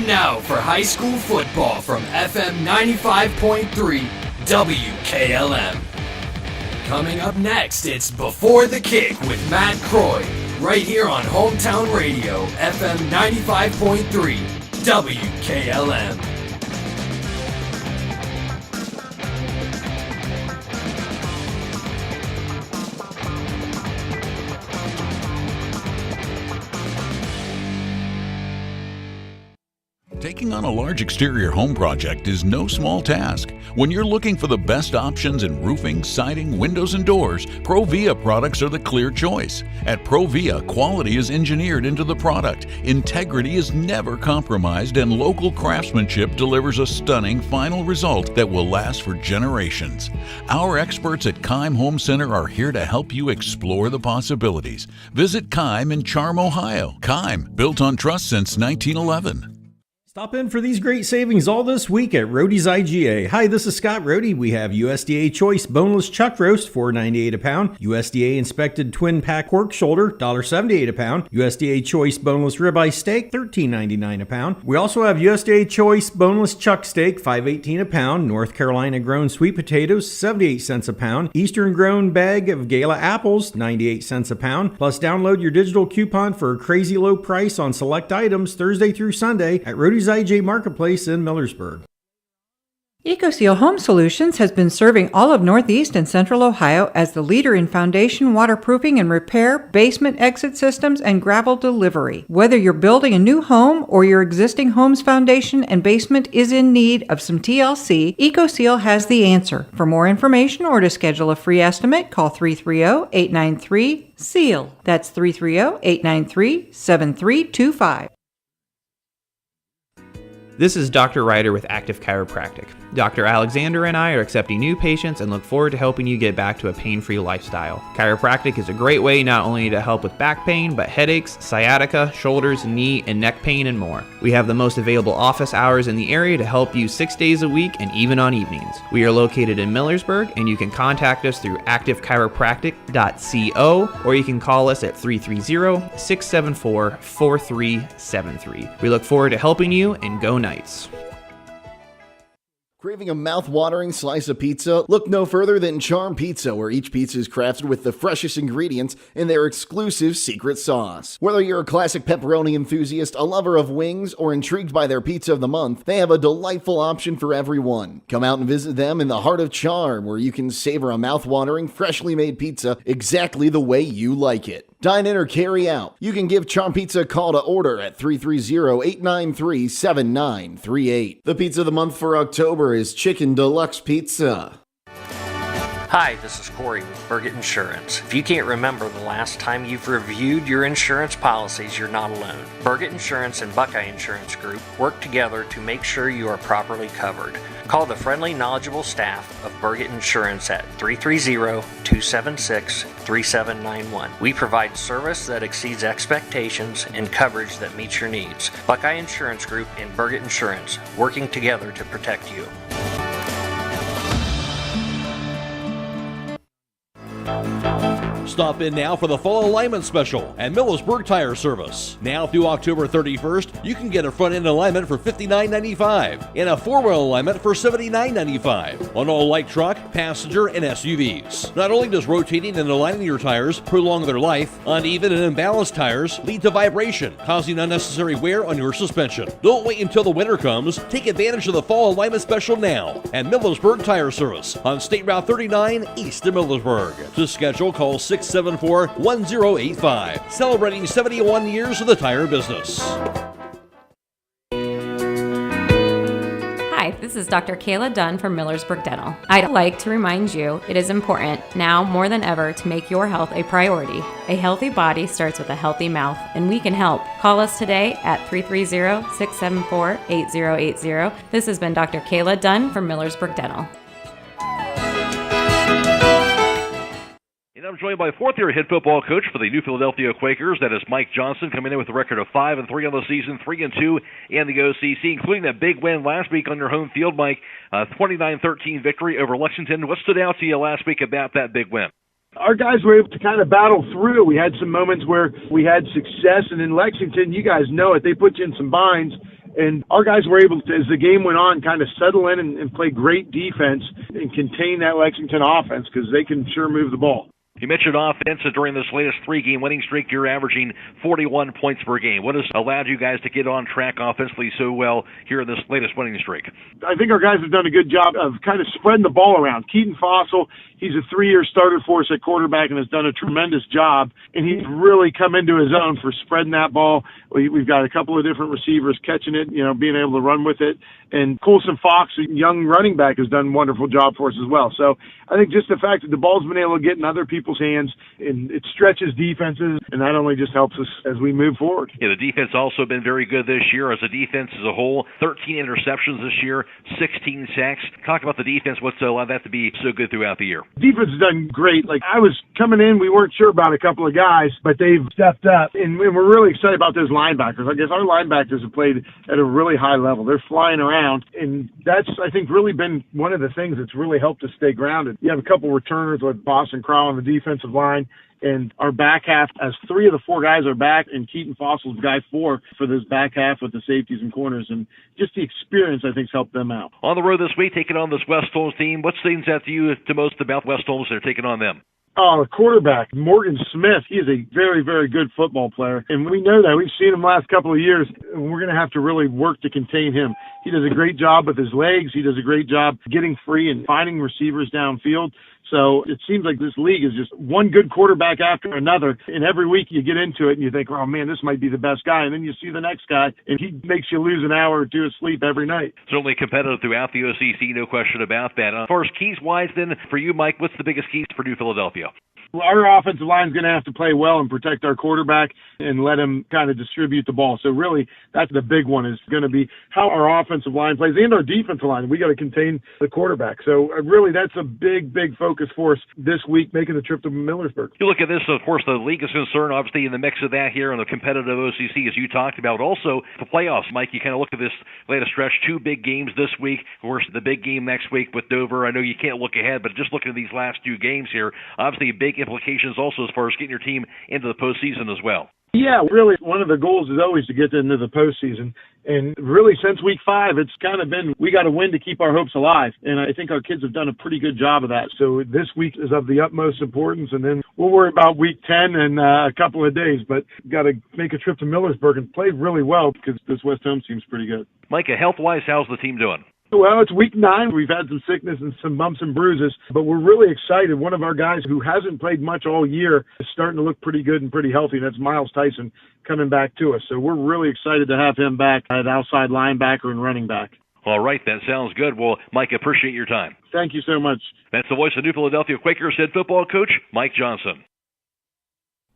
Time now for high school football from FM 95.3 WKLM. Coming up next, it's Before the Kick with Matt Croy, right here on Hometown Radio, FM 95.3 WKLM. Taking on a large exterior home project is no small task. When you're looking for the best options in roofing, siding, windows, and doors, Provia products are the clear choice. At Provia, quality is engineered into the product, integrity is never compromised, and local craftsmanship delivers a stunning final result that will last for generations. Our experts at Keim Home Center are here to help you explore the possibilities. Visit Keim in Charm, Ohio. Keim, built on trust since 1911. Stop in for these great savings all this week at Roadie's IGA. Hi, this is Scott Roadie. We have USDA Choice Boneless Chuck Roast, $4.98 a pound. USDA Inspected Twin Pack Pork Shoulder, $1.78 a pound. USDA Choice Boneless Ribeye Steak, $13.99 a pound. We also have USDA Choice Boneless Chuck Steak, $5.18 a pound. North Carolina Grown Sweet Potatoes, 78 cents a pound. Eastern Grown Bag of Gala Apples, 98 cents a pound. Plus, download your digital coupon for a crazy low price on select items Thursday through Sunday at Roadie's IJ Marketplace in Millersburg. EcoSeal Home Solutions has been serving all of Northeast and Central Ohio as the leader in foundation waterproofing and repair, basement exit systems, and gravel delivery. Whether you're building a new home or your existing home's foundation and basement is in need of some TLC, EcoSeal has the answer. For more information or to schedule a free estimate, call 330-893-SEAL. That's 330-893-7325. This is Dr. Ryder with Active Chiropractic. Dr. Alexander and I are accepting new patients and look forward to helping you get back to a pain-free lifestyle. Chiropractic is a great way not only to help with back pain, but headaches, sciatica, shoulders, knee, and neck pain, and more. We have the most available office hours in the area to help you 6 days a week and even on evenings. We are located in Millersburg, and you can contact us through activechiropractic.co, or you can call us at 330-674-4373. We look forward to helping you, and go Knights. Craving a mouth-watering slice of pizza? Look no further than Charm Pizza, where each pizza is crafted with the freshest ingredients in their exclusive secret sauce. Whether you're a classic pepperoni enthusiast, a lover of wings, or intrigued by their pizza of the month, they have a delightful option for everyone. Come out and visit them in the heart of Charm, where you can savor a mouth-watering, freshly made pizza exactly the way you like it. Dine in or carry out. You can give Charm Pizza a call to order at 330-893-7938. The pizza of the month for October is Chicken Deluxe Pizza. Hi, this is Croy with Burgett Insurance. If you can't remember the last time you've reviewed your insurance policies, you're not alone. Burgett Insurance and Buckeye Insurance Group work together to make sure you are properly covered. Call the friendly, knowledgeable staff of Burgett Insurance at 330-276-3791. We provide service that exceeds expectations and coverage that meets your needs. Buckeye Insurance Group and Burgett Insurance, working together to protect you. Stop in now for the Fall Alignment Special at Millersburg Tire Service. Now through October 31st, you can get a front-end alignment for $59.95 and a four-wheel alignment for $79.95 on all light truck, passenger, and SUVs. Not only does rotating and aligning your tires prolong their life, uneven and imbalanced tires lead to vibration, causing unnecessary wear on your suspension. Don't wait until the winter comes. Take advantage of the Fall Alignment Special now at Millersburg Tire Service on State Route 39 east of Millersburg. To schedule, call 674-1085. Celebrating 71 years of the tire business. Hi, this is Dr. Kayla Dunn from Millersburg Dental. I'd like to remind you it is important now more than ever to make your health a priority. A healthy body starts with a healthy mouth, and we can help. Call us today at 330-674-8080. This has been Dr. Kayla Dunn from Millersburg Dental. And I'm joined by fourth-year head football coach for the New Philadelphia Quakers. That is Mike Johnson, coming in with a record of 5-3 on the season, 3-2 in the OCC, including that big win last week on your home field, Mike. 29-13 victory over Lexington. What stood out to you last week about that big win? Our guys were able to kind of battle through. We had some moments where we had success, and in Lexington, you guys know it, they put you in some binds, And our guys were able to, as the game went on, kind of settle in and play great defense and contain that Lexington offense because they can sure move the ball. You mentioned offense, and during this latest 3-game winning streak, you're averaging 41 points per game. What has allowed you guys to get on track offensively so well here in this latest winning streak? I think our guys have done a good job of kind of spreading the ball around. Keaton Fossil, he's a 3-year starter for us at quarterback and has done a tremendous job, and he's really come into his own for spreading that ball. We've got a couple of different receivers catching it, being able to run with it. And Coulson Fox, a young running back, has done a wonderful job for us as well. So I think just the fact that the ball's been able to get in other people's hands, and it stretches defenses, and that only just helps us as we move forward. Yeah, the defense also been very good this year as a defense as a whole. 13 interceptions this year, 16 sacks. Talk about the defense, what's allowed that to be so good throughout the year. Defense has done great. Like, I was coming in, we weren't sure about a couple of guys, but they've stepped up, and we're really excited about those linebackers. I guess our linebackers have played at a really high level. They're flying around, and that's, I think, really been one of the things that's really helped us stay grounded. You have a couple returners with Boston Crow on the defensive line, and our back half, as 3 of the 4 guys are back, and Keaton Fossil's guy 4 for this back half with the safeties and corners, and just the experience, I think, has helped them out. On the road this week, taking on this West Holmes team, what stands out to you the most about West Holmes they're taking on them? Oh, the quarterback, Morgan Smith, he is a very, very good football player, and we know that. We've seen him last couple of years, and we're going to have to really work to contain him. He does a great job with his legs. He does a great job getting free and finding receivers downfield. So it seems like this league is just one good quarterback after another, and every week you get into it and you think, oh, man, this might be the best guy, and then you see the next guy, and he makes you lose an hour or 2 of sleep every night. Certainly competitive throughout the OCC, no question about that. As far as keys-wise, then, for you, Mike, what's the biggest keys for New Philadelphia? Our offensive line is going to have to play well and protect our quarterback and let him kind of distribute the ball. So really, that's the big one, is going to be how our offensive line plays and our defensive line. We got to contain the quarterback. So really, that's a big, big focus for us this week, making the trip to Millersburg. You look at this, of course, the league is concerned, obviously, in the mix of that here in the competitive OCC, as you talked about. Also, the playoffs, Mike, you kind of look at this latest stretch, 2 big games this week. Of course, the big game next week with Dover. I know you can't look ahead, but just looking at these last 2 games here, obviously, big implications also as far as getting your team into the postseason as well. Yeah, really, one of the goals is always to get into the postseason. And really, since week 5, it's kind of been, we got to win to keep our hopes alive. And I think our kids have done a pretty good job of that. So this week is of the utmost importance. And then we'll worry about week 10 in a couple of days. But got to make a trip to Millersburg and play really well because this West Holmes team's pretty good. Micah, health-wise, how's the team doing? Well, it's week 9. We've had some sickness and some bumps and bruises, but we're really excited. One of our guys who hasn't played much all year is starting to look pretty good and pretty healthy, and that's Miles Tyson coming back to us. So we're really excited to have him back at outside linebacker and running back. All right, that sounds good. Well, Mike, appreciate your time. Thank you so much. That's the voice of New Philadelphia Quakers head football coach, Mike Johnson.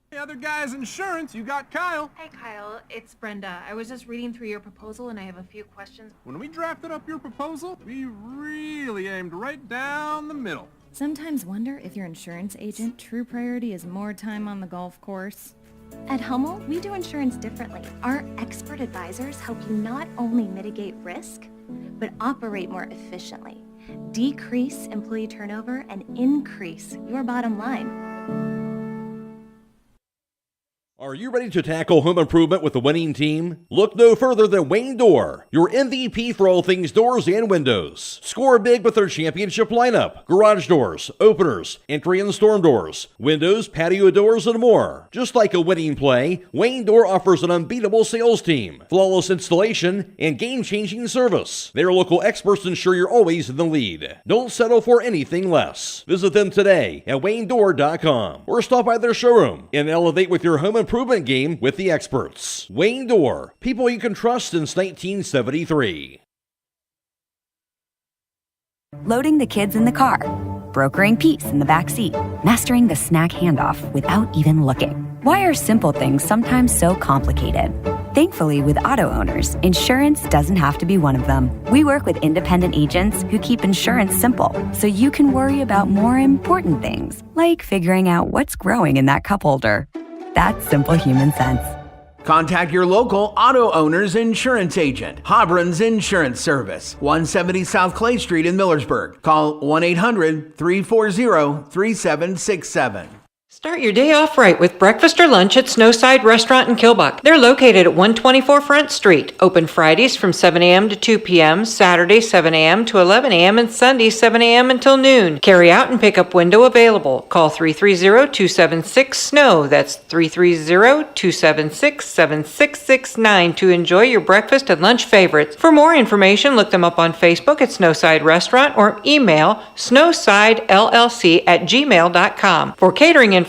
Hey, other guys' insurance, you got Kyle. Hey, Kyle, it's Brenda. I was just reading through your proposal, and I have a few questions. When we drafted up your proposal, we really aimed right down the middle. Sometimes wonder if your insurance agent true priority is more time on the golf course. At Hummel, we do insurance differently. Our expert advisors help you not only mitigate risk, but operate more efficiently, decrease employee turnover, and increase your bottom line. Are you ready to tackle home improvement with a winning team? Look no further than Wayne Door, your MVP for all things doors and windows. Score big with their championship lineup: garage doors, openers, entry and storm doors, windows, patio doors, and more. Just like a winning play, Wayne Door offers an unbeatable sales team, flawless installation, and game-changing service. Their local experts ensure you're always in the lead. Don't settle for anything less. Visit them today at WayneDoor.com or stop by their showroom and elevate with your home improvement game with the experts. Wayne Door, people you can trust since 1973. Loading the kids in the car, brokering peace in the back seat, mastering the snack handoff without even looking. Why are simple things sometimes so complicated? Thankfully, with auto owners, insurance doesn't have to be one of them. We work with independent agents who keep insurance simple, so you can worry about more important things, like figuring out what's growing in that cup holder. That's simple human sense. Contact your local auto owner's insurance agent. Hobron's Insurance Service, 170 South Clay Street in Millersburg. Call 1-800-340-3767. Start your day off right with breakfast or lunch at Snowside Restaurant in Kilbuck. They're located at 124 Front Street. Open Fridays from 7 a.m. to 2 p.m., Saturdays 7 a.m. to 11 a.m., and Sundays 7 a.m. until noon. Carry out and pick up window available. Call 330-276-SNOW. That's 330-276-7669 to enjoy your breakfast and lunch favorites. For more information, look them up on Facebook at Snowside Restaurant or email snowsidellc@gmail.com. For catering information,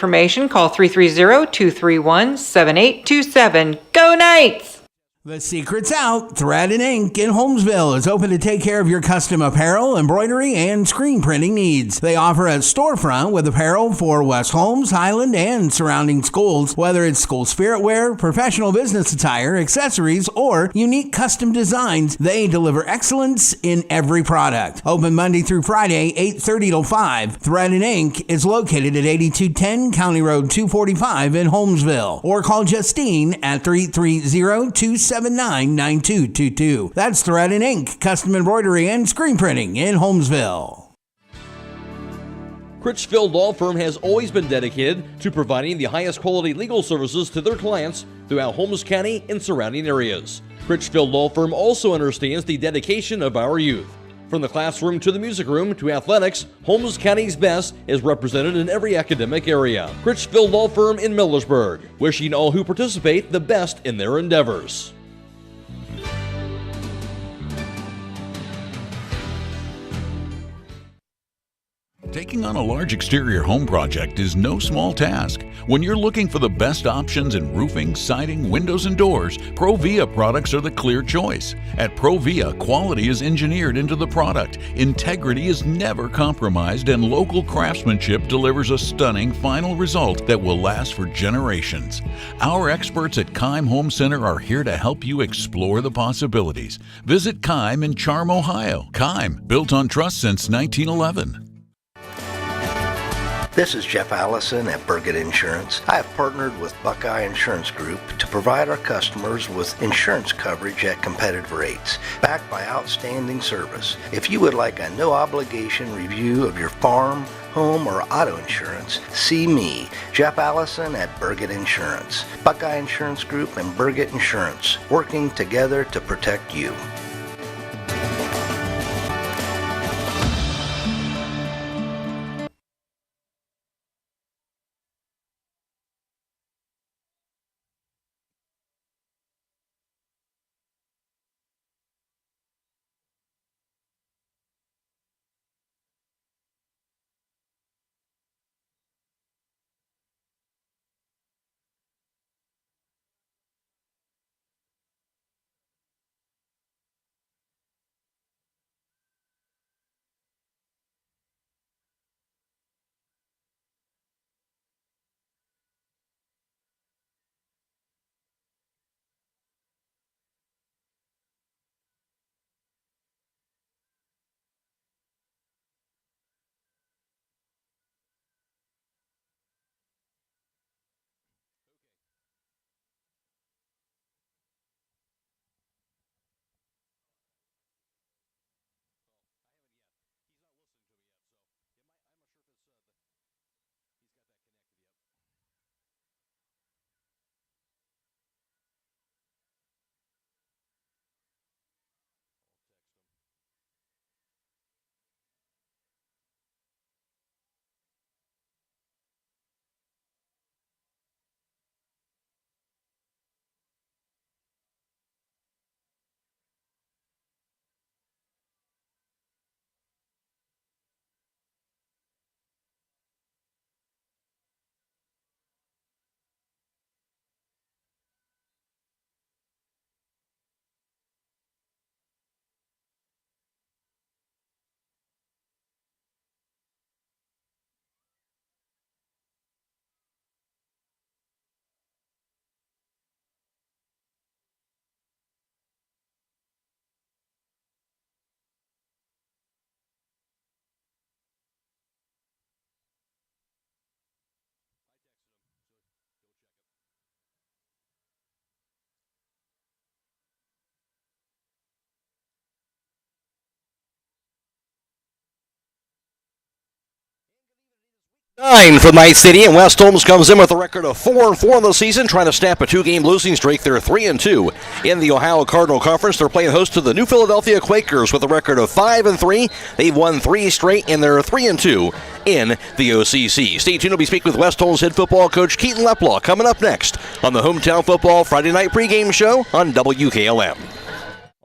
call 330-231-7827. Go Knights! The secret's out. Thread and Ink in Holmesville is open to take care of your custom apparel, embroidery, and screen printing needs. They offer a storefront with apparel for West Holmes, Highland, and surrounding schools. Whether it's school spirit wear, professional business attire, accessories, or unique custom designs, they deliver excellence in every product. Open Monday through Friday, 8:30 till 5. Thread and Ink is located at 8210 County Road 245 in Holmesville. Or call Justine at 330-279-9222. That's Thread and Ink, custom embroidery and screen printing in Holmesville. Critchfield Law Firm has always been dedicated to providing the highest quality legal services to their clients throughout Holmes County and surrounding areas. Critchfield Law Firm also understands the dedication of our youth. From the classroom to the music room to athletics, Holmes County's best is represented in every academic area. Critchfield Law Firm in Millersburg, wishing all who participate the best in their endeavors. Taking on a large exterior home project is no small task. When you're looking for the best options in roofing, siding, windows, and doors, Provia products are the clear choice. At Provia, quality is engineered into the product, integrity is never compromised, and local craftsmanship delivers a stunning final result that will last for generations. Our experts at Keim Home Center are here to help you explore the possibilities. Visit Keim in Charm, Ohio. Keim, built on trust since 1911. This is Jeff Allison at Burgett Insurance. I have partnered with Buckeye Insurance Group to provide our customers with insurance coverage at competitive rates, backed by outstanding service. If you would like a no-obligation review of your farm, home, or auto insurance, see me, Jeff Allison at Burgett Insurance. Buckeye Insurance Group and Burgett Insurance, working together to protect you. 9 for Night City, and West Holmes comes in with a record of 4-4 in the season, trying to snap a 2-game losing streak. They're 3-2 in the Ohio Cardinal Conference. They're playing host to the New Philadelphia Quakers with a record of 5-3. They've won 3 straight, and they're 3-2 in the OCC. Stay tuned. We'll be speaking with West Holmes head football coach Keaton Leplaw coming up next on the Hometown Football Friday Night Pregame Show on WKLM.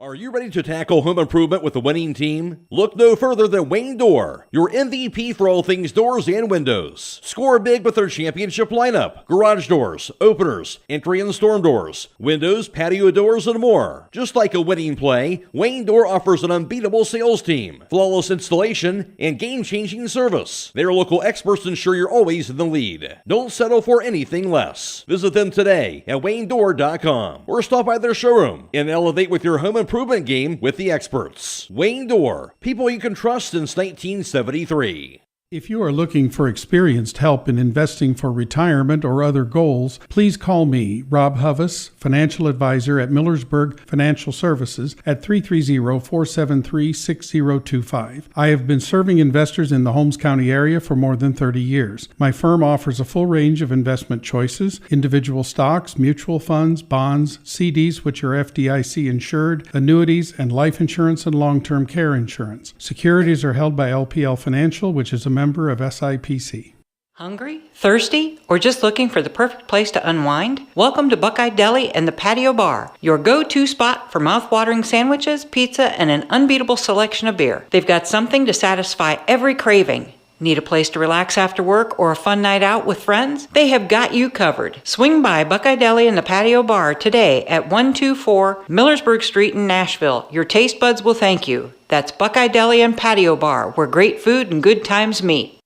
Are you ready to tackle home improvement with a winning team? Look no further than Wayne Door, your MVP for all things doors and windows. Score big with their championship lineup: garage doors, openers, entry and storm doors, windows, patio doors, and more. Just like a winning play, Wayne Door offers an unbeatable sales team, flawless installation, and game-changing service. Their local experts ensure you're always in the lead. Don't settle for anything less. Visit them today at WayneDoor.com or stop by their showroom and elevate with your home improvement game with the experts. Wayne Door, people you can trust since 1973. If you are looking for experienced help in investing for retirement or other goals, please call me, Rob Huvis, financial advisor at Millersburg Financial Services at 330-473-6025. I have been serving investors in the Holmes County area for more than 30 years. My firm offers a full range of investment choices: individual stocks, mutual funds, bonds, CDs which are FDIC insured, annuities, and life insurance and long-term care insurance. Securities are held by LPL Financial, which is a member of SIPC. Hungry? Thirsty? Or just looking for the perfect place to unwind? Welcome to Buckeye Deli and the Patio Bar, your go-to spot for mouth-watering sandwiches, pizza, and an unbeatable selection of beer. They've got something to satisfy every craving. Need a place to relax after work or a fun night out with friends? They have got you covered. Swing by Buckeye Deli and the Patio Bar today at 124 Millersburg Street in Nashville. Your taste buds will thank you. That's Buckeye Deli and Patio Bar, where great food and good times meet.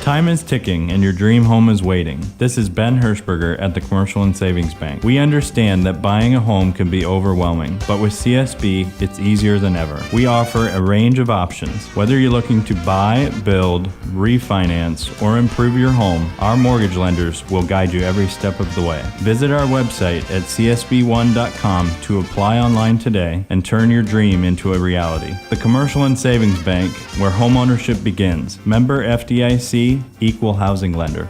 Time is ticking and your dream home is waiting. This is Ben Hirschberger at the Commercial and Savings Bank. We understand that buying a home can be overwhelming, but with CSB, it's easier than ever. We offer a range of options. Whether you're looking to buy, build, refinance, or improve your home, our mortgage lenders will guide you every step of the way. Visit our website at csb1.com to apply online today and turn your dream into a reality. The Commercial and Savings Bank, where homeownership begins. Member FDIC, Equal Housing Lender.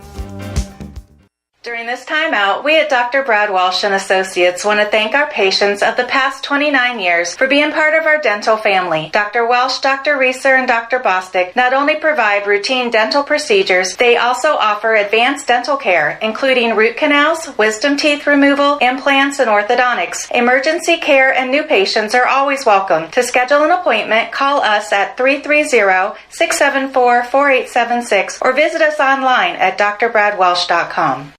During this time out, we at Dr. Brad Walsh and Associates want to thank our patients of the past 29 years for being part of our dental family. Dr. Welsh, Dr. Reeser, and Dr. Bostic not only provide routine dental procedures, they also offer advanced dental care, including root canals, wisdom teeth removal, implants, and orthodontics. Emergency care and new patients are always welcome. To schedule an appointment, call us at 330-674-4876 or visit us online at drbradwelsh.com.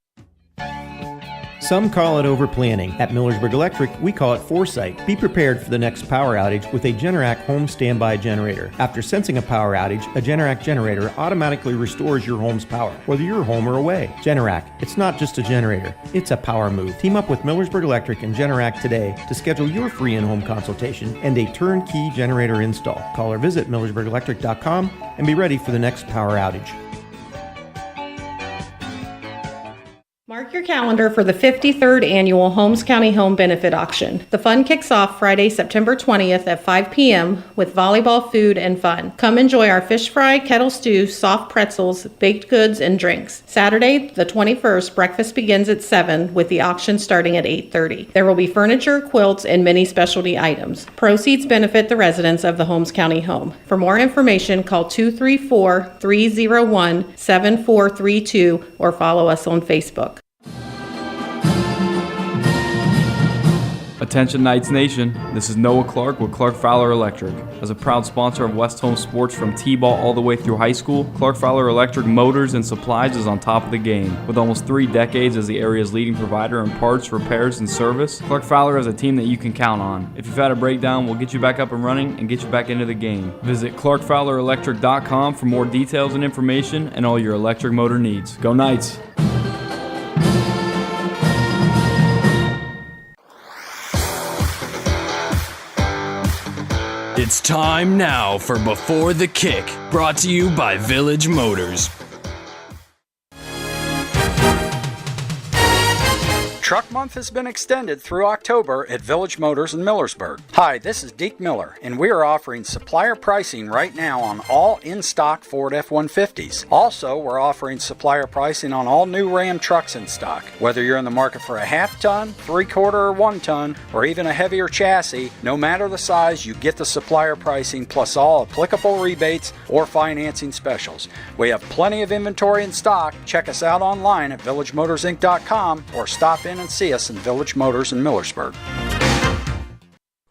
Some call it over-planning. At Millersburg Electric, we call it foresight. Be prepared for the next power outage with a Generac home standby generator. After sensing a power outage, a Generac generator automatically restores your home's power, whether you're home or away. Generac, it's not just a generator, it's a power move. Team up with Millersburg Electric and Generac today to schedule your free in-home consultation and a turnkey generator install. Call or visit millersburgelectric.com and be ready for the next power outage. Mark your calendar for the 53rd Annual Holmes County Home Benefit Auction. The fun kicks off Friday, September 20th at 5 p.m. with volleyball, food, and fun. Come enjoy our fish fry, kettle stew, soft pretzels, baked goods, and drinks. Saturday, the 21st, breakfast begins at 7 with the auction starting at 8:30. There will be furniture, quilts, and many specialty items. Proceeds benefit the residents of the Holmes County home. For more information, call 234-301-7432 or follow us on Facebook. Attention Knights Nation, this is Noah Clark with Clark Fowler Electric. As a proud sponsor of West Holmes sports from T-ball all the way through high school, Clark Fowler Electric Motors and Supplies is on top of the game. With almost 3 decades as the area's leading provider in parts, repairs, and service, Clark Fowler is a team that you can count on. If you've had a breakdown, we'll get you back up and running and get you back into the game. Visit ClarkFowlerElectric.com for more details and information and all your electric motor needs. Go Knights! It's time now for Before the Kick, brought to you by Village Motors. Truck Month has been extended through October at Village Motors in Millersburg. Hi, this is Deke Miller, and we are offering supplier pricing right now on all in-stock Ford F-150s. Also, we're offering supplier pricing on all new Ram trucks in stock. Whether you're in the market for a half-ton, 3/4 or 1-ton, or even a heavier chassis, no matter the size, you get the supplier pricing plus all applicable rebates or financing specials. We have plenty of inventory in stock. Check us out online at villagemotorsinc.com or stop in and see us in Village Motors in Millersburg.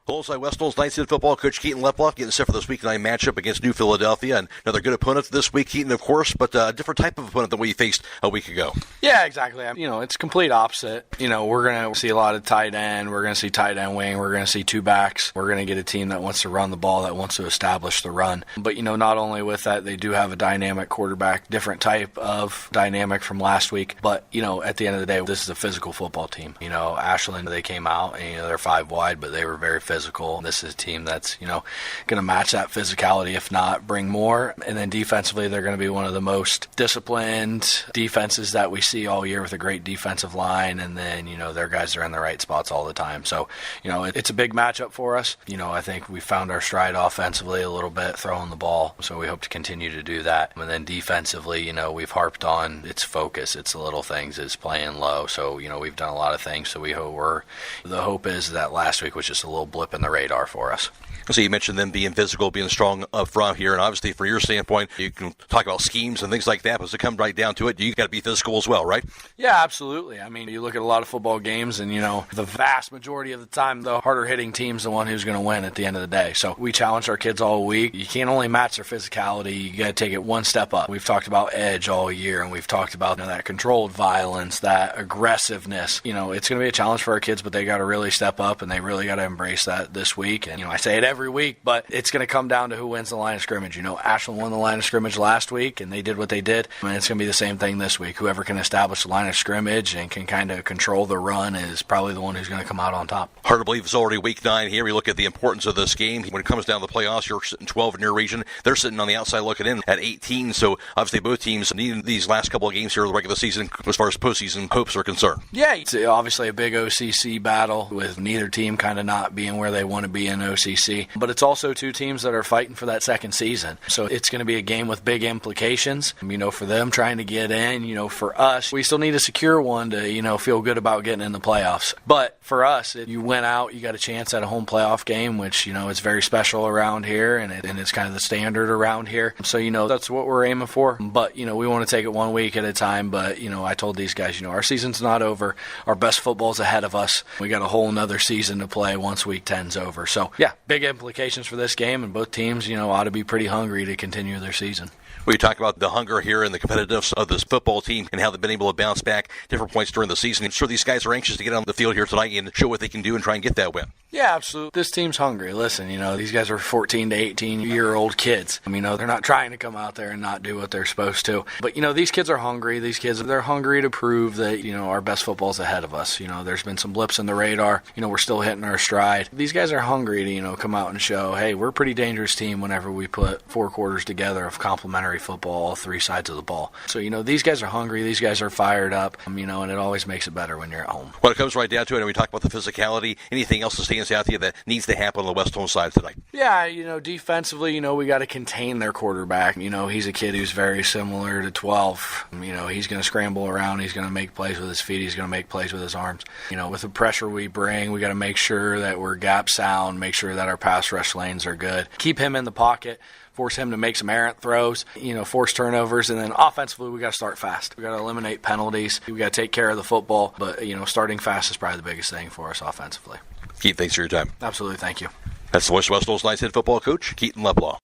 Alongside West Holmes Knights head football coach Keaton Leploff getting set for this week 9 matchup against New Philadelphia, and another good opponent this week, Keaton, of course, but a different type of opponent than we faced a week ago. Yeah, exactly. It's complete opposite. We're going to see a lot of tight end. We're going to see tight end wing. We're going to see two backs. We're going to get a team that wants to run the ball, that wants to establish the run. But, not only with that, they do have a dynamic quarterback, different type of dynamic from last week. But, at the end of the day, this is a physical football team. Ashland, they came out and, they're 5 wide, but they were very physical. This is a team that's, going to match that physicality, if not bring more. And then defensively, they're going to be one of the most disciplined defenses that we see all year with a great defensive line. And then, their guys are in the right spots all the time. So, it's a big matchup for us. I think we found our stride offensively a little bit, throwing the ball. So we hope to continue to do that. And then defensively, we've harped on its focus. It's the little things, it's playing low. So, we've done a lot of things. So the hope is that last week was just a little blip in the radar for us. So you mentioned them being physical, being strong up front here, and obviously from your standpoint, you can talk about schemes and things like that, but as it comes right down to it, you got to be physical as well, right? Yeah, absolutely. You look at a lot of football games, and the vast majority of the time, the harder hitting team's the one who's going to win at the end of the day. So we challenge our kids all week. You can't only match their physicality; you got to take it one step up. We've talked about edge all year, and we've talked about that controlled violence, that aggressiveness. It's going to be a challenge for our kids, but they got to really step up, and they really got to embrace that this week. And I say it every week, but it's going to come down to who wins the line of scrimmage. Ashland won the line of scrimmage last week, and they did what they did. And it's going to be the same thing this week. Whoever can establish the line of scrimmage and can kind of control the run is probably the one who's going to come out on top. Hard to believe it's already week 9 here. We look at the importance of this game. When it comes down to the playoffs, you're sitting 12 in your region. They're sitting on the outside looking in at 18. So obviously both teams need these last couple of games here of the regular season as far as postseason hopes are concerned. Yeah, it's obviously a big OCC battle with neither team kind of not being where they want to be in OCC. But it's also two teams that are fighting for that second season. So it's going to be a game with big implications. For them trying to get in, for us, we still need to secure one to, feel good about getting in the playoffs. But for us, if you went out, you got a chance at a home playoff game, which, is very special around here, and it's kind of the standard around here. So, that's what we're aiming for. But, we want to take it 1 week at a time. But, I told these guys, our season's not over. Our best football's ahead of us. We got a whole nother season to play once week 10's over. So, yeah, big implications for this game, and both teams, ought to be pretty hungry to continue their season. We talk about the hunger here and the competitiveness of this football team and how they've been able to bounce back different points during the season. I'm sure these guys are anxious to get on the field here tonight and show what they can do and try and get that win. Yeah, absolutely. This team's hungry. Listen, these guys are 14 to 18-year-old kids. They're not trying to come out there and not do what they're supposed to. But, these kids are hungry. These kids, they're hungry to prove that, our best football's ahead of us. There's been some blips in the radar. We're still hitting our stride. These guys are hungry to, come out and show, hey, we're a pretty dangerous team whenever we put 4 quarters together of complementary football, all 3 sides of the ball. So, these guys are hungry. These guys are fired up, and it always makes it better when you're at home. When it comes right down to it, and we talk about the physicality, anything else that stands out to you that needs to happen on the West Holmes side tonight? Yeah, defensively, we got to contain their quarterback. He's a kid who's very similar to 12. He's going to scramble around. He's going to make plays with his feet. He's going to make plays with his arms. With the pressure we bring, we got to make sure that we're gap sound, make sure that our pass rush lanes are good. Keep him in the pocket. Force him to make some errant throws, force turnovers, and then offensively we got to start fast. We got to eliminate penalties. We got to take care of the football, but starting fast is probably the biggest thing for us offensively. Keith, thanks for your time. Absolutely, thank you. That's the West Holmes Knights head football coach, Keaton Leploff.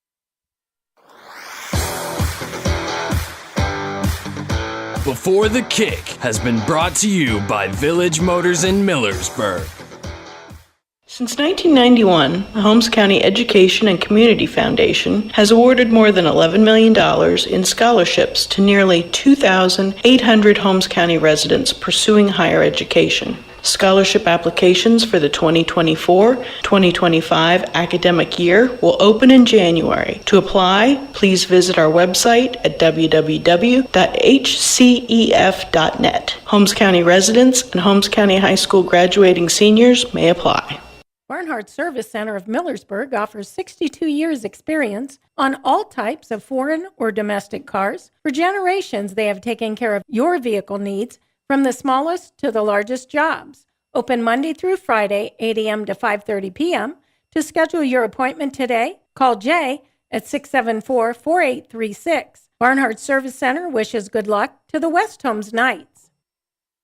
Before the Kick has been brought to you by Village Motors in Millersburg. Since 1991, the Holmes County Education and Community Foundation has awarded more than $11 million in scholarships to nearly 2,800 Holmes County residents pursuing higher education. Scholarship applications for the 2024-2025 academic year will open in January. To apply, please visit our website at www.hcef.net. Holmes County residents and Holmes County High School graduating seniors may apply. Barnhart Service Center of Millersburg offers 62 years experience on all types of foreign or domestic cars. For generations, they have taken care of your vehicle needs from the smallest to the largest jobs. Open Monday through Friday, 8 a.m. to 5:30 p.m. To schedule your appointment today, call Jay at 674-4836. Barnhart Service Center wishes good luck to the West Holmes Knights.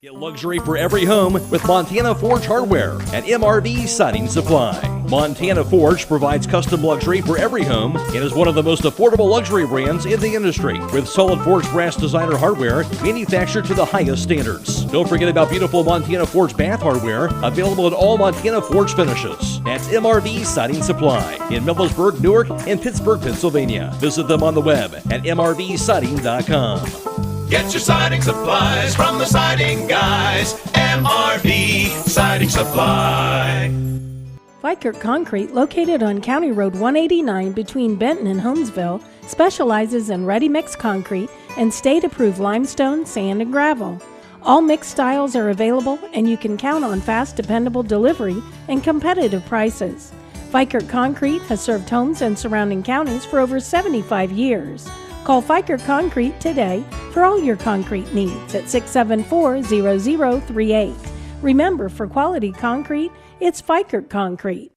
Get luxury for every home with Montana Forge Hardware at MRV Siding Supply. Montana Forge provides custom luxury for every home and is one of the most affordable luxury brands in the industry, with solid forged brass designer hardware manufactured to the highest standards. Don't forget about beautiful Montana Forge bath hardware available in all Montana Forge finishes. That's MRV Siding Supply in Millersburg, Newark, and Pittsburgh, Pennsylvania. Visit them on the web at mrvsiding.com. Get your siding supplies from the siding guys. MRV Siding Supply. Fikert Concrete, located on County Road 189 between Benton and Holmesville, specializes in ready-mix concrete and state-approved limestone, sand, and gravel. All mixed styles are available, and you can count on fast, dependable delivery and competitive prices. Fikert Concrete has served homes and surrounding counties for over 75 years. Call Fikert Concrete today for all your concrete needs at 674-0038. Remember, for quality concrete, it's Fikert Concrete.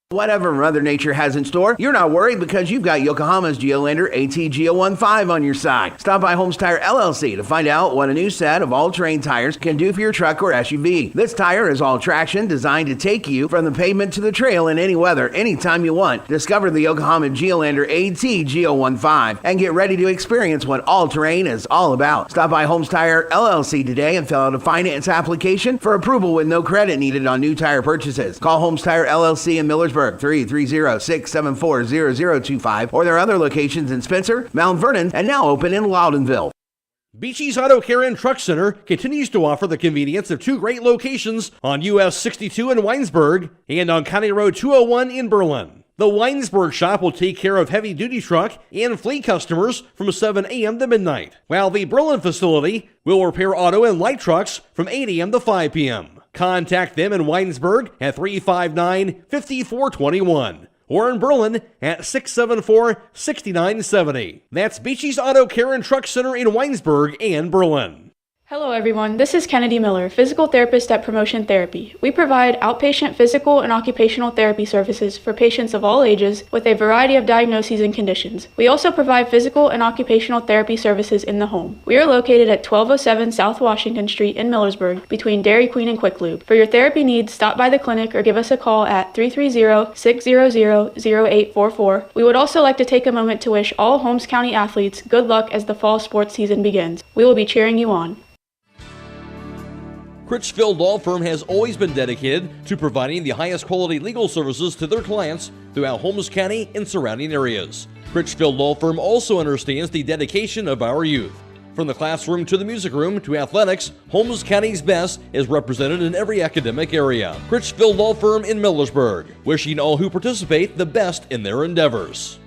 Whatever Mother Nature has in store, you're not worried because you've got Yokohama's Geolandar AT-GO15 on your side. Stop by Holmes Tire LLC to find out what a new set of all-terrain tires can do for your truck or SUV. This tire is all traction, designed to take you from the pavement to the trail in any weather, anytime you want. Discover the Yokohama Geolandar AT-GO15 and get ready to experience what all-terrain is all about. Stop by Holmes Tire LLC today and fill out a finance application for approval with no credit needed on new tire purchases. Call Holmes Tire LLC in Millersburg, 330-674-0025, or their other locations in Spencer, Mount Vernon, and now open in Loudonville. Beachy's Auto Care and Truck Center continues to offer the convenience of two great locations on US 62 in Winesburg and on County Road 201 in Berlin. The Winesburg shop will take care of heavy-duty truck and fleet customers from 7 a.m. to midnight, while the Berlin facility will repair auto and light trucks from 8 a.m. to 5 p.m. Contact them in Winesburg at 359-5421 or in Berlin at 674-6970. That's Beachy's Auto Care and Truck Center in Winesburg and Berlin. Hello everyone, this is Kennedy Miller, physical therapist at Promotion Therapy. We provide outpatient physical and occupational therapy services for patients of all ages with a variety of diagnoses and conditions. We also provide physical and occupational therapy services in the home. We are located at 1207 South Washington Street in Millersburg between Dairy Queen and Quick Lube. For your therapy needs, stop by the clinic or give us a call at 330-600-0844. We would also like to take a moment to wish all Holmes County athletes good luck as the fall sports season begins. We will be cheering you on. Critchfield Law Firm has always been dedicated to providing the highest quality legal services to their clients throughout Holmes County and surrounding areas. Critchfield Law Firm also understands the dedication of our youth. From the classroom to the music room to athletics, Holmes County's best is represented in every academic area. Critchfield Law Firm in Millersburg, wishing all who participate the best in their endeavors.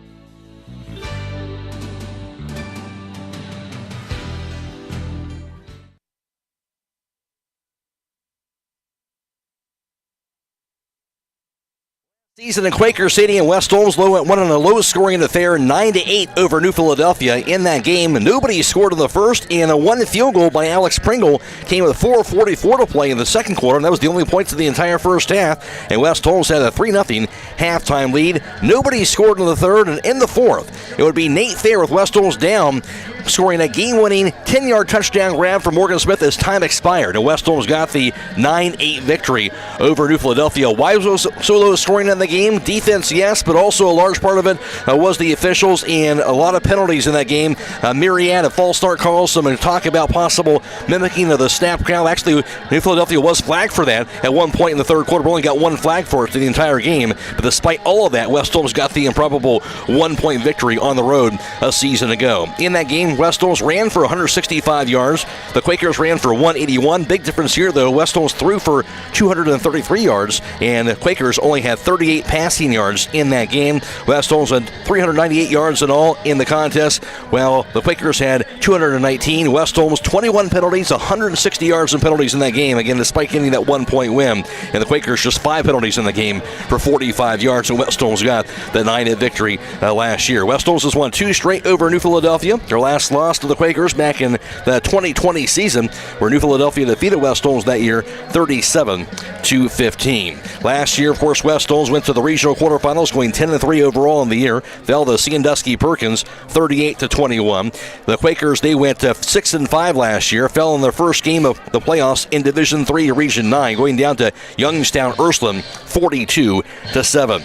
Season in Quaker Stadium, West Holmes won on a low-scoring affair, 9-8 over New Philadelphia. In that game, nobody scored in the first, and a one field goal by Alex Pringle came with 4:44 to play in the second quarter, and that was the only points of the entire first half. And West Holmes had a 3-0 halftime lead. Nobody scored in the third, and in the fourth, it would be Nate Thayer with West Holmes down, scoring a game-winning 10-yard touchdown grab for Morgan Smith as time expired. And West Holmes got the 9-8 victory over New Philadelphia. Why was so low scoring in the game. Defense, yes, but also a large part of it was the officials and a lot of penalties in that game. A myriad of false start calls. Some talk about possible mimicking of the snap count. Actually, New Philadelphia was flagged for that at one point in the third quarter, but only got one flag for it the entire game. But despite all of that, West Holmes got the improbable 1-point victory on the road a season ago. In that game, West Holmes ran for 165 yards. The Quakers ran for 181. Big difference here, though. West Holmes threw for 233 yards, and the Quakers only had 38 passing yards in that game. West Holmes had 398 yards in all in the contest, while the Quakers had 219. West Holmes 21 penalties, 160 yards in penalties in that game, again, despite getting that 1-point win. And the Quakers just 5 penalties in the game for 45 yards, and West Holmes got the 9-hit victory last year. West Holmes has won 2 straight over New Philadelphia. Their last loss to the Quakers back in the 2020 season, where New Philadelphia defeated West Holmes that year 37-15. Last year, of course, West Holmes went to the regional quarterfinals, going 10-3 overall in the year. Fell to Sandusky Perkins 38-21. The Quakers, they went 6-5 last year, fell in their first game of the playoffs in Division III Region 9, going down to Youngstown Ursuline 42-7.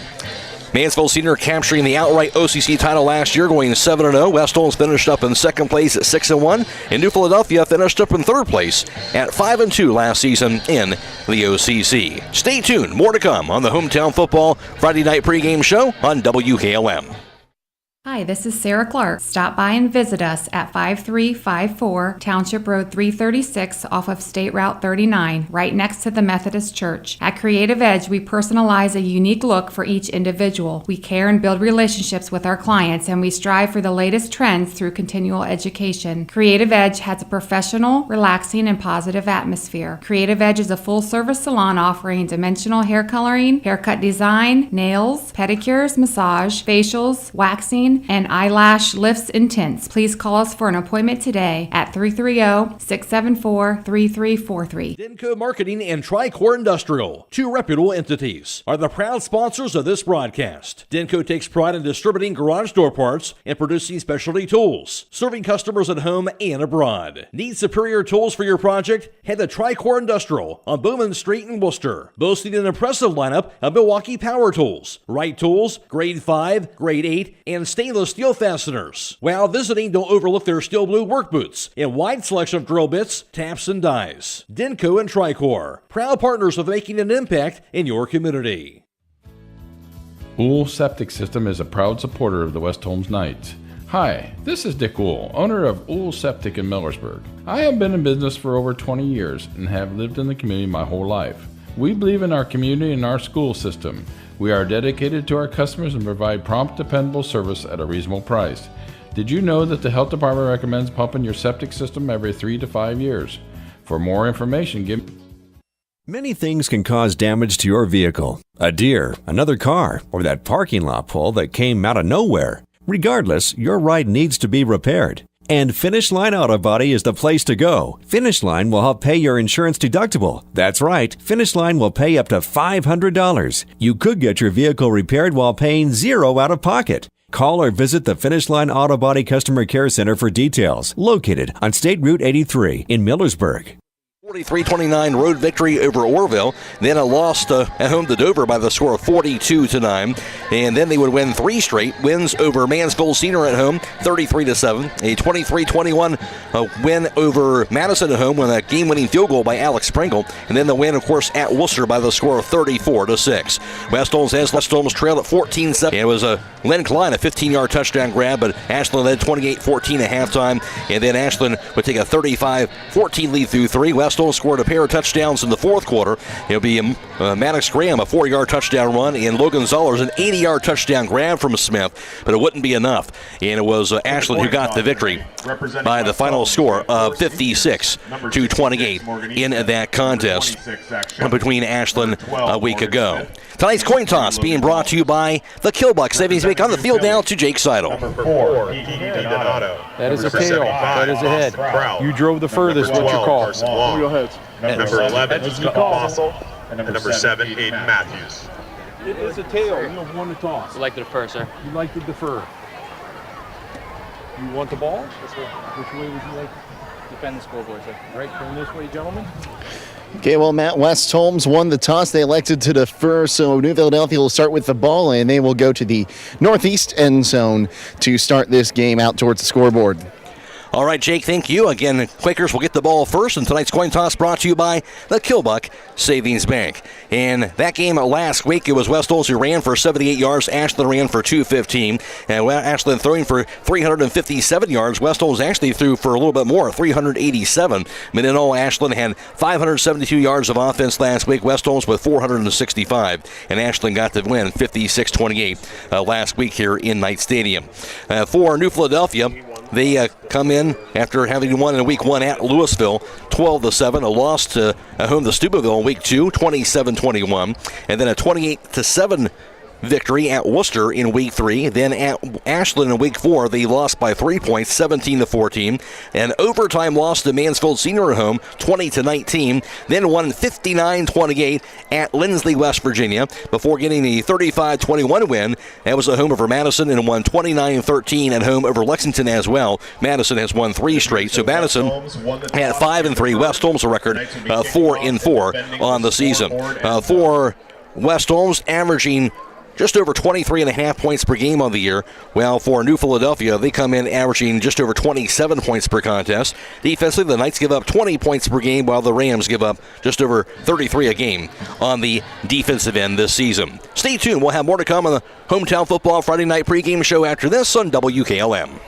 Mansfield Senior capturing the outright OCC title last year, going 7-0. West Holmes finished up in second place at 6-1, and New Philadelphia finished up in third place at 5-2 last season in the OCC. Stay tuned, more to come on the Hometown Football Friday Night Pregame Show on WKLM. Hi, this is Sarah Clark. Stop by and visit us at 5354 Township Road 336 off of State Route 39, right next to the Methodist Church. At Creative Edge, we personalize a unique look for each individual. We care and build relationships with our clients, and we strive for the latest trends through continual education. Creative Edge has a professional, relaxing, and positive atmosphere. Creative Edge is a full-service salon offering dimensional hair coloring, haircut design, nails, pedicures, massage, facials, waxing, and eyelash lifts and tints. Please call us for an appointment today at 330-674-3343. Denco Marketing and Tricor Industrial, 2 reputable entities, are the proud sponsors of this broadcast. Denco takes pride in distributing garage door parts and producing specialty tools, serving customers at home and abroad. Need superior tools for your project? Head to Tricor Industrial on Bowman Street in Worcester, boasting an impressive lineup of Milwaukee power tools, Wright tools, grade 5, grade 8, and stainless steel fasteners. While visiting, don't overlook their steel blue work boots and wide selection of drill bits, taps, and dies. Denco and Tricor, proud partners of making an impact in your community. Ool Septic System is a proud supporter of the West Holmes Knights. Hi, this is Dick Ool, owner of Ool Septic in Millersburg. I have been in business for over 20 years and have lived in the community my whole life. We believe in our community and our school system. We are dedicated to our customers and provide prompt, dependable service at a reasonable price. Did you know that the health department recommends pumping your septic system every 3 to 5 years? For more information, Many things can cause damage to your vehicle. A deer, another car, or that parking lot pole that came out of nowhere. Regardless, your ride needs to be repaired. And Finish Line Auto Body is the place to go. Finish Line will help pay your insurance deductible. That's right, Finish Line will pay up to $500. You could get your vehicle repaired while paying $0 out of pocket. Call or visit the Finish Line Auto Body Customer Care Center for details, located on State Route 83 in Millersburg. 43-29 road victory over Orville. Then a loss at home to Dover by the score of 42-9. And then they would win 3 straight wins over Mansfield Senior at home, 33-7. A 23-21 win over Madison at home with a game-winning field goal by Alex Pringle. And then the win, of course, at Worcester by the score of 34-6. West Holmes trailed at 14-7. It was a Len Klein, a 15-yard touchdown grab, but Ashland led 28-14 at halftime. And then Ashland would take a 35-14 lead through 3. West Holmes scored a pair of touchdowns in the fourth quarter. It'll be Maddox Graham, a 4-yard touchdown run, and Logan Zollers, an 80-yard touchdown grab from Smith, but it wouldn't be enough. And it was Ashland who got the victory by the final score of 56-28 in that contest between Ashland a week ago. Tonight's coin toss being brought to you by the Killbuck Savings Bank. On the field now to Jake Sidle. That is a tail. That is a head. You drove the furthest. What's your call? Number 11, Fossil, and number 7, Aiden Matthews. It is a tail. You have won the toss. I'd like to defer, sir. You'd like to defer. You want the ball? This way. Which way would you like to defend the scoreboard, sir? Right, turn this way, gentlemen. Okay, well, Matt, West Holmes won the toss. They elected to defer, so New Philadelphia will start with the ball, and they will go to the northeast end zone to start this game out towards the scoreboard. All right, Jake, thank you. Again, Quakers will get the ball first, and tonight's coin toss brought to you by the Kilbuck Savings Bank. In that game last week, it was West Holmes who ran for 78 yards. Ashland ran for 215. And Ashland throwing for 357 yards. West Holmes actually threw for a little bit more, 387. But in all, Ashland had 572 yards of offense last week. West Holmes with 465. And Ashland got the win 56-28 last week here in Knight Stadium. For New Philadelphia, they come in after having won in week 1 at Louisville, 12-7. A loss to home to Steubenville in week 2, 27-21. And then a 28-7 victory at Worcester in week 3. Then at Ashland in week 4, they lost by 3 points, 17-14. An overtime loss to Mansfield Senior at home, 20-19. Then won 59-28 at Lindsley, West Virginia, before getting the 35-21 win. That was at home over Madison, and won 29-13 at home over Lexington as well. Madison has won 3 straight. So Madison had 5-3. West Holmes a record 4-4 on the season. For West Holmes, averaging just over 23.5 points per game on the year. Well, for New Philadelphia, they come in averaging just over 27 points per contest. Defensively, the Knights give up 20 points per game, while the Rams give up just over 33 a game on the defensive end this season. Stay tuned. We'll have more to come on the Hometown Football Friday Night Pregame Show after this on WKLM.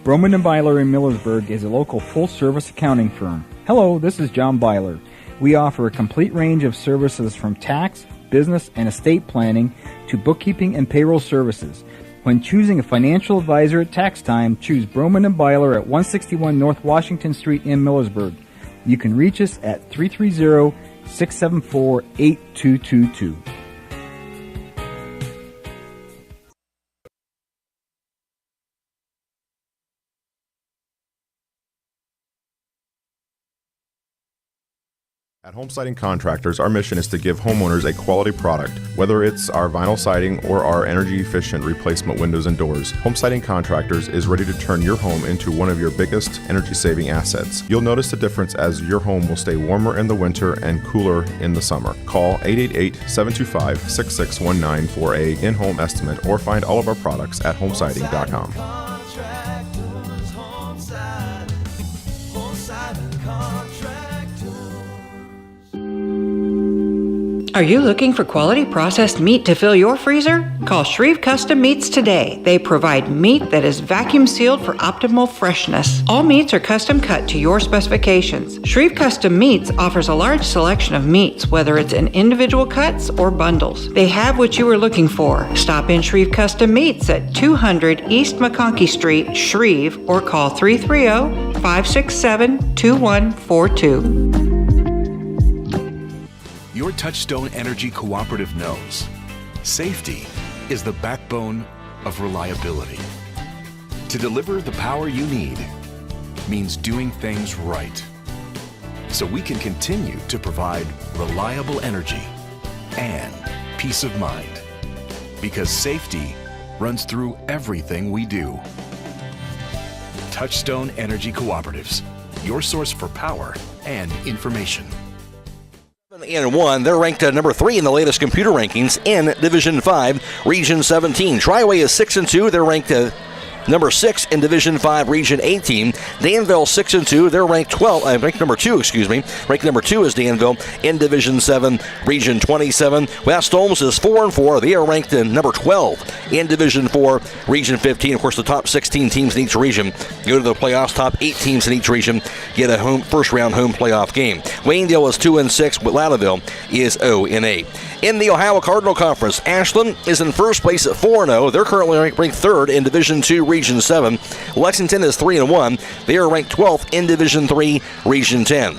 Broman & Byler in Millersburg is a local full-service accounting firm. Hello, this is John Byler. We offer a complete range of services from tax, business, and estate planning to bookkeeping and payroll services. When choosing a financial advisor at tax time, choose Broman & Byler at 161 North Washington Street in Millersburg. You can reach us at 330-674-8222. At Home Siding Contractors, our mission is to give homeowners a quality product, whether it's our vinyl siding or our energy-efficient replacement windows and doors. Home Siding Contractors is ready to turn your home into one of your biggest energy-saving assets. You'll notice the difference as your home will stay warmer in the winter and cooler in the summer. Call 888-725-6619 for a in-home estimate, or find all of our products at homesiding.com. Are you looking for quality processed meat to fill your freezer? Call Shreve Custom Meats today. They provide meat that is vacuum sealed for optimal freshness. All meats are custom cut to your specifications. Shreve Custom Meats offers a large selection of meats, whether it's in individual cuts or bundles. They have what you are looking for. Stop in Shreve Custom Meats at 200 East McConkey Street, Shreve, or call 330-567-2142. Your Touchstone Energy Cooperative knows safety is the backbone of reliability. To deliver the power you need means doing things right, so we can continue to provide reliable energy and peace of mind, because safety runs through everything we do. Touchstone Energy Cooperatives, your source for power and information. 7-1. They're ranked number 3 in the latest computer rankings in Division 5, Region 17. Triway is 6-2. They're ranked number 6 in Division 5, Region 18. Danville 6-2. They're ranked ranked number 2. Ranked number 2 is Danville in Division 7, Region 27. West Holmes is 4-4. They are ranked number 12 in Division 4, Region 15. Of course, the top 16 teams in each region go to the playoffs. Top 8 teams in each region get a first-round home playoff game. Waynedale is 2-6, but Lauderdale is 0-8. In the Ohio Cardinal Conference, Ashland is in first place at 4-0. They're currently ranked 3rd in Division 2, Region 7. Lexington is 3-1. They are ranked 12th in Division 3, Region 10.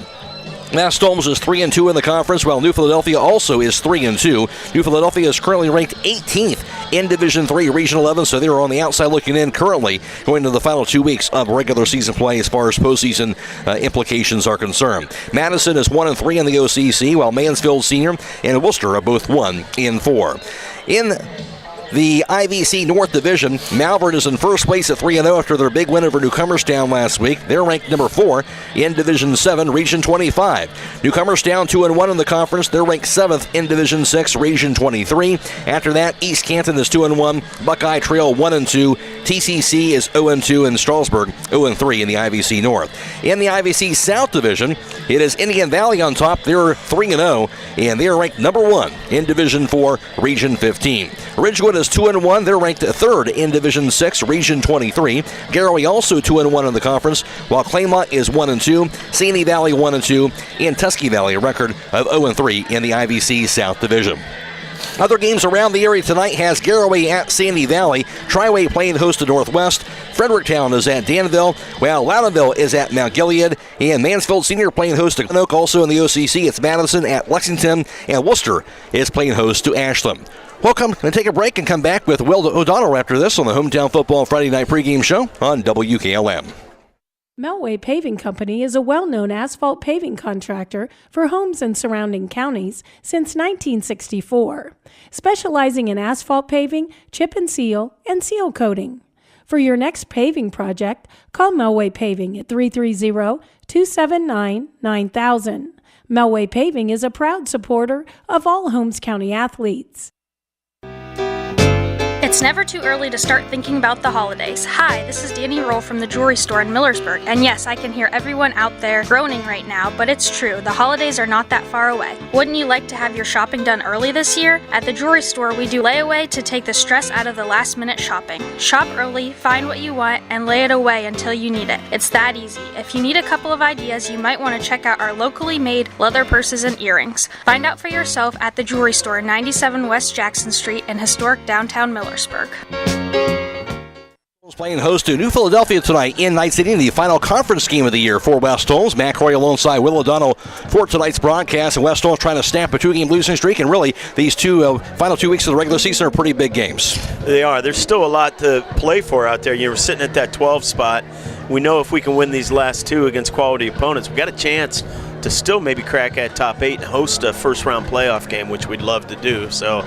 West Holmes is 3-2 in the conference, while New Philadelphia also is 3-2. New Philadelphia is currently ranked 18th in Division 3, Region 11, so they're on the outside looking in currently going into the final 2 weeks of regular season play as far as postseason implications are concerned. Madison is 1-3 in the OCC, while Mansfield Senior and Worcester are both 1-4. In The IVC North Division, Malvern is in first place at 3-0 after their big win over Newcomerstown last week. They're ranked number 4 in Division 7, Region 25. Newcomerstown 2-1 in the conference. They're ranked 7th in Division 6, Region 23. After that, East Canton is 2-1, Buckeye Trail 1-2, TCC is 0-2, and Strasburg 0-3 in the IVC North. In the IVC South Division, it is Indian Valley on top. They're 3-0, and they are ranked number 1 in Division 4, Region 15. Ridgewood is 2-1. They're ranked 3rd in Division 6, Region 23. Garraway also 2-1 in the conference, while Claymont is 1-2, Sandy Valley 1-2, and Tusky Valley a record of 0-3 in the IVC South Division. Other games around the area tonight has Garraway at Sandy Valley, Triway playing host to Northwest, Fredericktown is at Danville, while Loudonville is at Mount Gilead, and Mansfield Senior playing host to Oak. Also in the OCC, it's Madison at Lexington, and Worcester is playing host to Ashland. Welcome, and take a break and come back with Will O'Donnell after this on the Hometown Football Friday Night Pregame Show on WKLM. Melway Paving Company is a well-known asphalt paving contractor for homes in surrounding counties since 1964, specializing in asphalt paving, chip and seal coating. For your next paving project, call Melway Paving at 330-279-9000. Melway Paving is a proud supporter of all Holmes County athletes. It's never too early to start thinking about the holidays. Hi, this is Danny Roll from the jewelry store in Millersburg. And yes, I can hear everyone out there groaning right now, but it's true. The holidays are not that far away. Wouldn't you like to have your shopping done early this year? At the jewelry store, we do layaway to take the stress out of the last-minute shopping. Shop early, find what you want, and lay it away until you need it. It's that easy. If you need a couple of ideas, you might want to check out our locally made leather purses and earrings. Find out for yourself at the jewelry store, 97 West Jackson Street in historic downtown Millersburg. Playing host to New Philadelphia tonight in Night City in the final conference game of the year for West Holmes. Matt Croy alongside Will O'Donnell for tonight's broadcast. And West Holmes trying to snap a 2-game losing streak. And really, these final 2 weeks of the regular season are pretty big games. They are. There's still a lot to play for out there. You're sitting at that 12 spot. We know if we can win these last 2 against quality opponents, we've got a chance to still maybe crack at top 8 and host a first-round playoff game, which we'd love to do. So,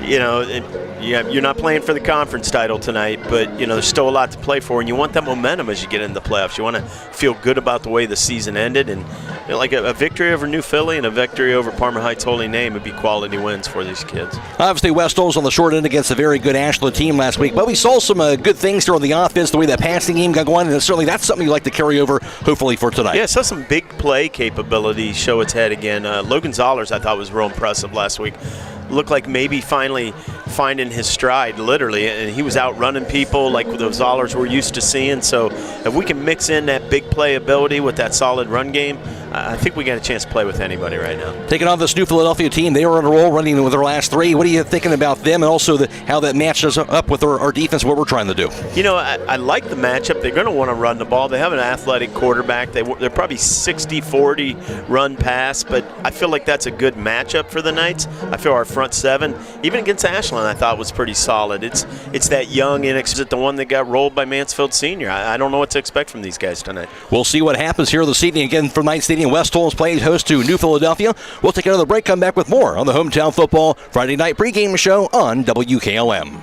you're not playing for the conference title tonight, but, there's still a lot to play for, and you want that momentum as you get into the playoffs. You want to feel good about the way the season ended, and like a victory over New Philly and a victory over Parma Heights Holy Name would be quality wins for these kids. Obviously, West Holmes on the short end against a very good Ashland team last week, but we saw some good things here on the offense, the way that passing game got going, and certainly that's something you'd like to carry over, hopefully, for tonight. Yeah, saw some big play capability show its head again. Logan Zollers, I thought, was real impressive last week. Looked like maybe finally finding his stride, literally, and he was out running people like the Zollers we're used to seeing. So if we can mix in that big play ability with that solid run game, I think we got a chance to play with anybody right now. Taking on this New Philadelphia team, they are on a roll, running with their last 3. What are you thinking about them, and also how that matches up with our defense, what we're trying to do? I like the matchup. They're going to want to run the ball. They have an athletic quarterback. They're probably 60-40 run pass, but I feel like that's a good matchup for the Knights. I feel our front 7, even against Ashland, I thought was pretty solid. It's that young, the one that got rolled by Mansfield Senior. I don't know what to expect from these guys tonight. We'll see what happens here this evening. Again, from Knight Stadium, West Holmes plays host to New Philadelphia. We'll take another break, come back with more on the Hometown Football Friday Night Pregame Show on WKLM.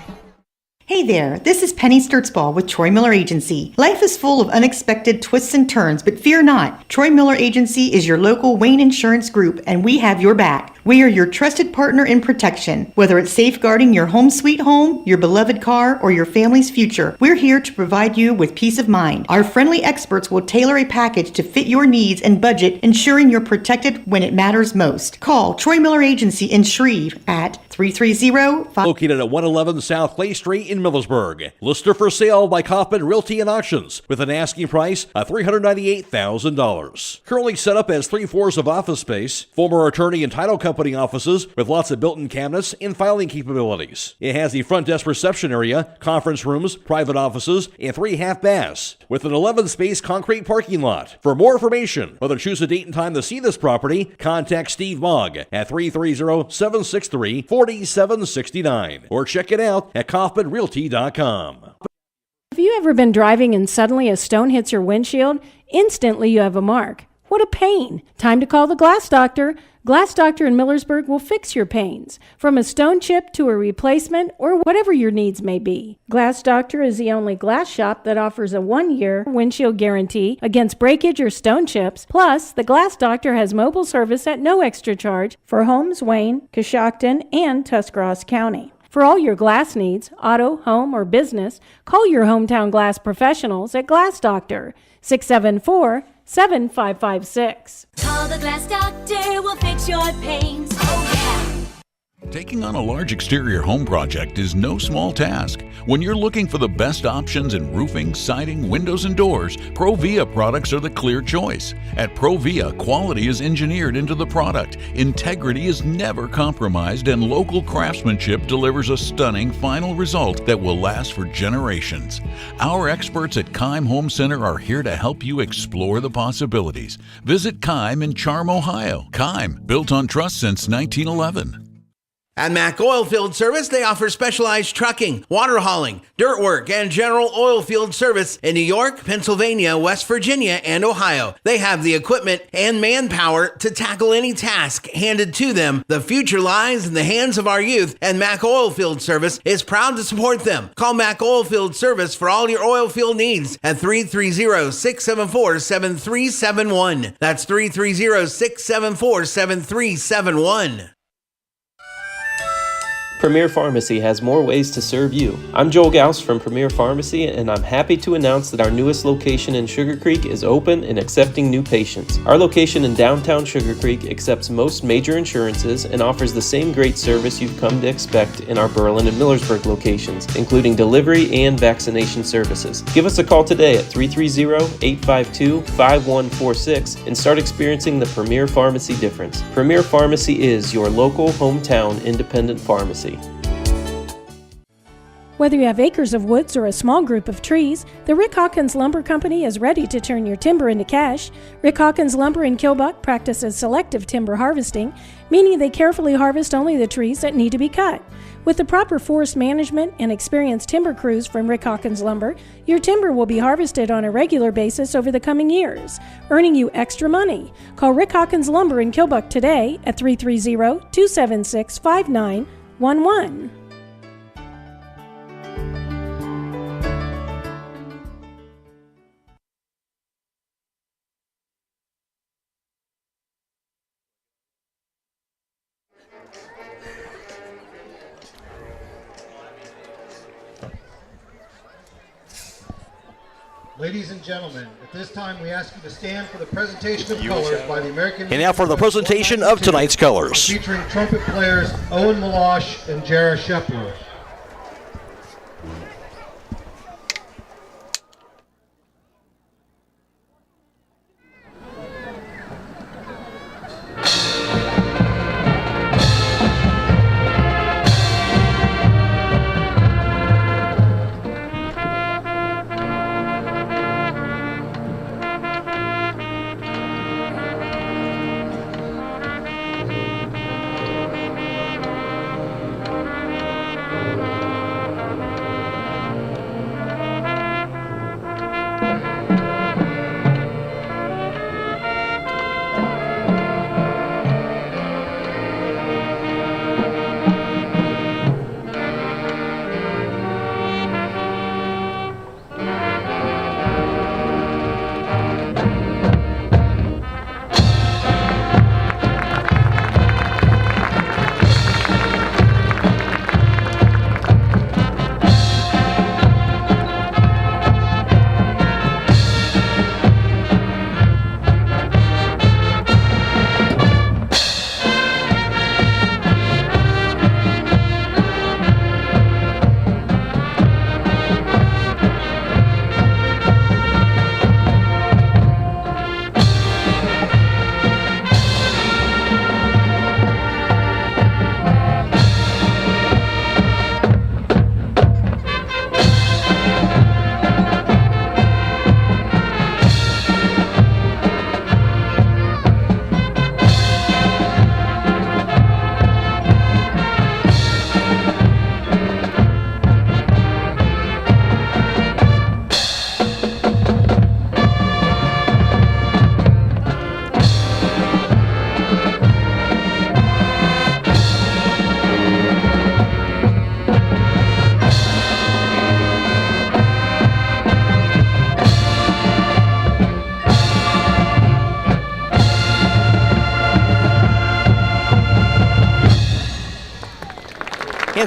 Hey there, this is Penny Sturtzball with Troy Miller Agency. Life is full of unexpected twists and turns, but fear not. Troy Miller Agency is your local Wayne Insurance Group, and we have your back. We are your trusted partner in protection. Whether it's safeguarding your home sweet home, your beloved car, or your family's future, we're here to provide you with peace of mind. Our friendly experts will tailor a package to fit your needs and budget, ensuring you're protected when it matters most. Call Troy Miller Agency in Shreve at 330-5... Located at 111 South Clay Street in Millersburg. Lister for sale by Kaufman Realty and Auctions with an asking price of $398,000. Currently set up as 3 floors of office space, former attorney and title company offices with lots of built-in cabinets and filing capabilities. It has the front desk reception area, conference rooms, private offices, and 3 half baths with an 11-space concrete parking lot. For more information, or to choose a date and time to see this property, contact Steve Mogg at 330-763-4769 or check it out at KaufmanRealty.com. Have you ever been driving and suddenly a stone hits your windshield? Instantly you have a mark. What a pain! Time to call the Glass Doctor. Glass Doctor in Millersburg will fix your pains, from a stone chip to a replacement or whatever your needs may be. Glass Doctor is the only glass shop that offers a 1-year windshield guarantee against breakage or stone chips. Plus, the Glass Doctor has mobile service at no extra charge for Holmes, Wayne, Coshocton, and Tuscarawas County. For all your glass needs, auto, home, or business, call your hometown glass professionals at Glass Doctor, 674-7556. Call the Glass Doctor, we'll fix your pains. Oh, yeah. Taking on a large exterior home project is no small task. When you're looking for the best options in roofing, siding, windows, and doors, Provia products are the clear choice. At Provia, quality is engineered into the product, integrity is never compromised, and local craftsmanship delivers a stunning final result that will last for generations. Our experts at Keim Home Center are here to help you explore the possibilities. Visit Keim in Charm, Ohio. Keim, built on trust since 1911. At Mac Oilfield Service, they offer specialized trucking, water hauling, dirt work, and general oil field service in New York, Pennsylvania, West Virginia, and Ohio. They have the equipment and manpower to tackle any task handed to them. The future lies in the hands of our youth, and Mac Oilfield Service is proud to support them. Call Mac Oilfield Service for all your oil field needs at 330-674-7371. That's 330-674-7371. Premier Pharmacy has more ways to serve you. I'm Joel Gauss from Premier Pharmacy, and I'm happy to announce that our newest location in Sugar Creek is open and accepting new patients. Our location in downtown Sugar Creek accepts most major insurances and offers the same great service you've come to expect in our Berlin and Millersburg locations, including delivery and vaccination services. Give us a call today at 330-852-5146 and start experiencing the Premier Pharmacy difference. Premier Pharmacy is your local hometown independent pharmacy. Whether you have acres of woods or a small group of trees, the Rick Hawkins Lumber Company is ready to turn your timber into cash. Rick Hawkins Lumber in Kilbuck practices selective timber harvesting, meaning they carefully harvest only the trees that need to be cut. With the proper forest management and experienced timber crews from Rick Hawkins Lumber, your timber will be harvested on a regular basis over the coming years, earning you extra money. Call Rick Hawkins Lumber in Kilbuck today at 330-276-5911. Ladies and gentlemen, at this time we ask you to stand for the presentation of colors by the American. And now for the presentation of tonight's colors. Featuring trumpet players Owen Malosh and Jarrah Shepler.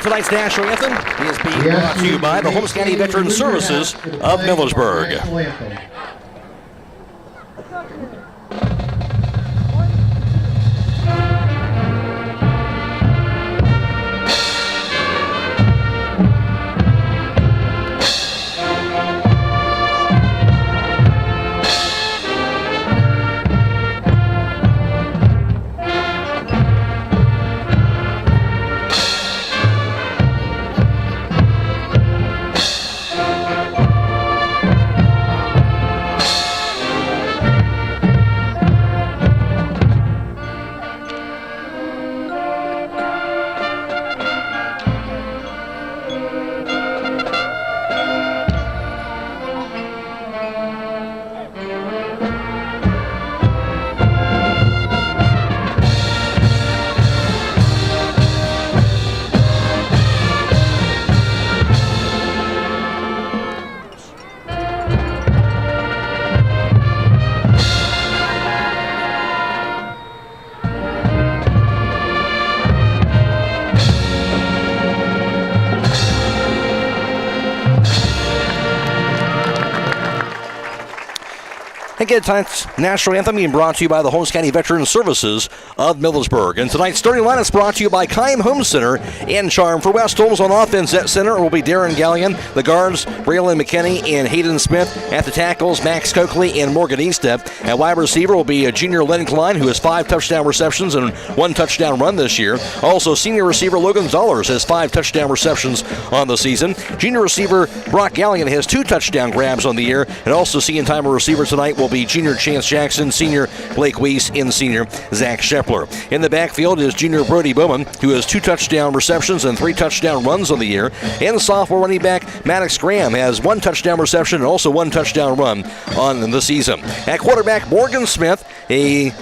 And tonight's national anthem is being brought to you by the Holmes County Veteran Services of Millersburg. Again, tonight's national anthem being brought to you by the Holmes County Veteran Services of Millersburg. And tonight's starting line is brought to you by Keim Home Center and Charm. For West Holmes on offense at center will be Darren Gallion. The guards, Braylon McKinney and Hayden Smith. At the tackles, Max Coakley and Morgan Eastep. At wide receiver will be a junior Len Klein, who has 5 touchdown receptions and 1 touchdown run this year. Also, senior receiver Logan Zollers has 5 touchdown receptions on the season. Junior receiver Brock Gallion has 2 touchdown grabs on the year. And also seeing time a receiver tonight will be junior Chance Jackson, senior Blake Weiss, and senior Zach Shepler. In the backfield is junior Brody Bowman, who has 2 touchdown receptions and 3 touchdown runs on the year. And sophomore running back Maddox Graham has 1 touchdown reception and also 1 touchdown run on the season. At quarterback, Morgan Smith, a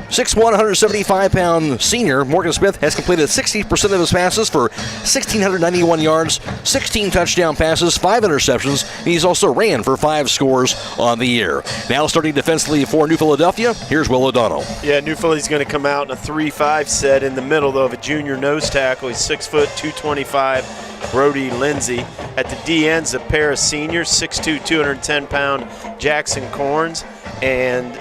6'1", 175-pound senior. Morgan Smith has completed 60% of his passes for 1,691 yards, 16 touchdown passes, 5 interceptions, and he's also ran for 5 scores on the year. Now starting defensively for New Philadelphia, here's Will O'Donnell. Yeah, New Philly's going to come out in a 3-5 set in the middle, though, of a junior nose tackle. He's 6 foot, 225, Brody Lindsay. At the D ends, a pair of seniors, 6'2", 210-pound Jackson Corns, and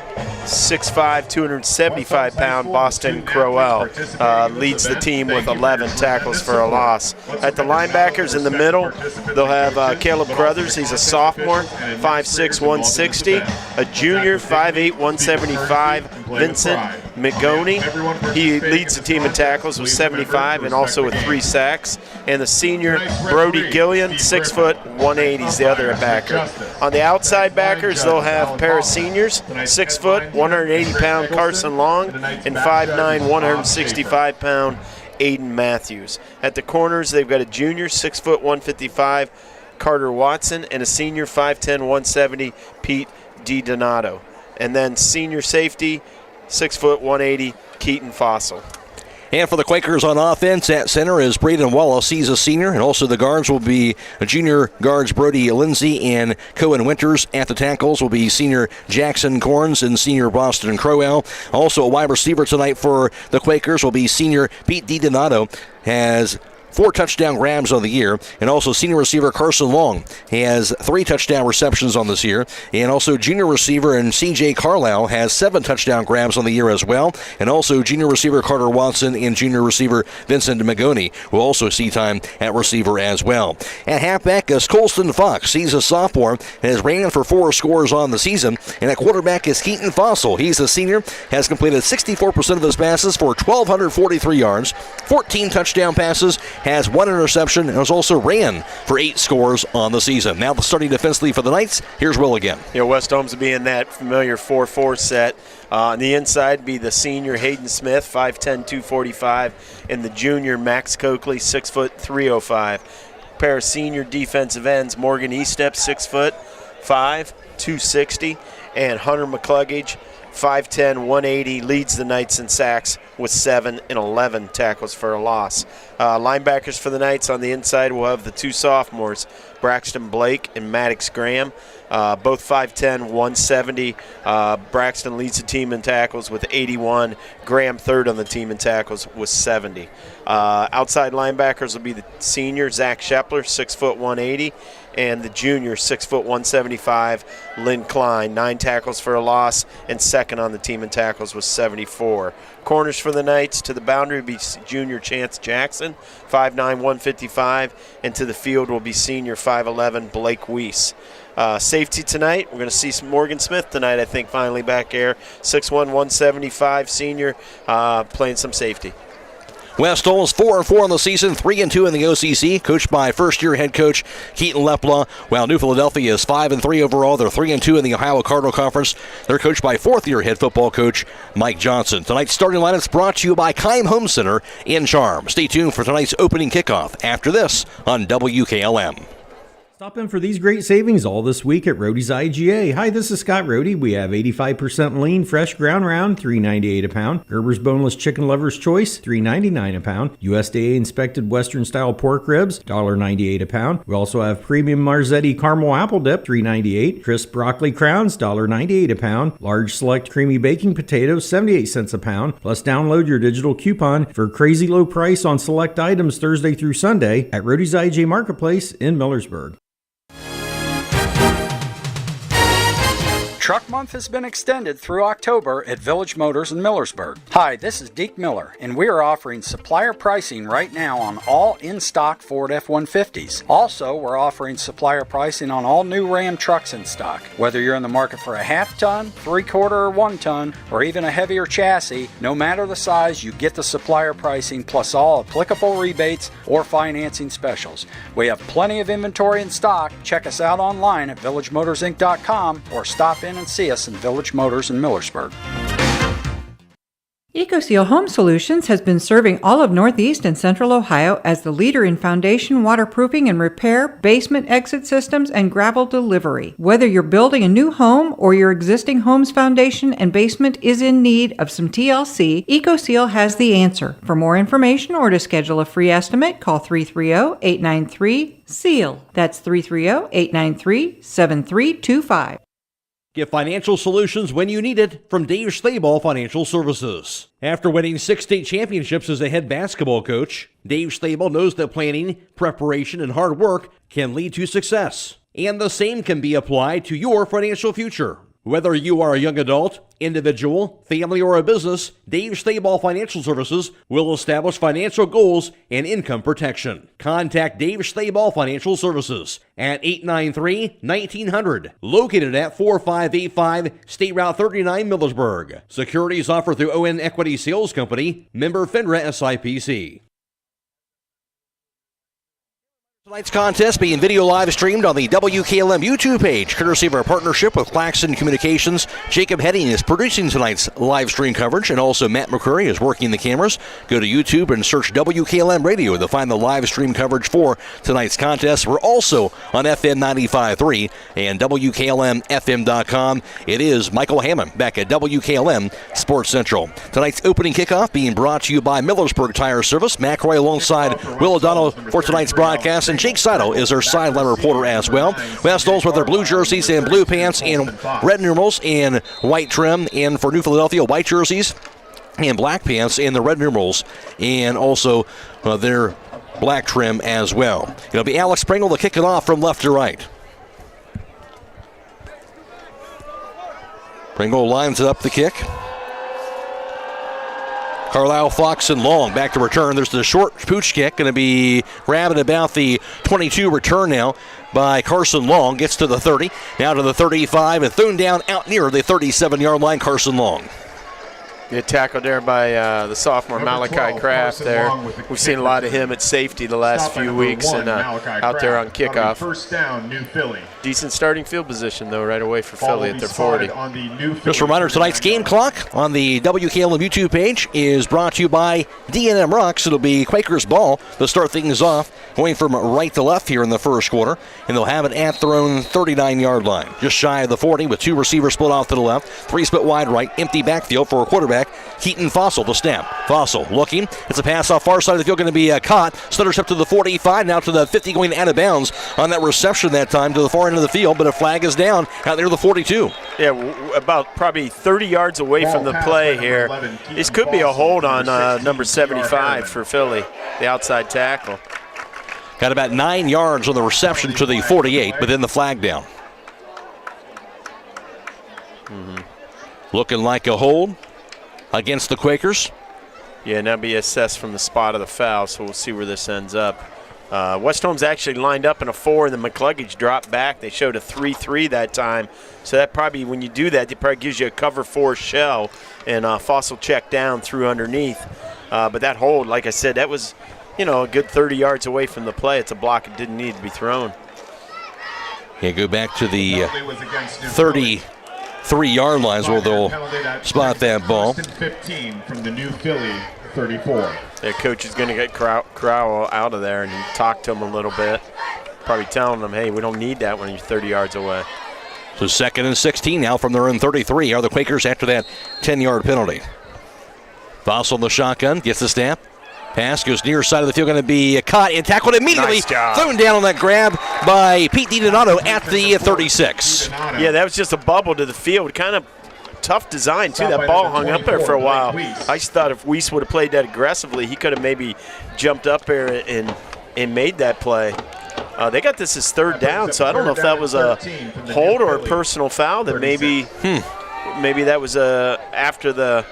6'5", 275-pound Boston Crowell leads the team with 11 tackles for a loss. At the linebackers in the middle, they'll have Caleb Crothers. He's a sophomore, 5'6", 160. A junior, 5'8", 175, Vincent McGoney. He leads the team in tackles with 75 and also with 3 sacks. And the senior, Brody Gillian, 6 foot, 180. He's the other backer. On the outside backers, they'll have a pair of seniors, 6 foot, 180-pound Carson Long, and 5'9", 165-pound Aiden Matthews. At the corners, they've got a junior, 6 foot, 155, Carter Watson, and a senior, 5'10", 170, Pete DiDonato. And then senior safety, 6 foot, 180, Keaton Fossil. And for the Quakers on offense, at center is Braden Wallace. He's a senior. And also the guards will be junior guards Brody Lindsay and Cohen Winters. At the tackles will be senior Jackson Corns and senior Boston Crowell. Also a wide receiver tonight for the Quakers will be senior Pete DiDonato. Has 4 touchdown grabs on the year, and also senior receiver Carson Long. He has 3 touchdown receptions on this year, and also junior receiver and C.J. Carlisle has 7 touchdown grabs on the year as well, and also junior receiver Carter Watson and junior receiver Vincent McGoney will also see time at receiver as well. At halfback is Colston Fox. He's a sophomore and has ran for 4 scores on the season, and at quarterback is Keaton Fossil. He's a senior, has completed 64% of his passes for 1,243 yards, 14 touchdown passes, has 1 interception, and has also ran for 8 scores on the season. Now the starting defensively for the Knights, here's Will again. Yeah, West Holmes will be in that familiar 4-4 set. On the inside be the senior Hayden Smith, 5'10", 245, and the junior Max Coakley, 6 foot, 305. Pair of senior defensive ends, Morgan Eastep, 6 foot, 260. And Hunter McCluggage, 5'10", 180, leads the Knights in sacks with 7 and 11 tackles for a loss. Linebackers for the Knights on the inside will have the two sophomores, Braxton Blake and Maddox Graham, both 5'10", 170. Braxton leads the team in tackles with 81. Graham third on the team in tackles with 70. Outside linebackers will be the senior, Zach Shepler, 6', 180. And the junior, 6', 175, Lynn Klein, 9 tackles for a loss, and second on the team in tackles with 74. Corners for the Knights to the boundary will be junior Chance Jackson, 5'9", 155, and to the field will be senior 5'11", Blake Weiss. Safety tonight, we're going to see some Morgan Smith tonight, I think, finally back there, 6'1", 175, senior, playing some safety. West Holmes 4-4 in the season, 3-2 in the OCC, coached by first-year head coach Keaton Lepla, while New Philadelphia is 5-3 overall. They're 3-2 in the Ohio Cardinal Conference. They're coached by fourth-year head football coach Mike Johnson. Tonight's starting lineup is brought to you by Keim Home Center in Charm. Stay tuned for tonight's opening kickoff after this on WKLM. Stop in for these great savings all this week at Roadie's IGA. Hi, this is Scott Roadie. We have 85% lean, fresh ground round, $3.98 a pound. Gerber's Boneless Chicken Lover's Choice, $3.99 a pound. USDA inspected Western style pork ribs, $1.98 a pound. We also have premium Marzetti caramel apple dip, $3.98. Crisp broccoli crowns, $1.98 a pound. Large select creamy baking potatoes, 78 cents a pound. Plus download your digital coupon for crazy low price on select items Thursday through Sunday at Roadie's IGA Marketplace in Millersburg. Truck Month has been extended through October at Village Motors in Millersburg. Hi, this is Deke Miller, and we are offering supplier pricing right now on all in-stock Ford F-150s. Also, we're offering supplier pricing on all new Ram trucks in stock. Whether you're in the market for a half-ton, 3/4 or 1-ton, or even a heavier chassis, no matter the size, you get the supplier pricing plus all applicable rebates or financing specials. We have plenty of inventory in stock. Check us out online at villagemotorsinc.com or stop in and see us in Village Motors in Millersburg. EcoSeal Home Solutions has been serving all of Northeast and Central Ohio as the leader in foundation waterproofing and repair, basement exit systems, and gravel delivery. Whether you're building a new home or your existing home's foundation and basement is in need of some TLC, EcoSeal has the answer. For more information or to schedule a free estimate, call 330-893-SEAL. That's 330-893-7325. Get financial solutions when you need it from Dave Stayball Financial Services. After winning 6 state championships as a head basketball coach, Dave Stayball knows that planning, preparation, and hard work can lead to success. And the same can be applied to your financial future. Whether you are a young adult, individual, family, or a business, Dave Stayball Financial Services will establish financial goals and income protection. Contact Dave Stayball Financial Services at 893-1900, located at 4585 State Route 39, Millersburg. Securities offered through ON Equity Sales Company, member FINRA SIPC. Tonight's contest being video live streamed on the WKLM YouTube page, courtesy of our partnership with Claxon Communications. Jacob Heading is producing tonight's live stream coverage, and also Matt McCreery is working the cameras. Go to YouTube and search WKLM Radio to find the live stream coverage for tonight's contest. We're also on FM 95.3 and WKLM-FM.com. It is Michael Hammond back at WKLM Sports Central. Tonight's opening kickoff being brought to you by Millersburg Tire Service. Matt Croy alongside Will O'Donnell for tonight's broadcast. And Jake Sidle is our sideline reporter as well. West Holmes with their blue jerseys and blue pants and red numerals and white trim. And for New Philadelphia, white jerseys and black pants and the red numerals. And also their black trim as well. It'll be Alex Pringle to kick it off from left to right. Pringle lines it up the kick. Carlisle, Fox, and Long back to return. There's the short pooch kick, going to be grabbing about the 22 return now by Carson Long. Gets to the 30, now to the 35, and thrown down out near the 37-yard line, Carson Long. Good tackle there by the sophomore Malachi Kraft there. We've seen a lot of him at safety the last few weeks and out there on kickoff. First down, New Philly. decent starting field position, though, right away for Philly at their 40. Just a reminder, tonight's game clock on the WKLM YouTube page is brought to you by D&M Rocks. It'll be Quakers ball to start things off, going from right to left here in the first quarter, and they'll have it at their own 39-yard line, just shy of the 40, with 2 receivers split off to the left, 3 split wide right, empty backfield for a quarterback, Keaton Fossil, the snap. Fossil looking, it's a pass off far side of the field, going to be caught, stutters up to the 45, now to the 50, going out of bounds on that reception that time to the far end of the field, but a flag is down out near the 42. Yeah, about probably 30 yards away from the play here. This could be a hold on number 75 for Philly, the outside tackle. Got about 9 yards on the reception to the 48, but then the flag down. Looking like a hold against the Quakers. Yeah, and that'll be assessed from the spot of the foul, so we'll see where this ends up. West Holmes actually lined up in a 4, and the McCluggage dropped back. They showed a 3-3 that time. So that probably, when you do that, it probably gives you a cover 4 shell, and Fossil check down through underneath. But that hold, like I said, that was, a good 30 yards away from the play. It's a block it didn't need to be thrown. Yeah, go back to the 33-yard lines where they'll spot that ball. 15 from the new Philly 34. Their coach is going to get Crow out of there and talk to him a little bit. Probably telling them, hey, we don't need that when you're 30 yards away. So 2nd and 16 now from their own 33 are the Quakers after that 10-yard penalty. Fossil in the shotgun, gets the snap. Pass goes near side of the field, going to be caught and tackled immediately. Nice thrown down on that grab by Pete DiDonato at the 36. Yeah, that was just a bubble to the field. Kind of tough design, too. That ball hung up there for a while. I just thought if Weiss would have played that aggressively, he could have maybe jumped up there and made that play. They got this as 3rd down, so I don't know if that was a hold or a personal foul. That maybe that was after the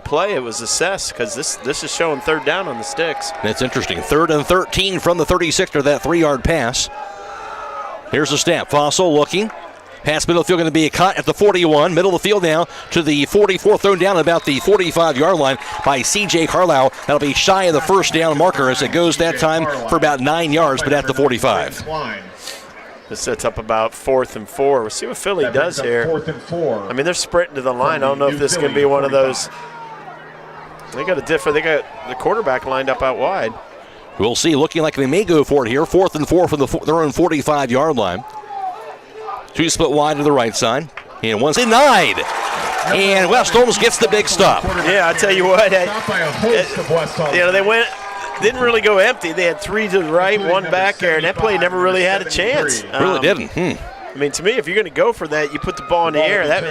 play it was assessed, because this is showing 3rd down on the sticks. That's interesting. 3rd and 13 from the 36 after that 3-yard pass. Here's the snap. Fossil looking. Pass middle of the field, going to be caught at the 41. Middle of the field now to the 44. Thrown down about the 45-yard line by C.J. Carlisle. That'll be shy of the first down marker as it goes that time for about 9 yards, but at the 45. This sets up about 4th and 4. We'll see what Philly does here. 4th and 4. I mean, they're sprinting to the line. I don't know if this is going to be one of those. They got the quarterback lined up out wide. We'll see. Looking like they may go for it here. 4th and 4 from their own 45-yard line. 2 split wide to the right side. And one's denied. And West Holmes gets the big stop. Yeah, I tell you what. They didn't really go empty. They had 3 to the right, 1 back there, and that play never really had a chance. Really didn't. I mean, to me, if you're going to go for that, you put the ball in the air. That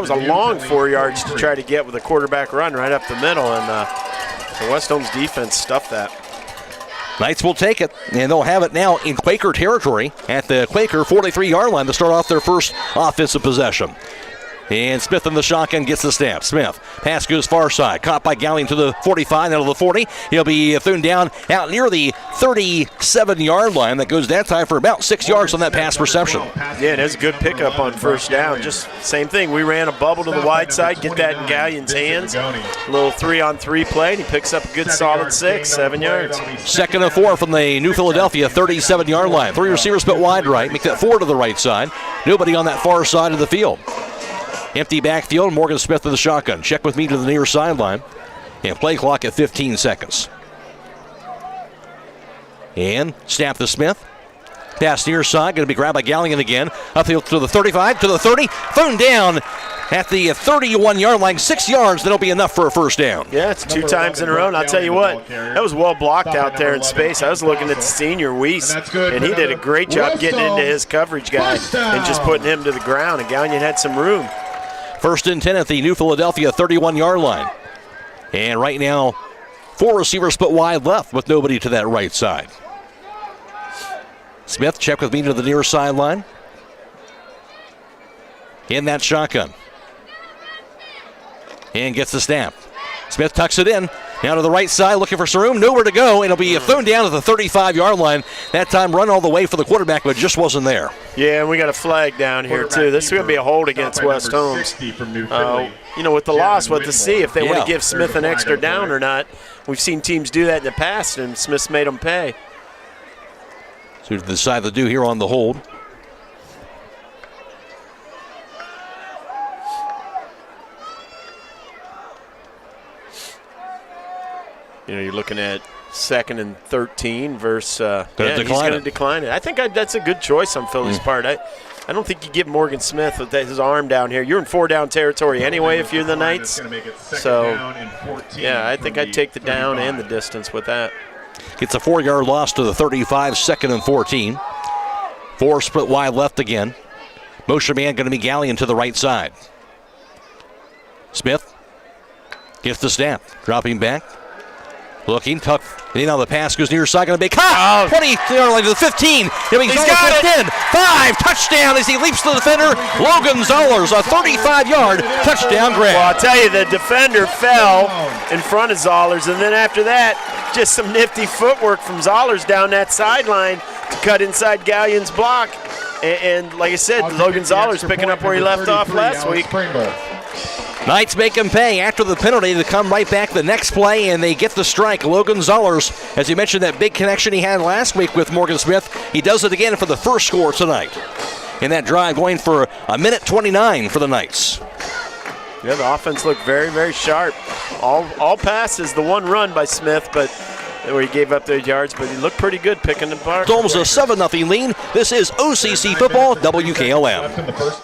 was a long 4 yards to try to get with a quarterback run right up the middle, and the West Holmes defense stuffed that. Knights will take it, and they'll have it now in Quaker territory at the Quaker 43-yard line to start off their first offensive possession. And Smith in the shotgun gets the snap. Smith, pass goes far side. Caught by Gowling to the 45, out of the 40. He'll be thrown down out near the 37-yard line. That goes that time for about 6 yards on that pass reception. Yeah, there's a good pickup on first down. Just same thing. We ran a bubble to the wide side, get that in Gallion's hands. A little 3-on-3 play, and he picks up a good solid 7 yards. 2nd and 4 from the New Philadelphia 37-yard line. 3 receivers split wide right. Make that 4 to the right side. Nobody on that far side of the field. Empty backfield, Morgan Smith in the shotgun. Check with me to the near sideline. And play clock at 15 seconds. And snap to Smith. Pass near side, going to be grabbed by Galligan again. Upfield to the 35, to the 30. Thrown down at the 31-yard line. 6 yards, that'll be enough for a first down. Yeah, it's 2 times in a row. And I'll tell you what, that was well blocked out there in space. I was looking at the senior Weiss, and he did a great job getting into his coverage guy and just putting him to the ground. And Galligan had some room. 1st and 10 at the New Philadelphia 31-yard line. And right now, 4 receivers split wide left with nobody to that right side. Smith, check with me to the near sideline. In that shotgun. And gets the snap. Smith tucks it in. Now to the right side, looking for some room. Nowhere to go. It'll be thrown down at the 35-yard line. That time run all the way for the quarterback, but just wasn't there. Yeah, and we got a flag down here, too. This is going to be a hold against West Holmes. With the loss, what to see if they want to give Smith an extra down or not. We've seen teams do that in the past, and Smith's made them pay. So to decide to do here on the hold. You know, you're looking at 2nd and 13 versus he's going to decline it. I think that's a good choice on Philly's part. I don't think you give Morgan Smith with his arm down here. You're in 4-down territory anyway if you're the Knights. So, yeah, I think I'd take the down and the distance with that. Gets a 4-yard loss to the 35, 2nd and 14. 4 split wide left again. Motion man going to be Gallion to the right side. Smith gets the snap, dropping back. Looking, tough. The pass goes near side, going to be caught. 20-yard line to the 15. He's got it. 5, touchdown as he leaps to the defender. Logan Zollers, a 35-yard touchdown grab. Well, I'll tell you, the defender fell in front of Zollers, and then after that, just some nifty footwork from Zollers down that sideline to cut inside Gallion's block. And like I said, Logan Zollers picking up where he left off last week. Knights make him pay after the penalty to come right back the next play, and they get the strike. Logan Zollers, as you mentioned, that big connection he had last week with Morgan Smith, he does it again for the first score tonight. In that drive, going for a minute 29 for the Knights. Yeah, the offense looked very, very sharp. All passes, the one run by Smith, but where he gave up those yards, but he looked pretty good picking the apart. Holmes a 7-0 lead. This is OCC Football, WKLM.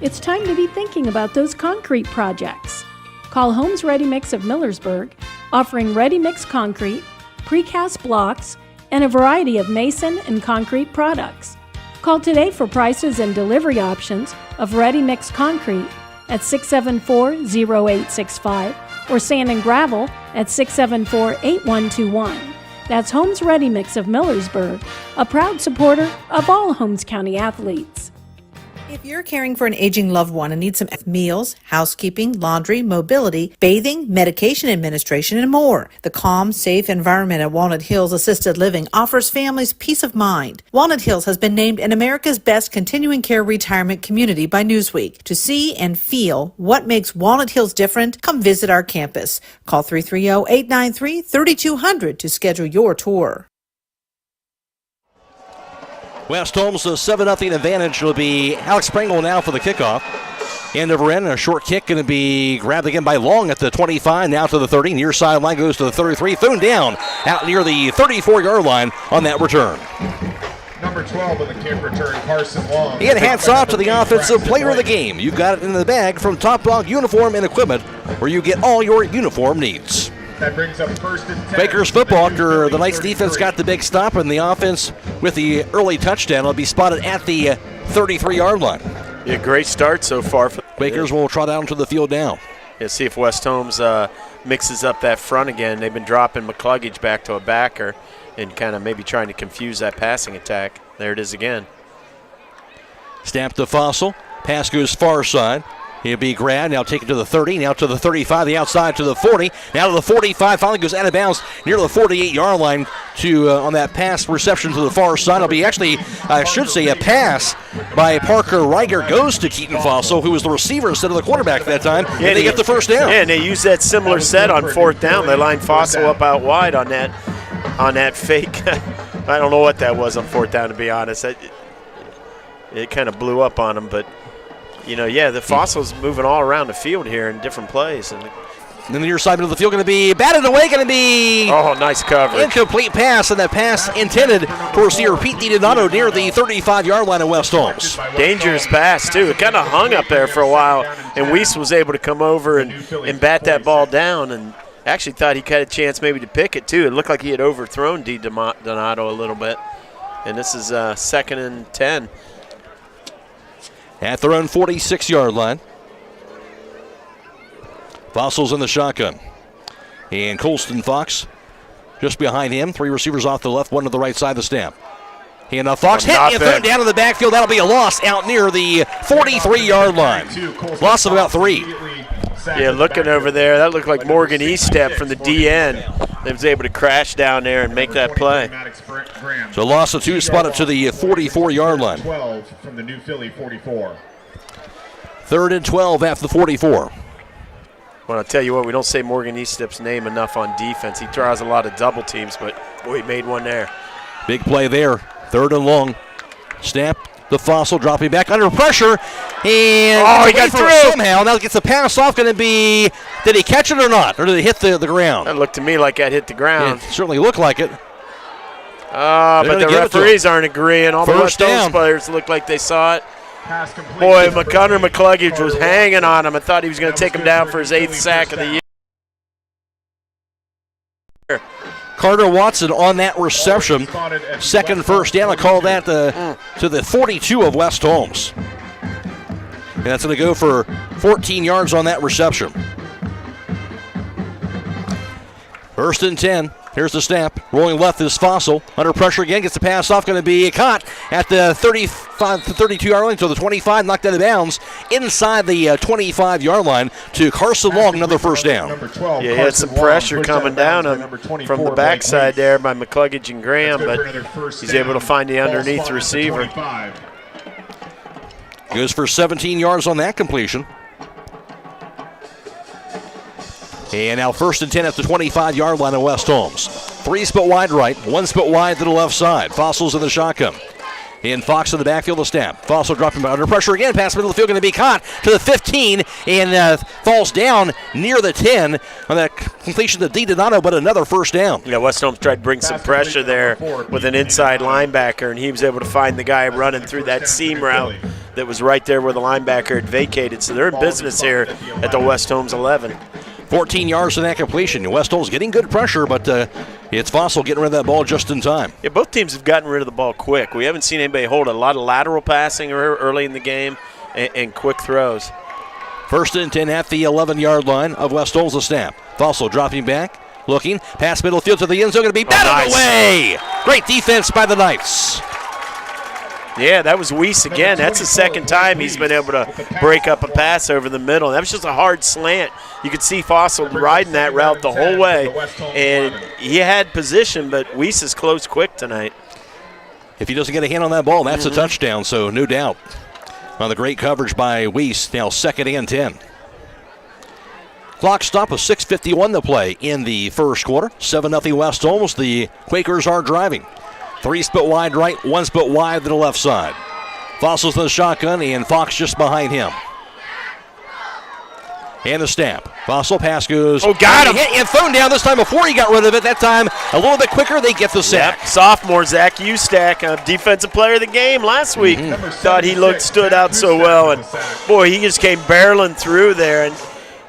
It's time to be thinking about those concrete projects. Call Holmes Ready Mix of Millersburg, offering ready mix concrete, precast blocks, and a variety of mason and concrete products. Call today for prices and delivery options of ready mix concrete at 674-0865 or sand and gravel at 674-8121. That's Holmes Ready Mix of Millersburg, a proud supporter of all Holmes County athletes. If you're caring for an aging loved one and need some meals, housekeeping, laundry, mobility, bathing, medication administration, and more, the calm, safe environment at Walnut Hills Assisted Living offers families peace of mind. Walnut Hills has been named an America's Best Continuing Care Retirement Community by Newsweek. To see and feel what makes Walnut Hills different, come visit our campus. Call 330-893-3200 to schedule your tour. West Holmes a 7-0 advantage. Will be Alex Pringle now for the kickoff. End over end, a short kick going to be grabbed again by Long at the 25, now to the 30. Near sideline goes to the 33. Thrown down out near the 34-yard line on that return. Number 12 of the kick return, Carson Long. And hats off to the offensive player of the game. You've got it in the bag from Top Dog Uniform and Equipment, where you get all your uniform needs. That brings up 1st and 10. Quakers football after the Knights defense got the big stop, and the offense with the early touchdown will be spotted at the 33-yard line. Yeah, great start so far. Quakers will trot out onto the field now. Yeah, see if West Holmes mixes up that front again. They've been dropping McCluggage back to a backer and kind of maybe trying to confuse that passing attack. There it is again. Snap to Fossil. Pass goes far side. He'll be grabbed, now taken to the 30, now to the 35, the outside to the 40, now to the 45, finally goes out of bounds near the 48-yard line to on that pass reception to the far side. It'll be actually, I should say, a pass by Parker Reiger goes to Keaton Fossil, who was the receiver instead of the quarterback at that time, and they get the first down. Yeah, and they use that similar set on 4th down. They line Fossil up out wide on that fake. I don't know what that was on 4th down, to be honest. It kind of blew up on him, but the Fossil's moving all around the field here in different plays. And then the near side of the field going to be batted away, going to be... Oh, nice coverage. Incomplete pass, and that pass intended for receiver Pete DiDonato near the 35-yard line of West Holmes. Dangerous pass, too. It kind of hung up there for a while, and Weiss was able to come over and bat that ball down, and actually thought he had a chance maybe to pick it, too. It looked like he had overthrown DiDonato a little bit. And this is 2nd and 10. At their own 46-yard line. Fossils in the shotgun. And Colston Fox just behind him. 3 receivers off the left, 1 to the right side of the snap. And Fox hit and thrown down to the backfield. That'll be a loss out near the 43-yard line. Loss of about 3. Yeah, looking over there, that looked like Morgan Eastep from the DN. They was able to crash down there and make that play. So loss of 2, spotted to the 44-yard line. 12 from the New Philly 44. 3rd and 12 after the 44. Well, I'll tell you what, we don't say Morgan Eastep's name enough on defense. He draws a lot of double teams, but boy, he made one there. Big play there. 3rd and long. Snap. The Fossil dropping back under pressure. And he got through somehow. Now gets the pass off. Going to be, did he catch it or not? Or did it hit the ground? That looked to me like that hit the ground. It certainly looked like it. But the referees aren't agreeing. All the West Holmes players look like they saw it. Boy, Connor McCluggage was hanging on him. I thought he was going to take him down for his 8th sack of the year. Carter Watson on that reception. 2nd first down. I call that to the 42 of West Holmes. And that's going to go for 14 yards on that reception. 1st and 10. Here's the snap. Rolling left is Fossil. Under pressure again. Gets the pass off. Going to be caught at the 35 to 32-yard line. So the 25 knocked out of bounds inside the 25-yard line to Carson Long. Another first down. Yeah, he had some pressure coming down him from the backside there by McCluggage and Graham, but he's able to find the underneath receiver. Goes for 17 yards on that completion. And now 1st and 10 at the 25-yard line of West Holmes. 3 split wide right, 1 split wide to the left side. Fossil's in the shotgun. And Fox in the backfield to snap. Fossil dropping under pressure again. Pass middle of the field, going to be caught to the 15 and falls down near the 10 on that completion to DiDonato, but another first down. Yeah, West Holmes tried to bring some pressure there with an inside linebacker, and he was able to find the guy running through that seam route that was right there where the linebacker had vacated. So they're in business here at the West Holmes 11. 14 yards to that completion. West Holmes getting good pressure, but it's Fossil getting rid of that ball just in time. Yeah, both teams have gotten rid of the ball quick. We haven't seen anybody hold a lot of lateral passing early in the game and quick throws. 1st and 10 at the 11-yard line of West Holmes. The snap. Fossil dropping back, looking, pass middle field to the end zone, going to be batted away. Great defense by the Knights. Yeah, that was Weiss again. That's the 2nd time he's been able to break up a pass over the middle. That was just a hard slant. You could see Fossil riding that route the whole way, and he had position, but Weiss is close quick tonight. If he doesn't get a hand on that ball, that's a touchdown, so no doubt. On the great coverage by Weiss, now 2nd and 10. Clock stop of 6:51 to play in the first quarter. 7-0 West Holmes. The Quakers are driving. 3 split wide right, 1 split wide to the left side. Fossil's in the shotgun, and Fox just behind him. And the snap. Fossil pass goes. Oh, got him. And thrown down this time before he got rid of it. That time a little bit quicker, they get the sack. Yep. Sophomore Zach Ustack, defensive player of the game last week. Thought he stood out so well, and boy, he just came barreling through there. And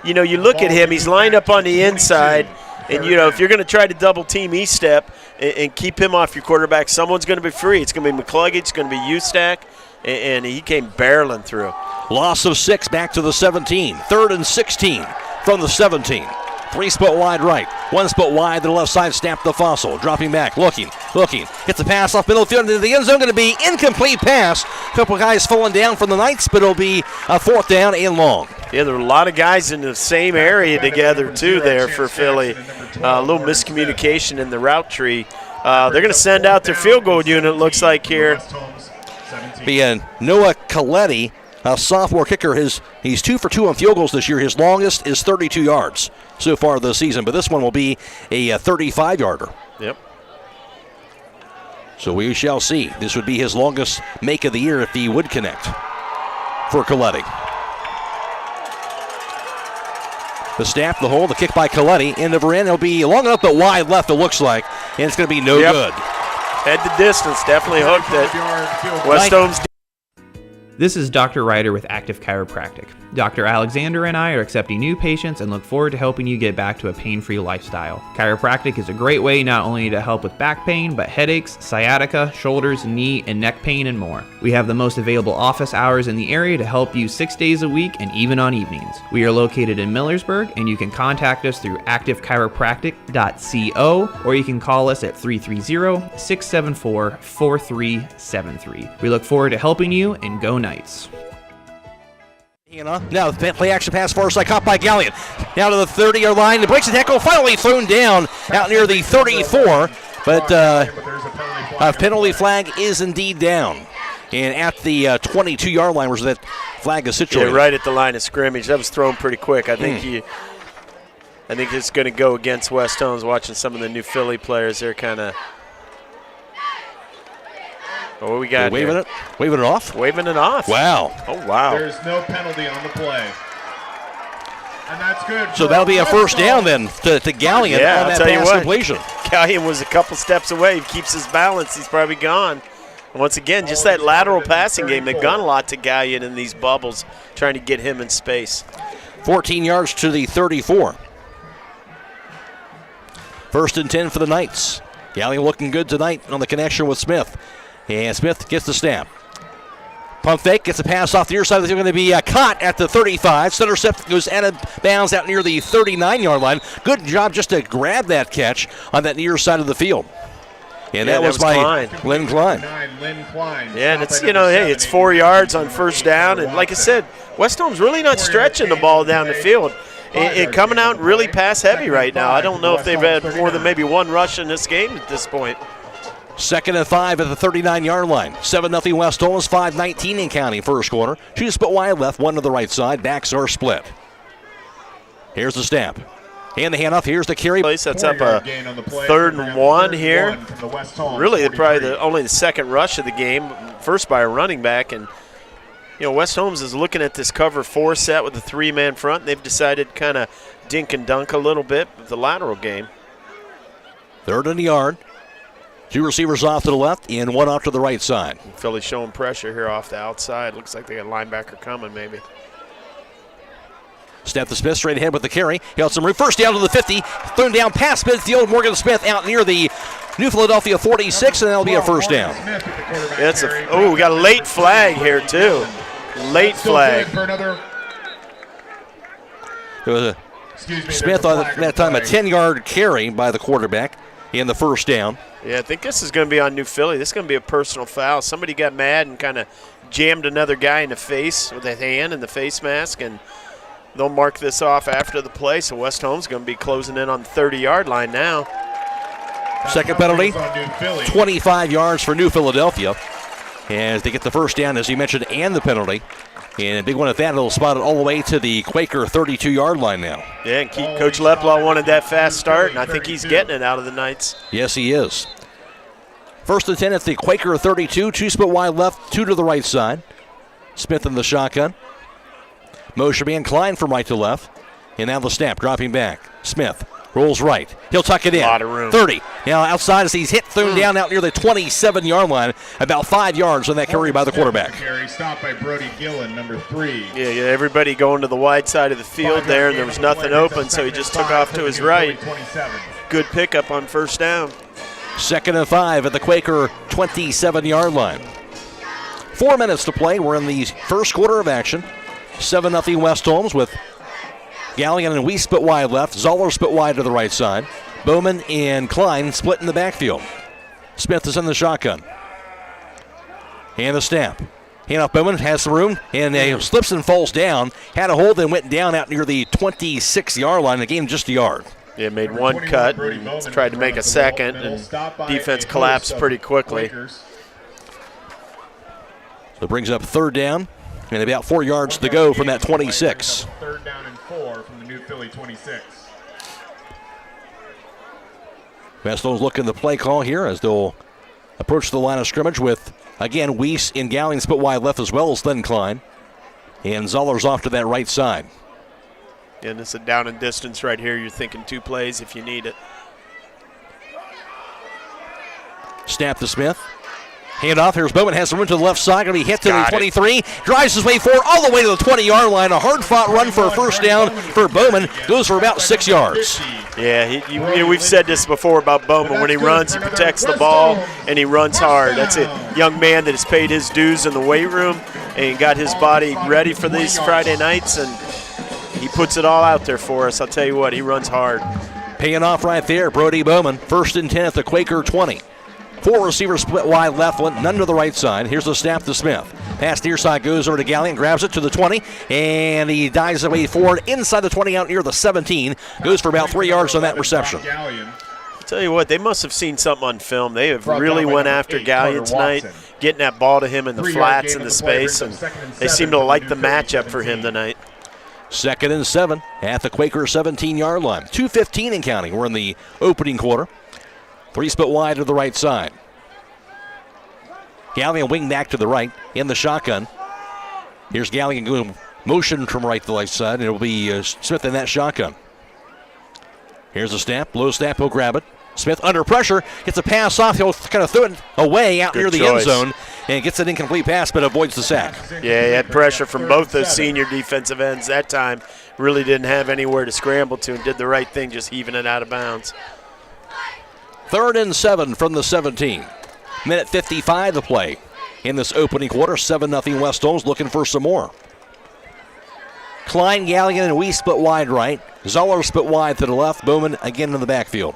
you know, you look at him, he's lined up on the inside, and you know, if you're going to try to double team E-step and keep him off your quarterback, someone's going to be free. It's going to be McCluggage, it's going to be Ustack, and he came barreling through. Loss of 6 back to the 17. 3rd and 16 from the 17. 3 split wide right, 1 split wide to the left side. Snap the Fossil, dropping back, looking. Hits the pass off middle of the field into the end zone. Going to be incomplete pass. A couple guys falling down from the Knights, but it'll be a 4th down and long. Yeah, there were a lot of guys in the same area together too there for Philly. A little miscommunication in the route tree. They're going to send out their field goal unit, looks like here. Noah Coletti, a sophomore kicker, he's 2 for 2 on field goals this year. His longest is 32 yards so far this season, but this one will be a 35-yarder. Yep. So we shall see. This would be his longest make of the year if he would connect for Coletti. The snap, the hold, the kick by Coletti into Varan. It'll be long enough but wide left, it looks like, and it's going to be no good. Head the distance, definitely hooked it. West Holmes. This is Dr. Ryder with Active Chiropractic. Dr. Alexander and I are accepting new patients and look forward to helping you get back to a pain-free lifestyle. Chiropractic is a great way not only to help with back pain, but headaches, sciatica, shoulders, knee, and neck pain, and more. We have the most available office hours in the area to help you 6 days a week and even on evenings. We are located in Millersburg, and you can contact us through activechiropractic.co, or you can call us at 330-674-4373. We look forward to helping you, and go Knights. Now the play action pass far side, caught by Gallion. Now to the 30-yard line. The breaks the tackle, finally thrown down out near the 34. But a penalty flag is indeed down. And at the 22-yard line where that flag is situated. Yeah, right at the line of scrimmage. That was thrown pretty quick. I think it's going to go against West Holmes. Watching some of the new Philly players, they're kind of Oh, we got waving it off? Waving it off. Wow. Oh, wow. There's no penalty on the play. And that's good. So that'll be a first down then to Gallion on that pass completion. Gallion was a couple steps away. He keeps his balance. He's probably gone. And once again, just that lateral passing game. They've gone a lot to Gallion in these bubbles, trying to get him in space. 14 yards to the 34. First and 10 for the Knights. Gallion looking good tonight on the connection with Smith. And Smith gets the snap. Pump fake, gets a pass off the near side. They're going to be caught at the 35. Center step goes out of bounds out near the 39-yard line. Good job just to grab that catch on that near side of the field. And that was by Lynn Klein. Yeah, and it's, hey, it's 4 yards on first down. And like I said, West Holmes really not stretching the ball down the field. It coming out really pass heavy right now. I don't know if they've had more than maybe one rush in this game at this point. 2nd and 5 at the 39-yard line. 7-0 West Holmes, 5:19 in counting first quarter. 2 split wide left, 1 to the right side. Backs are split. Here's the snap. And the handoff. Here's the carry. That's up a 3rd and 1 here. Really, probably only the second rush of the game. First by a running back. And, West Holmes is looking at this cover 4 set with a 3-man front. They've decided kind of dink and dunk a little bit with the lateral game. 3rd and a yard. 2 receivers off to the left and 1 off to the right side. Philly showing pressure here off the outside. Looks like they got a linebacker coming maybe. Snap the Smith straight ahead with the carry. He had some room. First down to the 50. Thrown down past midfield. Morgan Smith out near the New Philadelphia 46, and that'll be a first down. Yeah, we got a late flag here too. Late flag. There was a Smith on that time a 10-yard carry by the quarterback in the first down. Yeah, I think this is going to be on New Philly. This is going to be a personal foul. Somebody got mad and kind of jammed another guy in the face with a hand and the face mask, and they'll mark this off after the play. So West Holmes is going to be closing in on the 30-yard line now. Second penalty, 25 yards for New Philadelphia. As they get the first down, as you mentioned, and the penalty. And a big one at that, it'll spot it all the way to the Quaker 32-yard line now. Yeah, and Coach Leplaw wanted that fast start, and I think he's getting it out of the Knights. Yes, he is. First and 10 at the Quaker 32, 2 split wide left, 2 to the right side. Smith in the shotgun. Motion man Klein from right to left. And now the snap, dropping back. Smith rolls right. He'll tuck it in. A lot of room. 30. Now outside as he's hit, thrown down out near the 27-yard line. About 5 yards on that carry by the quarterback. Carry stopped by Brody Gillen, number 3. Yeah, everybody going to the wide side of the field there, and there was nothing open, so he just took off to his right. Good pickup on first down. 2nd and 5 at the Quaker 27-yard line. 4 minutes to play. We're in the first quarter of action. 7-0 West Holmes with Gallion and Weiss split wide left. Zoller split wide to the right side. Bowman and Klein split in the backfield. Smith is in the shotgun. And the snap. Handoff Bowman has some room and slips and falls down. Had a hold and went down out near the 26-yard line. The game just a yard. Yeah, made one cut, and tried to make a second, and defense collapsed pretty quickly. So it brings up 3rd down. And about 4 yards to go from that 26. 3rd down and 4 from the New Philly 26. West Holmes looking the play call here as they'll approach the line of scrimmage with, again, Weiss and Gallion split wide left as well as Len Klein. And Zoller's off to that right side. And it's a down and distance right here. You're thinking 2 plays if you need it. Snap to Smith. Hand off. Here's Bowman. Has some room to the left side. Going to be hit to the 23. Drives his way forward all the way to the 20-yard line. A hard-fought run for a first down for Bowman. Goes for about 6 yards. Yeah, we've said this before about Bowman. When he runs, he protects the ball, and he runs hard. That's a young man that has paid his dues in the weight room and got his body ready for these Friday nights, and he puts it all out there for us. I'll tell you what, he runs hard. Paying off right there, Brody Bowman. 1st and 10 at the Quaker 20. 4 receivers split wide left, none to the right side. Here's the snap to Smith. Pass near side goes over to Gallion, grabs it to the 20, and he dives away forward inside the 20 out near the 17. Goes for about 3 yards on that reception. I'll tell you what, they must have seen something on film. They have really went after Gallion tonight, getting that ball to him in the flats in the space, and they seem to like the matchup for him tonight. 2nd and 7 at the Quaker 17-yard line. 2:15 in counting. We're in the opening quarter. 3 split wide to the right side. Galligan wing back to the right in the shotgun. Here's Galligan going motion from right to left side, and it'll be Smith in that shotgun. Here's a snap, low snap, he'll grab it. Smith under pressure, gets a pass off, he'll kind of throw it away out near the end zone, and gets an incomplete pass, but avoids the sack. Yeah, he had pressure from both those senior defensive ends that time. Really didn't have anywhere to scramble to and did the right thing, just heaving it out of bounds. 3rd and 7 from the 17. Minute 55 to play in this opening quarter. 7-0 West Holmes looking for some more. Klein, Galligan, and Weiss split wide right. Zoller split wide to the left. Bowman again in the backfield.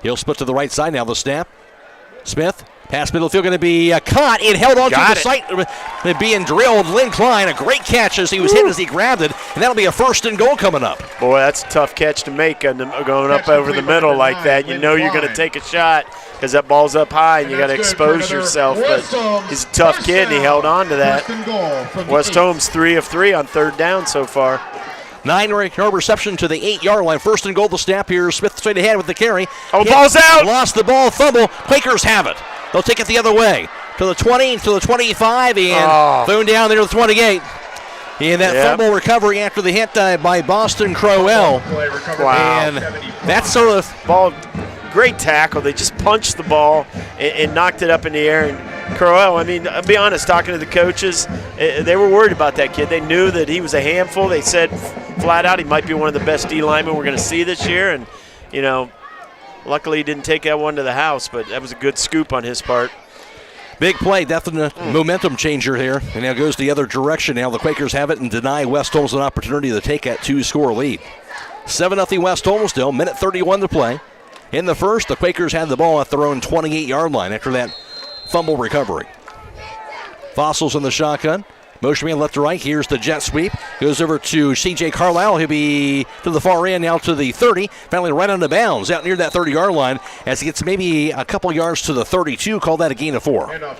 He'll split to the right side now. The snap. Smith. Pass middle field going to be caught and held on to the sight. Being drilled. Lynn Klein, a great catch as he was hit as he grabbed it. And that'll be a 1st and goal coming up. Boy, that's a tough catch to make going up over the middle like that. You know you're going to take a shot because that ball's up high and you got to expose yourself. But he's a tough kid and he held on to that. West Holmes 3 of 3 on 3rd down so far. 9-yard reception to the 8-yard line. 1st and goal to snap here. Smith straight ahead with the carry. Oh, ball's out. Lost the ball, fumble. Quakers have it. They'll take it the other way. To the 20, to the 25, and thrown down there to the 28. And that fumble recovery after the hit by Boston Crowell. Wow. And that's sort of ball. Great tackle. They just punched the ball and knocked it up in the air. And Crowell, I mean, I'll be honest, talking to the coaches, they were worried about that kid. They knew that he was a handful. They said flat out he might be one of the best D linemen we're going to see this year. And, you know, luckily he didn't take that one to the house, but that was a good scoop on his part. Big play, definite momentum changer here. And now goes the other direction. Now the Quakers have it and deny West Holmes an opportunity to take that 2-score lead. 7-0 West Holmes still, minute 31 to play. In the first, the Quakers had the ball at their own 28-yard line after that fumble recovery. Fossils in the shotgun. Motion man left to right. Here's the jet sweep. Goes over to C.J. Carlisle. He'll be to the far end, now to the 30. Finally right on the bounds out near that 30-yard line as he gets maybe a couple yards to the 32. Call that a gain of 4. Yeah,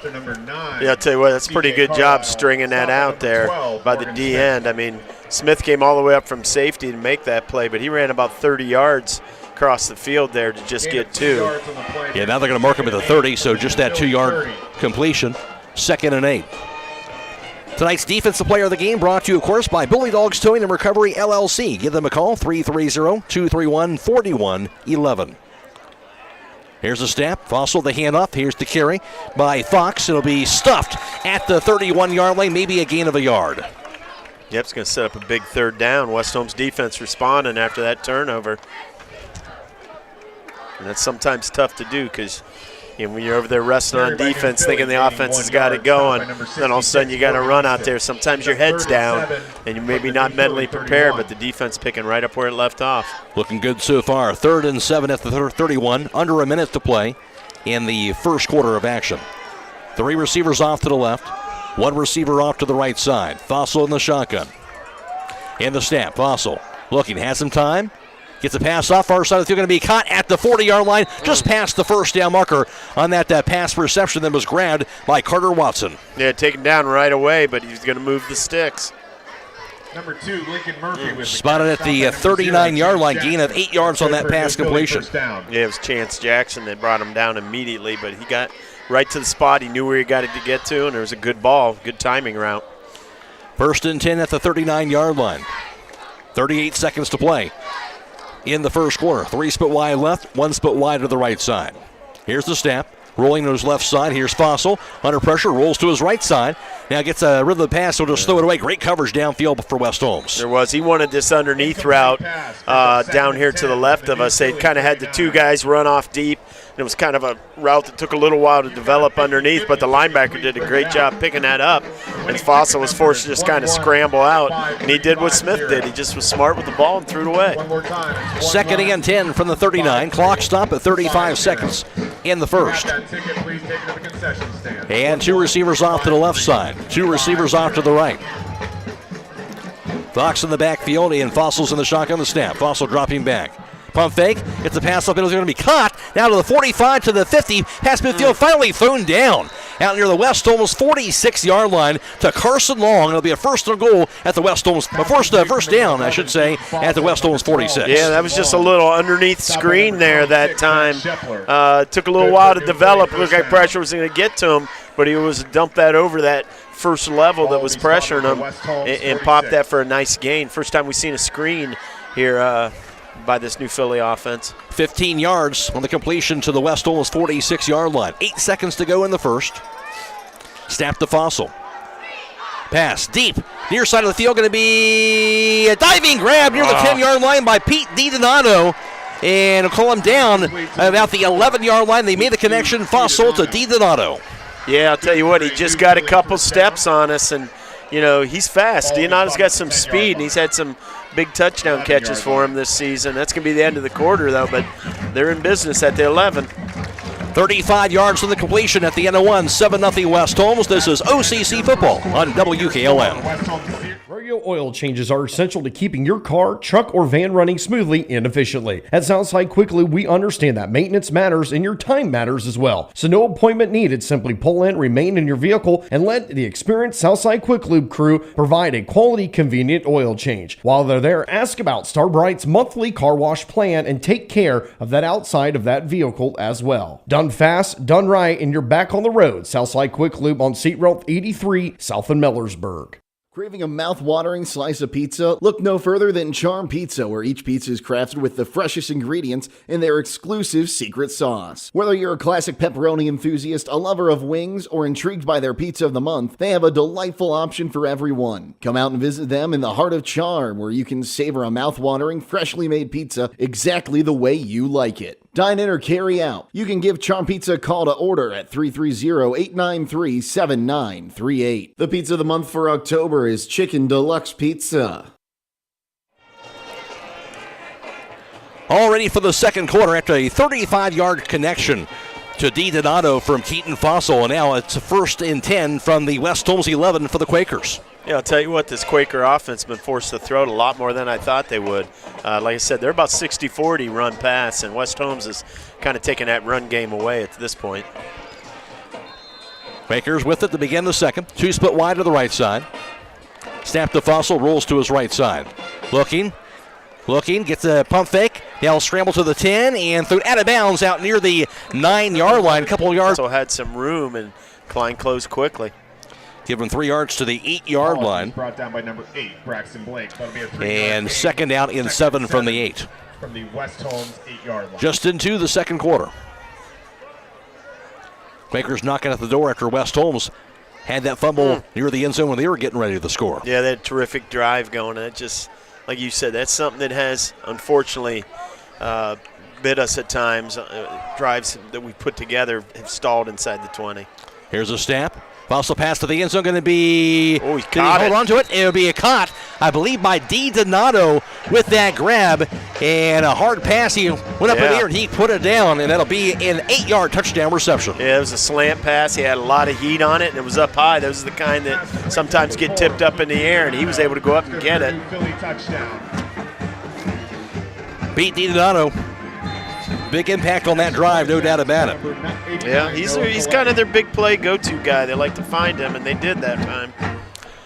I'll tell you what, that's a pretty good job stringing that out there by the D end. I mean, Smith came all the way up from safety to make that play, but he ran about 30 yards across the field there to just get 2. Yeah, now they're going to mark him at the 30, so just that 2-yard completion. 2nd and 8. Tonight's defensive player of the game brought to you, of course, by Bully Dogs Towing and Recovery, LLC. Give them a call, 330-231-4111. Here's a snap. Fossil the handoff. Here's the carry by Fox. It'll be stuffed at the 31-yard line, maybe a gain of a yard. Yep, it's going to set up a big 3rd down. West Holmes defense responding after that turnover. And that's sometimes tough to do because when you're over there resting on defense thinking the offense has got it going, then all of a sudden you got to run out there. Sometimes your head's down and you're maybe not mentally prepared, but the defense picking right up where it left off. Looking good so far. 3rd and 7 at the 31. Under a minute to play in the first quarter of action. 3 receivers off to the left. 1 receiver off to the right side. Fossil in the shotgun. In the snap. Fossil looking, has some time. Gets a pass off, far side of the field, going to be caught at the 40-yard line, just past the 1st down marker on that pass reception that was grabbed by Carter Watson. Yeah, taken down right away, but he's going to move the sticks. Number 2, Lincoln Murphy with spotted at the 39-yard line, gain of 8 yards on that pass completion. Yeah, it was Chance Jackson that brought him down immediately, but he got right to the spot. He knew where he got it to get to, and there was a good ball, good timing route. 1st and 10 at the 39-yard line. 38 seconds to play in the first quarter. 3 split wide left, 1 split wide to the right side. Here's the snap. Rolling to his left side. Here's Fossil. Under pressure. Rolls to his right side. Now gets a rid of the pass. He'll just throw it away. Great coverage downfield for West Holmes. There was. He wanted this underneath route down here to the left of us. They kind of had the 2 guys run off deep. It was kind of a route that took a little while to develop underneath, but the linebacker did a great job picking that up. And Fossil was forced to just kind of scramble out. And he did what Smith did. He just was smart with the ball and threw it away. 2nd and 10 from the 39. Clock stop at 35 seconds in the first. And 2 receivers off to the left side. 2 receivers off to the right. Fox in the backfield and Fossil's in the shotgun. The snap. Fossil dropping back. Pump fake. It's a pass up. It's going to be caught. Now to the 45 to the 50. Pass midfield finally thrown down. out near the West Holmes 46-yard line to Carson Long. It'll be a first and goal at the West Holmes, first down, I should say, at the West Holmes 46. Yeah, that was just a little underneath screen there that time. Took a little while to develop. Looked like pressure was going to get to him, but he was dumped that over that first level that was pressuring him and popped that for a nice gain. First time we've seen a screen here by this new Philly offense. 15 yards on the completion to the West Holmes 46-yard line. 8 seconds to go in the first. Snap to Fossil. Pass deep, near side of the field, going to be a diving grab near the 10-yard line by Pete DiDonato. And will call him down about the 11-yard line. They made the connection, Fossil to DiDonato. Yeah, I'll tell you what, he just got a couple steps on us, and, you know, he's fast. DiDonato's got some speed, and he's had some big touchdown catches for him this season. That's going to be the end of the quarter, though, but they're in business at the 11. 35 yards from the completion at the end of one. 7-0 West Holmes. This is OCC football on WKLM. Rodeo oil changes are essential to keeping your car, truck, or van running smoothly and efficiently. At Southside Quick Lube, we understand that maintenance matters and your time matters as well. So no appointment needed. Simply pull in, remain in your vehicle, and let the experienced Southside Quick Lube crew provide a quality, convenient oil change. While they're there, ask about Starbright's monthly car wash plan and take care of that outside of that vehicle as well. Done fast, done right, and you're back on the road. Southside Quick Lube on Seat Road 83, south of Millersburg. Craving a mouth-watering slice of pizza? Look no further than Charm Pizza, where each pizza is crafted with the freshest ingredients in their exclusive secret sauce. Whether you're a classic pepperoni enthusiast, a lover of wings, or intrigued by their pizza of the month, they have a delightful option for everyone. Come out and visit them in the heart of Charm, where you can savor a mouth-watering, freshly made pizza exactly the way you like it. Dine in or carry out. You can give Charm Pizza a call to order at 330-893-7938. The pizza of the month for October is Chicken Deluxe Pizza. All ready for the second quarter after a 35-yard connection to DiDonato from Keaton Fossil. And now it's 1st and 10 from the West Holmes 11 for the Quakers. Yeah, I'll tell you what, this Quaker offense has been forced to throw it a lot more than I thought they would. Like I said, they're about 60-40 run-pass, and West Holmes is kind of taking that run game away at this point. Quakers with it to begin the second. 2 split wide to the right side. Snap to Fossil, rolls to his right side. Looking, gets a pump fake. Now scramble to the 10 and through out of bounds out near the 9-yard line. A couple yards. Also had some room, and Klein closed quickly. Give him 3 yards to the 8-yard line. Brought down by number 8, Braxton Blake. That'll be a 3-yard and second out in 7 from the 8. From the West Holmes 8-yard line. Just into the second quarter. Quakers knocking at the door after West Holmes had that fumble near the end zone when they were getting ready to score. Yeah, they had a terrific drive going. And it just, like you said, that's something that has, unfortunately, bit us at times. Drives that we put together have stalled inside the 20. Here's a snap. Fossil pass to the end zone, going to be. Oh, he caught it. Hold on to it. It'll be a caught, I believe, by DiDonato with that grab. And a hard pass. He went up in the air and he put it down, and that'll be an 8-yard touchdown reception. Yeah, it was a slant pass. He had a lot of heat on it, and it was up high. Those are the kind that sometimes get tipped up in the air, and he was able to go up and get it. Philly touchdown. Beat DiDonato. Big impact on that drive, no doubt about it. Yeah, he's kind of their big play go-to guy. They like to find him, and they did that time.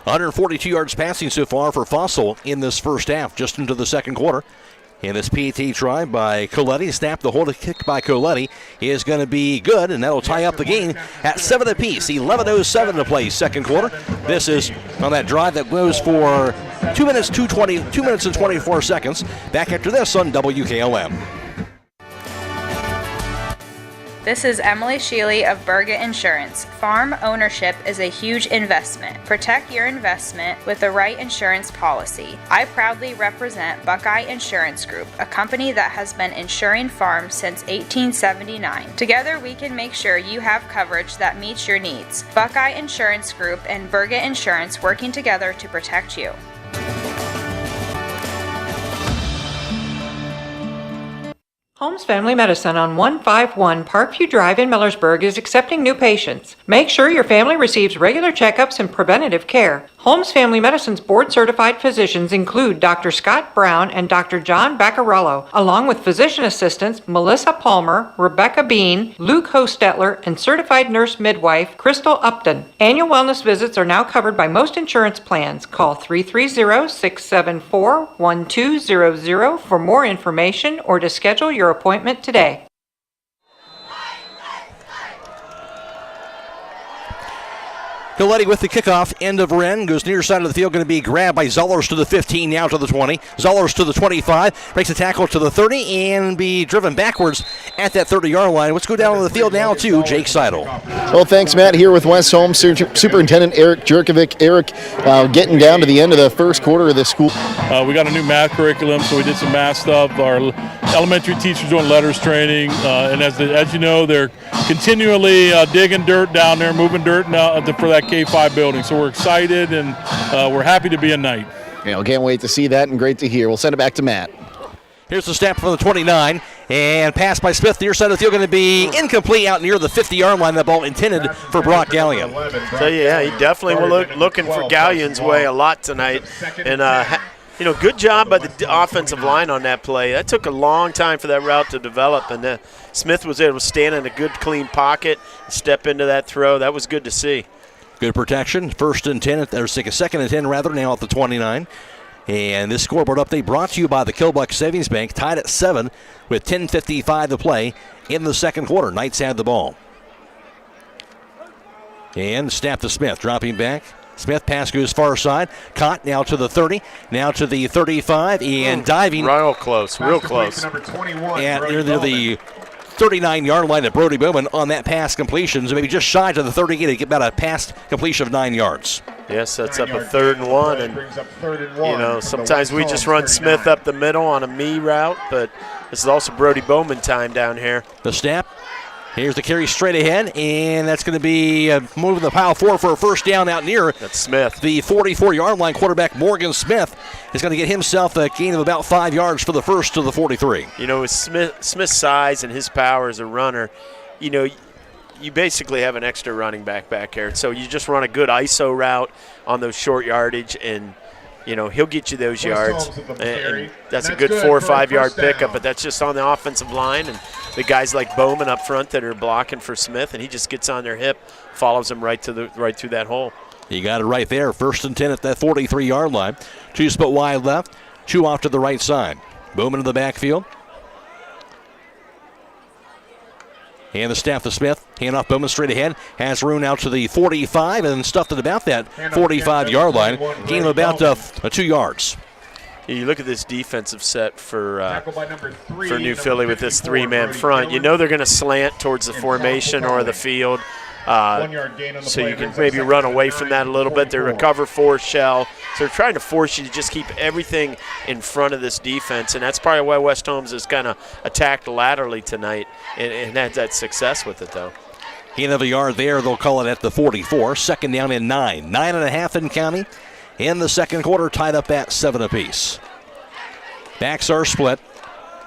142 yards passing so far for Fossil in this first half, just into the second quarter. And this PAT try by Coletti, snap the hold kick by Coletti is going to be good, and that'll tie up the game at 7 apiece. 11:07 to play second quarter. This is on that drive that goes for 2 minutes and 24 seconds. Back after this on WKLM. This is Emily Sheely of Berga Insurance. Farm ownership is a huge investment. Protect your investment with the right insurance policy. I proudly represent Buckeye Insurance Group, a company that has been insuring farms since 1879. Together we can make sure you have coverage that meets your needs. Buckeye Insurance Group and Berga Insurance working together to protect you. Holmes Family Medicine on 151 Parkview Drive in Millersburg is accepting new patients. Make sure your family receives regular checkups and preventative care. Holmes Family Medicine's board-certified physicians include Dr. Scott Brown and Dr. John Baccarello, along with physician assistants Melissa Palmer, Rebecca Bean, Luke Hostetler, and certified nurse midwife Crystal Upton. Annual wellness visits are now covered by most insurance plans. Call 330-674-1200 for more information or to schedule your appointment today. Coletti with the kickoff, end of Wren, goes near side of the field, going to be grabbed by Zollers to the 15, now to the 20. Zollers to the 25, breaks a tackle to the 30, and be driven backwards at that 30-yard line. Let's go down to the field now to Jake Sidle. Well, thanks, Matt. Here with West Holmes Superintendent Eric Jerkovic. Eric, getting down to the end of the first quarter of the school. We got a new math curriculum, so we did some math stuff. Our elementary teachers doing letters training, and as you know, they're continually digging dirt down there, moving dirt for that K5 building. So we're excited, and we're happy to be a Knight. Yeah, can't wait to see that, and great to hear. We'll send it back to Matt. Here's the snap from the 29, and pass by Smith near side of the field, going to be incomplete out near the 50-yard line. That ball intended for Brock Gallion. So yeah, he definitely was looking for Gallion's way a lot tonight, and good job by the offensive line on that play. That took a long time for that route to develop, and Smith was able to stand in a good, clean pocket, step into that throw. That was good to see. Good protection. First and 10, or second and 10 rather, now at the 29. And this scoreboard update brought to you by the Kilbuck Savings Bank, tied at 7 with 10:55 to play in the second quarter. Knights had the ball. And snap to Smith, dropping back. Smith pass goes far side. Caught now to the 30, now to the 35, and diving. Real close. And near the 39-yard line of Brody Bowman on that pass completion. So maybe just shy to the 30 to get about a pass completion of 9 yards. Yes, that's up a 3rd and 1. And, sometimes we just run Smith up the middle on a me route, but this is also Brody Bowman time down here. The snap. Here's the carry straight ahead, and that's going to be moving the pile forward for a first down out near. That's Smith. The 44-yard line quarterback, Morgan Smith, is going to get himself a gain of about 5 yards for the first to the 43. With Smith's size and his power as a runner, you basically have an extra running back here. So you just run a good ISO route on those short yardage, and he'll get you those yards. And that's a good 4 or 5 yard pickup, but that's just on the offensive line. And the guys like Bowman up front that are blocking for Smith, and he just gets on their hip, follows him right through that hole. You got it right there. First and 10 at that 43-yard line. 2 split wide left, 2 off to the right side. Bowman in the backfield. And the snap to Smith. Hand off Bowman straight ahead. Has room out to the 45 and stuffed it about that 45-yard line. Gain of about 2 yards. You look at this defensive set for New Philly with this 3-man front. They're going to slant towards the formation or the field. So you can maybe run away from that a little bit. They're a cover 4 shell. So they're trying to force you to just keep everything in front of this defense, and that's probably why West Holmes has kind of attacked laterally tonight and had that success with it, though. Gain of a yard there. They'll call it at the 44. Second down and 9. 9.5 in county. In the second quarter, tied up at 7 apiece. Backs are split.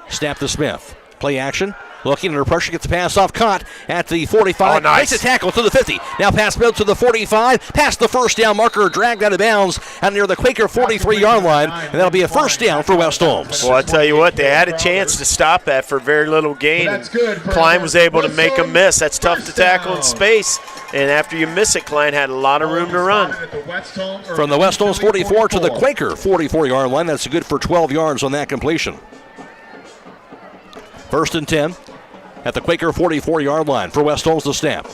Snap to Smith. Play action. Looking under pressure, gets the pass off, caught at the 45. Oh, nice. Makes a tackle to the 50. Now pass built to the 45. Past the first down marker, dragged out of bounds out near the Quaker 43-yard line, and that'll be a first down for West Holmes. Well, I tell you what, they had a chance to stop that for very little gain. Klein was able to make a miss. That's tough to tackle in space. And after you miss it, Klein had a lot of room to run. From the West Holmes 44 to the Quaker 44-yard line, that's good for 12 yards on that completion. First and 10 at the Quaker 44-yard line for West Holmes to snap.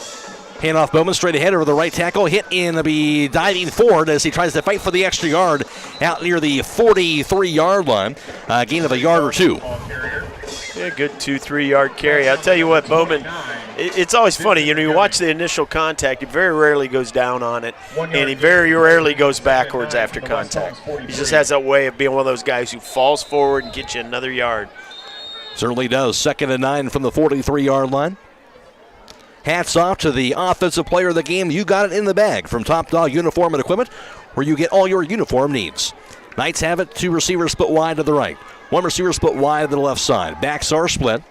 Hand off Bowman straight ahead over the right tackle. Hit in to be diving forward as he tries to fight for the extra yard out near the 43-yard line. Gain of a yard or 2. Yeah, good 2-3 yard carry. I'll tell you what, Bowman, it's always funny. You watch the initial contact, he very rarely goes down on it, and he very rarely goes backwards after contact. He just has that way of being one of those guys who falls forward and gets you another yard. Certainly does. Second and 9 from the 43-yard line. Hats off to the offensive player of the game. You got it in the bag from Top Dog Uniform and Equipment, where you get all your uniform needs. Knights have it. 2 receivers split wide to the right. 1 receiver split wide to the left side. Backs are split.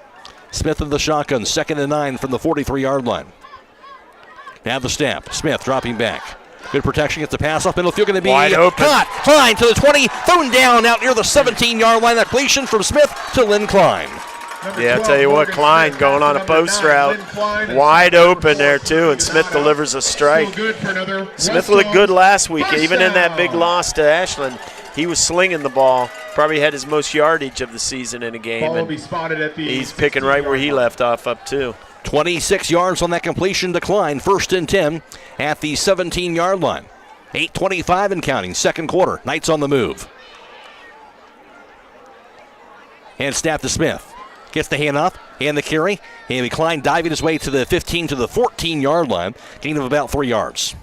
Smith in the shotgun, 2nd and 9 from the 43-yard line. Now the snap. Smith dropping back. Good protection, gets the pass off. Middle field going to be wide open. Caught. Klein to the 20, thrown down out near the 17-yard line. That completion from Smith to Lynn Klein. Yeah, I'll tell you what, Klein going on a post route. Wide open there, too, and Smith delivers a strike. Smith looked good last week, even in that big loss to Ashland. He was slinging the ball. Probably had his most yardage of the season in a game. And he's picking right where he left off up, too. 26 yards on that completion decline. 1st and 10 at the 17-yard line. 8:25 and counting. Second quarter. Knights on the move. And snap to Smith. Gets the handoff and the carry. And Klein diving his way to the 15 to the 14-yard line. Gain of about 3 yards.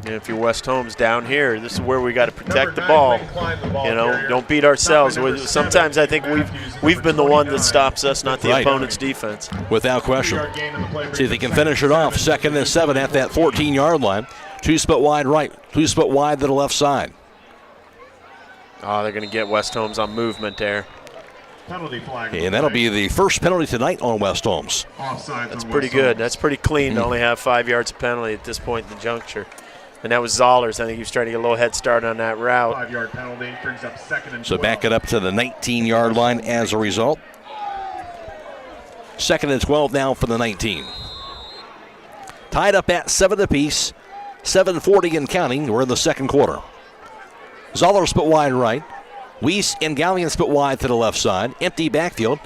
And if you're West Holmes down here, this is where we got to protect the ball. You know, don't beat ourselves. Sometimes I think we've been the one that stops us, not the opponent's defense. Without question. See if they can finish it off. 2nd and 7 at that 14-yard line. 2-split wide right, 2-split wide to the left side. Oh, they're going to get West Holmes on movement there. Penalty flag. And that'll be the first penalty tonight on West Holmes. That's pretty good. That's pretty clean to only have 5 yards of penalty at this point in the juncture. And that was Zollers. I think he was trying to get a little head start on that route. 5-yard penalty brings up 2nd and 12. So back it up to the 19-yard line as a result. 2nd and 12 now for the 19. Tied up at 7 apiece. 7:40 and counting. We're in the second quarter. Zoller split wide right. Weiss and Gallion split wide to the left side. Empty backfield.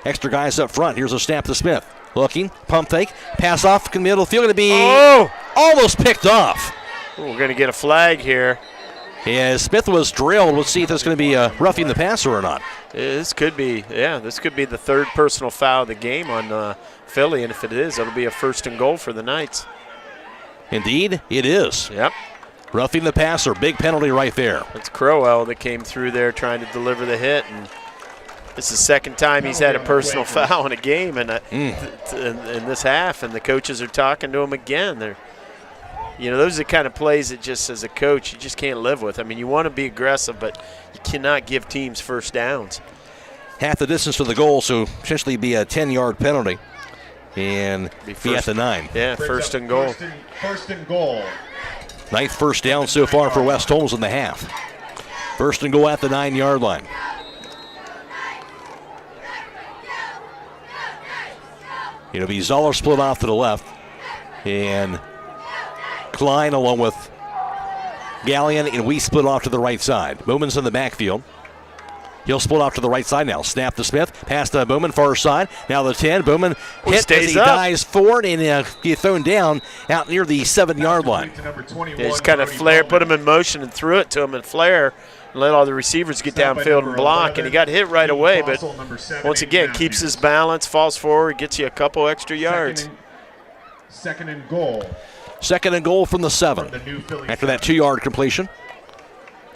Extra guys up front. Here's a snap to Smith. Looking. Pump fake. Pass off. Middle field going to be almost picked off. We're going to get a flag here. Yeah, Smith was drilled. Let's see if there's going to be a roughing the passer or not. This could be, this could be the 3rd personal foul of the game on Philly. And if it is, it'll be a 1st and goal for the Knights. Indeed, it is. Yep. Roughing the passer, big penalty right there. It's Crowell that came through there trying to deliver the hit, and this is the 2nd time he's had a personal foul in a game in this half, and the coaches are talking to him again. Those are the kind of plays that just as a coach you just can't live with. I mean, you want to be aggressive, but you cannot give teams first downs. Half the distance to the goal, so potentially be a 10-yard penalty, and be at the 9. Yeah, 1st and goal. 1st and goal. 9th first down so far for West Holmes in the half. 1st and goal at the 9-yard line. It'll be Zoller split off to the left. And Klein along with Gallion and we split off to the right side. Bowman's in the backfield. He'll split off to the right side now. Snap to Smith. Pass to Bowman, far side. Now the 10. Bowman hit as he dives forward and he's thrown down out near the 7-yard line. Just kind of put him in motion and threw it to him and flare and let all the receivers get downfield and block. And he got hit right away, but once again, keeps his balance, falls forward, gets you a couple extra yards. 2nd and goal. 2nd and goal from the 7 after that 2-yard completion.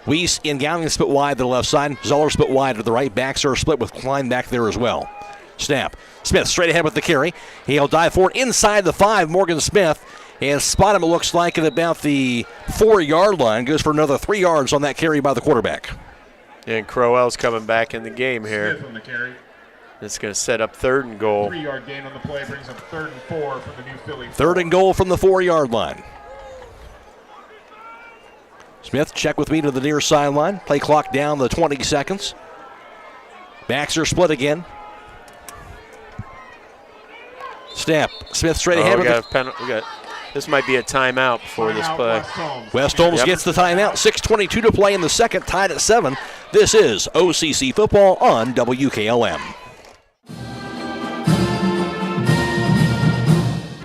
Weiss and Gallion split wide to the left side. Zoller split wide to the right. Backs are split with Klein back there as well. Snap. Smith straight ahead with the carry. He'll dive forward inside the 5. Morgan Smith. And spot him, it looks like, at about the 4-yard line. Goes for another 3 yards on that carry by the quarterback. And Crowell's coming back in the game here. Smith on the carry. It's going to set up 3rd and goal. 3-yard gain on the play brings up 3rd and 4 from the new Philly. 3rd and goal from the 4-yard line. Smith, check with me to the near sideline. Play clock down to 20 seconds. Backs are split again. Snap. Smith straight ahead. This might be a timeout before this play. West Holmes gets the timeout. 6:22 to play in the second, tied at 7. This is OCC football on WKLM.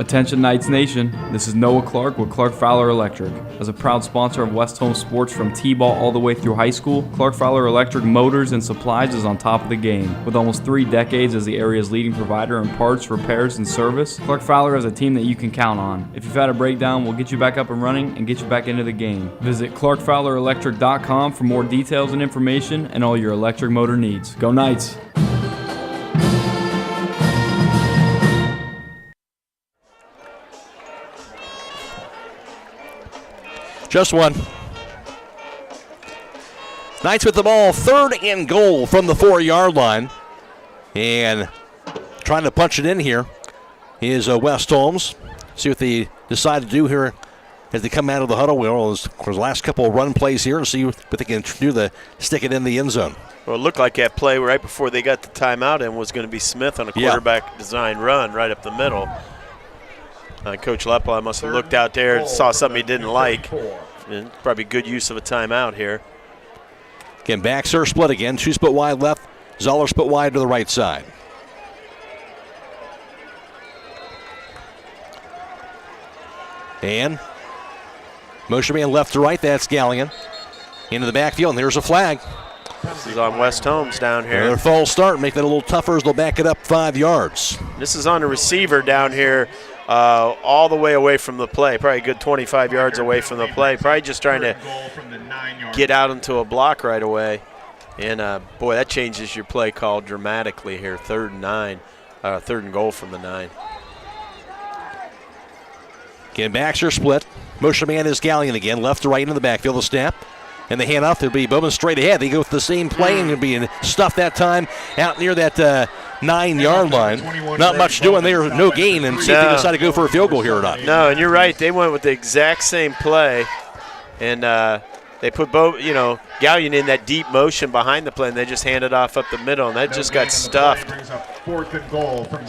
Attention Knights Nation, this is Noah Clark with Clark Fowler Electric. As a proud sponsor of West Holmes sports from T-ball all the way through high school, Clark Fowler Electric Motors and Supplies is on top of the game. With almost 3 decades as the area's leading provider in parts, repairs, and service, Clark Fowler is a team that you can count on. If you've had a breakdown, we'll get you back up and running and get you back into the game. Visit ClarkFowlerElectric.com for more details and information and all your electric motor needs. Go Knights! Just one. Knights with the ball, 3rd and goal from the 4-yard line. And trying to punch it in here is West Holmes. See what they decide to do here as they come out of the huddle. Well, there's the last couple of run plays here and see what they can do to stick it in the end zone. Well, it looked like that play right before they got the timeout and was going to be Smith on a quarterback design run right up the middle. Coach Lepla must have looked out there and saw something he didn't like. And probably good use of a timeout here. Again, backs are split again. 2 split wide left. Zoller split wide to the right side. And motion man left to right. That's Gallion. Into the backfield, and there's a flag. This is on West Holmes down here. Another false start, make that a little tougher as they'll back it up 5 yards. This is on the receiver down here, all the way away from the play. Probably a good 25 yards away from the play. Probably just trying to get out into a block right away. And, boy, that changes your play call dramatically here. 3rd and 9. 3rd and goal from the 9. Again, backs are split. Motion man is Gallion again, left to right into the backfield. The snap. And the handoff, it'll be Bowman straight ahead. They go with the same play, and it'll be stuffed that time out near that 9-yard line. Not much doing there, no gain, and see if they decide to go for a field goal here or not. No, and you're right. They went with the exact same play, and they put Gallion in that deep motion behind the play, and they just handed off up the middle, and that just got stuffed.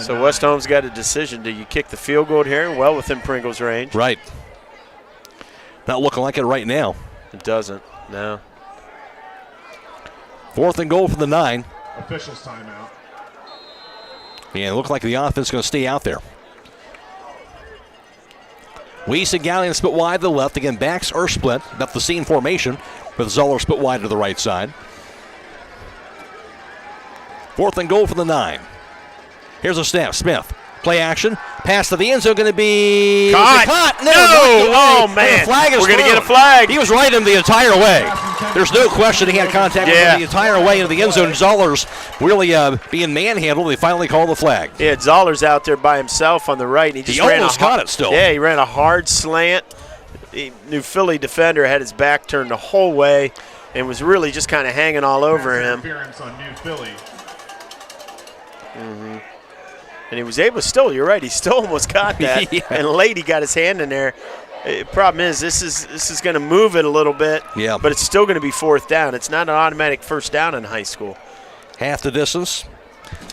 So West Holmes got a decision. Do you kick the field goal here? Well within Pringle's range. Right. Not looking like it right now. It doesn't. No. 4th and goal for the 9. Officials timeout. Yeah, it looked like the offense is going to stay out there. Weiss and Gallion split wide to the left. Again, backs are split. About the same formation with Zoller split wide to the right side. 4th and goal for the 9. Here's a snap. Smith. Play action. Pass to the end zone going to be caught. No! Oh, man. We're going to get a flag. He was right in the entire way. There's no question he had contact with him the entire way into the end zone. Zoller's really being manhandled. They finally call the flag. Yeah, Zoller's out there by himself on the right. And he almost caught it still. Yeah, he ran a hard slant. The New Philly defender had his back turned the whole way and was really just kind of hanging all over him. Interference on New Philly. Mm-hmm. And he was able to you're right, he still almost got that. And Lady got his hand in there. The problem is this is going to move it a little bit, but it's still going to be 4th down. It's not an automatic 1st down in high school. Half the distance.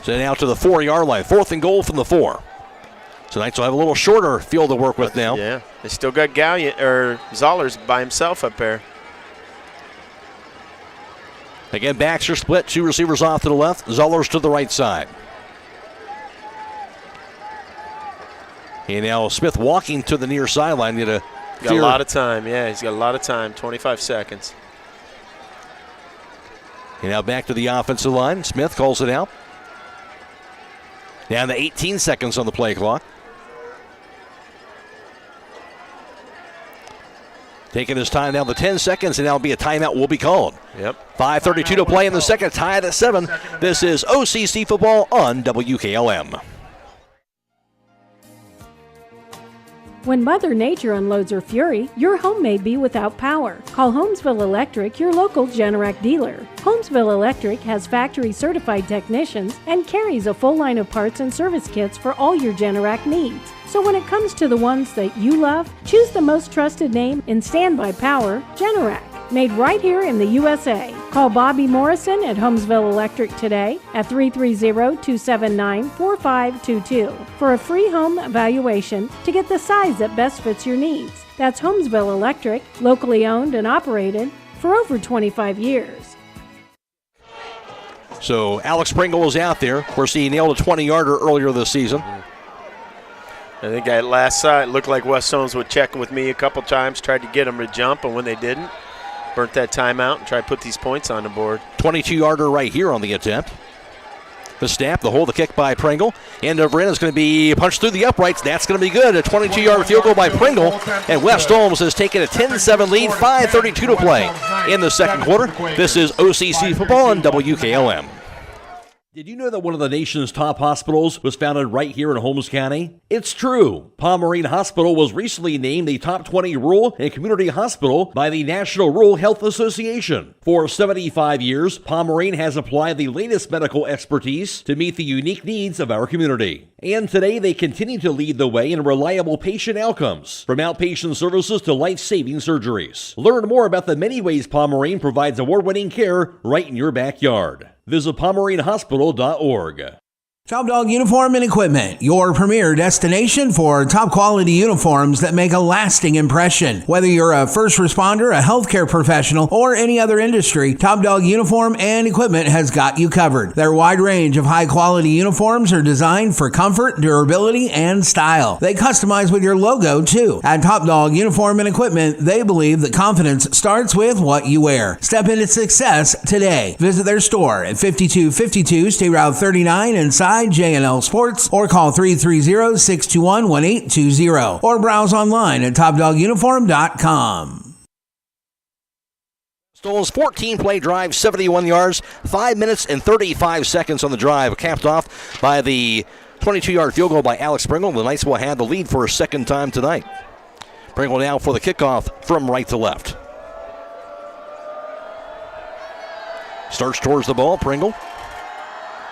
So now to the 4-yard line. 4th and goal from the 4. So Knights will have a little shorter field to work with now. Yeah, they still got Zollers by himself up there. Again, backs are split. 2 receivers off to the left. Zollers to the right side. And now Smith walking to the near sideline. Got a lot of time. Yeah, he's got a lot of time. 25 seconds. And now back to the offensive line. Smith calls it out. Down to 18 seconds on the play clock. Taking his time down to 10 seconds, and now be a timeout will be called. Yep. 5:32 to play in the second, tied at 7. This is OCC football on WKLM. When Mother Nature unloads her fury, your home may be without power. Call Holmesville Electric, your local Generac dealer. Holmesville Electric has factory-certified technicians and carries a full line of parts and service kits for all your Generac needs. So when it comes to the ones that you love, choose the most trusted name in standby power, Generac. Made right here in the USA. Call Bobby Morrison at Holmesville Electric today at 330-279-4522 for a free home evaluation to get the size that best fits your needs. That's Holmesville Electric, locally owned and operated for over 25 years. So Alex Pringle is out there. Of course, he nailed a 20-yarder earlier this season. I think at last sight, it looked like West Holmes would check with me a couple times, tried to get him to jump, and when they didn't, burnt that timeout and tried to put these points on the board. 22-yarder right here on the attempt. The snap, the hold, the kick by Pringle. End over end is going to be punched through the uprights. That's going to be good. A 22-yard field goal by Pringle. And West Holmes has taken a 10-7 lead, 5:32 to play in the second quarter. This is OCC football on WKLM. Did you know that one of the nation's top hospitals was founded right here in Holmes County? It's true. Pomerene Hospital was recently named the top 20 rural and community hospital by the National Rural Health Association. For 75 years, Pomerene has applied the latest medical expertise to meet the unique needs of our community. And today they continue to lead the way in reliable patient outcomes, from outpatient services to life-saving surgeries. Learn more about the many ways Pomerene provides award-winning care right in your backyard. Visit PomereneHospital.org. Top Dog Uniform and Equipment, your premier destination for top quality uniforms that make a lasting impression. Whether you're a first responder, a healthcare professional, or any other industry, Top Dog Uniform and Equipment has got you covered. Their wide range of high quality uniforms are designed for comfort, durability, and style. They customize with your logo too. At Top Dog Uniform and Equipment, they believe that confidence starts with what you wear. Step into success today. Visit their store at 5252 State Route 39 inside J&L Sports, or call 330-621-1820, or browse online at topdoguniform.com. Stoll's 14-play drive, 71 yards, 5 minutes and 35 seconds on the drive, capped off by the 22-yard field goal by Alex Pringle. The Knights will have the lead for a second time tonight. Pringle now for the kickoff from right to left. Starts towards the ball, Pringle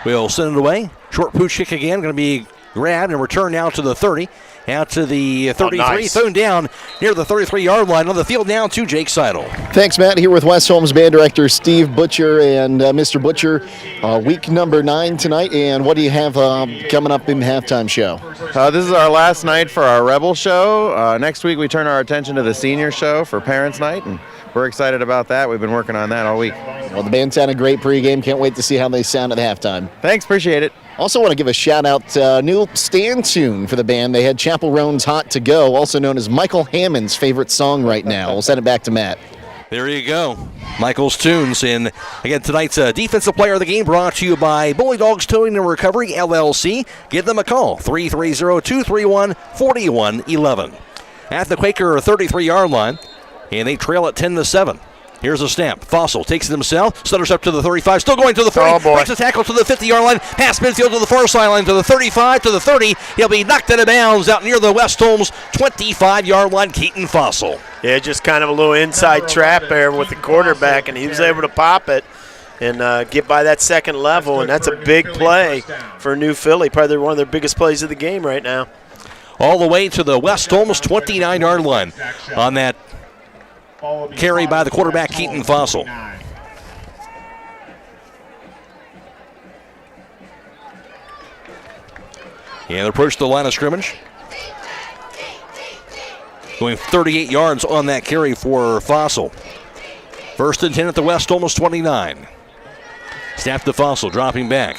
will send it away. Short pooch kick again, going to be grabbed and returned now to the 30. Out to the 33, nice. Thrown down near the 33-yard line. On the field now to Jake Sidle. Thanks, Matt. Here with West Holmes Band Director Steve Butcher. And Mr. Butcher, week number 9 tonight. And what do you have coming up in the halftime show? This is our last night for our Rebel show. Next week we turn our attention to the senior show for Parents Night. And we're excited about that. We've been working on that all week. Well, the band sounded great pregame. Can't wait to see how they sound at halftime. Thanks, appreciate it. Also want to give a shout-out new stand tune for the band. They had Chapel Roan's Hot to Go, also known as Michael Hammond's favorite song right now. We'll send it back to Matt. There you go. Michael's tunes. And again, tonight's defensive player of the game brought to you by Bully Dogs Towing and Recovery, LLC. Give them a call, 330-231-4111. At the Quaker 33-yard line, and they trail at 10-7. Here's a snap. Fossil takes it himself. Stutters up to the 35. Still going to the 40. Breaks a tackle to the 50-yard line. Past midfield to the far sideline to the 35 to the 30. He'll be knocked out of bounds out near the West Holmes 25-yard line. Keaton Fossil. Yeah, just kind of a little inside trap there with the quarterback, and he was able to pop it and get by that second level, and that's a big play for New Philly. Probably one of their biggest plays of the game right now. All the way to the West Holmes 29-yard line on that carry by the quarterback, Keaton Fossil. And they approach the line of scrimmage. Going 38 yards on that carry for Fossil. 1st and 10 at the West Holmes 29. Snap to Fossil, dropping back.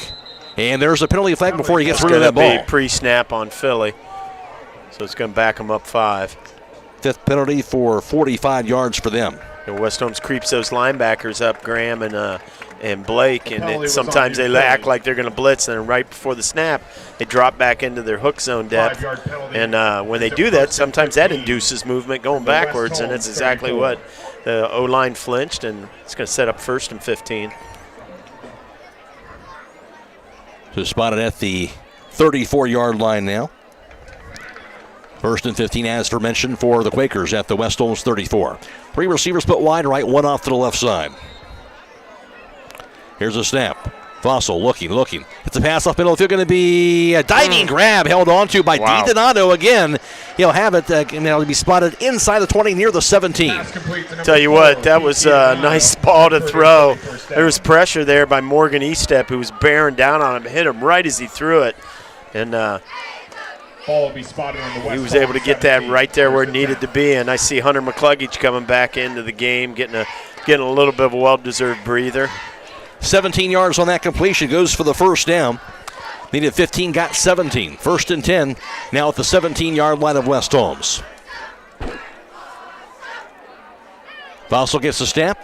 And there's a penalty flag before he gets rid of that ball. It's going to be pre-snap on Philly. So it's going to back him up 5. 5th penalty for 45 yards for them. And West Holmes creeps those linebackers up, Graham and Blake, and sometimes they act like they're going to blitz, and then right before the snap, they drop back into their hook zone depth. And when they do that, sometimes that induces movement going backwards, and that's exactly what the O-line flinched, and it's going to set up 1st and 15. So spotted at the 34-yard line now. 1st and 15, as mentioned, for the Quakers at the West Holmes 34. 3 receivers put wide right, 1 off to the left side. Here's a snap. Fossil looking. It's a pass off middle. It's going to be a diving grab held onto by D. Donato again. He'll have it, and it'll be spotted inside the 20 near the 17. Tell you what, that was a nice ball to throw. There was pressure there by Morgan Eastep, who was bearing down on him, hit him right as he threw it. And ball will be spotted on the West. He was able to get that right there where it needed to be, and I see Hunter McCluggage coming back into the game, getting a little bit of a well-deserved breather. 17 yards on that completion, goes for the first down. Needed 15, got 17. 1st and 10, now at the 17-yard line of West Holmes. Fossil gets the snap.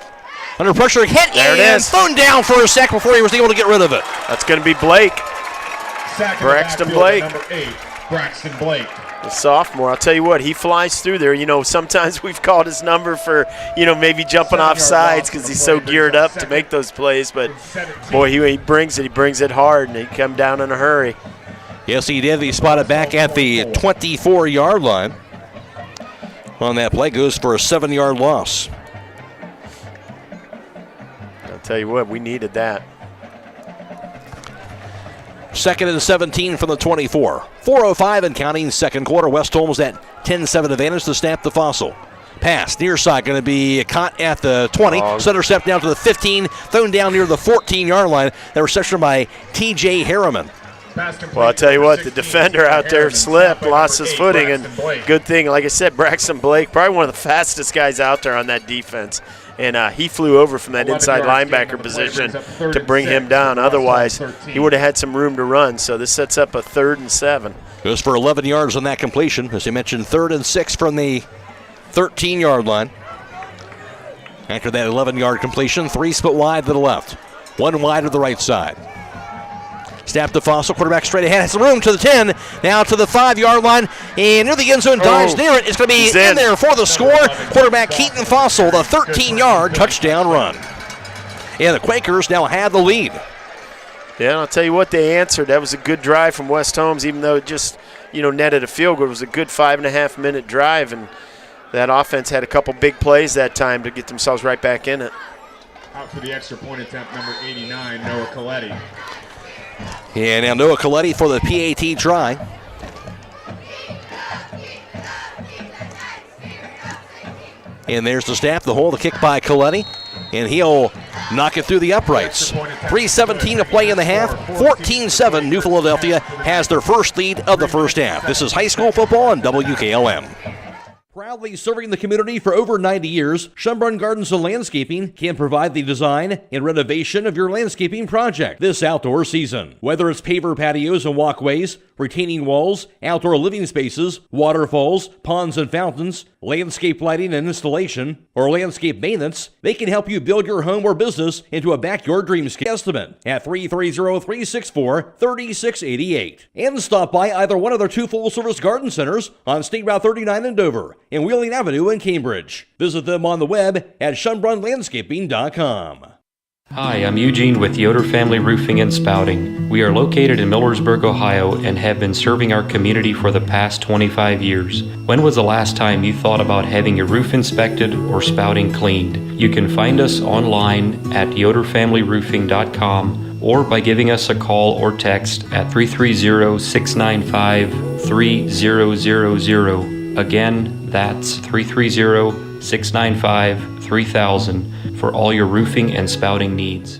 Under pressure, hit, there it is. Thrown down for a sack before he was able to get rid of it. That's going to be Blake. Braxton Blake. Braxton Blake. The sophomore, I'll tell you what, he flies through there. You know, sometimes we've called his number for, you know, maybe jumping off sides because he's so geared up to make those plays. But, boy, he brings it. He brings it hard, and he come down in a hurry. Yes, he did. He spotted back at the 24-yard line. On that play, goes for a 7-yard loss. I'll tell you what, we needed that. 2nd and 17 from the 24. 4:05 and counting, second quarter. West Holmes at 10-7 advantage to snap the Fossil. Pass near side, going to be caught at the 20. Center step down to the 15, thrown down near the 14-yard line. That reception by T.J. Harriman. Well, I'll tell you what, the defender out there slipped, lost his footing, and good thing, like I said, Braxton Blake, probably one of the fastest guys out there on that defense. And he flew over from that inside linebacker position to bring him down. Otherwise, he would have had some room to run. So this sets up a 3rd and 7. Goes for 11 yards on that completion. As you mentioned, 3rd and 6 from the 13-yard line. After that 11-yard completion, 3 split wide to the left, 1 wide to the right side. Snap the Fossil, quarterback straight ahead, has some room to the 10, now to the 5-yard line, and near the end zone, dives near it. It's going to be in there for the score. Quarterback Keaton Fossil, the 13-yard touchdown run. And the Quakers now have the lead. Yeah, I'll tell you what, they answered. That was a good drive from West Holmes, even though it just, you know, netted a field goal. It was a good 5.5-minute drive, and that offense had a couple big plays that time to get themselves right back in it. Out for the extra point attempt, number 89, Noah Coletti. And now Noah Coletti for the PAT try. And there's the snap, the hole, the kick by Coletti. And he'll knock it through the uprights. 3:17 to play in the half. 14-7, New Philadelphia has their first lead of the first half. This is high school football on WKLM. Proudly serving the community for over 90 years, Schönbrunn Gardens and Landscaping can provide the design and renovation of your landscaping project this outdoor season. Whether it's paver patios and walkways, retaining walls, outdoor living spaces, waterfalls, ponds and fountains, landscape lighting and installation, or landscape maintenance, they can help you build your home or business into a backyard dreamscape. Estimate at 330-364-3688. And stop by either one of their 2 full-service garden centers on State Route 39 in Dover and Wheeling Avenue in Cambridge. Visit them on the web at SchönbrunnLandscaping.com. Hi, I'm Eugene with Yoder Family Roofing and Spouting. We are located in Millersburg, Ohio, and have been serving our community for the past 25 years. When was the last time you thought about having your roof inspected or spouting cleaned? You can find us online at yoderfamilyroofing.com or by giving us a call or text at 330-695-3000. Again, that's 330-695-3000 for all your roofing and spouting needs.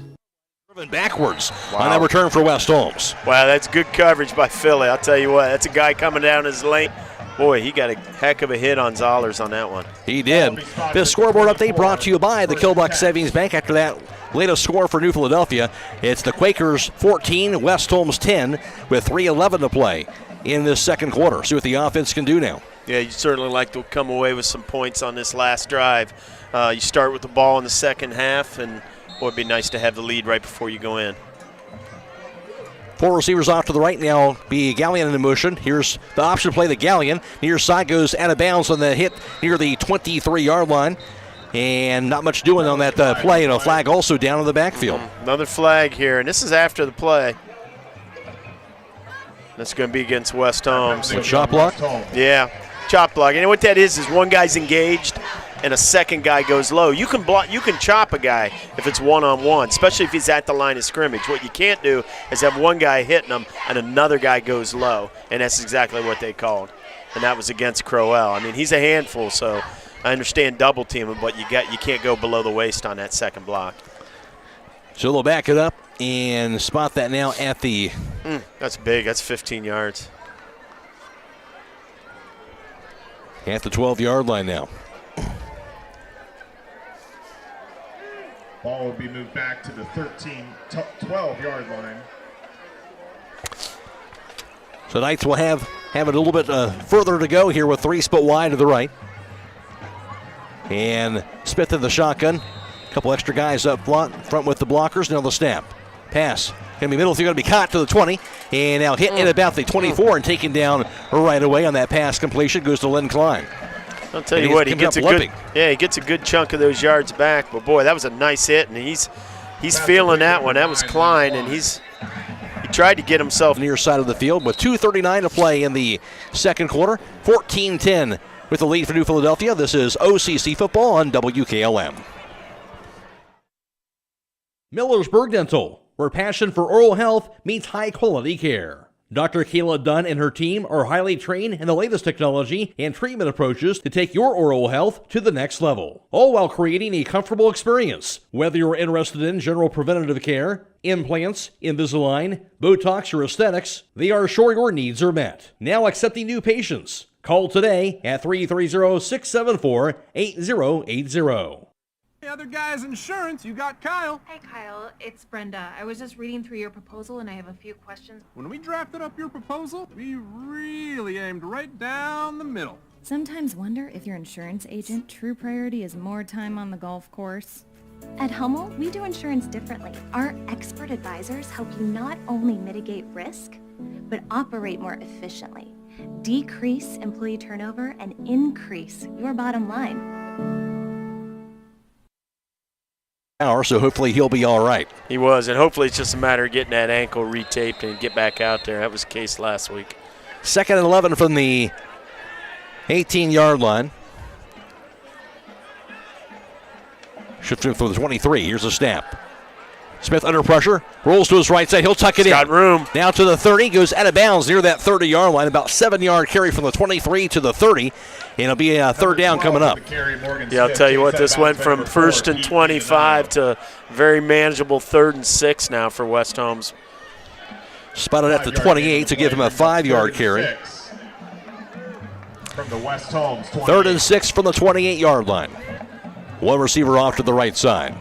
Backwards on that return for West Holmes. Wow, that's good coverage by Philly. I'll tell you what, that's a guy coming down his lane. Boy, he got a heck of a hit on Zollers on that one. He did. This scoreboard update brought to you by the Kilbuck Savings Bank. After that latest score for New Philadelphia, it's the Quakers 14, West Holmes 10 with 3:11 to play in this second quarter. See what the offense can do now. Yeah, you certainly like to come away with some points on this last drive. You start with the ball in the second half, and boy, it'd be nice to have the lead right before you go in. 4 receivers off to the right now. Be Gallion in motion. Here's the option to play the Gallion. Near side goes out of bounds on the hit near the 23-yard line. And not much doing on that play, and a flag also down in the backfield. Another flag here, and this is after the play. That's going to be against West Holmes. With chop block? Yeah, chop block. And what that is one guy's engaged and a second guy goes low. You can block, you can chop a guy if it's one-on-one, especially if he's at the line of scrimmage. What you can't do is have one guy hitting him and another guy goes low, and that's exactly what they called. And that was against Crowell. I mean, he's a handful, so I understand double teaming, but you can't go below the waist on that second block. So they'll back it up and spot that now at the... that's big. That's 15 yards. At the 12-yard line now. Ball will be moved back to the 12-yard line. So Knights will have it a little bit further to go here with 3 split wide to the right. And Smith in the shotgun. A couple extra guys up front with the blockers. Now the snap. Pass Going to be middle, going to be caught to the 20, and now hit in about the 24 and taken down right away on that pass completion. Goes to Len Klein. I'll tell you what, he gets a good chunk of those yards back. But boy, that was a nice hit, and he's feeling that one. That was Klein, and he tried to get himself near side of the field with 2:39 to play in the second quarter. 14-10 with the lead for New Philadelphia. This is OCC football on WKLM. Millersburg Dental, where passion for oral health meets high-quality care. Dr. Kayla Dunn and her team are highly trained in the latest technology and treatment approaches to take your oral health to the next level, all while creating a comfortable experience. Whether you're interested in general preventative care, implants, Invisalign, Botox, or aesthetics, they are sure your needs are met. Now accepting new patients. Call today at 330-674-8080. The other guy's insurance, you got Kyle. Hey Kyle, it's Brenda. I was just reading through your proposal and I have a few questions. When we drafted up your proposal, we really aimed right down the middle. Sometimes wonder if your insurance agent true priority is more time on the golf course. At Hummel, we do insurance differently. Our expert advisors help you not only mitigate risk, but operate more efficiently, decrease employee turnover, and increase your bottom line. So hopefully he'll be all right. He was, and hopefully it's just a matter of getting that ankle retaped and get back out there. That was the case last week. 2nd and 11 from the 18-yard line. Shifting from the 23. Here's a snap. Smith under pressure, rolls to his right side. He'll tuck it in. Got room. Now to the 30, goes out of bounds near that 30-yard line. About 7-yard carry from the 23 to the 30. And it'll be a third down coming up. Yeah, I'll tell you what, this went from 1st and 25 to very manageable 3rd and 6 now for West Holmes. Spotted at the 28 to give him a 5-yard carry. From the West Holmes 3rd and 6 from the 28-yard line. One receiver off to the right side.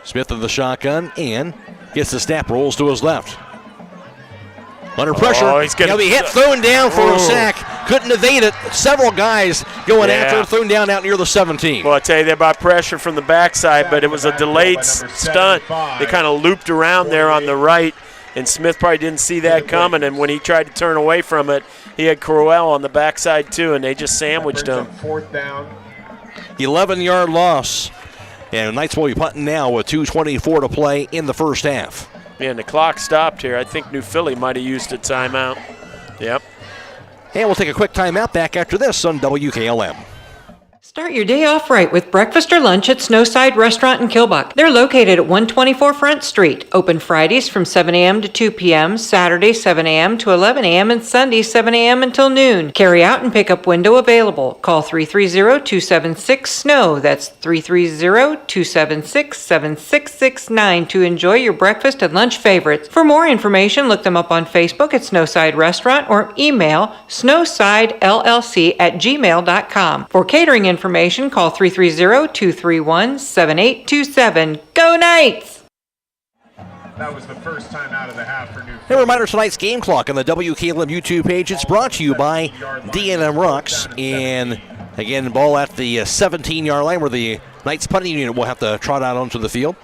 Smith of the shotgun and gets the snap, rolls to his left. Under pressure, he'll be hit, thrown down for a sack. Couldn't evade it. Several guys going after, thrown down out near the 17. Well, I tell you, they bought pressure from the backside, but it was a delayed stunt. They kind of looped around there on the right, and Smith probably didn't see that coming, and when he tried to turn away from it, he had Croy on the backside too, and they just sandwiched him. 4th down. 11-yard loss. And Knights will be punting now with 2:24 to play in the first half. Yeah, and the clock stopped here. I think New Philly might have used a timeout. Yep. And we'll take a quick timeout back after this on WKLM. Start your day off right with breakfast or lunch at Snowside Restaurant in Kilbuck. They're located at 124 Front Street. Open Fridays from 7 a.m. to 2 p.m., Saturday 7 a.m. to 11 a.m., and Sunday 7 a.m. until noon. Carry out and pickup window available. Call 330-276-SNOW. That's 330-276-7669 to enjoy your breakfast and lunch favorites. For more information, look them up on Facebook at Snowside Restaurant or email snowsidellc@gmail.com. For catering information, call 330-231-7827. Go Knights! That was the first time out of the half for New Philly. A reminder, tonight's game clock on the WKLM YouTube page. It's brought to you by D&M Rocks. And again, ball at the 17-yard line where the Knights punting unit will have to trot out onto the field.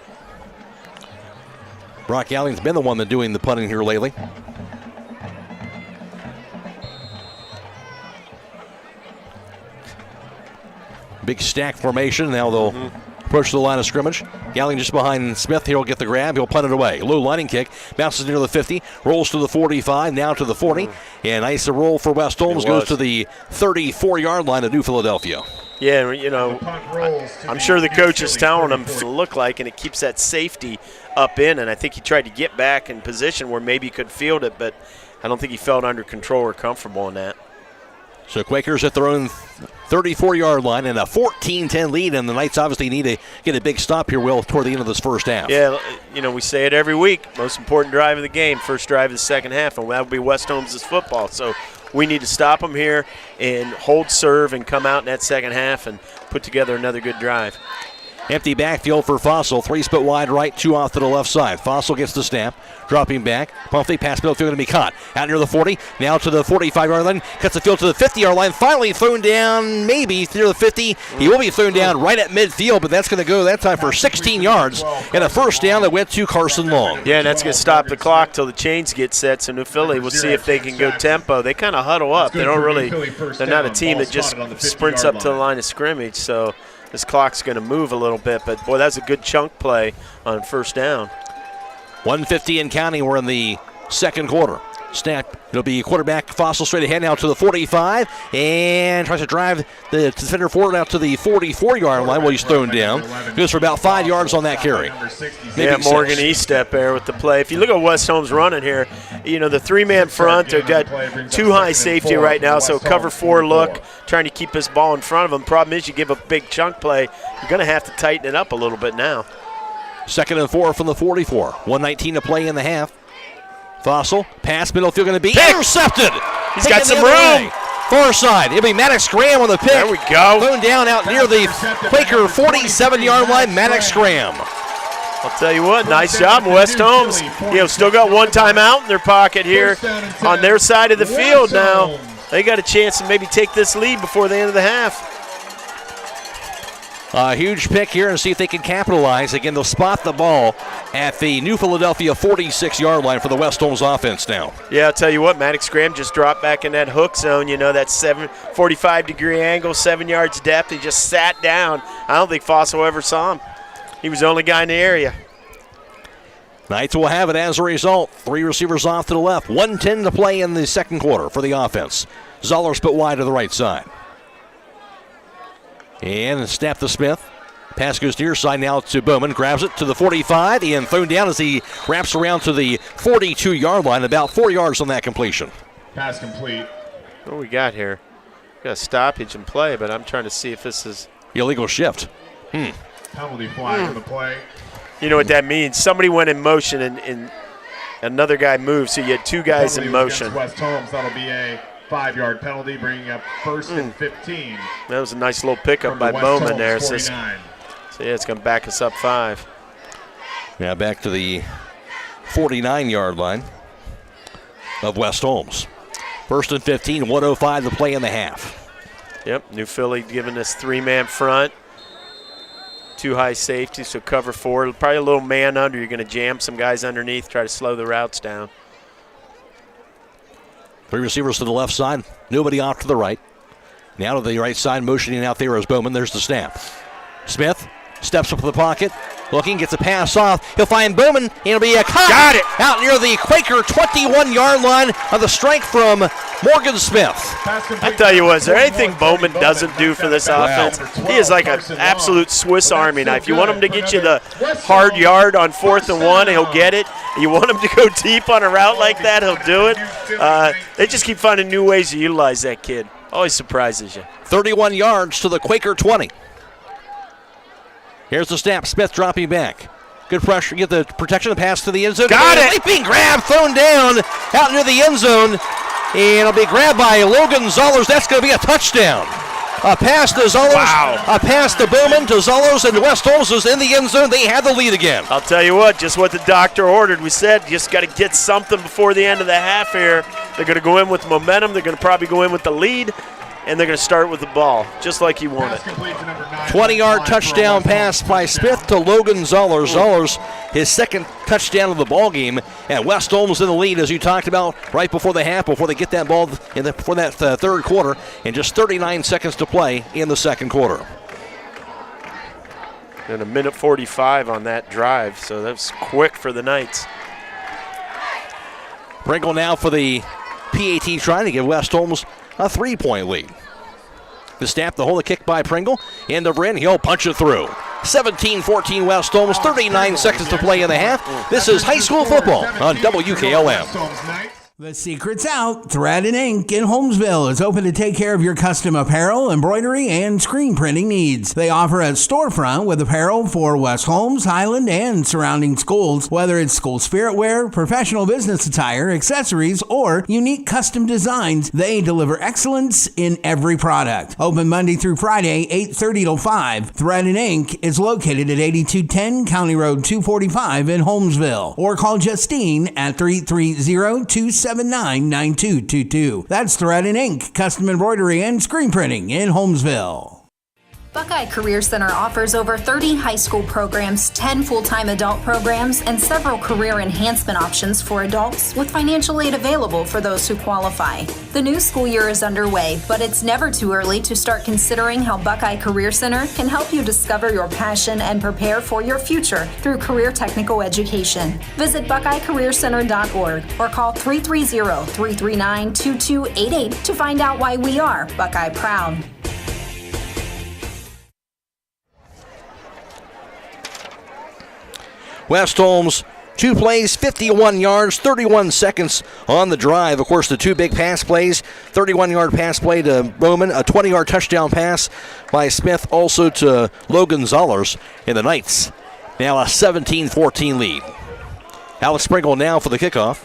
Brock Alling's been the one that's doing the punting here lately. Big stack formation. Now they'll approach the line of scrimmage. Galling just behind Smith. He'll get the grab. He'll punt it away. Low lining kick. Bounces near the 50. Rolls to the 45. Now to the 40. And nice roll for West Holmes. Goes to the 34-yard line of New Philadelphia. Yeah, you know, I'm sure the coach is telling him to look like, and it keeps that safety up in. And I think he tried to get back in position where maybe he could field it, but I don't think he felt under control or comfortable in that. So Quakers at their own 34-yard line and a 14-10 lead, and the Knights obviously need to get a big stop here, Will, toward the end of this first half. Yeah, you know, we say it every week. Most important drive of the game, first drive of the second half, and that will be West Holmes' football. So we need to stop them here and hold serve and come out in that second half and put together another good drive. Empty backfield for Fossil. 3 split wide right, 2 off to the left side. Fossil gets the snap, dropping back. Pump fake pass middle field going to be caught. Out near the 40, now to the 45-yard line. Cuts the field to the 50-yard line. Finally thrown down, maybe near the 50. He will be thrown down right at midfield, but that's going to go that time for 16 yards. And a first down that went to Carson Long. Yeah, and that's going to stop the clock till the chains get set. So New Philly will see if they can go tempo. They kind of huddle up. They don't really. They're not a team that just sprints up to the line of scrimmage. So this clock's going to move a little bit. But boy, that's a good chunk play on first down. 1:50 in counting. We're in the second quarter. Snap. It'll be quarterback Fossil straight ahead now to the 45 and tries to drive the defender forward out to the 44-yard line while he's thrown down. Goes for about 5 yards on that carry. Yeah, Morgan Estep there with the play. If you look at West Holmes running here, the 3-man front, they've got 2 high safety right now, so cover 4 look, trying to keep this ball in front of them. Problem is you give a big chunk play, you're going to have to tighten it up a little bit now. 2nd and 4 from the 44. 1:19 to play in the half. Fossil, pass, middle field going to be intercepted. He's got some room. Far side. It'll be Maddox Graham on the pick. There we go. Thrown down out near the Quaker 47-yard line. Maddox Graham. I'll tell you what, nice job, West Holmes. Still got 1 timeout in their pocket here on their side of the field now. They got a chance to maybe take this lead before the end of the half. A huge pick here and see if they can capitalize. Again, they'll spot the ball at the New Philadelphia 46-yard line for the West Holmes offense now. Yeah, I'll tell you what, Maddox Graham just dropped back in that hook zone. That 45-degree angle, 7 yards depth. He just sat down. I don't think Fossil ever saw him. He was the only guy in the area. Knights will have it as a result. 3 receivers off to the left. 1:10 to play in the second quarter for the offense. Zoller split wide to the right side. And snap to Smith. Pass goes near side now to Bowman. Grabs it to the 45 and thrown down as he wraps around to the 42-yard line. About 4 yards on that completion. Pass complete. What do we got here? We got a stoppage and play, but I'm trying to see if this is illegal shift. Penalty flag for the play. You know what that means? Somebody went in motion and another guy moved, so you had 2 guys in motion. West Holmes, that'll be a 5-yard penalty, bringing up 1st and 15. That was a nice little pickup by Bowman there. So it's going to back us up 5. Now back to the 49-yard line of West Holmes. 1st and 15, 1:05 to play in the half. Yep, New Philly giving us 3-man front. 2 high safeties, so cover 4. Probably a little man under. You're going to jam some guys underneath, try to slow the routes down. 3 receivers to the left side. Nobody off to the right. Now to the right side, motioning out there is Bowman. There's the snap. Smith steps up to the pocket. Looking, gets a pass off. He'll find Bowman, and it'll be a cut. Got it. Out near the Quaker 21-yard line on the strike from Morgan Smith. I tell you what, is there anything Bowman doesn't do for this offense? He is like an absolute Swiss Army knife. You want him to get you the hard yard on 4th and 1, he'll get it. You want him to go deep on a route like that, he'll do it. They just keep finding new ways to utilize that kid. Always surprises you. 31 yards to the Quaker 20. Here's the snap. Smith dropping back. Good pressure. Get the protection. Pass to the end zone. Got it. Leaping grab. Thrown down out near the end zone. And it'll be grabbed by Logan Zollers. That's going to be a touchdown. A pass to Zollers. Wow. A pass to Bowman to Zollers, and West Holmes is in the end zone. They have the lead again. I'll tell you what, just what the doctor ordered. We said just got to get something before the end of the half here. They're going to go in with momentum. They're going to probably go in with the lead. And they're going to start with the ball, just like you wanted. 20-yard touchdown pass by Smith to Logan Zollers. Zollers, his 2nd touchdown of the ball game, and West Holmes in the lead, as you talked about right before the half, before they get that ball before that third quarter, and just 39 seconds to play in the second quarter. And 1:45 on that drive, so that's quick for the Knights. Pringle now for the PAT, trying to give West Holmes a 3-point lead. The snap, the hold, the kick by Pringle. End over end, he'll punch it through. 17-14 West Holmes, 39 seconds to play in the half. This is high school football on WKLM. The secret's out. Thread and Ink in Holmesville is open to take care of your custom apparel, embroidery, and screen printing needs. They offer a storefront with apparel for West Holmes, Highland, and surrounding schools. Whether it's school spirit wear, professional business attire, accessories, or unique custom designs, they deliver excellence in every product. Open Monday through Friday, 8:30 till 5. Thread and Ink is located at 8210 County Road 245 in Holmesville. Or call Justine at 330-279-9222. That's Thread and Ink, custom embroidery and screen printing in Holmesville. Buckeye Career Center offers over 30 high school programs, 10 full-time adult programs, and several career enhancement options for adults with financial aid available for those who qualify. The new school year is underway, but it's never too early to start considering how Buckeye Career Center can help you discover your passion and prepare for your future through career technical education. Visit BuckeyeCareerCenter.org or call 330-339-2288 to find out why we are Buckeye Proud. West Holmes, 2 plays, 51 yards, 31 seconds on the drive. Of course, the 2 big pass plays, 31-yard pass play to Bowman, a 20-yard touchdown pass by Smith, also to Logan Zollers, and the Knights now a 17-14 lead. Alex Sprinkle now for the kickoff.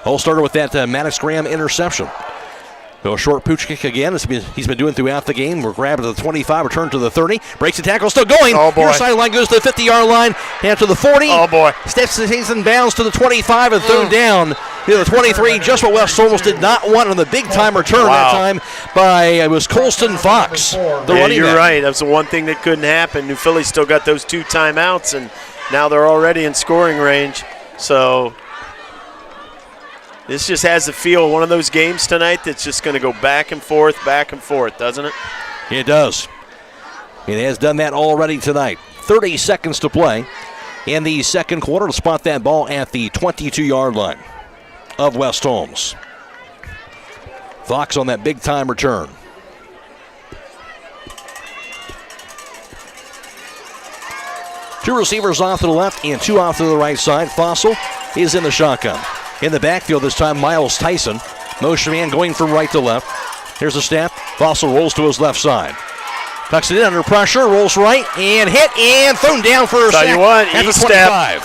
Hull started with that Maddox Graham interception. So a short pooch kick again, as he's been doing throughout the game. We're grabbed at the 25, return to the 30. Breaks the tackle, still going. Oh, boy. Near sideline goes to the 50-yard line, and to the 40. Oh, boy. Steps and bounds to the 25 and thrown down to the 23. Just what West Holmes did not want on the big-time return that time by, it was Colston Fox, the running you're back. right. That's the one thing that couldn't happen. New Philly still got those 2 timeouts, and now they're already in scoring range. So this just has the feel of one of those games tonight that's just going to go back and forth, doesn't it? It does. It has done that already tonight. 30 seconds to play in the second quarter to spot that ball at the 22-yard line of West Holmes. Fox on that big-time return. Two receivers off to the left and 2 off to the right side. Fossil is in the shotgun. In the backfield this time, Miles Tyson. Motion man going from right to left. Here's a snap. Fossil rolls to his left side. Tucks it in under pressure, rolls right, and hit, and thrown down for a sack. Tell you what, at the 25.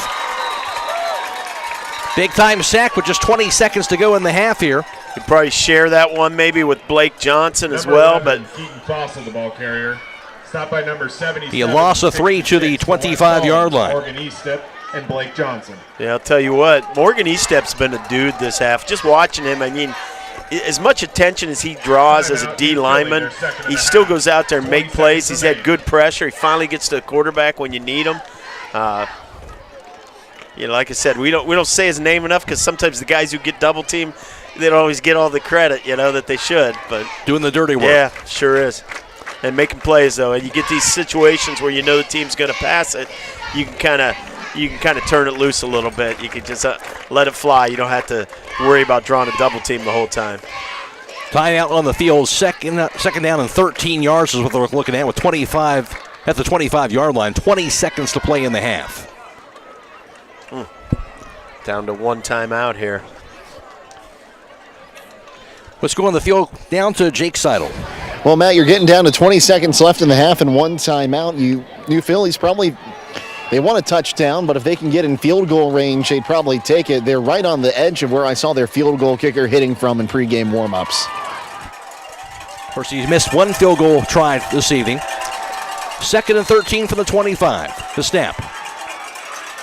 Big-time sack with just 20 seconds to go in the half here. You'd probably share that one maybe with Blake Johnson as well. But Keaton Fossil, the ball carrier. Stopped by number 77. The loss of 3 to the 25-yard line. Morgan Eastep and Blake Johnson. Yeah, I'll tell you what, Morgan Eastep's been a dude this half. Just watching him, I mean, as much attention as he draws as a D lineman, he still goes out there and make plays. He's had good pressure. He finally gets to the quarterback when you need him. You know, like I said, we don't say his name enough because sometimes the guys who get double teamed, they don't always get all the credit, you know, that they should. But doing the dirty work. Yeah, sure is. And making plays though, and you get these situations where you know the team's going to pass it, you can kind of turn it loose a little bit. You can just let it fly. You don't have to worry about drawing a double team the whole time. Timeout on the field, second down and 13 yards is what they're looking at with 25 at the 25-yard line. 20 seconds to play in the half. Down to 1 timeout here. Let's go on the field down to Jake Sidle. Well, Matt, you're getting down to 20 seconds left in the half and 1 timeout. New Philly's probably, they want a touchdown, but if they can get in field goal range, they'd probably take it. They're right on the edge of where I saw their field goal kicker hitting from in pregame warm-ups. Of course, he's missed 1 field goal try this evening. 2nd and 13 from the 25. The snap.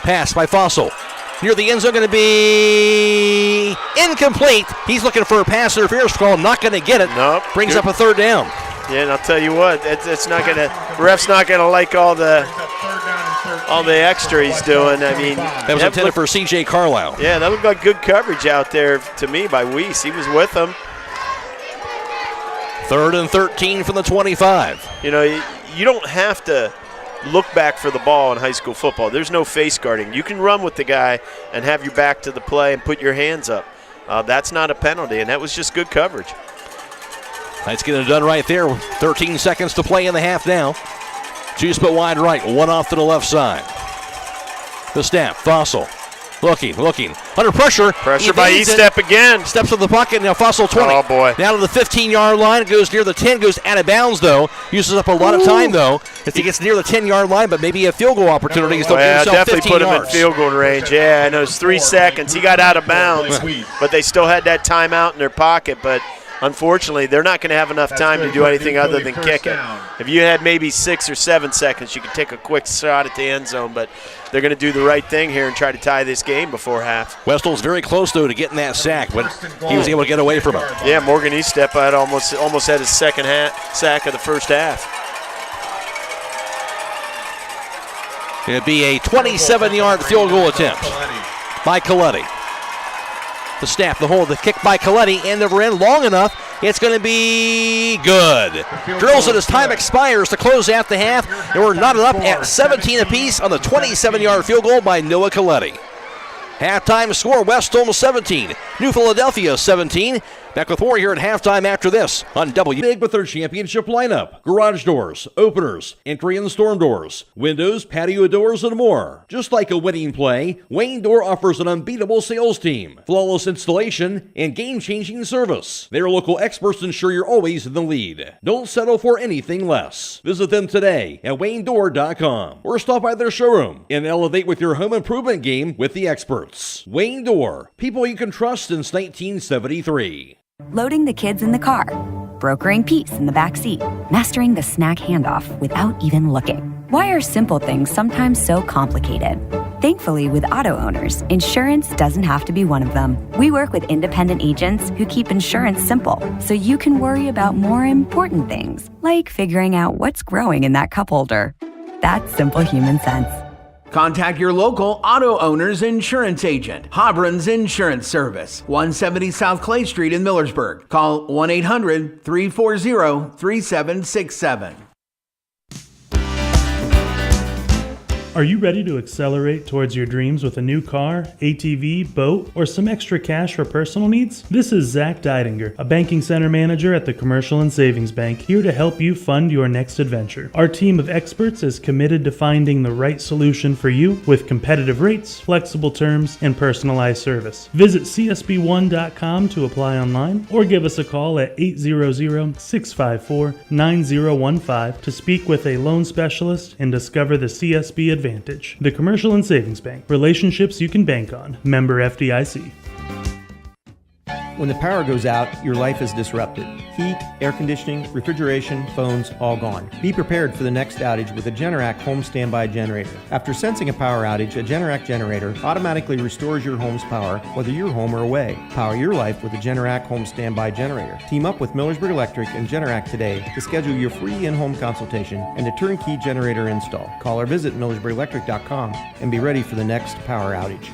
Pass by Fossil. Near the end zone, going to be incomplete. He's looking for a pass interference call. Not going to get it. Nope. Brings up a 3rd down. Yeah, and I'll tell you what, it's not going to. Ref's not going to like all the extra he's doing. I mean, that was intended for C.J. Carlisle. Yeah, that looked like good coverage out there to me by Weiss. He was with him. 3rd and 13 from the 25. You know, you don't have to look back for the ball in high school football. There's no face guarding. You can run with the guy and have your back to the play and put your hands up. That's not a penalty, and that was just good coverage. That's getting it done right there. 13 seconds to play in the half now. 2 split wide right, 1 off to the left side. The snap, Fossil Looking. Under pressure. Pressure by E-Step again. Steps to the bucket. Now Fussell 20. Oh, boy. Down to the 15-yard line. It goes near the 10. Goes out of bounds, though. Uses up a lot of time, though, as he gets near the 10-yard line, but maybe a field goal opportunity. He's still Well, himself definitely 15 put him yards. in field goal range. Yeah, and it was 3 seconds. He got out of bounds, but they still had that timeout in their pocket. But unfortunately, they're not going to have enough time to do anything other than kick it. If you had maybe 6 or 7 seconds, you could take a quick shot at the end zone, but they're going to do the right thing here and try to tie this game before half. Westall's very close, though, to getting that sack, but he was able to get away from it. Yeah, Morgan Eastep had almost had his second sack of the first half. It'd be a 27-yard field goal attempt by Coletti. The snap, the kick by Coletti, and never in long enough. It's going to be good. Drills it as time expires to close out the half, and we're knotted up at 17 apiece on the 27-yard field goal by Noah Coletti. Halftime score, West Holmes 17, New Philadelphia 17. Back with more here at halftime after this on W. Big with their championship lineup. Garage doors, openers, entry and storm doors, windows, patio doors, and more. Just like a winning play, Wayne Door offers an unbeatable sales team, flawless installation, and game-changing service. Their local experts ensure you're always in the lead. Don't settle for anything less. Visit them today at WayneDoor.com or stop by their showroom and elevate with your home improvement game with the experts. Wayne Door, people you can trust since 1973. Loading the kids in the car, brokering peace in the back seat, mastering the snack handoff without even looking. Why are simple things sometimes so complicated? Thankfully, with auto owners, insurance doesn't have to be one of them. We work with independent agents who keep insurance simple, so you can worry about more important things, like figuring out what's growing in that cup holder. That's simple human sense. Contact your local auto owner's insurance agent, Hobron's Insurance Service, 170 South Clay Street in Millersburg. Call 1-800-340-3767. Are you ready to accelerate towards your dreams with a new car, ATV, boat, or some extra cash for personal needs? This is Zach Deidinger, a banking center manager at the Commercial and Savings Bank, here to help you fund your next adventure. Our team of experts is committed to finding the right solution for you with competitive rates, flexible terms, and personalized service. Visit csb1.com to apply online or give us a call at 800-654-9015 to speak with a loan specialist and discover the CSB Advantage. The Commercial and Savings Bank. Relationships you can bank on. Member FDIC. When the power goes out, your life is disrupted. Heat, air conditioning, refrigeration, phones, all gone. Be prepared for the next outage with a Generac home standby generator. After sensing a power outage, a Generac generator automatically restores your home's power, whether you're home or away. Power your life with a Generac home standby generator. Team up with Millersburg Electric and Generac today to schedule your free in-home consultation and a turnkey generator install. Call or visit millersburgelectric.com and be ready for the next power outage.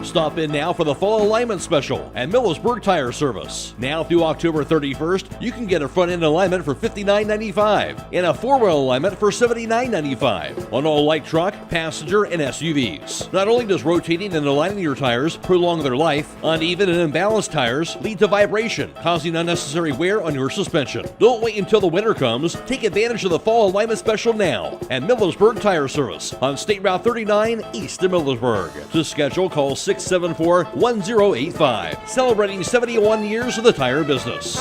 Stop in now for the fall alignment special at Millersburg Tire Service. Now through October 31st, you can get a front end alignment for $59.95 and a 4-wheel alignment for $79.95 on all light truck, passenger, and SUVs. Not only does rotating and aligning your tires prolong their life, uneven and imbalanced tires lead to vibration, causing unnecessary wear on your suspension. Don't wait until the winter comes. Take advantage of the fall alignment special now at Millersburg Tire Service on State Route 39 east of Millersburg. To schedule, call 674-1085. Celebrating 71 years of the tire business.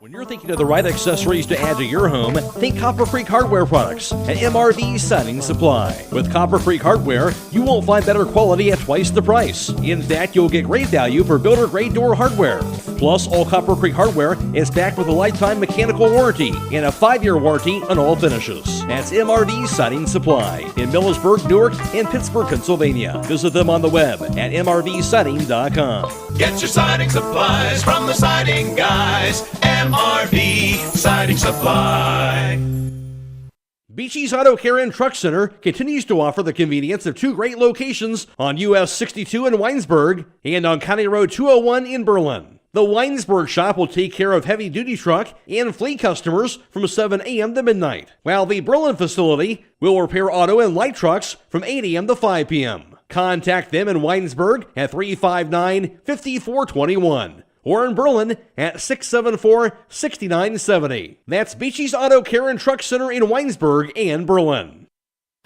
When you're thinking of the right accessories to add to your home, think Copper Creek Hardware products and MRV Siding Supply. With Copper Creek Hardware, you won't find better quality at twice the price. In fact, you'll get great value for builder-grade door hardware. Plus, all Copper Creek Hardware is backed with a lifetime mechanical warranty and a 5-year warranty on all finishes. That's MRV Siding Supply in Millersburg, Newark, and Pittsburgh, Pennsylvania. Visit them on the web at mrvsiding.com. Get your siding supplies from the siding guys. MRV Siding Supply. Beachy's Auto Care and Truck Center continues to offer the convenience of 2 great locations on US 62 in Winesburg and on County Road 201 in Berlin. The Winesburg shop will take care of heavy-duty truck and fleet customers from 7 a.m. to midnight, while the Berlin facility will repair auto and light trucks from 8 a.m. to 5 p.m. Contact them in Winesburg at 359-5421 or in Berlin at 674-6970. That's Beachy's Auto Care and Truck Center in Winesburg and Berlin.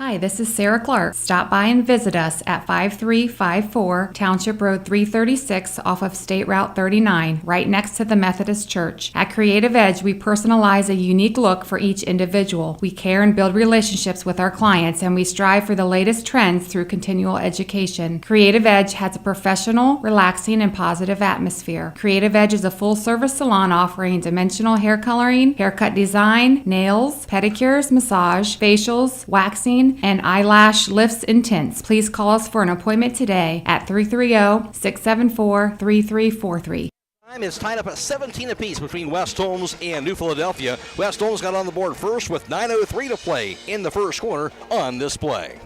Hi, this is Sarah Clark. Stop by and visit us at 5354 Township Road 336 off of State Route 39, right next to the Methodist Church. At Creative Edge, we personalize a unique look for each individual. We care and build relationships with our clients, and we strive for the latest trends through continual education. Creative Edge has a professional, relaxing, and positive atmosphere. Creative Edge is a full-service salon offering dimensional hair coloring, haircut design, nails, pedicures, massage, facials, waxing, and eyelash lifts and tints. Please call us for an appointment today at 330-674-3343. Time is tied up at 17 apiece between West Holmes and New Philadelphia. West Holmes got on the board first with 9:03 to play in the first quarter on this play.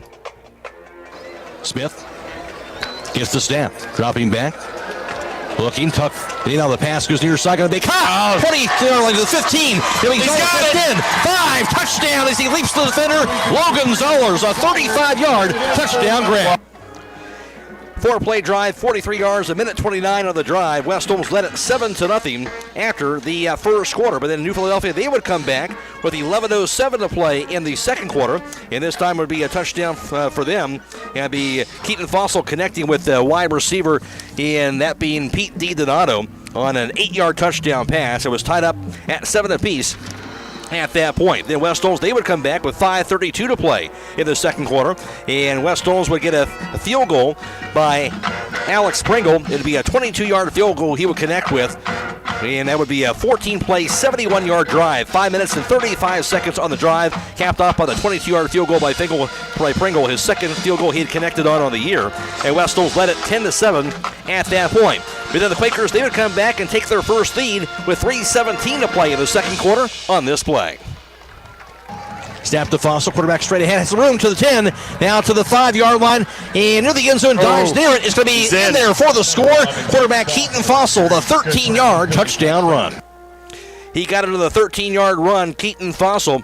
Smith gets the snap, dropping back. Looking tough. Now the pass goes near side. Going to be caught. 20, like the 15. He's got it. 5. Touchdown as he leaps to the defender. Logan Zollers, a 35-yard touchdown grab. 4-play drive, 43 yards, a minute 29 on the drive. West Holmes led it 7-0 after the first quarter. But then New Philadelphia, they would come back with 11:07 to play in the second quarter. And this time would be a touchdown for them. And be Keaton Fossil connecting with the wide receiver, and that being Pete DiDonato on an 8-yard touchdown pass. It was tied up at 7 apiece at that point. Then West Holmes, they would come back with 5:32 to play in the second quarter, and West Holmes would get a field goal by Alex Pringle. It would be a 22-yard field goal he would connect with, and that would be a 14-play, 71-yard drive. 5 minutes and 35 seconds on the drive, capped off by the 22-yard field goal by Pringle, his second field goal he had connected on the year, and West Holmes led it 10-7 at that point. But then the Quakers, they would come back and take their first lead with 3:17 to play in the second quarter on this play. Snap to Fossil, quarterback straight ahead, has room to the 10, now to the 5-yard line, and near the end zone, dives near it. It's going to be in there for the score. Quarterback Keaton Fossil, the 13-yard touchdown run. He got into the 13-yard run, Keaton Fossil.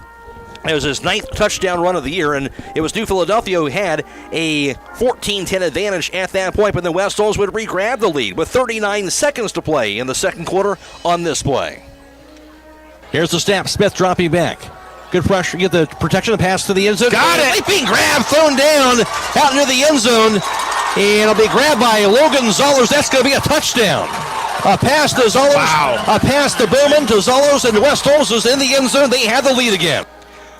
It was his 9th touchdown run of the year, and it was New Philadelphia who had a 14-10 advantage at that point, but then West Holmes would re-grab the lead with 39 seconds to play in the second quarter on this play. Here's the snap, Smith dropping back. Good pressure, get the protection, the pass to the end zone. Got it! Leaping grab, thrown down out near the end zone, and it'll be grabbed by Logan Zollers. That's going to be a touchdown. A pass to Zollers, a pass to Bowman, to Zollers, and West Holmes was in the end zone. They had the lead again.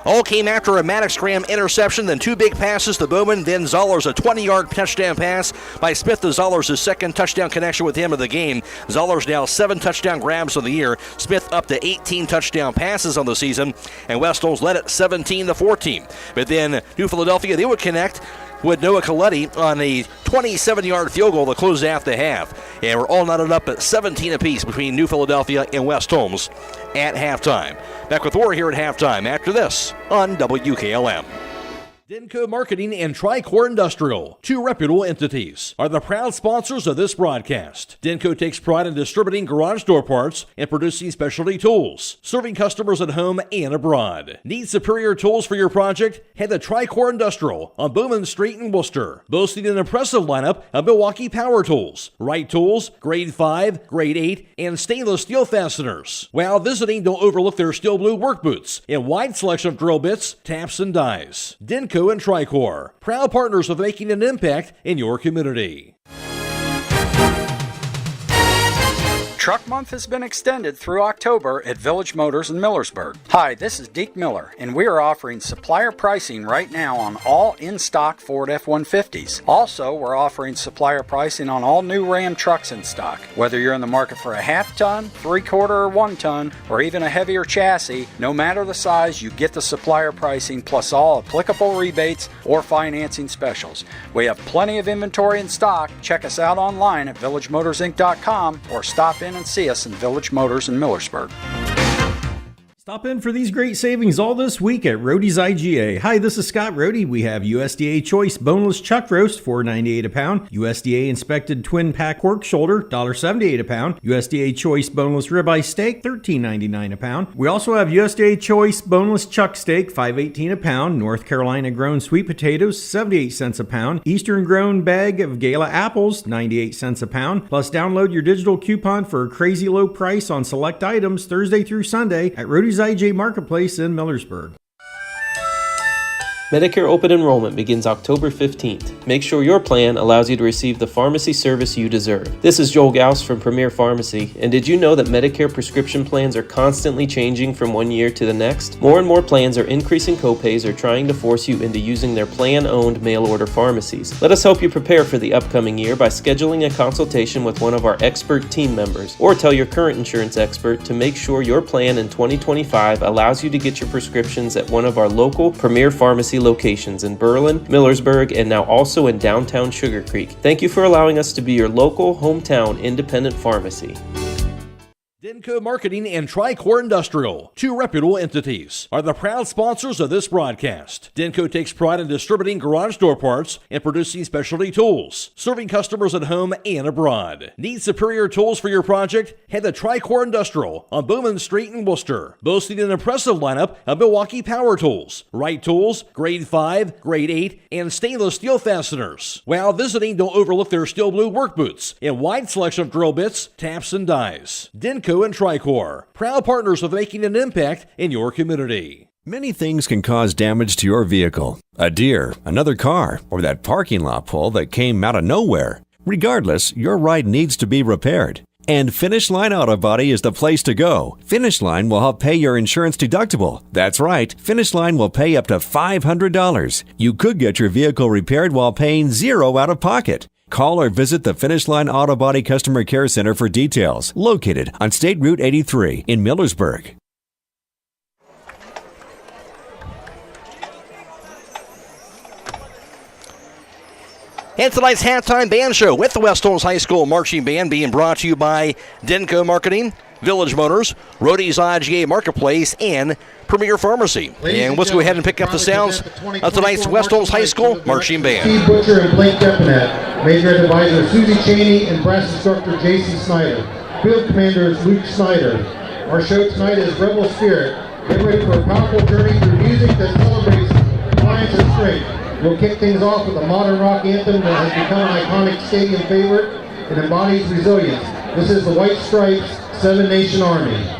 All came after a Maddox Graham interception, then 2 big passes to Bowman, then Zollers, a 20-yard touchdown pass by Smith to Zollers, his second touchdown connection with him of the game. Zollers now 7 touchdown grabs of the year. Smith up to 18 touchdown passes on the season, and West Holmes led it 17-14. But then New Philadelphia, they would connect with Noah Coletti on a 27-yard field goal to close out the half. And we're all knotted up at 17 apiece between New Philadelphia and West Holmes at halftime. Back with more here at halftime after this on WKLM. Denko Marketing and Tricor Industrial, 2 reputable entities, are the proud sponsors of this broadcast. Denko takes pride in distributing garage door parts and producing specialty tools, serving customers at home and abroad. Need superior tools for your project? Head to Tricor Industrial on Bowman Street in Worcester, boasting an impressive lineup of Milwaukee power tools, Wright tools, grade 5, grade 8, and stainless steel fasteners. While visiting, don't overlook their steel blue work boots and wide selection of drill bits, taps, and dies. Denko and Tricor, proud partners of making an impact in your community. Truck Month has been extended through October at Village Motors in Millersburg. Hi, this is Deke Miller, and we are offering supplier pricing right now on all in-stock Ford F-150s. Also, we're offering supplier pricing on all new Ram trucks in stock. Whether you're in the market for a half-ton, 3/4, or 1-ton, or even a heavier chassis, no matter the size, you get the supplier pricing plus all applicable rebates or financing specials. We have plenty of inventory in stock. Check us out online at villagemotorsinc.com or stop in and see us in Village Motors in Millersburg. Stop in for these great savings all this week at Roadie's IGA. Hi, this is Scott Roadie. We have USDA Choice Boneless Chuck Roast, $4.98 a pound. USDA Inspected Twin Pack Pork Shoulder, $1.78 a pound. USDA Choice Boneless Ribeye Steak, $13.99 a pound. We also have USDA Choice Boneless Chuck Steak, $5.18 a pound. North Carolina Grown Sweet Potatoes, 78 cents a pound. Eastern Grown Bag of Gala Apples, 98 cents a pound. Plus, download your digital coupon for a crazy low price on select items Thursday through Sunday at Roadie's IJ Marketplace in Millersburg. Medicare open enrollment begins October 15th. Make sure your plan allows you to receive the pharmacy service you deserve. This is Joel Gauss from Premier Pharmacy, and did you know that Medicare prescription plans are constantly changing from one year to the next? More and more plans are increasing copays or trying to force you into using their plan-owned mail-order pharmacies. Let us help you prepare for the upcoming year by scheduling a consultation with one of our expert team members, or tell your current insurance expert to make sure your plan in 2025 allows you to get your prescriptions at one of our local Premier Pharmacy locations in Berlin, Millersburg, and now also in downtown Sugar Creek. Thank you for allowing us to be your local, hometown, independent pharmacy. Denco Marketing and Tricor Industrial, two reputable entities, are the proud sponsors of this broadcast. Denco takes pride in distributing garage door parts and producing specialty tools, serving customers at home and abroad. Need superior tools for your project? Head to Tricor Industrial on Bowman Street in Worcester, boasting an impressive lineup of Milwaukee power tools, Wright tools, grade 5, grade 8, and stainless steel fasteners. While visiting, don't overlook their steel blue work boots and wide selection of drill bits, taps, and dies. Denco and Tricor, proud partners of making an impact in your community. Many things can cause damage to your vehicle. A deer, another car, or that parking lot pole that came out of nowhere. Regardless, your ride needs to be repaired. And Finish Line Auto Body is the place to go. Finish Line will help pay your insurance deductible. That's right, Finish Line will pay up to $500. You could get your vehicle repaired while paying $0 out of pocket. Call or visit the Finish Line Auto Body Customer Care Center for details, located on State Route 83 in Millersburg. And tonight's halftime band show with the West Holmes High School Marching Band being brought to you by Denco Marketing, Village Motors, Rody's IGA Marketplace, and Premier Pharmacy. And let's go ahead and pick up the sounds of tonight's West Holmes High School Marching Band. Steve Butcher and Blake Depanet, Major Advisor Susie Cheney, and Brass Instructor Jason Snyder. Field Commander is Luke Snyder. Our show tonight is Rebel Spirit. Get ready for a powerful journey through music that celebrates defiance and strength. We'll kick things off with a modern rock anthem that has become an iconic stadium favorite and embodies resilience. This is the White Stripes, Seven Nation Army.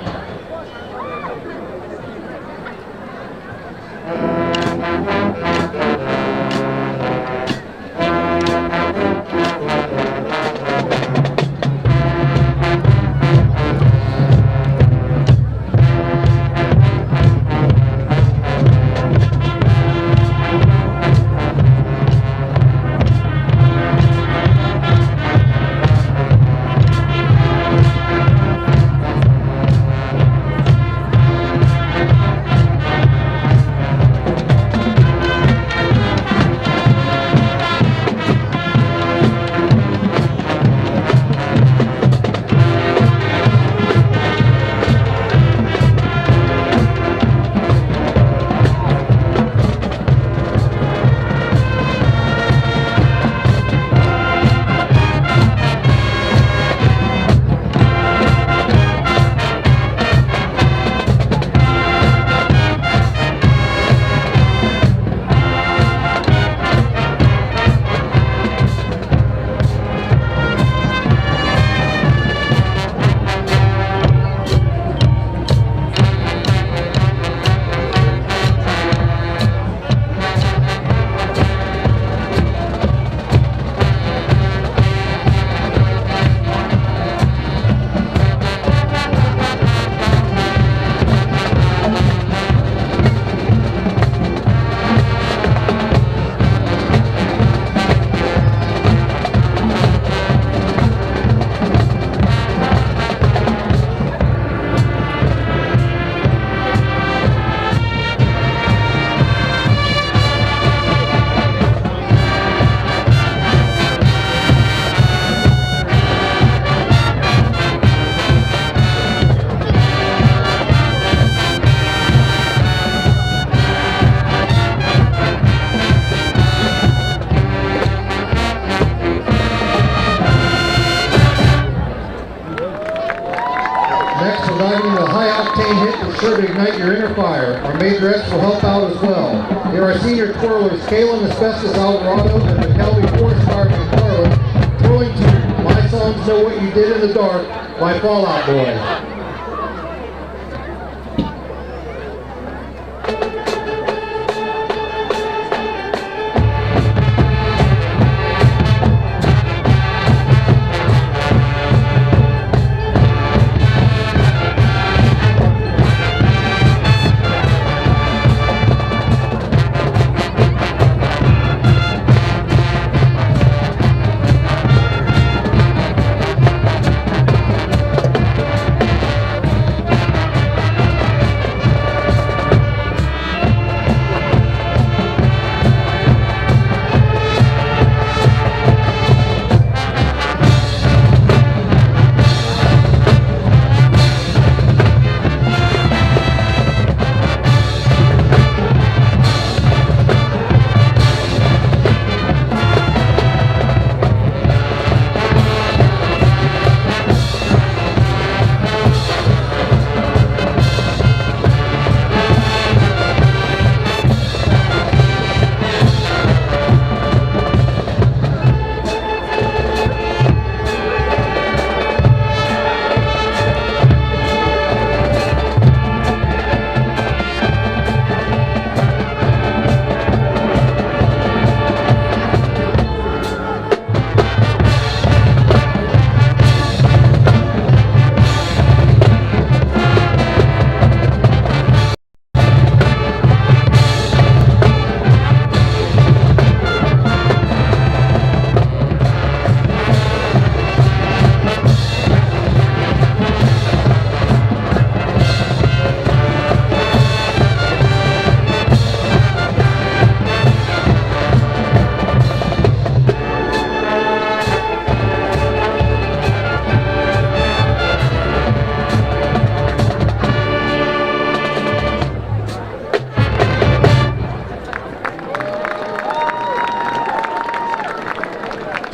Sure to ignite your inner fire. Our majorettes will help out as well. Here are senior twirlers Kalen Asbestos Alvarado and McKelvey Forest Fire McFarland, twirling to My Songs Know What You Did in the Dark by Fall Out Boy.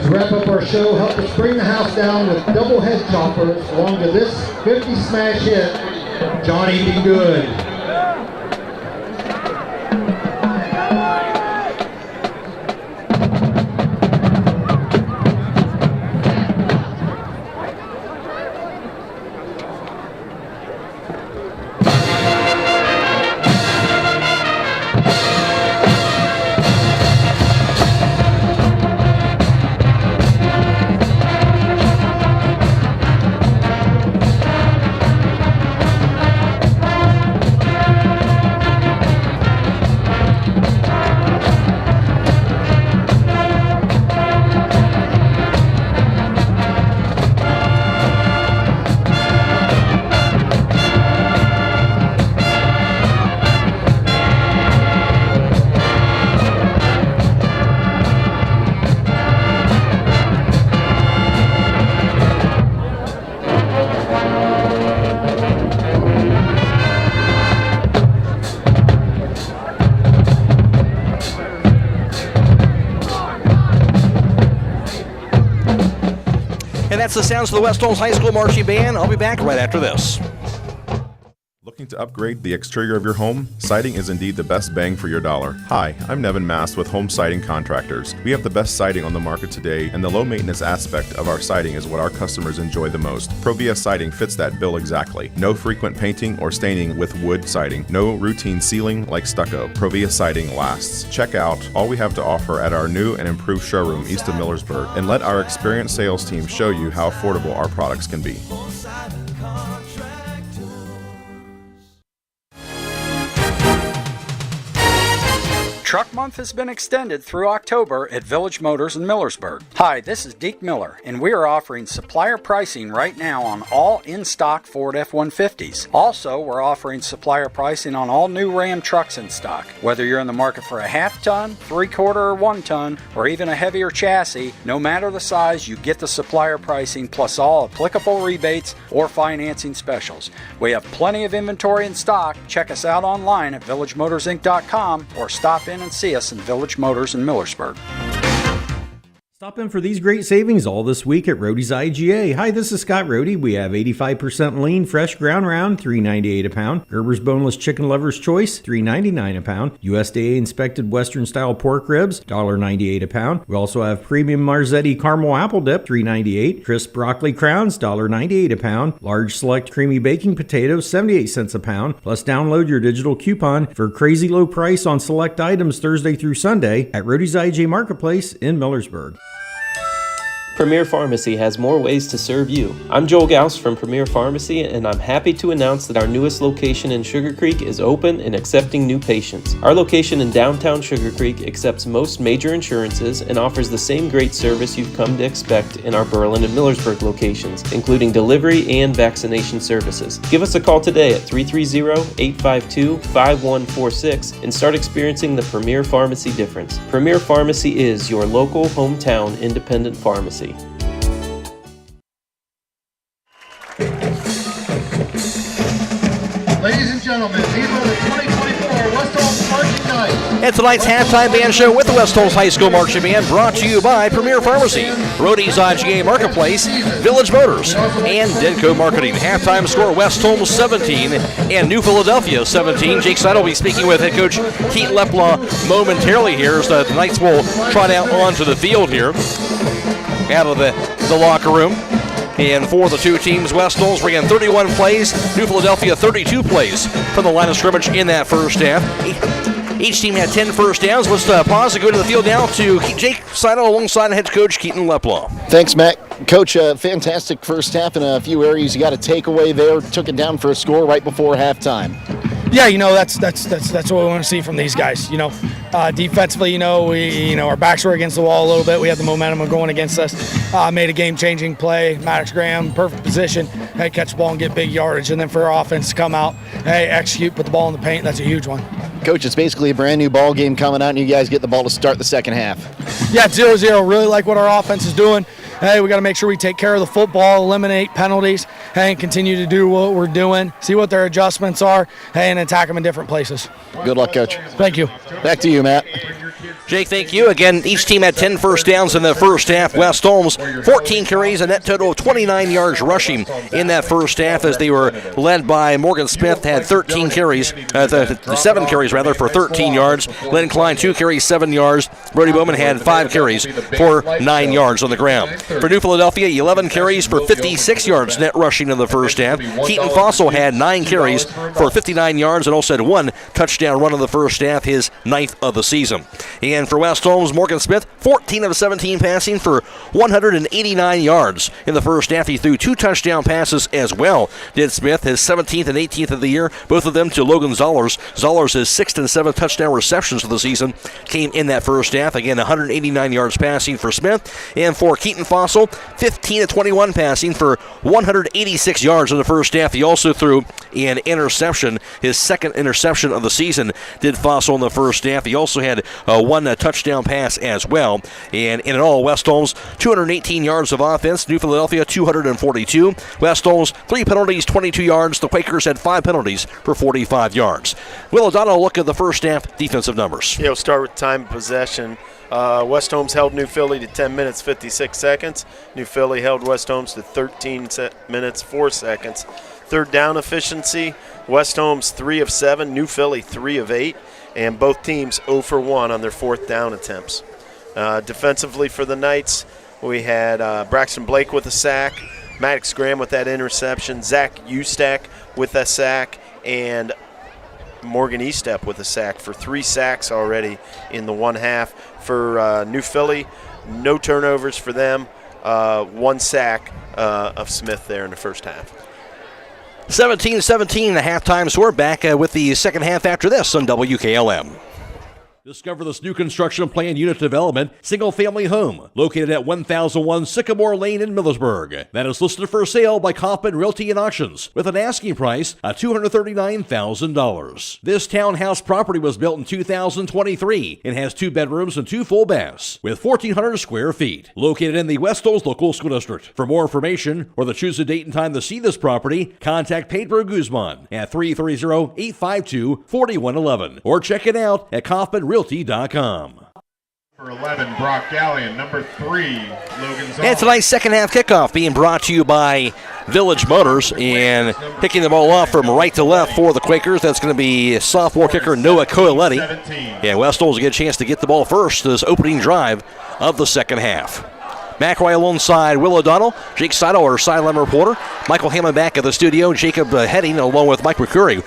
To wrap up our show, help us bring the house down with double head choppers along to this 50 smash hit, Johnny Be Good. That's the sounds of the West Holmes High School Marching Band. I'll be back right after this. Looking to upgrade the exterior of your home? Siding is indeed the best bang for your dollar. Hi, I'm Nevin Mast with Home Siding Contractors. We have the best siding on the market today, and the low maintenance aspect of our siding is what our customers enjoy the most. Provia Siding fits that bill exactly. No frequent painting or staining with wood siding. No routine sealing like stucco. Provia Siding lasts. Check out all we have to offer at our new and improved showroom east of Millersburg, and let our experienced sales team show you how affordable our products can be. Truck Month has been extended through October at Village Motors in Millersburg. Hi, this is Deke Miller, and we are offering supplier pricing right now on all in-stock Ford F-150s. Also, we're offering supplier pricing on all new Ram trucks in stock. Whether you're in the market for a half-ton, 3/4 or 1-ton, or even a heavier chassis, no matter the size, you get the supplier pricing plus all applicable rebates or financing specials. We have plenty of inventory in stock. Check us out online at villagemotorsinc.com or stop in and see us in Village Motors in Millersburg. Stop in for these great savings all this week at Roadie's IGA. Hi, this is Scott Roadie. We have 85% lean, fresh ground round, $3.98 a pound. Gerber's Boneless Chicken Lover's Choice, $3.99 a pound. USDA inspected Western style pork ribs, $1.98 a pound. We also have premium Marzetti caramel apple dip, $3.98. Crisp broccoli crowns, $1.98 a pound. Large select creamy baking potatoes, 78 cents a pound. Plus download your digital coupon for crazy low price on select items Thursday through Sunday at Roadie's IGA Marketplace in Millersburg. Premier Pharmacy has more ways to serve you. I'm Joel Gauss from Premier Pharmacy, and I'm happy to announce that our newest location in Sugar Creek is open and accepting new patients. Our location in downtown Sugar Creek accepts most major insurances and offers the same great service you've come to expect in our Berlin and Millersburg locations, including delivery and vaccination services. Give us a call today at 330-852-5146 and start experiencing the Premier Pharmacy difference. Premier Pharmacy is your local hometown independent pharmacy. Ladies and gentlemen, these are the 2024 West Holmes Marching Knights. And tonight's halftime band show with the West Holmes High School Marching Band brought to you by Premier Pharmacy, Roadie's IGA Marketplace, Village Motors, and Denko Marketing. Halftime score, West Holmes 17 and New Philadelphia 17. Jake Sidle will be speaking with head coach Keaton Leplaw momentarily here as the Knights will trot out onto the field here out of the locker room. And for the two teams, West Holmes ran 31 plays, New Philadelphia 32 plays from the line of scrimmage in that first half. Each team had 10 first downs. Let's pause and go to the field now to Jake Sidle alongside head coach Keaton Leplaw. Thanks, Matt. Coach, fantastic first half in a few areas. You got a takeaway there, took it down for a score right before halftime. Yeah, that's what we want to see from these guys. Defensively, our backs were against the wall a little bit. We had the momentum going against us. Made a game-changing play. Maddox Graham, perfect position. Hey, catch the ball and get big yardage. And then for our offense to come out, hey, execute, put the ball in the paint. That's a huge one. Coach, it's basically a brand new ball game coming out, and you guys get the ball to start the second half. Yeah, 0-0. Really like what our offense is doing. Hey, we got to make sure we take care of the football, eliminate penalties, and continue to do what we're doing, see what their adjustments are, and attack them in different places. Good luck, Coach. Thank you. Back to you, Matt. Jake, thank you. Again, each team had 10 first downs in the first half. West Holmes, 14 carries, a net total of 29 yards rushing in that first half as they were led by Morgan Smith, had 7 carries rather, for 13 yards. Lynn Klein, 2 carries, 7 yards. Brody Bowman had 5 carries for 9 yards on the ground. For New Philadelphia, 11 carries for 56 yards net rushing in the first half. Keaton Fossil had 9 carries for 59 yards and also had 1 touchdown run in the first half, his 9th of the season. And for West Holmes, Morgan Smith, 14 of 17 passing for 189 yards in the first half. He threw 2 touchdown passes as well, did Smith, his 17th and 18th of the year, both of them to Logan Zollers. Zollers, his 6th and 7th touchdown receptions of the season came in that first half. Again, 189 yards passing for Smith. And for Keaton Fossil, 15 of 21 passing for 186 yards in the first half. He also threw an interception, his 2nd interception of the season, did Fossil in the first half. He also had 1 touchdown pass as well. And in all, West Holmes, 218 yards of offense. New Philadelphia, 242. West Holmes, 3 penalties, 22 yards. The Quakers had 5 penalties for 45 yards. Will O'Donnell look at the first half defensive numbers. Yeah, we'll start with time of possession. West Holmes held New Philly to 10 minutes, 56 seconds. New Philly held West Holmes to 13 minutes, 4 seconds. Third down efficiency, West Holmes 3 of 7, New Philly 3 of 8, and both teams 0 for 1 on their 4th down attempts. Defensively for the Knights, we had Braxton Blake with a sack, Maddox Graham with that interception, Zach Ustack with a sack, and Morgan Estep with a sack for 3 sacks already in the 1 half. For New Philly, no turnovers for them, 1 sack of Smith there in the first half. 17-17, the halftime score. Back with the second half after this on WKLM. Discover this new construction plan unit development, single-family home, located at 1001 Sycamore Lane in Millersburg. That is listed for sale by Kaufman Realty and Auctions with an asking price of $239,000. This townhouse property was built in 2023 and has 2 bedrooms and 2 full baths with 1,400 square feet. Located in the West Holmes Local School District. For more information or to choose a date and time to see this property, contact Pedro Guzman at 330-852-4111 or check it out at KaufmanRealty.com. For 11, Brock Gallion. Number 3, Logan Zoll. And tonight's second half kickoff being brought to you by Village Motors, and picking the ball off from right to left for the Quakers. That's going to be sophomore kicker Noah Coeletti. And West Holmes will get a chance to get the ball first this opening drive of the second half. McCreery alongside Will O'Donnell, Jake Sidle, our sideline reporter, Michael Hammond back at the studio, Jacob Heading along with Mike McCreery.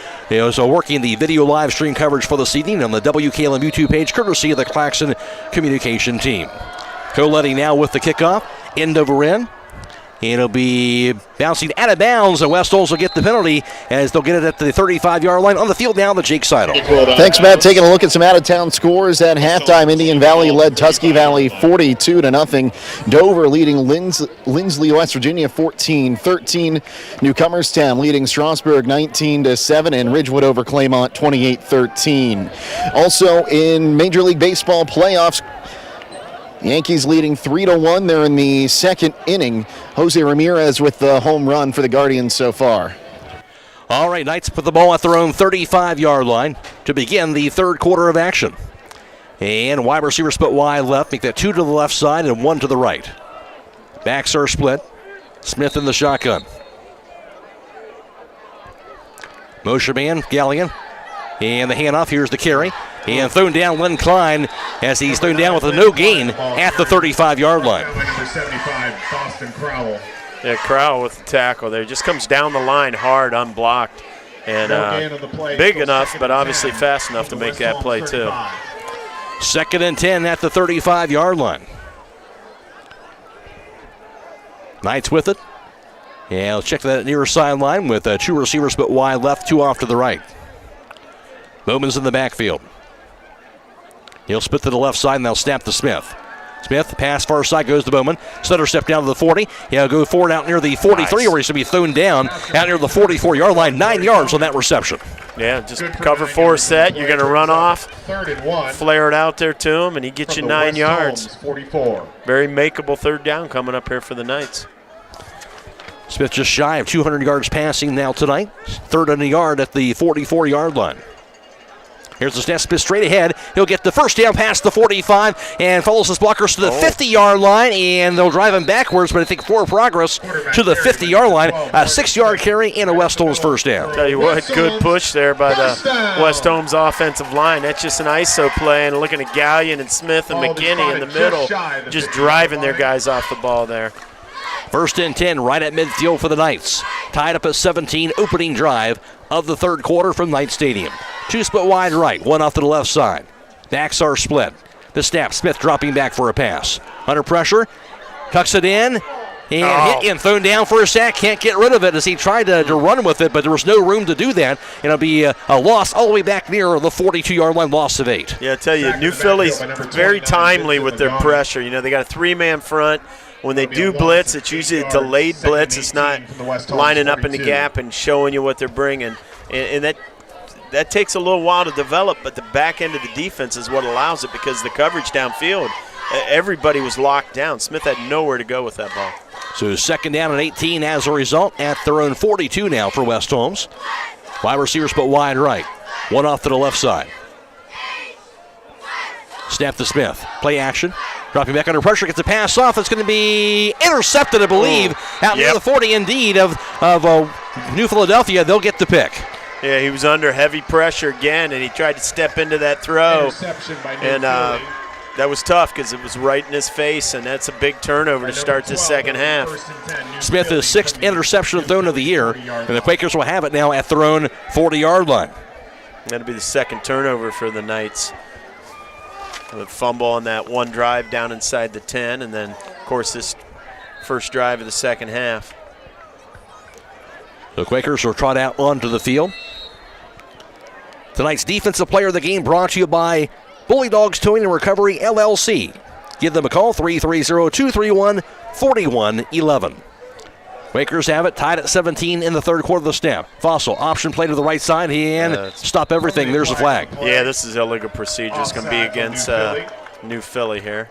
So working the video live stream coverage for this evening on the WKLM YouTube page, courtesy of the Claxon communication team. Coletti now with the kickoff, end over end. And it'll be bouncing out of bounds, and West Holmes will get the penalty as they'll get it at the 35-yard line. On the field now, the Jake Sidle. Thanks, Matt. Taking a look at some out-of-town scores at halftime. Indian Valley led Tusky Valley 42-0. Dover leading Lindsley, West Virginia 14-13. Newcomerstown leading Strasburg 19-7, and Ridgewood over Claymont 28-13. Also in Major League Baseball playoffs, Yankees leading 3-1. They're in the second inning. Jose Ramirez with the home run for the Guardians so far. All right, Knights put the ball at their own 35-yard line to begin the third quarter of action. And wide receiver split wide left. Make that 2 to the left side and 1 to the right. Backs are split. Smith in the shotgun. Motion man, Gallion. And the handoff. Here's the carry. And thrown down Len Klein as he's thrown down with a no gain at the 35-yard line. Number 75, Boston Crowell. Yeah, Crowell with the tackle there. Just comes down the line hard, unblocked. And big enough, but obviously fast enough to make that play too. 2nd and 10 at the 35-yard line. Knights with it. And let's check that near sideline with 2 receivers but wide left, 2 off to the right. Bowman's in the backfield. He'll split to the left side and they'll snap to Smith. Smith, pass far side, goes to Bowman. Stutter step down to the 40. He'll go forward out near the 43 where he's going to be thrown down out near the 44-yard line. 9 yards on that reception. Yeah, just cover 4 set. You're going to run off, 3rd and 1. Flare it out there to him, and he gets you 9 yards. 44. Very makeable 3rd down coming up here for the Knights. Smith just shy of 200 yards passing now tonight. 3rd and a yard at the 44-yard line. Here's the snap, Smith straight ahead. He'll get the first down past the 45 and follows his blockers to the 50-yard line, and they'll drive him backwards, but I think forward progress to the 50-yard line. A 6-yard carry and a West Holmes first down. Tell you what, good push there by the West Holmes offensive line. That's just an ISO play, and looking at Gallion and Smith and McKinney in the middle, just driving their guys off the ball there. First and 10 right at midfield for the Knights. Tied up at 17, opening drive of the third quarter from Knight Stadium. 2 split wide right, 1 off to the left side. Backs are split. The snap, Smith dropping back for a pass. Under pressure, tucks it in, and hit and thrown down for a sack. Can't get rid of it as he tried to run with it, but there was no room to do that. And it'll be a loss all the way back near the 42-yard line, loss of 8. Yeah, I tell you, New Philly's very timely with their pressure. You know, they got a 3-man front. When they do blitz, it's usually a delayed blitz. It's not lining up in the gap and showing you what they're bringing. And that takes a little while to develop, but the back end of the defense is what allows it because the coverage downfield, everybody was locked down. Smith had nowhere to go with that ball. So second down and 18 as a result at their own 42 now for West Holmes. 5 receivers but wide right. 1 off to the left side. Snap to Smith. Play action. Dropping back under pressure, gets the pass off. It's going to be intercepted, I believe, out near the 40 indeed of New Philadelphia. They'll get the pick. Yeah, he was under heavy pressure again, and he tried to step into that throw. And that was tough because it was right in his face, and that's a big turnover to start the second half. Smith is 6th interception thrown of the year, and the Quakers will have it now at their own 40-yard line. That'll be the second turnover for the Knights. A fumble on that one drive down inside the 10, and then, of course, this first drive of the second half. The Quakers will trot out onto the field. Tonight's Defensive Player of the Game brought to you by Bully Dogs Towing and Recovery, LLC. Give them a call, 330-231-4111. Quakers have it tied at 17 in the third quarter of the snap. Fossil, option play to the right side, and stop everything. There's a flag. Yeah, this is illegal procedure. It's going to be against New Philly here.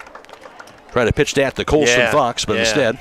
Try to pitch that to Colson Fox, but instead.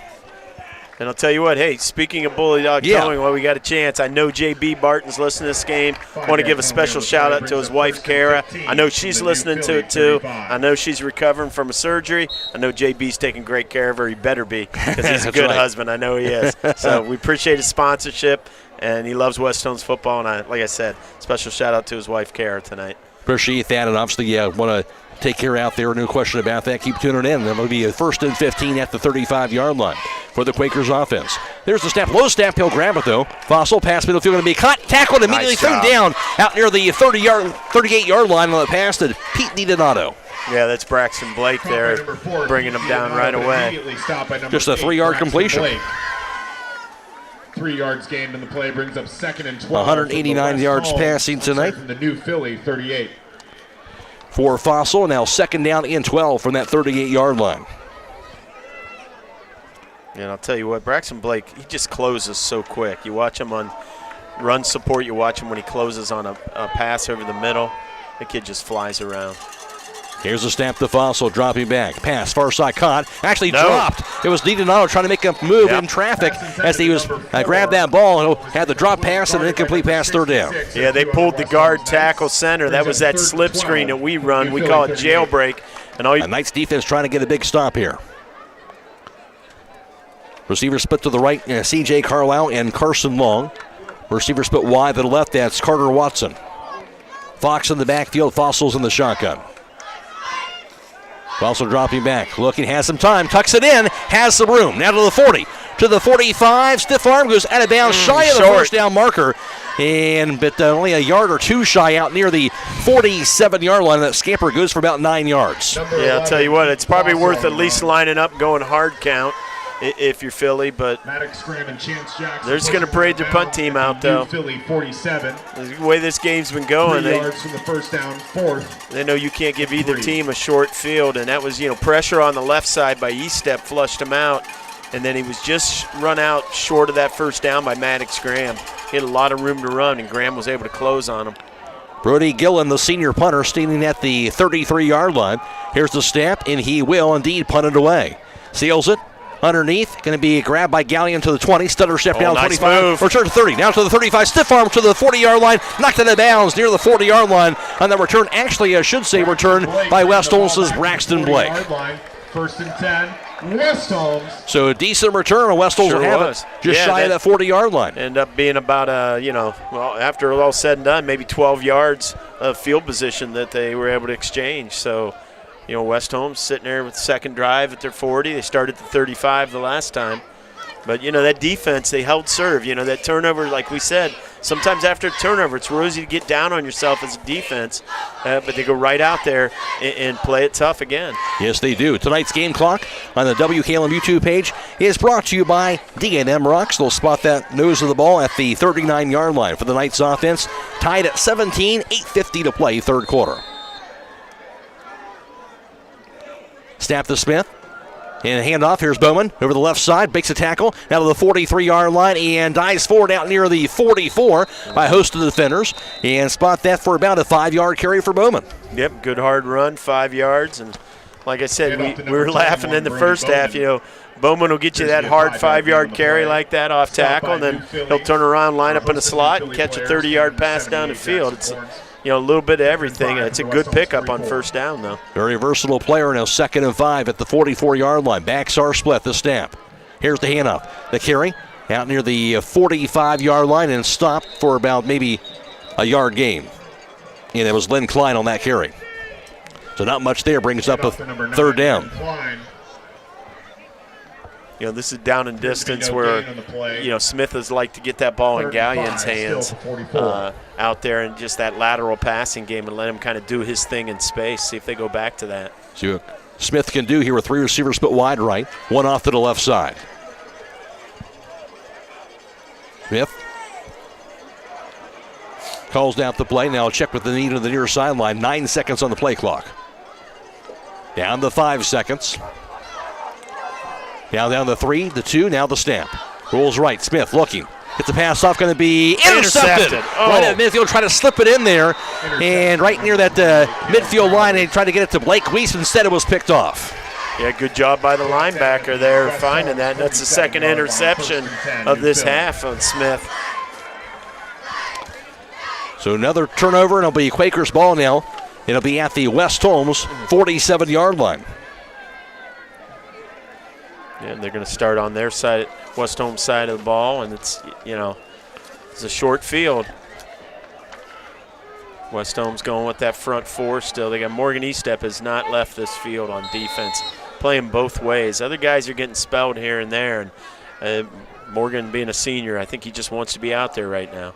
And I'll tell you what, hey, speaking of Bully Dog Towing, while we got a chance, I know J.B. Barton's listening to this game. I want to give a special shout-out to his wife, Kara. I know she's listening to it, too. I know she's recovering from a surgery. I know J.B.'s taking great care of her. He better be, because he's a good husband. I know he is. So we appreciate his sponsorship, and he loves West Holmes football. And like I said, special shout-out to his wife, Kara, tonight. Appreciate that, and obviously want to take care out there, no question about that. Keep tuning in. That'll be a 1st and 15 at the 35-yard line for the Quakers offense. There's the snap. Low snap. He'll grab it, though. Fossil pass midfield going to be caught, tackled, immediately thrown down out near the 38-yard line on the pass to Pete DiDonato. Yeah, that's Braxton Blake there, bringing him down right away. Just a 3-yard completion. 3 yards gained in the play brings up 2nd and 12. 189 yards passing tonight. From the New Philly 38. For Fossil, now 2nd down and 12 from that 38-yard line. And I'll tell you what, Braxton Blake, he just closes so quick. You watch him on run support, you watch him when he closes on a pass over the middle. The kid just flies around. Here's a snap to Fossil, dropping back. Pass, far side caught. Actually dropped. It was DiDonato trying to make a move in traffic as he was grabbed that ball. Had the drop pass and an incomplete pass, 3rd down. Yeah, they pulled the guard tackle center. That was that slip screen that we run. We call it jailbreak. And all Knights defense trying to get a big stop here. Receiver split to the right, C.J. Carlisle and Carson Long. Receiver split wide to the left, that's Carter Watson. Fox in the backfield, Fossil's in the shotgun. Fossil dropping back, looking, has some time, tucks it in, has some room. Now to the 40, to the 45, stiff arm goes out of bounds, shy of the first down marker. But only a yard or two shy out near the 47-yard line. That scamper goes for about 9 yards. Yeah, I'll tell you what, it's probably worth at least lining up, going hard count if you're Philly, but they're just going to parade their punt team out, though. Philly 47. The way this game's been going, 3 yards from the first down, 4th. They know you can't give either team a short field, and that was, pressure on the left side by Eastep flushed him out, and then he was just run out short of that first down by Maddox Graham. He had a lot of room to run, and Graham was able to close on him. Brody Gillen, the senior punter, standing at the 33-yard line. Here's the snap, and he will indeed punt it away. Seals it. underneath. Going to be grabbed by Gallion to the 20. Stutter step down nice 25. move. Return to 30. Now to the 35. Stiff arm to the 40-yard line. Knocked out of bounds near the 40-yard line. On the return, actually, I should say return by West Holmes' Braxton Blake. 1st and 10. West Holmes. So a decent return, and West Holmes will have it just shy of that 40-yard line. End up being about, after all said and done, maybe 12 yards of field position that they were able to exchange. So, West Holmes sitting there with the second drive at their 40. They started at the 35 the last time. But, that defense, they held serve. That turnover, like we said, sometimes after a turnover, it's real easy to get down on yourself as a defense. But they go right out there and play it tough again. Yes, they do. Tonight's game clock on the WKLM YouTube page is brought to you by D&M Rocks. They'll spot that nose of the ball at the 39-yard line for the Knights offense. Tied at 17, 8:50 to play, third quarter. Snap to Smith. And a handoff. Here's Bowman over the left side. Makes a tackle. Now to the 43-yard line and dives forward out near the 44 by a host of defenders. And spot that for about a 5-yard carry for Bowman. Yep, good hard run, 5 yards. And like I said, we were laughing in the first half. Bowman will get you that hard 5-yard carry like that off tackle, and then he'll turn around, line up in a slot, and catch a 30-yard pass down the field. It's a little bit of everything. It's a good pickup on first down, though. Very versatile player. Now 2nd and 5 at the 44-yard line. Backs are split. The snap. Here's the handoff. The carry out near the 45-yard line and stopped for about maybe a yard gain. And it was Lynn Klein on that carry. So not much there. Brings up a 3rd down. This is down in distance where, Smith has liked to get that ball in Gallion's hands out there in just that lateral passing game and let him kind of do his thing in space, see if they go back to that. See what Smith can do here with 3 receivers split wide right, one off to the left side. Smith calls down the play. Now check with the knee to the near sideline. 9 seconds on the play clock. Down to 5 seconds. Now down to 3, the 2, now the snap. Rolls right, Smith looking. Gets the pass off, going to be intercepted. Right at midfield, trying to slip it in there. And right near that midfield line, they tried to get it to Blake Weiss. Instead, it was picked off. Yeah, good job by the linebacker there finding that. That's the second interception of this half on Smith. So another turnover, and it'll be Quakers ball now. It'll be at the West Holmes 47-yard line. And they're going to start on their side, West Holmes side of the ball, and it's a short field. West Holmes going with that front 4 still. They got Morgan Estep has not left this field on defense, playing both ways. Other guys are getting spelled here and there, and Morgan being a senior, I think he just wants to be out there right now.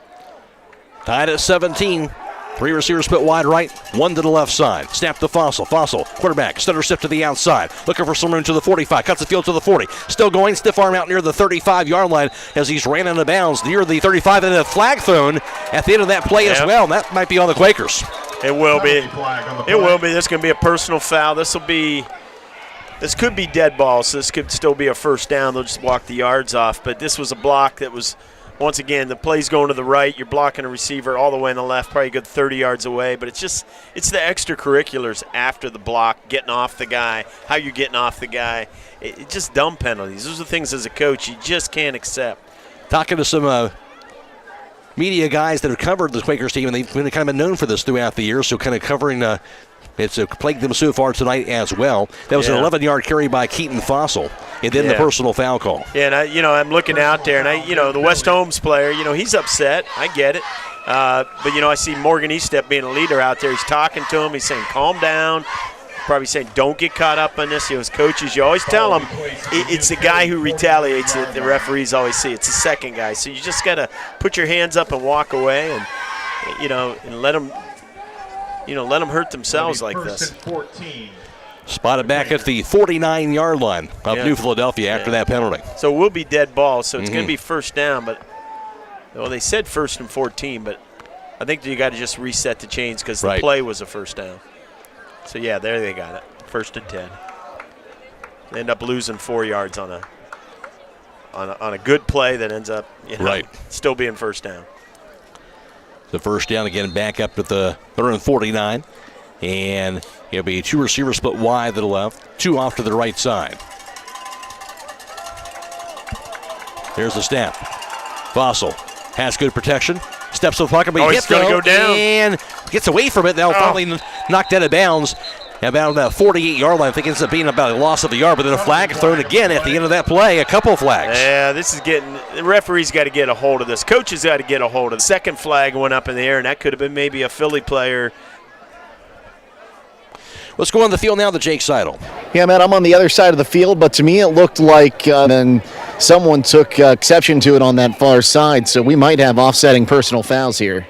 Tied at 17. 3 receivers split wide right, 1 to the left side. Snap to Fossil. Fossil, quarterback, stutter step to the outside. Looking for some room to the 45. Cuts the field to the 40. Still going, stiff arm out near the 35-yard line as he's ran out of bounds near the 35. And a flag thrown at the end of that play as well. And that might be on the Quakers. It will be. It will be. This is going to be a personal foul. This could be dead ball, so this could still be a first down. They'll just walk the yards off. But this was a block that was, once again, the play's going to the right. You're blocking a receiver all the way on the left, probably a good 30 yards away. But it's the extracurriculars after the block, getting off the guy, how you're getting off the guy. It's just dumb penalties. Those are things as a coach you just can't accept. Talking to some media guys that have covered the Quakers team, and they've kind of been known for this throughout the year, so kind of covering it's plagued them so far tonight as well. That was an 11-yard carry by Keaton Fossil, and then the personal foul call. Yeah, and I'm looking out there, and the West Holmes player, he's upset. I get it. But, I see Morgan Estep being a leader out there. He's talking to him. He's saying, calm down. Probably saying, don't get caught up on this. As coaches, you always tell them it's the guy who retaliates that the referees always see. It's the second guy. So you just got to put your hands up and walk away and, and let them hurt themselves like this. Spotted back at the 49-yard line of New Philadelphia after that penalty. So it will be dead ball, so it's going to be first down. But they said 1st and 14, but I think you got to just reset the chains because the play was a first down. So, there they got it, 1st and 10. They end up losing 4 yards on a good play that ends up still being first down. The first down again back up at the 49. And it'll be 2 receivers split wide to the left, 2 off to the right side. There's the snap. Fossil has good protection. Steps to the pocket, but he he's going to go down. And gets away from it. Now finally knocked out of bounds. About that 48-yard line. I think it ends up being about a loss of the yard, but then a flag thrown again at the end of that play. A couple of flags. Yeah, this is the referee's got to get a hold of this. Coach has got to get a hold of it. The second flag went up in the air, and that could have been maybe a Philly player. Let's go on the field now to Jake Sidle. Yeah, man, I'm on the other side of the field, but to me it looked like then someone took exception to it on that far side, so we might have offsetting personal fouls here.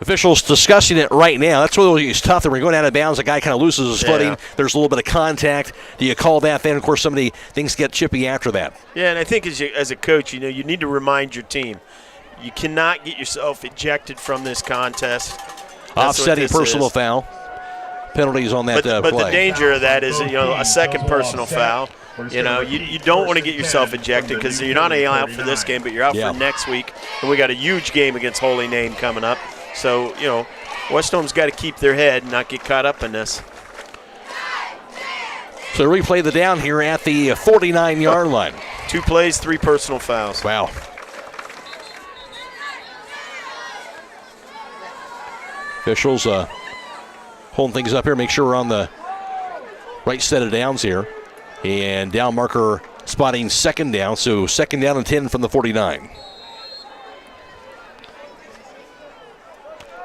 Officials discussing it right now. That's what it's tough. When we're going out of bounds, a guy kind of loses his footing. There's a little bit of contact. Do you call that then? Of course, things get chippy after that. Yeah, and I think as a coach, you need to remind your team. You cannot get yourself ejected from this contest. Offsetting personal foul. Penalties on that play. But the danger of that is a second personal foul. You don't want to get yourself ejected because you're not only out for this game, but you're out for next week. And we got a huge game against Holy Name coming up. So, West Holmes got to keep their head and not get caught up in this. So replay the down here at the 49-yard line. 2 plays, 3 personal fouls. Wow. Officials holding things up here. Make sure we're on the right set of downs here. And down marker spotting second down. So second down and 10 from the 49.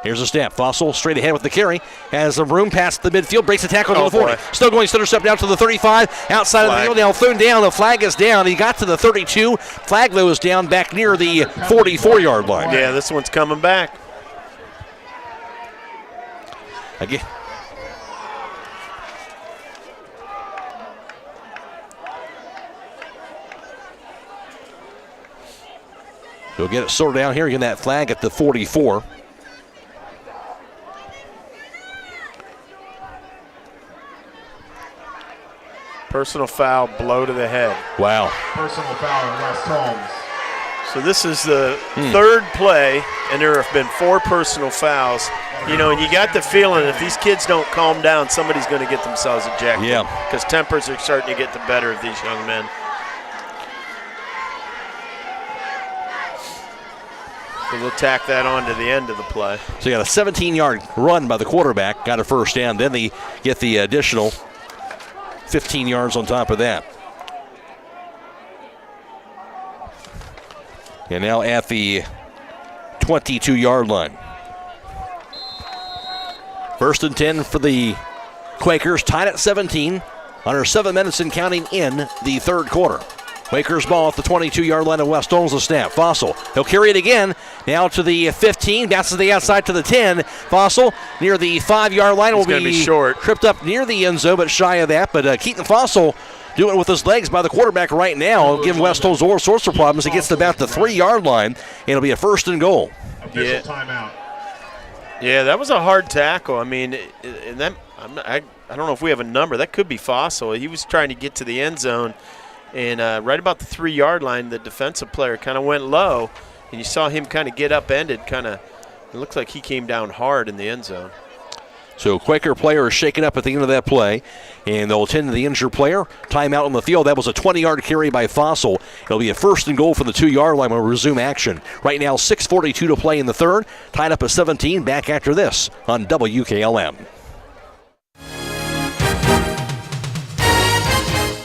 Here's a snap. Fossil straight ahead with the carry. Has a room past the midfield. Breaks the tackle to the 40. Still going center step down to the 35. Outside of the field. Now thrown down. The flag is down. He got to the 32. Flag, though, is down back near the 44-yard line. Yeah, this one's coming back. Again. He'll get it sorted down here. Again, that flag at the 44. Personal foul, blow to the head. Wow. Personal foul in West Holmes. So this is the third play, and there have been 4 personal fouls. And you got the feeling if these kids don't calm down, somebody's going to get themselves ejected. Yeah. Because tempers are starting to get the better of these young men. So we'll tack that on to the end of the play. So you got a 17-yard run by the quarterback. Got a first down. Then they get the additional 15 yards on top of that. And now at the 22-yard line. First and 10 for the Quakers, tied at 17. Under 7 minutes and counting in the third quarter. Quakers ball at the 22-yard line of West Holmes. A snap. Fossil. He'll carry it again. Now to the 15. Bounces to the outside to the 10. Fossil near the 5-yard line. Will be short. Tripped up near the end zone, but shy of that. But Keaton Fossil doing it with his legs by the quarterback right now. Giving West Holmes all sorts of problems. He gets to about the 3-yard line. It'll be a first and goal. Official timeout. Yeah, that was a hard tackle. I mean, and that I don't know if we have a number. That could be Fossil. He was trying to get to the end zone. And right about the 3-yard line, the defensive player kind of went low, and you saw him kind of get upended. It looked like he came down hard in the end zone. So Quaker player is shaken up at the end of that play, and they'll attend to the injured player. Timeout on the field. That was a 20-yard carry by Fossil. It'll be a first and goal from the 2-yard line when we resume action. Right now, 6:42 to play in the third. Tied up at 17. Back after this on WKLM.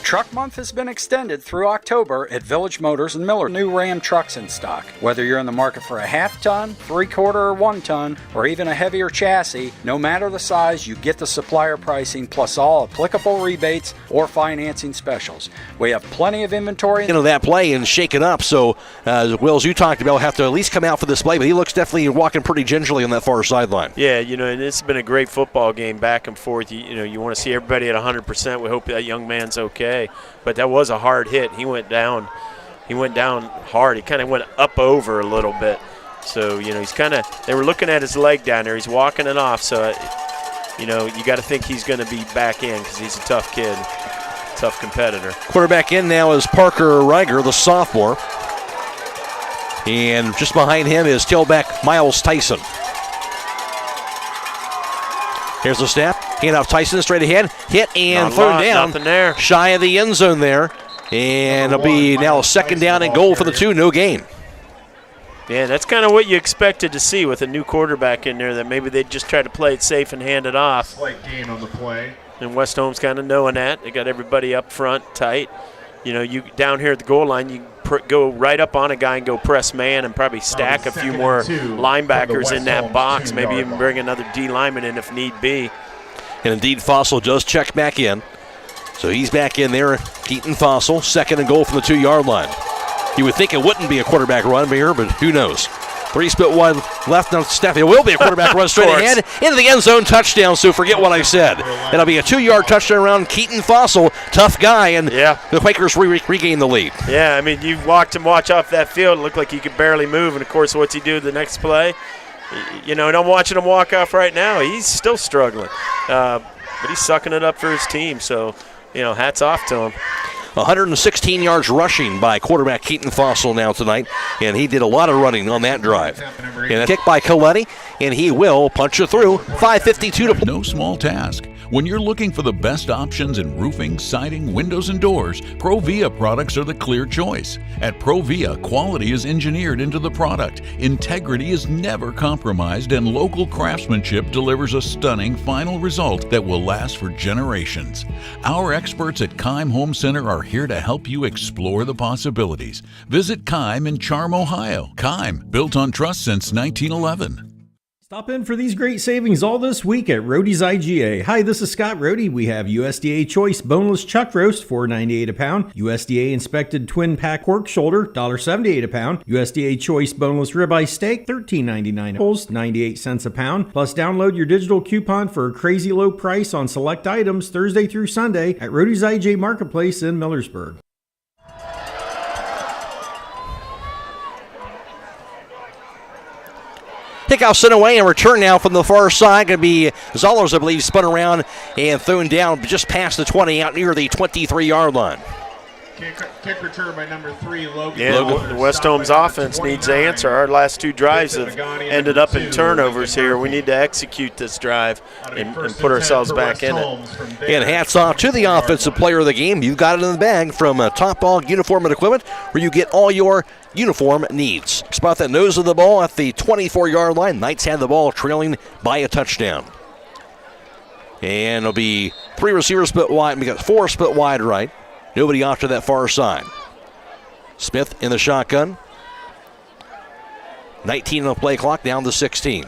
Truck Month has been extended through October at Village Motors and Miller. New Ram trucks in stock. Whether you're in the market for a half-ton, 3/4 or 1-ton, or even a heavier chassis, no matter the size, you get the supplier pricing plus all applicable rebates or financing specials. We have plenty of inventory. Into that play and shake it up. So, Wills, you talked about, have to at least come out for this play, but he looks definitely walking pretty gingerly on that far sideline. Yeah, and it's been a great football game back and forth. You want to see everybody at 100%. We hope that young man's okay. But that was a hard hit. He went down hard. He kind of went up over a little bit. So, he's they were looking at his leg down there. He's walking it off. So, you got to think he's going to be back in because he's a tough kid, tough competitor. Quarterback in now is Parker Reiger, the sophomore. And just behind him is tailback Miles Tyson. Here's the snap. Hand off Tyson straight ahead. Hit and thrown down. Nothing there. Shy of the end zone there. And it'll be now 2nd down and goal for the 2, no gain. Yeah, that's kind of what you expected to see with a new quarterback in there, that maybe they'd just try to play it safe and hand it off. Slight gain on the play. And West Holmes kind of knowing that. They got everybody up front tight. You know, you down here at the goal line, you go right up on a guy and go press man and probably stack a few more linebackers in that box, maybe even bring another D lineman in if need be. And indeed, Fossil does check back in. So he's back in there, Keaton Fossil, 2nd and goal from the 2-yard line. You would think it wouldn't be a quarterback run here, but who knows? 3 split wide left. Now, Steph, it will be a quarterback run straight ahead into the end zone, touchdown. So forget what I said. It'll be a 2-yard touchdown around Keaton Fossil, tough guy, and the Quakers regain the lead. Yeah, I mean, you watched him watch off that field. It looked like he could barely move, and of course, what's he do the next play? You know, and I'm watching him walk off right now. He's still struggling, but he's sucking it up for his team. So, you know, hats off to him. 116 yards rushing by quarterback Keaton Fossil now tonight, and he did a lot of running on that drive. And a kick by Coletti, and he will punch it through. 5:52 to. No small task. When you're looking for the best options in roofing, siding, windows, and doors, Provia products are the clear choice. At Provia, quality is engineered into the product, integrity is never compromised, and local craftsmanship delivers a stunning final result that will last for generations. Our experts at Keim Home Center are here to help you explore the possibilities. Visit Keim in Charm, Ohio. Keim, built on trust since 1911. Stop in for these great savings all this week at Roadie's IGA. Hi, this is Scott Roadie. We have USDA Choice Boneless Chuck Roast, $4.98 a pound. USDA Inspected Twin Pack Pork Shoulder, $1.78 a pound. USDA Choice Boneless Ribeye Steak, $13.99 wholes, 98 cents a pound. Plus, download your digital coupon for a crazy low price on select items Thursday through Sunday at Roadie's IGA Marketplace in Millersburg. Kickoff sent away and return now from the far side. Going to be Zollers, I believe, spun around and thrown down just past the 20 out near the 23-yard line. Kick return by number 3, Logan. Yeah, the West Holmes offense needs to answer. Our last 2 drives have ended up in turnovers here. We need to execute this drive and put ourselves back in it. And hats off to the offensive player of the game. You've got it in the bag from Top Ball Uniform and Equipment, where you get all your uniform needs. Spot that nose of the ball at the 24-yard line. Knights had the ball trailing by a touchdown. And it'll be 3 receivers split wide. We got 4 split wide right. Nobody off to that far side. Smith in the shotgun. 19 on the play clock, down to 16.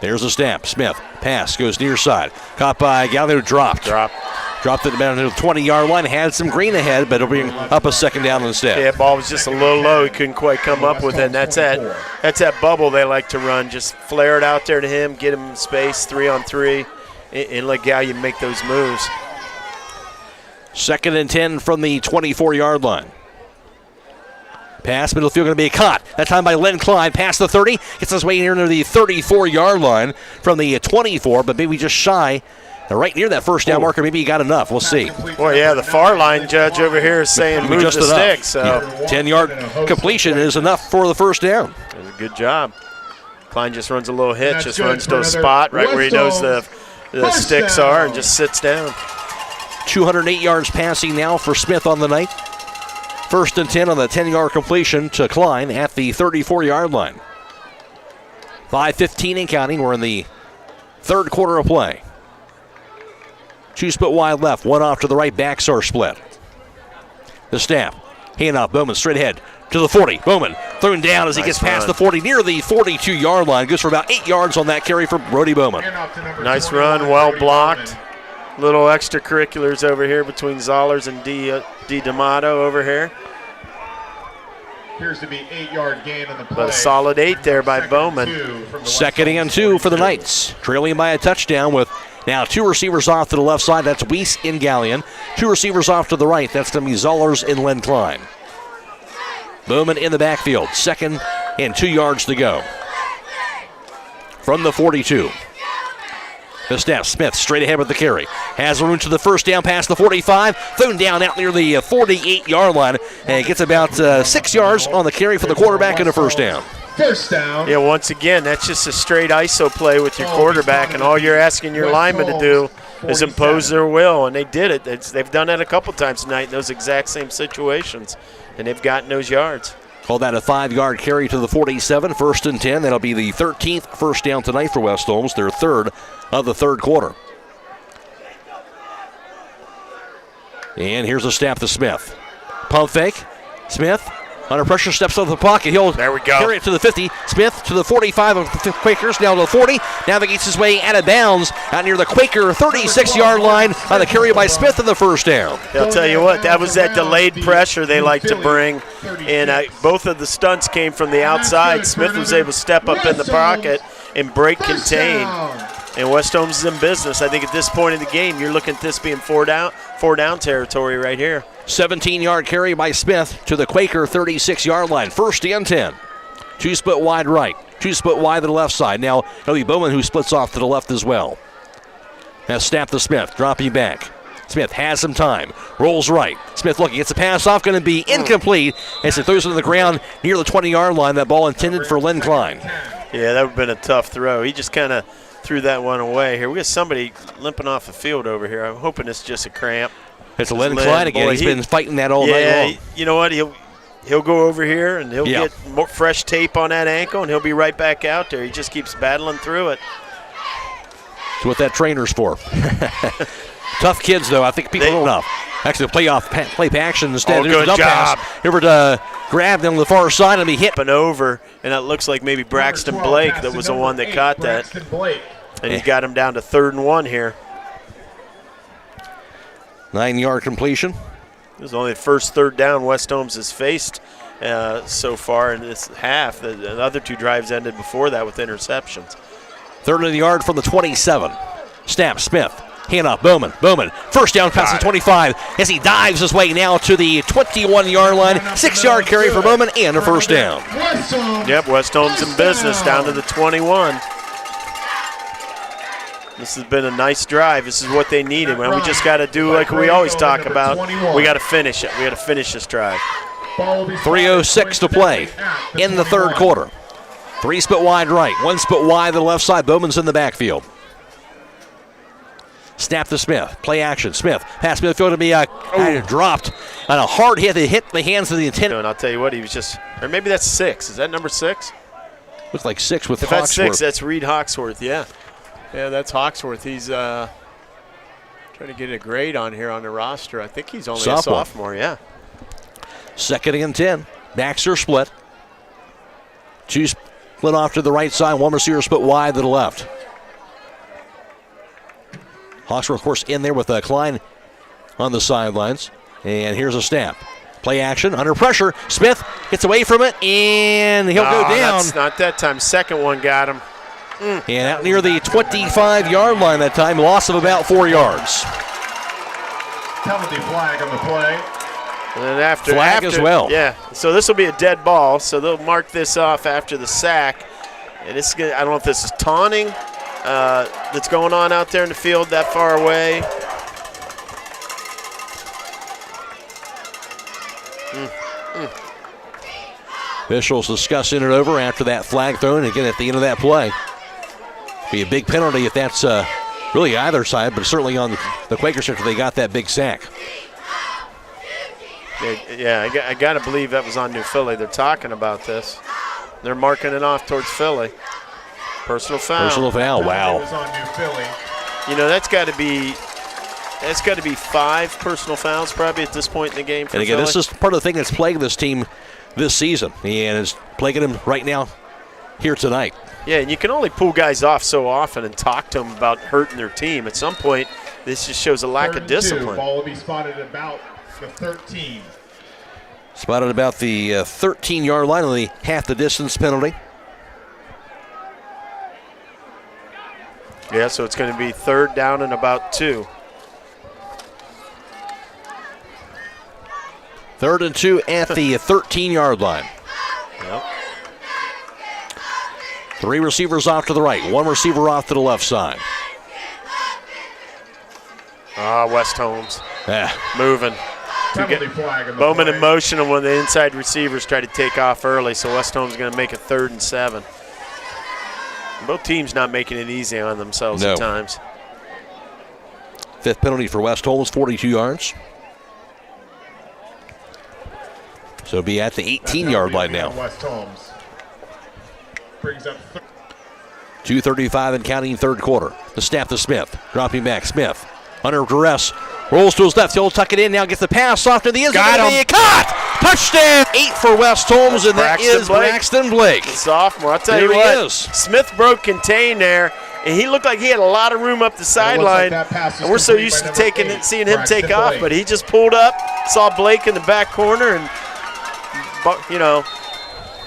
There's a snap. Smith, pass, goes near side. Caught by Gallagher, dropped. Dropped it about the 20-yard line, had some green ahead, but it'll bring up a 2nd down instead. Yeah, ball was just a little low. He couldn't quite come up with it. And that's that bubble they like to run. Just flare it out there to him, get him space, 3-on-3. And let Gallion make those moves. 2nd and 10 from the 24-yard line. Pass, middle field going to be caught. That time by Len Klein, past the 30. Gets his way near the 34-yard line from the 24, but maybe just shy. Right near that first down marker, maybe he got enough. We'll see. Boy, yeah, the far line judge over here is saying move the stick. So 10-yard completion is enough for the first down. That was a good job. Klein just runs a little hitch, just runs to a spot right where he knows the sticks are and just sits down. 208 yards passing now for Smith on the night. 1st and 10 on the 10-yard completion to Klein at the 34-yard line. 5:15 and counting. We're in the 3rd quarter of play. 2 split wide left, 1 off to the right, backs are split. The snap, hand off, Bowman straight ahead to the 40. Bowman thrown down as he gets past the 40, near the 42-yard line. Goes for about 8 yards on that carry for Brody Bowman. Nice run, well blocked. Little extracurriculars over here between Zollers and D. D'Amato over here. Appears to be 8-yard gain on the play. But a solid 8 there by Bowman. 2nd and 2 for the Knights. Trailing by a touchdown with now 2 receivers off to the left side. That's Weiss in Gallion. 2 receivers off to the right. That's going to be Zollers in Len Klein. Bowman in the backfield. 2nd and 2 yards to go. From the 42. The snap, Smith straight ahead with the carry. Has room to the first down past the 45. Thrown down out near the 48-yard line. And gets about 6 yards on the carry for the quarterback and a first down. First down. Yeah, once again, that's just a straight ISO play with your quarterback, and all you're asking your lineman to do has imposed their will, and they did it. They've done that a couple times tonight in those exact same situations, and they've gotten those yards. Call that a 5-yard carry to the 47, 1st and 10. That'll be the 13th first down tonight for West Holmes, their third of the third quarter. And here's a snap to Smith. Pump fake. Smith under pressure, steps out of the pocket. He'll carry it to the 50. Smith to the 45 of the Quakers, now to the 40. Navigates his way out of bounds out near the Quaker 36-yard line on the carry by Smith in the first down. I'll tell you what, that was that delayed pressure they like to bring. And both of the stunts came from the outside. Smith was able to step up in the pocket and break contain. And West Holmes is in business. I think at this point in the game, you're looking at this being four down territory right here. 17-yard carry by Smith to the Quaker 36-yard line. 1st and 10. 2 split wide right. 2 split wide to the left side. Now it'll be Bowman who splits off to the left as well. Has snap to Smith, dropping back. Smith has some time. Rolls right. Smith looking, gets a pass off, going to be incomplete as he throws it to the ground near the 20-yard line. That ball intended for Len Klein. Yeah, that would have been a tough throw. He just kind of threw that one away here. We got somebody limping off the field over here. I'm hoping it's just a cramp. It's a Len Klein again. He's been fighting that all night long. You know what? He'll go over here and he'll get more fresh tape on that ankle and he'll be right back out there. He just keeps battling through it. That's what that trainer's for. Tough kids, though. I think people don't know. Actually, play action instead. Good job. Here to grab them on the far side and be hit. And over, and it looks like maybe Braxton Blake that was the one that caught that. And he's got him down to 3rd and 1 here. 9-yard completion. This is only the first 3rd down West Holmes has faced so far in this half. The other 2 drives ended before that with interceptions. 3rd and yard from the 27. Snap, Smith. Hand off, Bowman. First down past the 25 as he dives his way now to the 21-yard line. 6-yard carry for Bowman and a first down. Yep, West Holmes in business down to the 21. This has been a nice drive. This is what they needed, man. We just got to do like we always talk about. We got to finish it. We got to finish this drive. 3:06 to play in the third quarter. 3 split wide right, 1 split wide to the left side. Bowman's in the backfield. Snap to Smith. Play action. Smith. Pass midfield to be dropped on a hard hit that hit the hands of the intended. And I'll tell you what, he was just, or maybe that's 6. Is that number 6? Looks like 6 with If Hawksworth. that's 6, that's Reed Hawksworth, yeah. Yeah, that's Hawksworth. He's trying to get a grade on here on the roster. I think he's only a sophomore, yeah. 2nd and 10. Backs are split. 2 split off to the right side. 1 receiver split wide to the left. Hawksworth, of course, in there with Klein on the sidelines. And here's a snap. Play action, under pressure. Smith gets away from it, and he'll go down. That's not that time. Second one got him. And out near the 25-yard line that time, loss of about 4 yards. Penalty flag on the play. And then after as well. Yeah, so this will be a dead ball, so they'll mark this off after the sack. And this is gonna, I don't know if this is taunting that's going on out there in the field that far away. Officials discussing it over after that flag thrown, again at the end of that play. Be a big penalty if that's really either side, but certainly on the Quakers after they got that big sack. Yeah, I got to believe that was on New Philly. They're talking about this. They're marking it off towards Philly. Personal foul. Personal foul, wow. It was on New Philly. You know, that's got to be 5 personal fouls probably at this point in the game for And again, Philly. this is part of the thing that's plaguing this team this season, and is plaguing them right now here tonight. Yeah, and you can only pull guys off so often and talk to them about hurting their team. At some point, this just shows a lack of discipline. Ball will be spotted about the 13. Spotted about the 13-yard line on the half the distance penalty. Yeah, so it's going to be 3rd down and about 2. 3rd and 2 at the 13-yard line. Yep. 3 receivers off to the right, 1 receiver off to the left side. West Holmes. Yeah. Moving. Penalty flag on the Bowman play. in motion, and when the inside receivers try to take off early, so West Holmes is going to make it 3rd and 7. Both teams not making it easy on themselves at times. Fifth penalty for West Holmes, 42 yards. So it'll be at the 18-yard line now. West Holmes brings up 2:35 and counting, third quarter. The snap to Smith. Dropping back. Smith under duress. Rolls to his left. He'll tuck it in now. Gets the pass off to the end zone. Caught! Touchdown! 8 for West Holmes, and that is Braxton Blake. The sophomore. I'll tell you what. Smith broke contain there, and he looked like he had a lot of room up the sideline. And we're so used to seeing him take off, but he just pulled up, saw Blake in the back corner, and,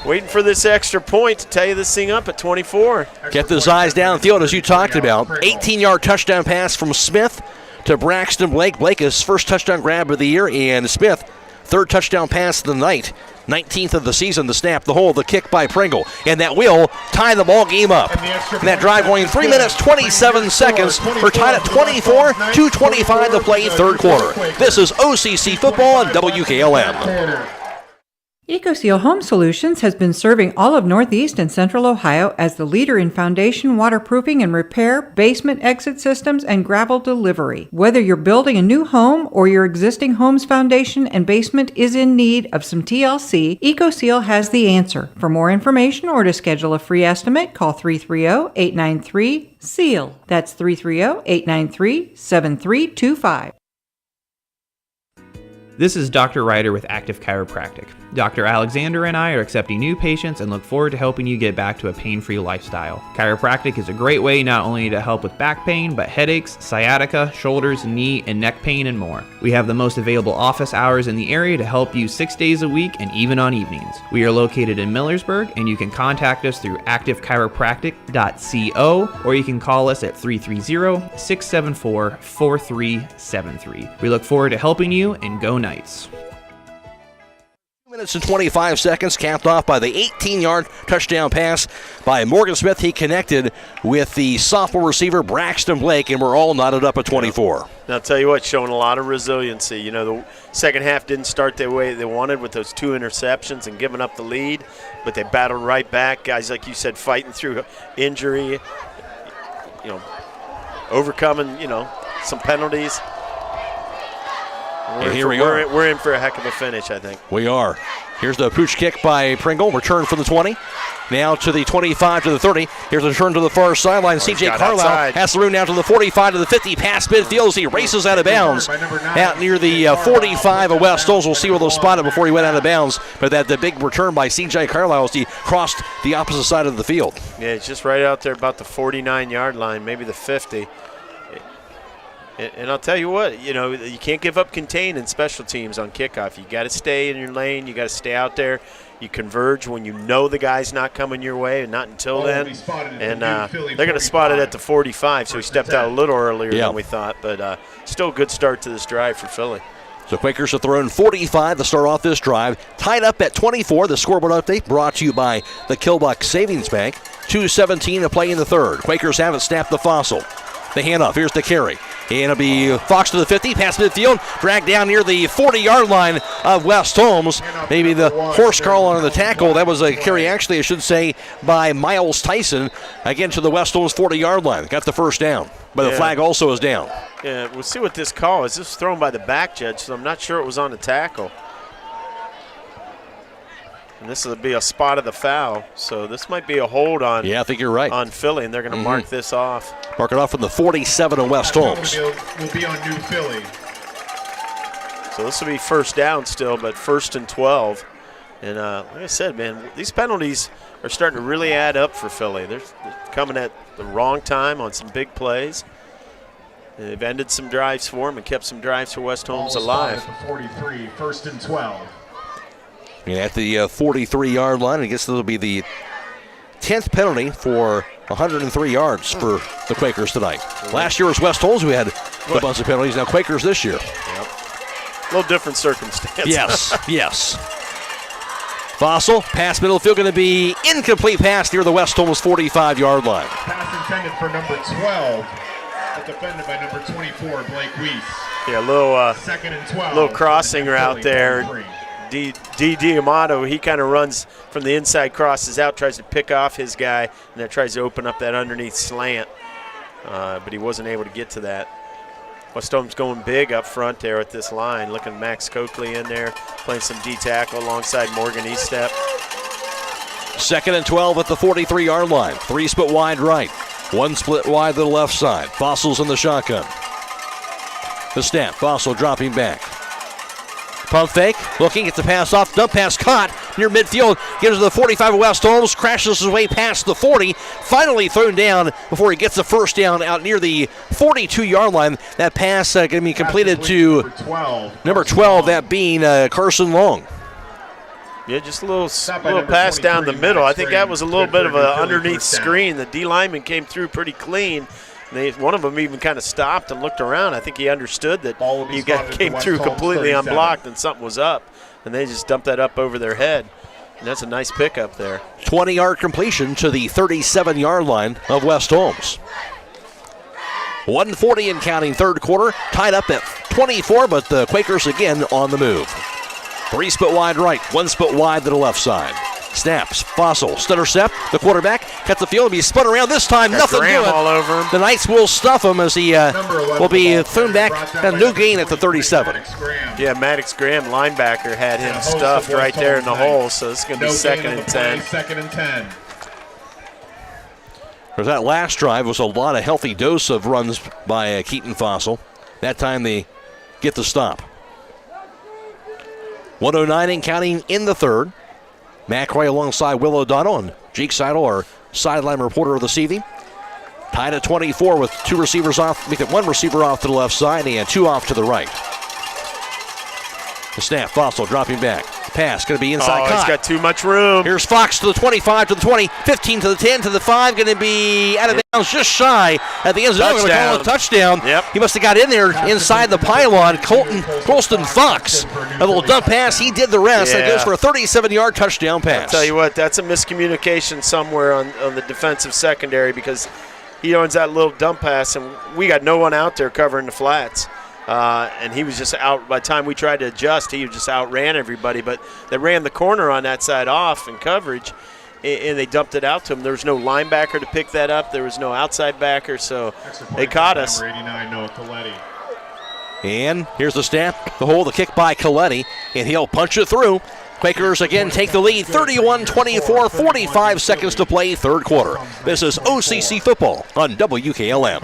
waiting for this extra point to tie this thing up at 24. Kept his eyes downfield, as you talked about. 18-yard touchdown pass from Smith to Braxton Blake. Blake, his first touchdown grab of the year, and Smith, third touchdown pass of the night. 19th of the season. The snap, the hold, the kick by Pringle. And that will tie the ball game up. And that drive going 3 minutes, 27 seconds. We're tied at 24, 2:25 to play, third quarter. This is OCC football on WKLM. EcoSeal Home Solutions has been serving all of Northeast and Central Ohio as the leader in foundation waterproofing and repair, basement exit systems, and gravel delivery. Whether you're building a new home or your existing home's foundation and basement is in need of some TLC, EcoSeal has the answer. For more information or to schedule a free estimate, call 330-893-SEAL. That's 330-893-7325. This is Dr. Ryder with Active Chiropractic. Dr. Alexander and I are accepting new patients and look forward to helping you get back to a pain-free lifestyle. Chiropractic is a great way not only to help with back pain, but headaches, sciatica, shoulders, knee, and neck pain, and more. We have the most available office hours in the area to help you 6 days a week and even on evenings. We are located in Millersburg, and you can contact us through activechiropractic.co, or you can call us at 330-674-4373. We look forward to helping you, and go Knights. 2 minutes and 25 seconds, capped off by the 18-yard touchdown pass by Morgan Smith. He connected with the sophomore receiver Braxton Blake, and we're all knotted up at 24. Now, I'll tell you what, showing a lot of resiliency. The second half didn't start the way they wanted with those 2 interceptions and giving up the lead, but they battled right back. Guys, like you said, fighting through injury, overcoming, some penalties. We're in for a heck of a finish, I think. We are. Here's the pooch kick by Pringle. Return for the 20. Now to the 25 to the 30. Here's a turn to the far sideline. C.J. Carlisle has the room now to the 45 to the 50. Past midfield as he races out of bounds. Out near the 45 of West Holmes. We'll see where they'll spot it before he went out of bounds. But the big return by C.J. Carlisle as he crossed the opposite side of the field. Yeah, it's just right out there about the 49-yard line, maybe the 50. And I'll tell you what, you can't give up contain in special teams on kickoff. You got to stay in your lane. You got to stay out there. You converge when you know the guy's not coming your way, and not until then. And they're going to spot it at the 45, so he stepped out a little earlier than we thought. But still a good start to this drive for Philly. So Quakers have thrown 45 to start off this drive. Tied up at 24. The scoreboard update brought to you by the Kilbuck Savings Bank. 2:17 to play in the third. Quakers haven't snapped the fossil. The handoff. Here's the carry. And it'll be Fox to the 50, past midfield, dragged down near the 40-yard line of West Holmes. Maybe the horse collar on the tackle. That was a carry, actually, I should say, by Miles Tyson, again to the West Holmes 40-yard line. Got the first down, but the flag also is down. Yeah, we'll see what this call is. This was thrown by the back judge, so I'm not sure it was on the tackle. And this will be a spot of the foul, so this might be a hold on. Yeah, I think you're right. On Philly, and they're going to mark this off. Mark it off from the 47 of West Holmes. Will be on New Philly. So this will be first down still, but 1st and 12. And like I said, man, these penalties are starting to really add up for Philly. They're coming at the wrong time on some big plays. And they've ended some drives for them and kept some drives for West Holmes alive. At the 43, 1st and 12. And at the 43-yard line, I guess this will be the 10th penalty for 103 yards for the Quakers tonight. Last year was West Holmes who had a bunch of penalties. Now Quakers this year. Yep. A little different circumstance. Yes. Fossil, pass middle field, going to be incomplete pass near the West Holmes 45-yard line. Pass intended for number 12, but defended by number 24, Blake Weiss. Yeah, a little 2nd and 12. Little crossing route there. D'Amato, he kind of runs from the inside, crosses out, tries to pick off his guy, and then tries to open up that underneath slant. But he wasn't able to get to that. West Holmes going big up front there at this line. Looking at Max Coakley in there, playing some D-tackle alongside Morgan Eastep. 2nd and 12 at the 43-yard line. 3 split wide right. 1 split wide to the left side. Fossil's in the shotgun. The snap. Fossil dropping back. Pump fake. Looking at the pass off. Dump pass caught near midfield. Gives to the 45 of West Holmes. Crashes his way past the 40. Finally thrown down before he gets the first down out near the 42-yard line. That pass going to be completed to number 12, that being Carson Long. Yeah, just a little pass down the middle. I think that was a little bit of an underneath screen. The D lineman came through pretty clean. One of them even kind of stopped and looked around. I think he understood that he came through completely unblocked and something was up. And they just dumped that up over their head. And that's a nice pickup there. 20-yard completion to the 37-yard line of West Holmes. 1:40 and counting, third quarter. Tied up at 24, but the Quakers again on the move. 3 split wide right, 1 split wide to the left side. Snaps, Fossil, stutter step, the quarterback cuts the field, and he's spun around this time, nothing Graham doing. All over him. The Knights will stuff him as he will be thrown back, and no gain at the 37. Yeah, Maddox Graham, linebacker, had him stuffed right there in the hole, so it's going to be 2nd and 10. 2nd and 10. Because that last drive was a lot of healthy dose of runs by Keaton Fossil. That time they get the stop. 109 and counting in the third. Matt Croy alongside Will O'Donnell and Jake Sidle, our sideline reporter of this evening. Tied at 24 with 2 receivers off, make it 1 receiver off to the left side and 2 off to the right. The snap, Fossil dropping back. Pass going to be inside. He's got too much room. Here's Fox to the 25, to the 20, 15 to the 10, to the 5. Going to be out of bounds, just shy at the end zone. Going to call a touchdown. Yep. He must have got in there inside the pylon. Colston Fox, a little dump pass. He did the rest. Yeah. That goes for a 37-yard touchdown pass. I'll tell you what, that's a miscommunication somewhere on the defensive secondary, because he owns that little dump pass, and we got no one out there covering the flats. And he was just out. By the time we tried to adjust, he just outran everybody. But they ran the corner on that side off in coverage, and they dumped it out to him. There was no linebacker to pick that up. There was no outside backer, so they caught us. Number 89, Noah Coletti. And here's the snap, the hole, the kick by Coletti, and he'll punch it through. Quakers again take the lead, 31-24, 45 seconds to play, third quarter. This is OCC football on WKLM.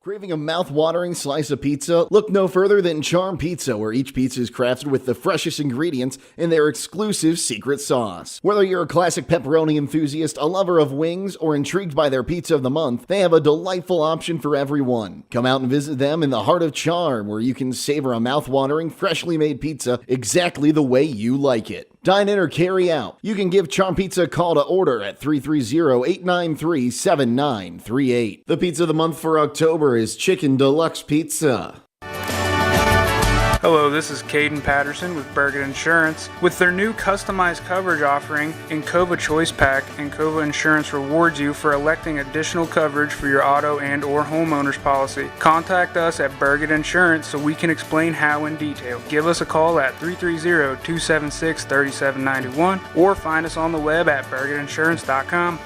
Craving a mouth-watering slice of pizza? Look no further than Charm Pizza, where each pizza is crafted with the freshest ingredients in their exclusive secret sauce. Whether you're a classic pepperoni enthusiast, a lover of wings, or intrigued by their pizza of the month, they have a delightful option for everyone. Come out and visit them in the heart of Charm, where you can savor a mouth-watering, freshly made pizza exactly the way you like it. Dine in or carry out. You can give Charm Pizza a call to order at 330-893-7938. The pizza of the month for October is Chicken Deluxe Pizza. Hello, this is Caden Patterson with Bergen Insurance. With their new customized coverage offering, Encova Choice Pack, Encova Insurance rewards you for electing additional coverage for your auto and or homeowner's policy. Contact us at Bergen Insurance so we can explain how in detail. Give us a call at 330-276-3791 or find us on the web at bergeninsurance.com.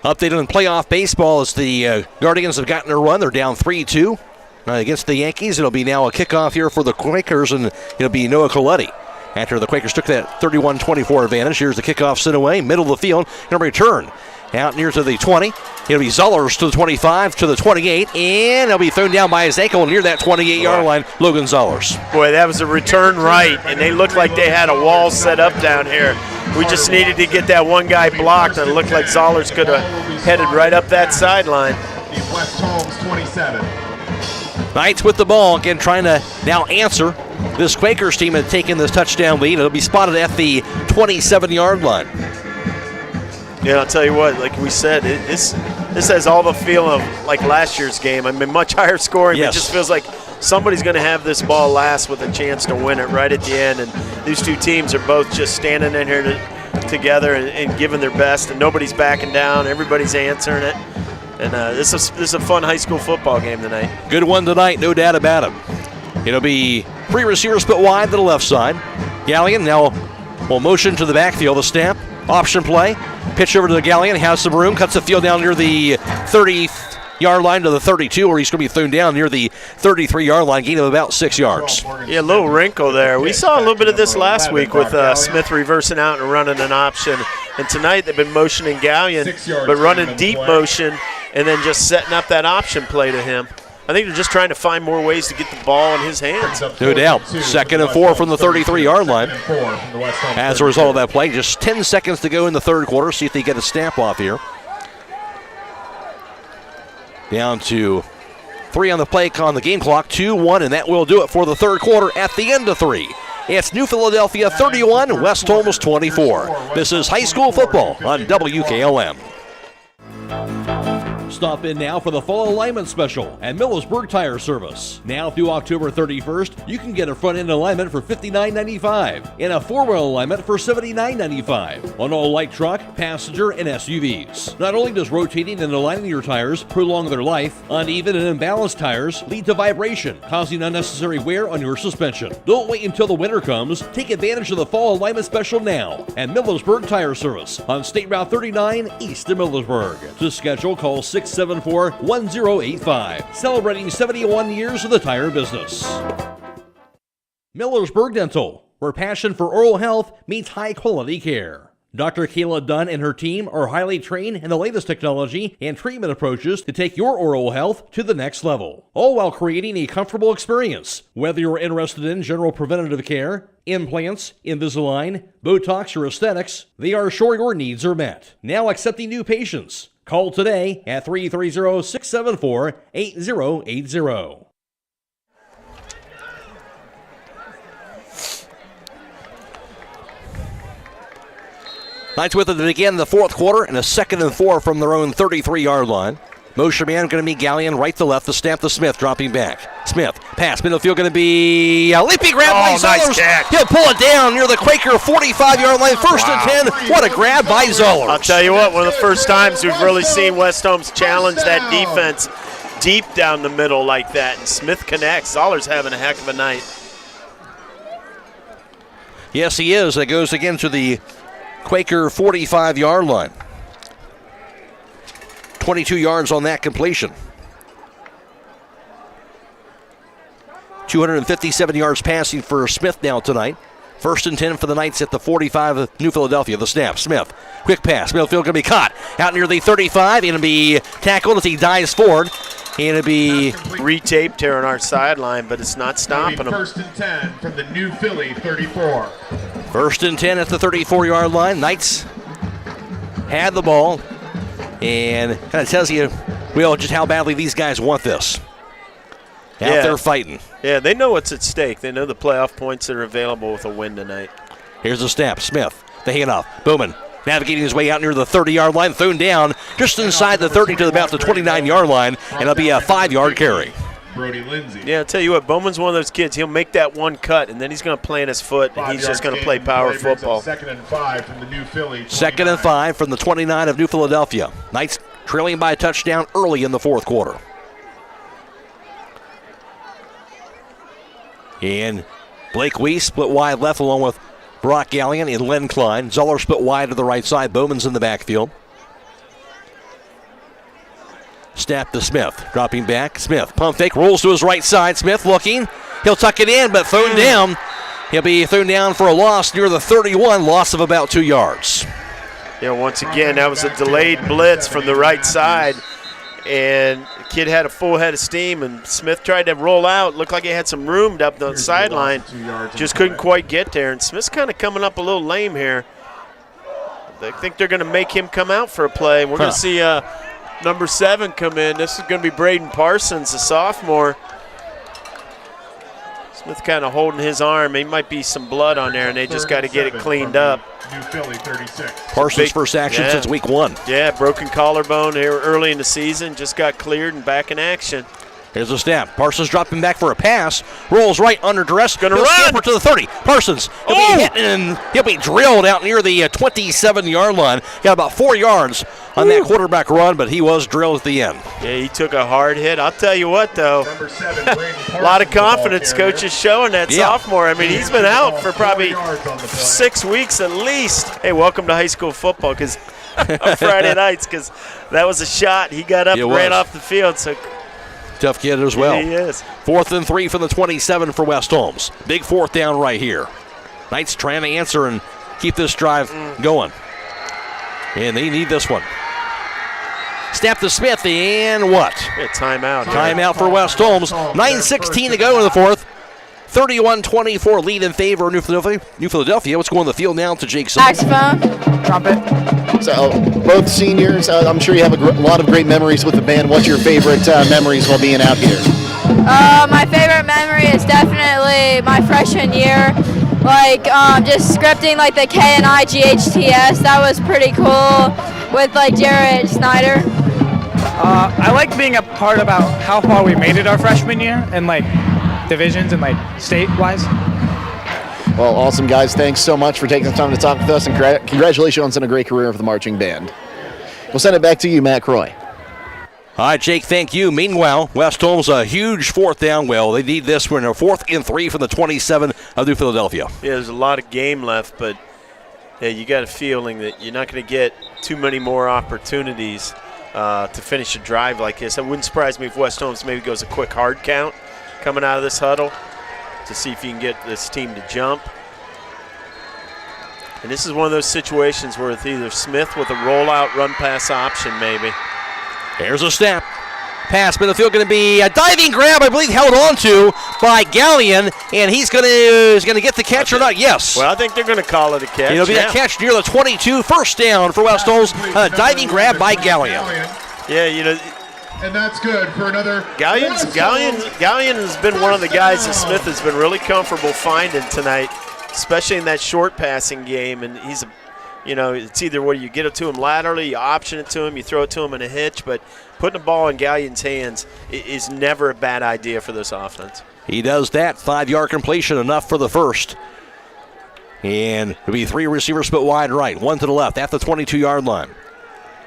Updated on playoff baseball as the Guardians have gotten a run. They're down 3-2 against the Yankees. It'll be now a kickoff here for the Quakers, and it'll be Noah Coletti. After the Quakers took that 31-24 advantage, here's the kickoff sent away, middle of the field. Going to return out near to the 20. It'll be Zollers to the 25, to the 28, and it'll be thrown down by his ankle near that 28-yard line, Logan Zollers. Boy, that was a return right, and they looked like they had a wall set up down here. We just needed to get that one guy blocked, and it looked like Zollers could have headed right up that sideline. West Holmes 27. Knights with the ball, again trying to now answer. This Quakers team had taken this touchdown lead. It'll be spotted at the 27-yard line. Yeah, I'll tell you what, like we said, this has all the feel of like last year's game. I mean, much higher scoring. Yes. It just feels like somebody's going to have this ball last with a chance to win it right at the end. And these two teams are both just standing in here together and giving their best, and nobody's backing down. Everybody's answering it. And this is a fun high school football game tonight. Good one tonight, no doubt about it. It'll be 3 receivers split wide to the left side. Galligan now will motion to the backfield. The snap, option play, pitch over to the Gallion, has some room, cuts the field down near the 30-yard line to the 32, or he's going to be thrown down near the 33-yard line, gain of about 6 yards. Yeah, a little wrinkle there. We saw a little bit of this last week with Smith reversing out and running an option. And tonight they've been motioning Gallion, but running deep motion and then just setting up that option play to him. I think they're just trying to find more ways to get the ball in his hands. No doubt. 2nd and 4 from the 33-yard line. As a result of that play, just 10 seconds to go in the third quarter. See if they get a snap off here. Down to 3 on the play on the game clock, 2-1, and that will do it for the third quarter at the end of 3. It's New Philadelphia 31, West Holmes 24. This is high school football on WKLM. Stop in now for the fall alignment special at Millersburg Tire Service. Now through October 31st, you can get a front end alignment for $59.95 and a 4-wheel alignment for $79.95 on all light truck, passenger, and SUVs. Not only does rotating and aligning your tires prolong their life, uneven and imbalanced tires lead to vibration, causing unnecessary wear on your suspension. Don't wait until the winter comes. Take advantage of the fall alignment special now at Millersburg Tire Service on State Route 39 east of Millersburg. To schedule, call 674-1085. Celebrating 71 years of the tire business. Millersburg Dental, where passion for oral health meets high quality care. Dr. Kayla Dunn and her team are highly trained in the latest technology and treatment approaches to take your oral health to the next level, all while creating a comfortable experience. Whether you're interested in general preventative care, implants, Invisalign, Botox, or aesthetics, they are sure your needs are met. Now accepting new patients. Call today at 330-674-8080. Knights with it to begin the fourth quarter, and a 2nd and 4 from their own 33-yard line. Motion man going to be Gallion, right to left, the snap to Smith, dropping back. Smith, pass, middle field going to be a leaping grab by Zollers. Nice catch. He'll pull it down near the Quaker 45-yard line, 1st and 10. What a grab by Zollers. I'll tell you what, one of the first times we've really seen West Holmes challenge that defense deep down the middle like that, and Smith connects. Zollers having a heck of a night. Yes, he is. It goes again to the Quaker 45-yard line. 22 yards on that completion. 257 yards passing for Smith now tonight. 1st and 10 for the Knights at the 45 of New Philadelphia. The snap, Smith, quick pass. Midfield going to be caught out near the 35. Going to be tackled as he dives forward. And it'll be retaped here on our sideline, but it's not stopping him. 1st and 10 from the New Philly 34. 1st and 10 at the 34-yard line. Knights had the ball. And kind of tells you, Will, just how badly these guys want this. Out there fighting. Yeah, they know what's at stake. They know the playoff points that are available with a win tonight. Here's the snap. Smith, the handoff. Bowman navigating his way out near the 30-yard line. Thrown down just inside the 30 to about the 29-yard line. And it'll be a 5-yard carry. Brody Lindsay. Yeah, I'll tell you what, Bowman's one of those kids. He'll make that one cut, and then he's going to plant his foot, and he's just going to play power football. 2nd and 5 from the New Philly. 2nd and 5 from the 29 of New Philadelphia. Knights trailing by a touchdown early in the fourth quarter. And Blake Weiss split wide left along with Brock Gallion and Len Klein. Zoller split wide to the right side. Bowman's in the backfield. Snap to Smith, dropping back. Smith, pump fake, rolls to his right side. Smith looking. He'll tuck it in, but thrown down. He'll be thrown down for a loss near the 31, loss of about 2 yards. Yeah, once again, that was a delayed blitz from the right side. And the kid had a full head of steam, and Smith tried to roll out. Looked like he had some room up the sideline. Just couldn't quite get there. And Smith's kind of coming up a little lame here. I think they're going to make him come out for a play. We're going to see number 7 come in. This is going to be Braden Parsons, a sophomore. Smith kind of holding his arm. He might be some blood on there, and they just got to get it cleaned up. New Philly 36. Parsons' first action since week 1. Yeah, broken collarbone here early in the season. Just got cleared and back in action. Here's a snap. Parsons dropping back for a pass. Rolls right under duress. Gonna He'll run. scamper to the 30. Parsons. He'll be hit and he'll be drilled out near the 27-yard line. Got about 4 yards on that quarterback run, but he was drilled at the end. Yeah, he took a hard hit. I'll tell you what, though. A lot of confidence coach is showing that sophomore. I mean, he's been out for probably 6 weeks at least. Hey, welcome to high school football because on Friday nights, because that was a shot. He got up and ran off the field. So tough kid as well. Yeah, he is. 4th and 3 from the 27 for West Holmes. Big 4th down right here. Knights trying to answer and keep this drive going. And they need this one. Snap to Smith, and what? Yeah, timeout. Timeout for West Holmes. 9:16 to go in the 4th. 31-24 lead in favor of New Philadelphia. Let's go on the field now to Jake Sidle. Saxophone, trumpet. So, both seniors, I'm sure you have a lot of great memories with the band. What's your favorite memories while being out here? My favorite memory is definitely my freshman year. Like, just scripting like the KNIGHTS. That was pretty cool with like Jared Snyder. I like being a part about how far we made it our freshman year and like divisions and like state-wise. Well, awesome, guys. Thanks so much for taking the time to talk with us, and congratulations on a great career of the marching band. We'll send it back to you, Matt Croy. All right, Jake, thank you. Meanwhile, West Holmes a huge 4th down. Well, they need this one. A 4th and 3 from the 27 of New Philadelphia. Yeah, there's a lot of game left, but yeah, you got a feeling that you're not going to get too many more opportunities to finish a drive like this. It wouldn't surprise me if West Holmes maybe goes a quick hard count coming out of this huddle to see if you can get this team to jump. And this is one of those situations where it's either Smith with a rollout run-pass option maybe. There's a snap. Pass, but the field going to be a diving grab, I believe, held on to by Gallion, and he's going to get the catch or not? Yes. Well, I think they're going to call it a catch. It'll be a catch near the 22, first down for West Holmes. Diving grab by Gallion. Yeah, you know. And that's good for another. Gallion has been one of the guys that Smith has been really comfortable finding tonight, especially in that short passing game. And he's, it's either where you get it to him laterally, you option it to him, you throw it to him in a hitch, but putting the ball in Gallion's hands is never a bad idea for this offense. He does that. 5-yard completion, enough for the first. And it'll be 3 receivers split wide right, 1 to the left at the 22-yard line.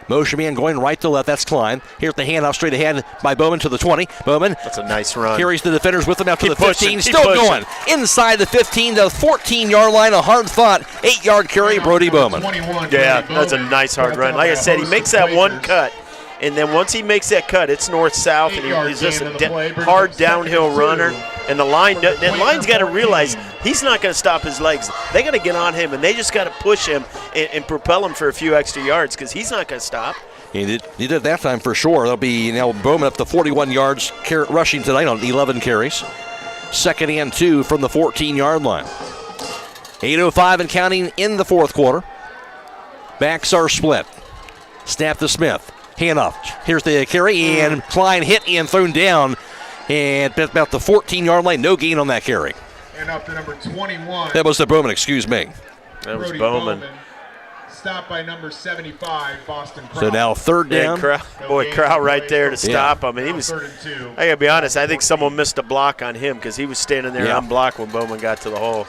Motion man going right to left. That's Klein. Here's the handoff straight ahead by Bowman to the 20. Bowman. That's a nice run. Carries the defenders with him out to the 15. Still going. Inside the 15 to the 14-yard line. A hard-fought 8-yard carry, Brody Bowman. Yeah, that's a nice hard run. Like I said, he makes that one cut. And then once he makes that cut, it's north-south, and he's just a hard downhill runner. And the line's got to realize he's not going to stop his legs. They got to get on him, and they just got to push him and propel him for a few extra yards because he's not going to stop. He did that time for sure. There'll be now Bowman up to 41 yards rushing tonight on 11 carries. 2nd and 2 from the 14-yard line. 8:05 and counting in the 4th quarter. Backs are split. Snap to Smith. Handoff. Here's the carry, and Klein hit and thrown down. And about the 14-yard line, no gain on that carry. And up to number 21. That was the Bowman, excuse me. That was Bowman. Stopped by number 75, Boston Crow. So now 3rd down. Crow right there to stop him. And he was, I got to be honest, I think someone missed a block on him because he was standing there unblocked when Bowman got to the hole.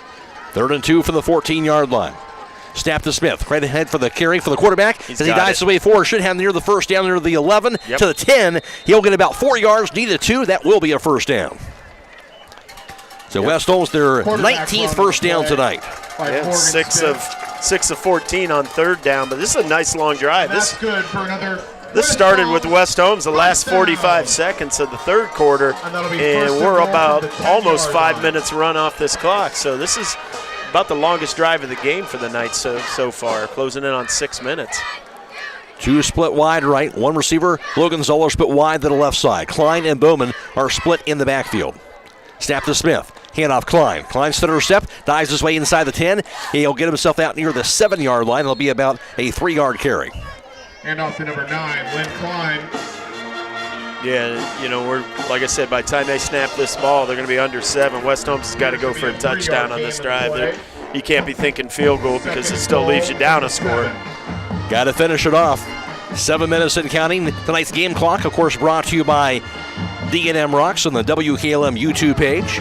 3rd and 2 from the 14-yard line. Snap to Smith. Right ahead for the carry for the quarterback. As he dives away forward, should have near the first down, near the 11 to the 10. He'll get about 4 yards, need a 2. That will be a first down. So West Holmes, their 19th first down tonight. Yeah, 6 of 14 on 3rd down, but this is a nice long drive. That's good for another. This started with West Holmes the last 45 seconds of the 3rd quarter, and we're about almost 5 minutes run off this clock. So this is about the longest drive of the game for the Knights so far, closing in on 6 minutes. 2 split wide right, 1 receiver. Logan Zoller split wide to the left side. Klein and Bowman are split in the backfield. Snap to Smith. Handoff Klein. Klein stutter step, dives his way inside the 10. He'll get himself out near the 7-yard line. It'll be about a 3-yard carry. And off to number 9, Lynn Klein. Yeah, we're, like I said, by the time they snap this ball, they're going to be under 7. West Holmes has got to go for a touchdown on this drive. You can't be thinking field goal because it still leaves you down a score. Got to finish it off. 7 minutes and counting. Tonight's game clock, of course, brought to you by D&M Rocks on the WKLM YouTube page.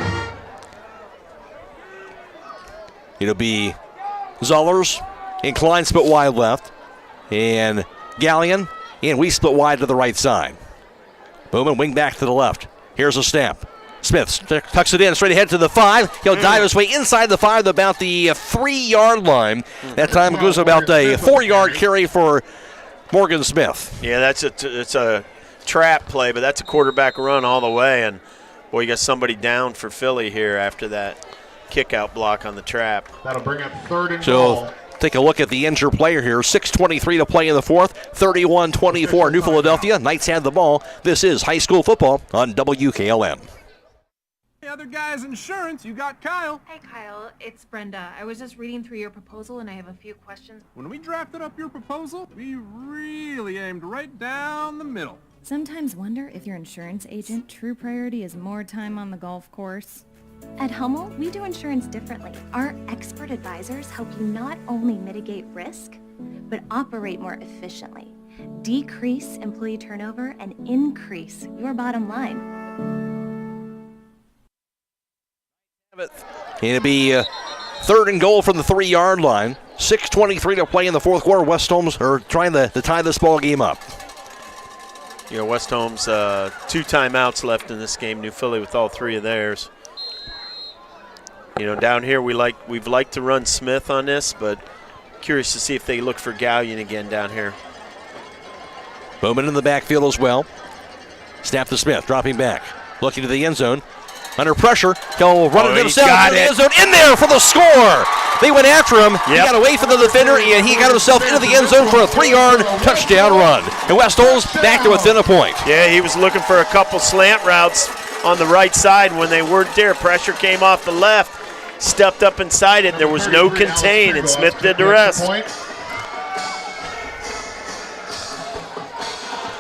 It'll be Zollers and Klein split wide left, and Gallion, and we split wide to the right side. Bowman wing back to the left. Here's a snap. Smith tucks it in straight ahead to the 5. He'll dive his way inside the 5 about the 3-yard line. That time it goes about a 4-yard carry for Morgan Smith. Yeah, it's a trap play, but that's a quarterback run all the way. And, boy, you got somebody down for Philly here after that kick-out block on the trap. That'll bring up 3rd and So goal. take a look at the injured player here. 6:23 to play in the 4th. 31-24 New Philadelphia. Knights have the ball. This is high school football on WKLM. Hey, other guys insurance, you got Kyle. Hey Kyle, it's Brenda. I was just reading through your proposal and I have a few questions. When we drafted up your proposal, we really aimed right down the middle. Sometimes wonder if your insurance agent true priority is more time on the golf course. At Hummel, we do insurance differently. Our expert advisors help you not only mitigate risk, but operate more efficiently, decrease employee turnover, and increase your bottom line. It'll be 3rd and goal from the 3-yard line. 6:23 to play in the 4th quarter. West Holmes are trying to tie this ball game up. You know, West Holmes, 2 timeouts left in this game. New Philly with all 3 of theirs. You know, down here we've liked to run Smith on this, but curious to see if they look for Gallion again down here. Bowman in the backfield as well. Snap to Smith, dropping back, looking to the end zone. Under pressure, he'll run it himself into the end zone. In there for the score. They went after him. He got away from the defender, and he got himself into the end zone for a 3-yard touchdown run. And West Holmes back to within a point. Yeah, he was looking for a couple slant routes on the right side. When they weren't there, pressure came off the left, stepped up inside it. There was no contain, and Smith did the rest.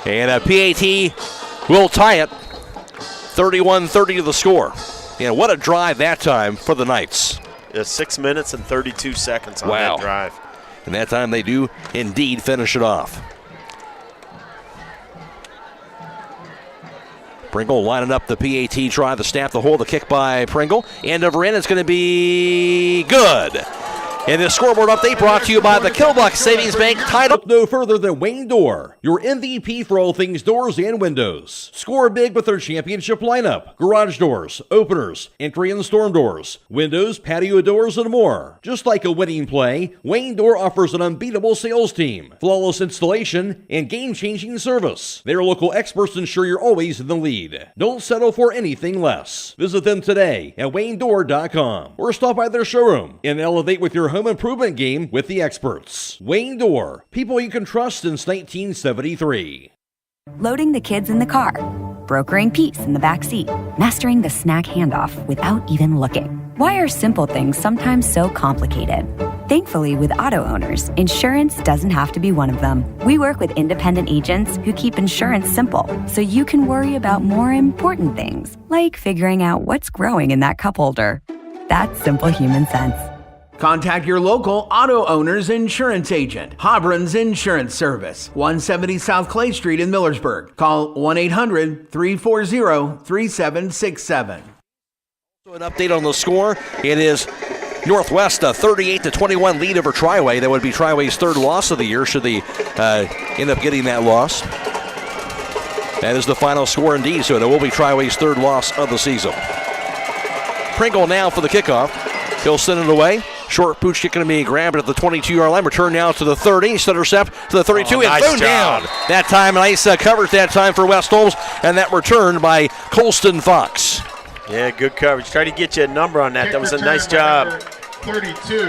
And a PAT will tie it. 31-30 to the score. And what a drive that time for the Knights. 6 minutes and 32 seconds on that drive. And that time they do indeed finish it off. Pringle lining up the PAT try, the snap, the hold, the kick by Pringle. And over in, it's going to be good. And the scoreboard update brought to you by the Killbuck Savings Bank. Tied up no further than Wayne Door, your MVP for all things doors and windows. Score big with their championship lineup. Garage doors, openers, entry and storm doors, windows, patio doors, and more. Just like a winning play, Wayne Door offers an unbeatable sales team, flawless installation, and game-changing service. Their local experts ensure you're always in the lead. Don't settle for anything less. Visit them today at waynedoor.com or stop by their showroom and elevate with your home improvement game with the experts. Wayne Door, people you can trust since 1973. Loading the kids in the car, brokering peace in the back seat, mastering the snack handoff without even looking. Why are simple things sometimes so complicated? Thankfully, with auto owners, insurance doesn't have to be one of them. We work with independent agents who keep insurance simple, so you can worry about more important things, like figuring out what's growing in that cup holder. That's simple human sense. Contact your local auto owner's insurance agent. Hobron's Insurance Service, 170 South Clay Street in Millersburg. Call 1-800-340-3767. An update on the score. It is Northwest a 38-21 lead over Triway. That would be Triway's 3rd loss of the year should they end up getting that loss. That is the final score indeed, so it will be Triway's 3rd loss of the season. Pringle now for the kickoff. He'll send it away. Short pooch kick going to be grabbed at the 22-yard line. Return now to the 30. Stutter step to the 32 and thrown down. That time, nice coverage that time for West Holmes, and that returned by Colston Fox. Yeah, good coverage. Try to get you a number on that. That was a nice job. 32.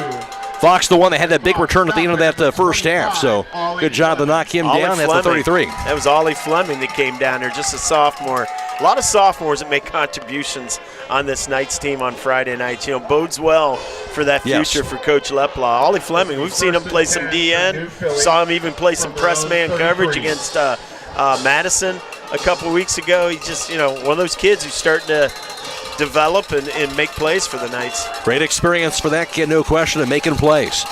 Fox, the one that had that big return at the end of that first half. So good job to knock him down at the 33. That was Ollie Fleming that came down there, just a sophomore. A lot of sophomores that make contributions on this Knights team on Friday nights. You know, bodes well for that future for Coach Leplaw. Ollie Fleming, we've seen him play some DN. Saw him even play some press man coverage against Madison a couple weeks ago. He's just, you know, one of those kids who's starting to develop and make plays for the Knights. Great experience for that kid, no question, of making plays.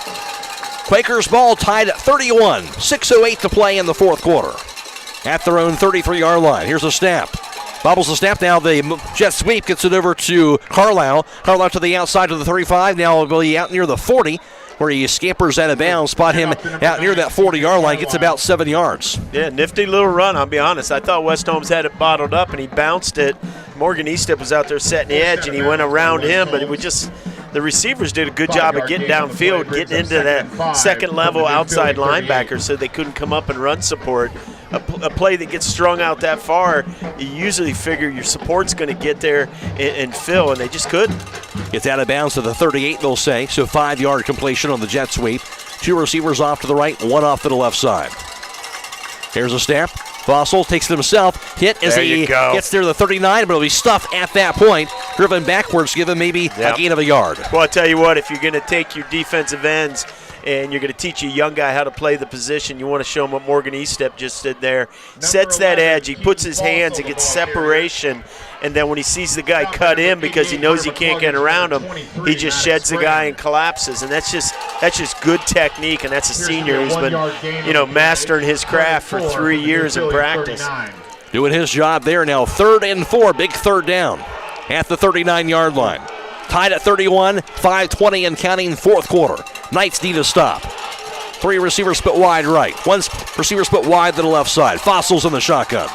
Quakers ball tied at 31. 6:08 to play in the 4th quarter. At their own 33-yard line. Here's a snap. Bobbles the snap. Now the jet sweep gets it over to Carlisle. Carlisle to the outside to the 35. Now will be out near the 40, where he scampers out of bounds. Spot him out near that 40-yard line. Gets about 7 yards. Yeah, nifty little run, I'll be honest. I thought West Holmes had it bottled up, and he bounced it. Morgan Eastep was out there setting the edge, and he went around him, but it was just the receivers did a good job of getting downfield, getting into that second-level outside linebacker so they couldn't come up and run support. A play that gets strung out that far, you usually figure your support's going to get there and fill, and they just couldn't. Gets out of bounds to the 38, they'll say. So 5-yard completion on the jet sweep. 2 receivers off to the right, 1 off to the left side. Here's a snap. Fossil takes it himself. Hit as he gets there to the 39, but it'll be stuffed at that point. Driven backwards, give him maybe a gain of a yard. Well, I'll tell you what, if you're going to take your defensive ends and you're going to teach a young guy how to play the position, you want to show him what Morgan Eastep just did there. Sets that edge, he puts his hands and gets separation, and then when he sees the guy cut in because he knows he can't get around him, he just sheds the guy and collapses, and that's just good technique, and that's a senior who's been, mastering his craft for 3 years in practice. Doing his job there now. 3rd and 4, big third down at the 39-yard line. Tied at 31, 5:20 and counting, 4th quarter. Knights need a stop. 3 receivers split wide right. 1 receiver split wide to the left side. Fossil's in the shotgun.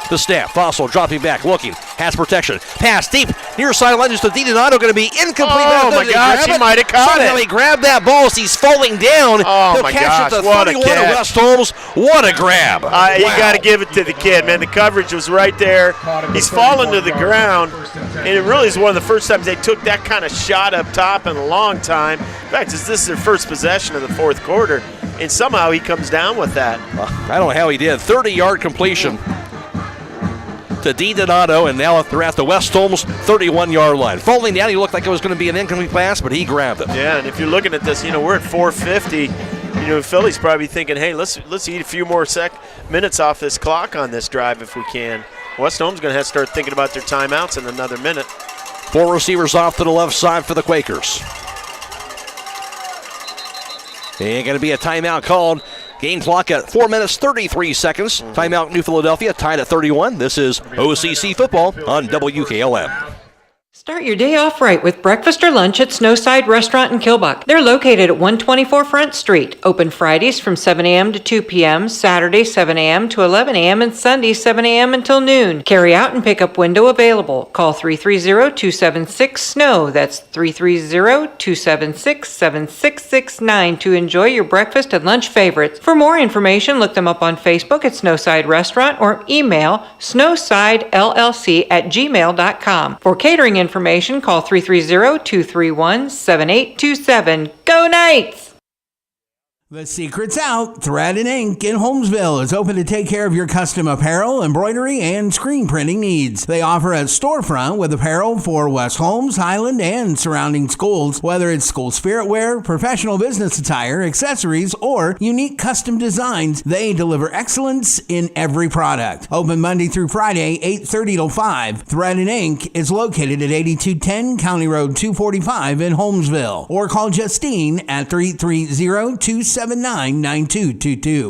The snap. Fossil dropping back, looking, has protection. Pass deep, near sideline, just to DiDonato, going to be incomplete. Oh my gosh, he might have caught it. He grabbed that ball as he's falling down. Oh He'll my catch gosh, it to what a 31 catch. of West Holmes. What a grab. You got to give it to the kid, man. The coverage was right there. He's fallen to the ground, and it really is one of the first times they took that kind of shot up top in a long time. In fact, this is their first possession of the 4th quarter, and somehow he comes down with that. I don't know how he did. 30-yard completion to DiDonato, and now they're at the West Holmes 31-yard line. Falling down, he looked like it was going to be an incomplete pass, but he grabbed it. Yeah, and if you're looking at this, we're at 4:50. Philly's probably thinking, hey, let's eat a few more minutes off this clock on this drive if we can. West Holmes going to have to start thinking about their timeouts in another minute. 4 receivers off to the left side for the Quakers. Ain't going to be a timeout called. Game clock at 4 minutes, 33 seconds. Timeout New Philadelphia, tied at 31. This is OCC football on WKLM. Start your day off right with breakfast or lunch at Snowside Restaurant in Kilbuck. They're located at 124 Front Street. Open Fridays from 7 a.m. to 2 p.m., Saturday 7 a.m. to 11 a.m., and Sunday 7 a.m. until noon. Carry out and pick up window available. Call 330-276-SNOW. That's 330-276-7669 to enjoy your breakfast and lunch favorites. For more information, look them up on Facebook at Snowside Restaurant or email snowsidellc@gmail.com. For catering information, call 330-231-7827. Go Knights! The secret's out. Thread and Ink in Holmesville is open to take care of your custom apparel, embroidery, and screen printing needs. They offer a storefront with apparel for West Holmes, Highland, and surrounding schools. Whether it's school spirit wear, professional business attire, accessories, or unique custom designs, they deliver excellence in every product. Open Monday through Friday, 8:30 till 5. Thread and Ink is located at 8210 County Road 245 in Holmesville. Or call Justine at 330-279-9222.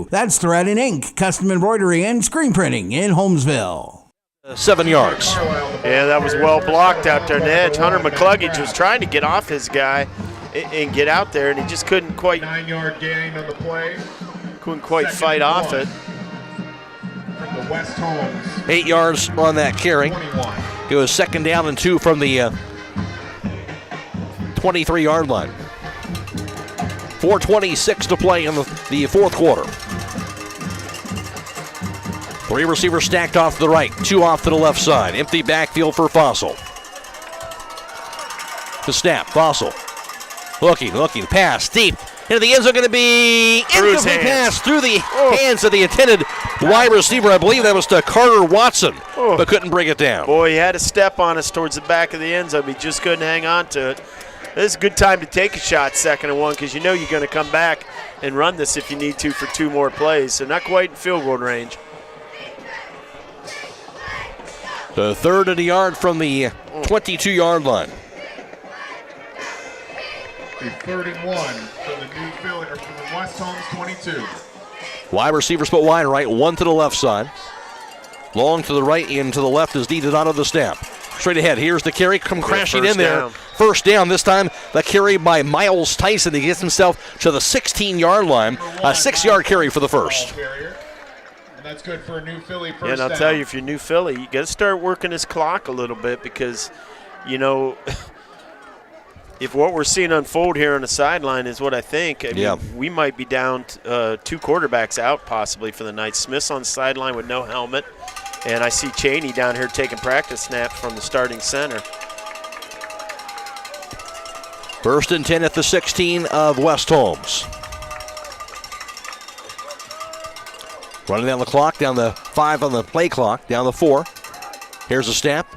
That's Thread and Ink, custom embroidery and screen printing in Holmesville. 7 yards. Yeah, that was well blocked out there on the edge. Hunter McCluggage was trying to get off his guy and get out there, and he just couldn't quite. 9-yard gain on the play. Couldn't quite fight off it. From the West Holmes. 8 yards on that carry. 21. It was 2nd down and 2 from the 23-yard line. 4:26 to play in the 4th quarter. 3 receivers stacked off to the right, 2 off to the left side. Empty backfield for Fossil. The snap, Fossil. Looking, pass deep. Into the end zone, going to be incomplete pass through the hands of the intended wide receiver. I believe that was to Carter Watson, but couldn't bring it down. Boy, he had a step on us towards the back of the end zone. He just couldn't hang on to it. This is a good time to take a shot, 2nd and 1, because you know you're going to come back and run this if you need to for 2 more plays. So not quite in field goal range. The 3rd and a yard from the 22-yard line. The 31 for the New Philly, or from the West Holmes 22. Wide receiver split wide right, 1 to the left side. Long to the right and to the left is needed out of the snap. Straight ahead, here's the carry, come crashing in there. First down, this time the carry by Miles Tyson. He gets himself to the 16-yard line. A 6-yard carry for the first. And that's good for a new Philly first down. And I'll tell you, if you're new Philly, you got to start working his clock a little bit because, you know, if what we're seeing unfold here on the sideline is what I think, I mean, we might be down 2 quarterbacks out possibly for the night. Smith's on the sideline with no helmet, and I see Chaney down here taking practice snaps from the starting center. First and 10 at the 16 of West Holmes. Running down the clock, down the 5 on the play clock, down the 4. Here's a snap.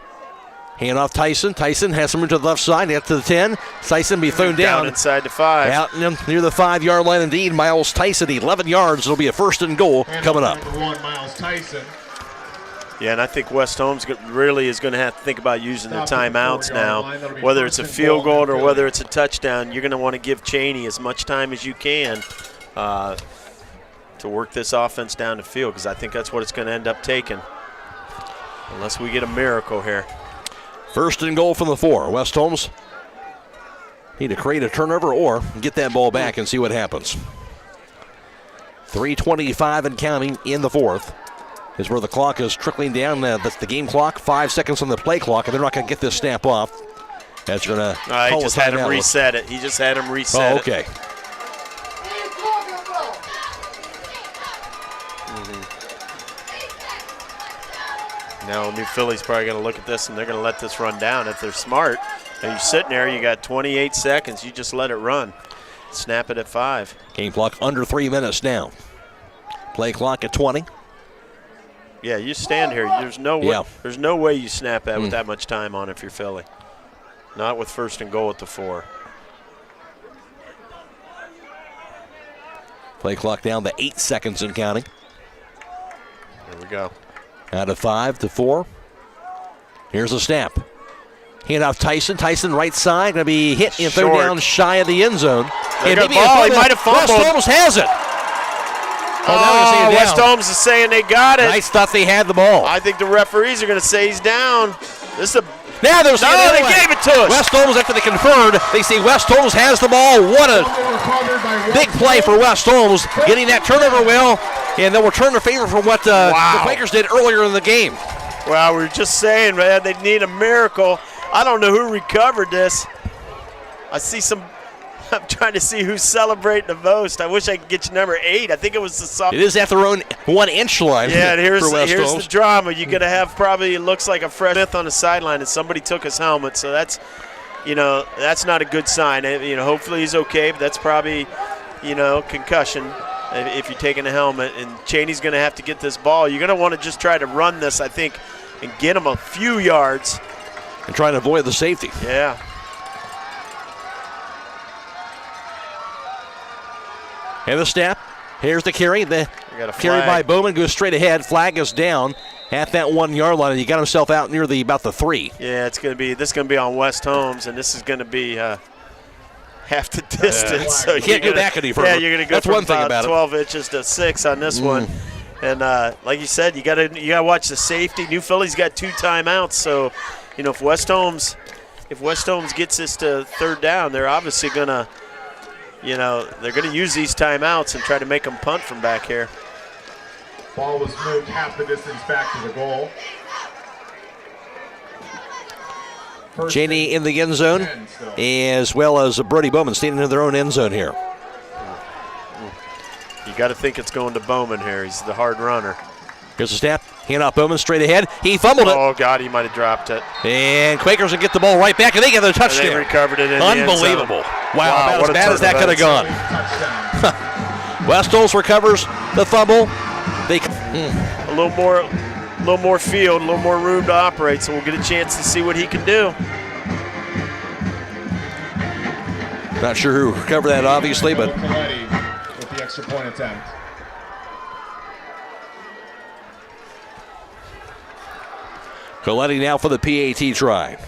Hand off Tyson. Tyson has some room to the left side. Get to the 10. Tyson be thrown down. Inside the 5. Out near the 5-yard line indeed. Miles Tyson, 11 yards. It'll be a first and goal coming up. Number 1, Miles Tyson. Yeah, and I think West Holmes really is going to have to think about using their timeouts now. Whether it's a field goal or whether it's a touchdown, you're going to want to give Chaney as much time as you can to work this offense down the field, because I think that's what it's going to end up taking, unless we get a miracle here. First and goal from the 4. West Holmes need to create a turnover or get that ball back and see what happens. 3:25 and counting in the 4th is where the clock is trickling down. That's the game clock. 5 seconds on the play clock, and they're not going to get this snap off. That's going to he just had him reset it. He just had him reset it. Oh, okay. Now, New Philly's probably going to look at this, and they're going to let this run down if they're smart. And you're sitting there, you got 28 seconds. You just let it run. Snap it at 5. Game clock under 3 minutes now. Play clock at 20. Yeah, you stand here. There's no way, there's no way you snap that with that much time on if you're Philly. Not with first and goal at the 4. Play clock down to 8 seconds and counting. There we go. Out of 5 to 4. Here's a snap. Hand off Tyson. Tyson right side. Going to be hit and thrown down shy of the end zone. And maybe he might have fumbled. West Holmes has it. West Holmes is saying they got it. Knights thought they had the ball. I think the referees are going to say he's down. This is a Now they're saying they gave it to us. West Holmes, after they conferred, they say West Holmes has the ball. What a big play for West Holmes, getting that turnover well, and they'll return the favor from what the Quakers did earlier in the game. Wow, we were just saying, man, they need a miracle. I don't know who recovered this. I'm trying to see who's celebrating the most. I wish I could get you number 8. I think it was the soft. It is at their own 1-inch line. Yeah, and here's Holmes. the drama. You're going to have probably, it looks like a Fred Smith on the sideline, and somebody took his helmet. So that's, that's not a good sign. Hopefully he's okay, but that's probably, concussion if you're taking a helmet. And Chaney's going to have to get this ball. You're going to want to just try to run this, I think, and get him a few yards. And try to avoid the safety. Yeah. And the snap. Here's the carry. The carry by Bowman goes straight ahead. Flag is down at that 1-yard line, and he got himself out near about the 3. Yeah, this is going to be on West Holmes, and this is going to be half the distance. So you can't go back any further. Yeah, you're going to go That's from one thing about about 12 inches to 6 on this one. And like you said, you got to watch the safety. New Philly's got 2 timeouts, so if West Holmes gets this to 3rd down, they're obviously going to. They're going to use these timeouts and try to make them punt from back here. Ball was moved half the distance back to the goal. Chaney in the end zone, as well as Brody Bowman standing in their own end zone here. You got to think it's going to Bowman here. He's the hard runner. Here's a snap. Hand off Bowman straight ahead. He fumbled it. Oh, God, he might have dropped it. And Quakers will get the ball right back, and they get the touchdown. And they recovered it in Unbelievable. The end zone. Wow, about as bad as that could have gone. West Holmes recovers the fumble. A little more field, a little more room to operate, so we'll get a chance to see what he can do. Not sure who recovered that, obviously, but with the extra point attempt. Coletti now for the PAT try.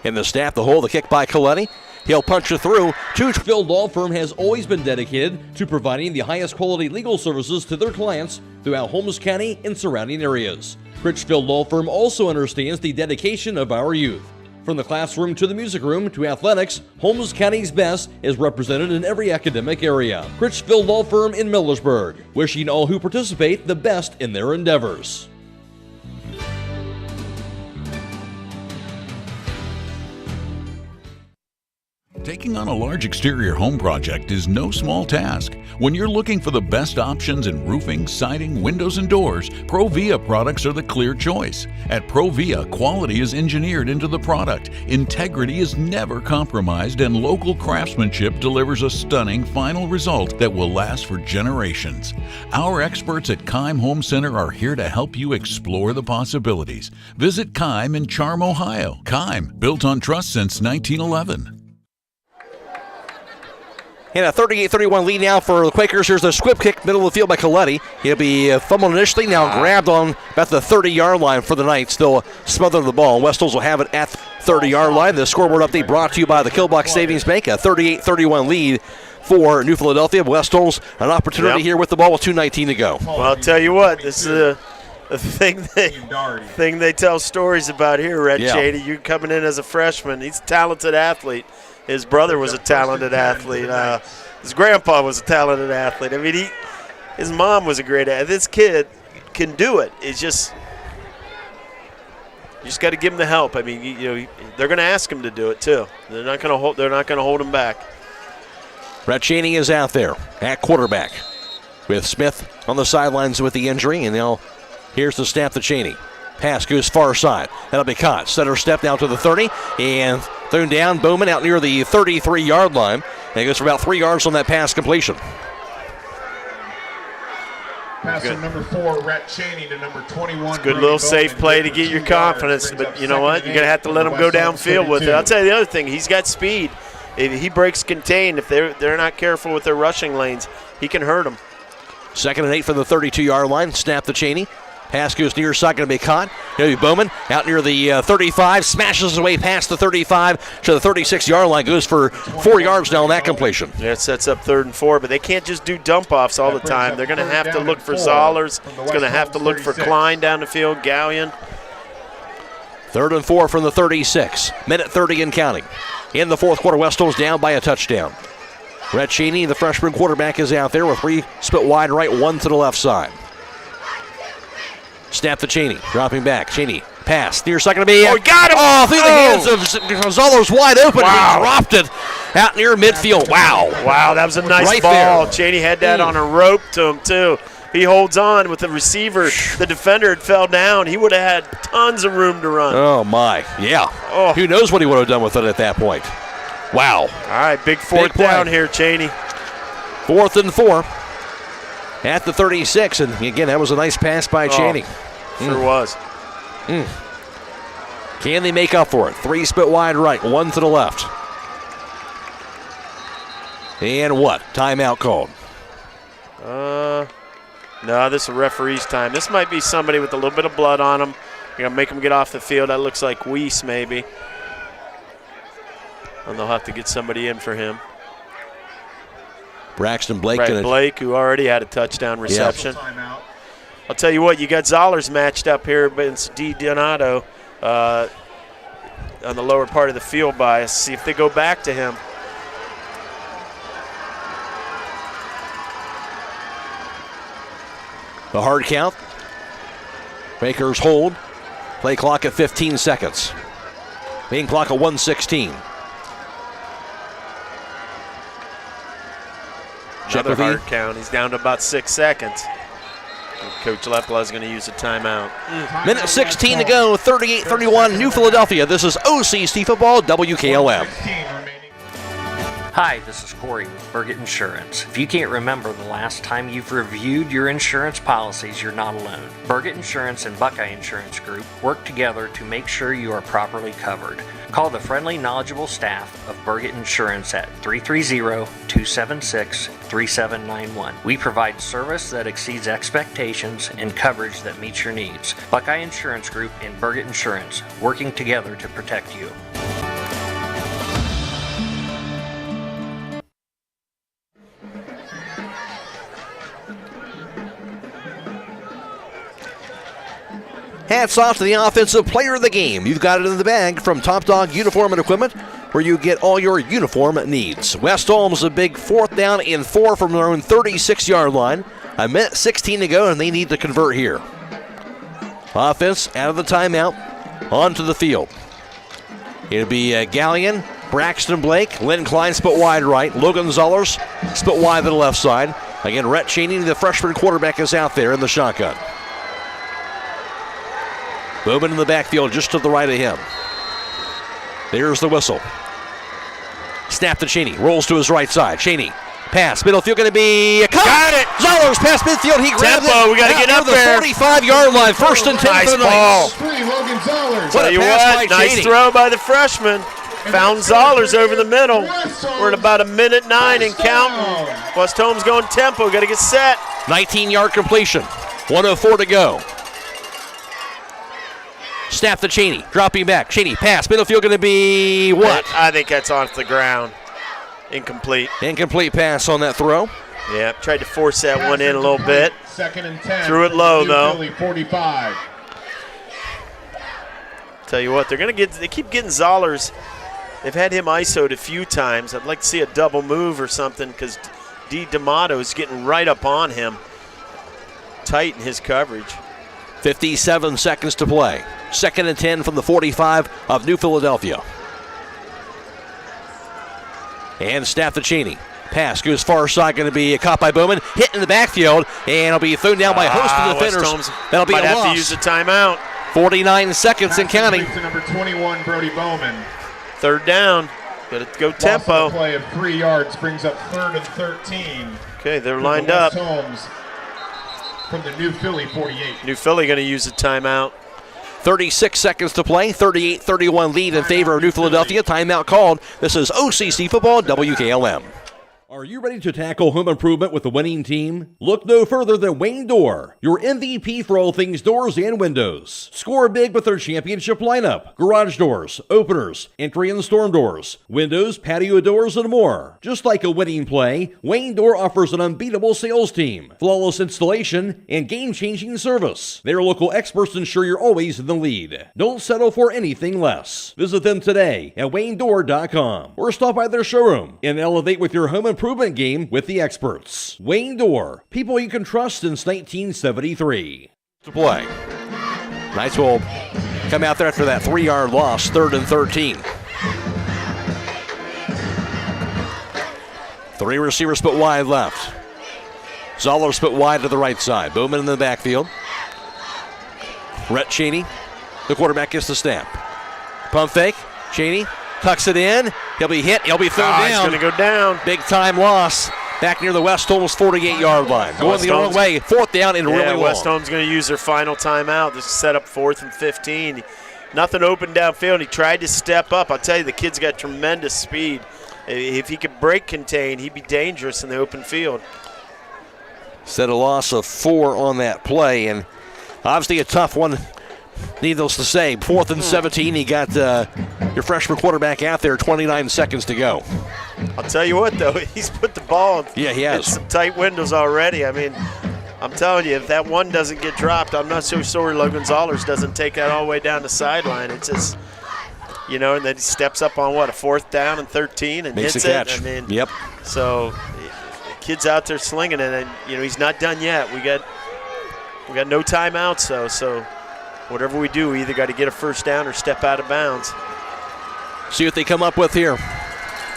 in the snap, the hole, the kick by Coletti. He'll punch it through. Critchfield Law Firm has always been dedicated to providing the highest quality legal services to their clients throughout Holmes County and surrounding areas. Critchfield Law Firm also understands the dedication of our youth. From the classroom to the music room to athletics, Holmes County's best is represented in every academic area. Critchfield Law Firm in Millersburg, wishing all who participate the best in their endeavors. Taking on a large exterior home project is no small task. When you're looking for the best options in roofing, siding, windows, and doors, Provia products are the clear choice. At Provia, quality is engineered into the product, integrity is never compromised, and local craftsmanship delivers a stunning final result that will last for generations. Our experts at Keim Home Center are here to help you explore the possibilities. Visit Keim in Charm, Ohio. Keim, built on trust since 1911. And a 38-31 lead now for the Quakers. Here's the squib kick, middle of the field by Coletti. He'll be fumbled initially, now grabbed on about the 30-yard line for the Knights. They'll smother the ball. West Holmes will have it at the 30-yard line. The scoreboard update brought to you by the Killbox Savings Bank. A 38-31 lead for New Philadelphia. West Holmes, an opportunity here with the ball with 2:19 to go. Well, I'll tell you what, this is a thing they tell stories about here, Red Shady. You coming in as a freshman. He's a talented athlete. His brother was a talented athlete. His grandpa was a talented athlete. I mean, his mom was a great athlete. This kid can do it. It's just you just got to give him the help. I mean, they're going to ask him to do it too. They're not going to hold him back. Brett Cheney is out there at quarterback with Smith on the sidelines with the injury, and now here's the snap to Cheney. Pass goes far side. That'll be caught. Center step down to the 30 and thrown down. Bowman out near the 33-yard line. And he goes for about 3 yards on that pass completion. Passing number 4, Rhett Cheney, to number 21. It's a good little safe play to get your confidence, but you know what? You're going to have to let him go downfield with it. I'll tell you the other thing. He's got speed. If he breaks contain, if they're not careful with their rushing lanes, he can hurt them. 2nd and 8 from the 32-yard line. Snap to Cheney. Pass goes near side, going to be caught. He'll be Bowman out near the 35, smashes his way past the 35 to the 36-yard line, goes for 4 yards now on that completion. Yeah, it sets up 3rd and 4, but they can't just do dump-offs all the time. They're going to have to look for Zollers. It's going to have to look for Klein down the field, Gallion. 3rd and 4 from the 36, minute 30 and counting. In the 4th quarter, West Holmes down by a touchdown. Rhett Cheney, the freshman quarterback, is out there with 3 split wide right, 1 to the left side. Snap to Cheney, dropping back. Cheney, pass, near side, going to be. Oh, he got him! Oh, through the hands of Zollers, wide open. Wow. He dropped it out near midfield. Wow. Wow, that was a nice right ball. There. Cheney had that on a rope to him, too. He holds on with the receiver. The defender had fell down. He would have had tons of room to run. Oh, my. Yeah. Oh. Who knows what he would have done with it at that point. Wow. All right, big 4th down here, Cheney. 4th and 4. At the 36, and again, that was a nice pass by Cheney. Sure was. Can they make up for it? 3 split wide right, 1 to the left. And what? Timeout called. No, this is a referee's time. This might be somebody with a little bit of blood on him. You're going to make him get off the field. That looks like Weiss, maybe. And they'll have to get somebody in for him. Braxton Blake. Blake, who already had a touchdown reception. Timeout. I'll tell you what, you got Zollers matched up here against D. Donato on the lower part of the field bias. See if they go back to him. The hard count. Quakers hold. Play clock at 15 seconds. Main clock at 1:16. Another hard count. He's down to about 6 seconds. Coach Lepla is going to use a timeout. Minute 16 to go, 38-31, New Philadelphia. This is OCC Football, WKLM. Hi, this is Croy with Burgett Insurance. If you can't remember the last time you've reviewed your insurance policies, you're not alone. Burgett Insurance and Buckeye Insurance Group work together to make sure you are properly covered. Call the friendly, knowledgeable staff of Burgett Insurance at 330-276-3791. We provide service that exceeds expectations and coverage that meets your needs. Buckeye Insurance Group and Burgett Insurance, working together to protect you. Hats off to the offensive player of the game. You've got it in the bag from Top Dog Uniform and Equipment, where you get all your uniform needs. West Holmes a big 4th down and 4 from their own 36-yard line. A minute 16 to go, and they need to convert here. Offense out of the timeout, onto the field. It'll be Gallion, Braxton Blake, Lynn Klein split wide right, Logan Zollers split wide to the left side. Again, Rhett Cheney, the freshman quarterback, is out there in the shotgun. Bowman in the backfield just to the right of him. There's the whistle. Snap to Cheney, rolls to his right side. Cheney, pass, middle field going to be a cut. Got it. Zollers past midfield, he grabs Tempo, it. we got to get up the there. 45-yard line, 1st and 10 nice for the ball. Logan Zollers. What Tell a you pass what, by nice Cheney. throw by the freshman. Found Zollers over the middle. We're at about a minute 9 and counting. West Holmes going tempo, got to get set. 19-yard completion, 1:04 to go. Snap to Cheney, dropping back. Cheney, pass, middle field going to be what? I think that's off the ground. Incomplete. Incomplete pass on that throw. Yeah, tried to force that one in a little bit. 2nd and 10. Threw it low, though. Philly 45. Tell you what, they keep getting Zollers. They've had him ISO'd a few times. I'd like to see a double move or something because D. D'Amato is getting right up on him. Tight in his coverage. 57 seconds to play. 2nd and 10 from the 45 of New Philadelphia. And snap to Cheney. Pass goes far side, going to be caught by Bowman. Hit in the backfield, and it'll be thrown down by a host of defenders. That'll be might a have loss. to use a timeout. 49 seconds and counting. To number 21, Brody Bowman. 3rd down. Got to go tempo. Loss of play of 3 yards brings up 3rd and 13. Okay, they're lined up. West Holmes from the New Philly 48. New Philly going to use a timeout. 36 seconds to play. 38-31 lead in favor of New Philadelphia. Timeout called. This is OCC Football, WKLM. Are you ready to tackle home improvement with a winning team? Look no further than Wayne Door, your MVP for all things doors and windows. Score big with their championship lineup. Garage doors, openers, entry and storm doors, windows, patio doors, and more. Just like a winning play, Wayne Door offers an unbeatable sales team, flawless installation, and game-changing service. Their local experts ensure you're always in the lead. Don't settle for anything less. Visit them today at WayneDoor.com or stop by their showroom and elevate with your home improvement game with the experts. Wayne Door, people you can trust since 1973. To play. Knights will come out there after that 3-yard loss, 3rd and 13. 3 receivers split wide left. Zoller split wide to the right side. Bowman in the backfield. Rhett Cheney, the quarterback, gets the snap. Pump fake. Cheney tucks it in. He'll be hit. He'll be thrown down. He's going to go down. Big time loss. Back near the West Holmes 48-yard line. Going the wrong way. 4th down and really long. West Holmes going to use their final timeout. This is set up 4th and 15. Nothing open downfield. He tried to step up. I'll tell you, the kid's got tremendous speed. If he could break contain, he'd be dangerous in the open field. Set a loss of 4 on that play, and obviously a tough one. Needless to say, 4th and 17, he got your freshman quarterback out there, 29 seconds to go. I'll tell you what, though, he's put the ball in some tight windows already. I mean, I'm telling you, if that one doesn't get dropped, I'm not so sure Logan Zollers doesn't take that all the way down the sideline. It's just, and then he steps up on, a 4th down and 13 and makes hits a catch. it. I mean, yep. So the kid's out there slinging it, and, he's not done yet. We got no timeouts, though, so whatever we do, we either got to get a 1st down or step out of bounds. See what they come up with here.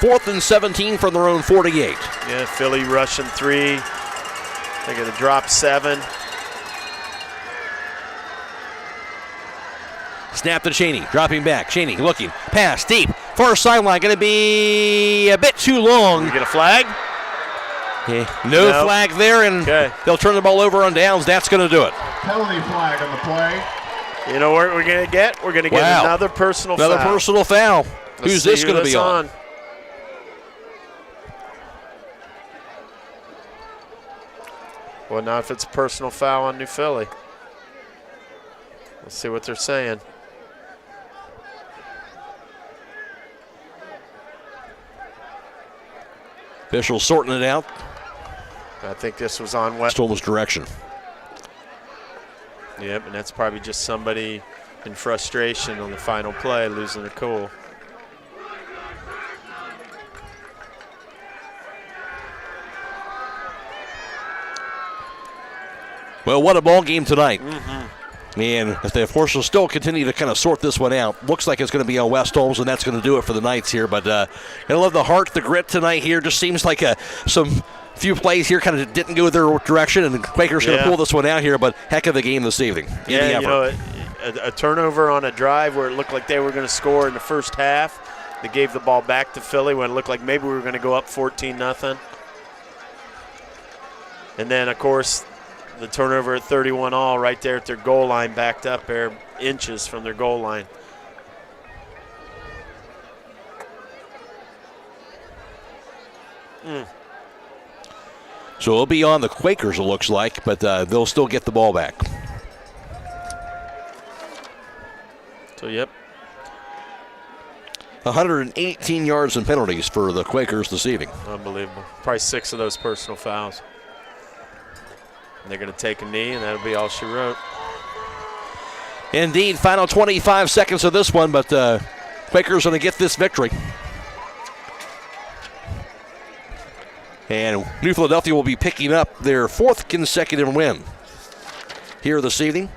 4th and 17 from their own 48. Yeah, Philly rushing 3. They're going to drop 7. Snap to Cheney, dropping back. Cheney looking, pass deep, far sideline, going to be a bit too long. You get a flag? No flag there, and they'll turn the ball over on downs. That's going to do it. Penalty flag on the play. You know what we're going to get? We're going to get another personal foul. Another personal foul. Who's this going to be on? Well, not if it's a personal foul on New Philly. Let's see what they're saying. Officials sorting it out. I think this was on West Holmes' direction. Yep, and that's probably just somebody in frustration on the final play, losing their cool. Well, what a ball game tonight. And if they, of course, will still continue to kind of sort this one out, looks like it's going to be on West Holmes, and that's going to do it for the Knights here. But I love the heart, the grit tonight here. Just seems like some few plays here kind of didn't go their direction, and the Quakers going to pull this one out here. But heck of a game this evening. Yeah, you know, a turnover on a drive where it looked like they were going to score in the first half. They gave the ball back to Philly when it looked like maybe we were going to go up 14-0. And then, of course, the turnover at 31-all right there at their goal line, backed up there inches from their goal line. So it'll be on the Quakers, it looks like, but they'll still get the ball back. So, yep. 118 yards and penalties for the Quakers this evening. Unbelievable. Probably 6 of those personal fouls. And they're going to take a knee, and that'll be all she wrote. Indeed, final 25 seconds of this one, but Quakers going to get this victory. And New Philadelphia will be picking up their 4th consecutive win here this evening.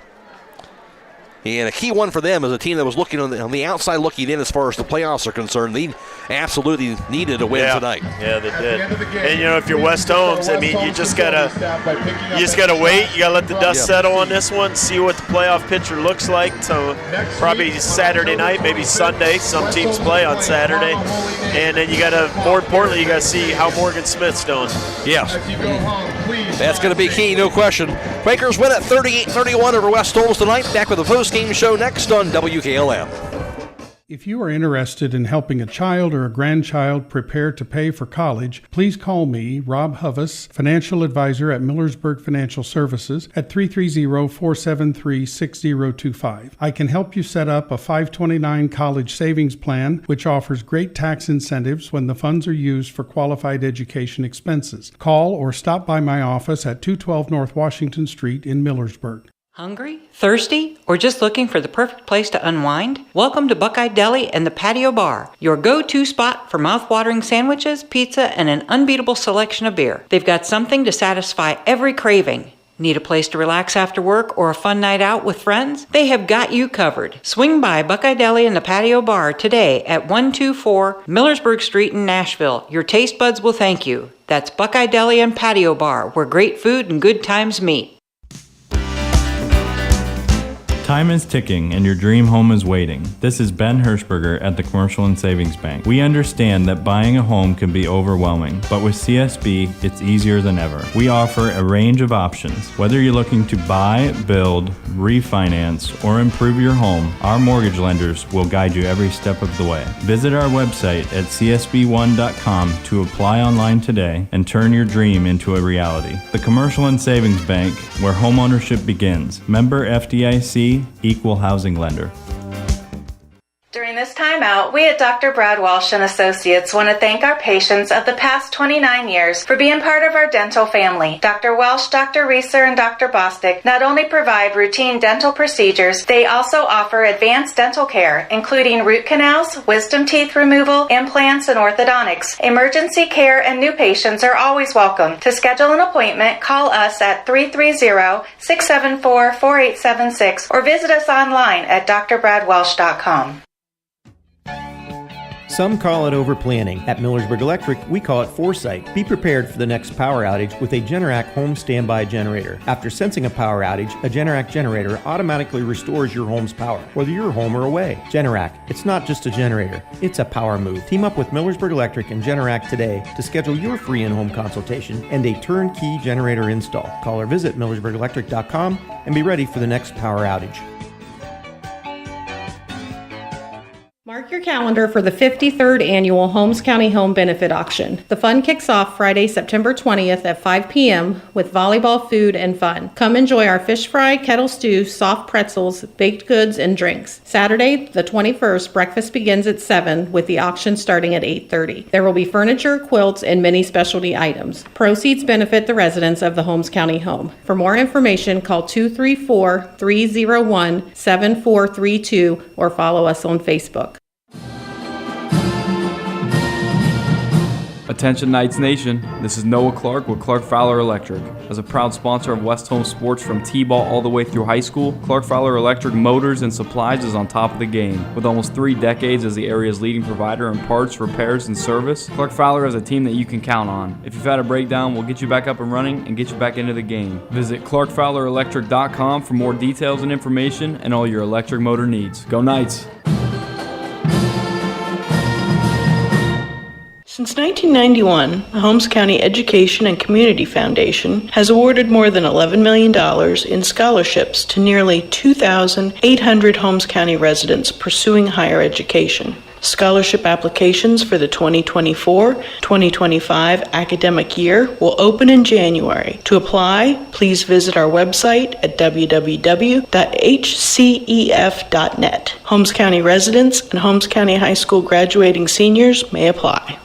And a key one for them is a team that was looking on the outside looking in as far as the playoffs are concerned. They absolutely needed a win tonight. Yeah, they did. And, you know, if you're West Holmes, I mean, you just gotta wait. You got to let the dust settle on this one, see what the playoff picture looks like. So probably Saturday night, maybe Sunday. Some teams play on Saturday. And then you got to, more importantly, you got to see how Morgan Smith's doing. Yes. That's going to be key, no question. Quakers win at 38-31 over West Holmes tonight. Back with a post-game show next on WKLM. If you are interested in helping a child or a grandchild prepare to pay for college, please call me, Rob Huvis, financial advisor at Millersburg Financial Services at 330-473-6025. I can help you set up a 529 college savings plan, which offers great tax incentives when the funds are used for qualified education expenses. Call or stop by my office at 212 North Washington Street in Millersburg. Hungry? Thirsty? Or just looking for the perfect place to unwind? Welcome to Buckeye Deli and the Patio Bar, your go-to spot for mouth-watering sandwiches, pizza, and an unbeatable selection of beer. They've got something to satisfy every craving. Need a place to relax after work or a fun night out with friends? They have got you covered. Swing by Buckeye Deli and the Patio Bar today at 124 Millersburg Street in Nashville. Your taste buds will thank you. That's Buckeye Deli and Patio Bar, where great food and good times meet. Time is ticking and your dream home is waiting. This is Ben Hirschberger at the Commercial and Savings Bank. We understand that buying a home can be overwhelming, but with CSB, it's easier than ever. We offer a range of options. Whether you're looking to buy, build, refinance, or improve your home, our mortgage lenders will guide you every step of the way. Visit our website at csb1.com to apply online today and turn your dream into a reality. The Commercial and Savings Bank, where homeownership begins. Member FDIC, Equal Housing Lender. During this time out, we at Dr. Brad Walsh and Associates want to thank our patients of the past 29 years for being part of our dental family. Dr. Welsh, Dr. Reeser, and Dr. Bostic not only provide routine dental procedures, they also offer advanced dental care, including root canals, wisdom teeth removal, implants, and orthodontics. Emergency care and new patients are always welcome. To schedule an appointment, call us at 330-674-4876 or visit us online at drbradwelsh.com. Some call it over-planning. At Millersburg Electric, we call it foresight. Be prepared for the next power outage with a Generac home standby generator. After sensing a power outage, a Generac generator automatically restores your home's power, whether you're home or away. Generac, it's not just a generator, it's a power move. Team up with Millersburg Electric and Generac today to schedule your free in-home consultation and a turnkey generator install. Call or visit millersburgelectric.com and be ready for the next power outage. Mark your calendar for the 53rd Annual Holmes County Home Benefit Auction. The fun kicks off Friday, September 20th at 5 p.m. with volleyball, food, and fun. Come enjoy our fish fry, kettle stew, soft pretzels, baked goods, and drinks. Saturday, the 21st, breakfast begins at 7 with the auction starting at 8:30. There will be furniture, quilts, and many specialty items. Proceeds benefit the residents of the Holmes County home. For more information, call 234-301-7432 or follow us on Facebook. Attention Knights Nation, this is Noah Clark with Clark Fowler Electric. As a proud sponsor of West Home Sports from T-ball all the way through high school, Clark Fowler Electric Motors and Supplies is on top of the game. With almost 3 decades as the area's leading provider in parts, repairs, and service, Clark Fowler is a team that you can count on. If you've had a breakdown, we'll get you back up and running and get you back into the game. Visit ClarkFowlerElectric.com for more details and information and all your electric motor needs. Go Knights! Since 1991, the Holmes County Education and Community Foundation has awarded more than $11 million in scholarships to nearly 2,800 Holmes County residents pursuing higher education. Scholarship applications for the 2024-2025 academic year will open in January. To apply, please visit our website at www.hcef.net. Holmes County residents and Holmes County High School graduating seniors may apply.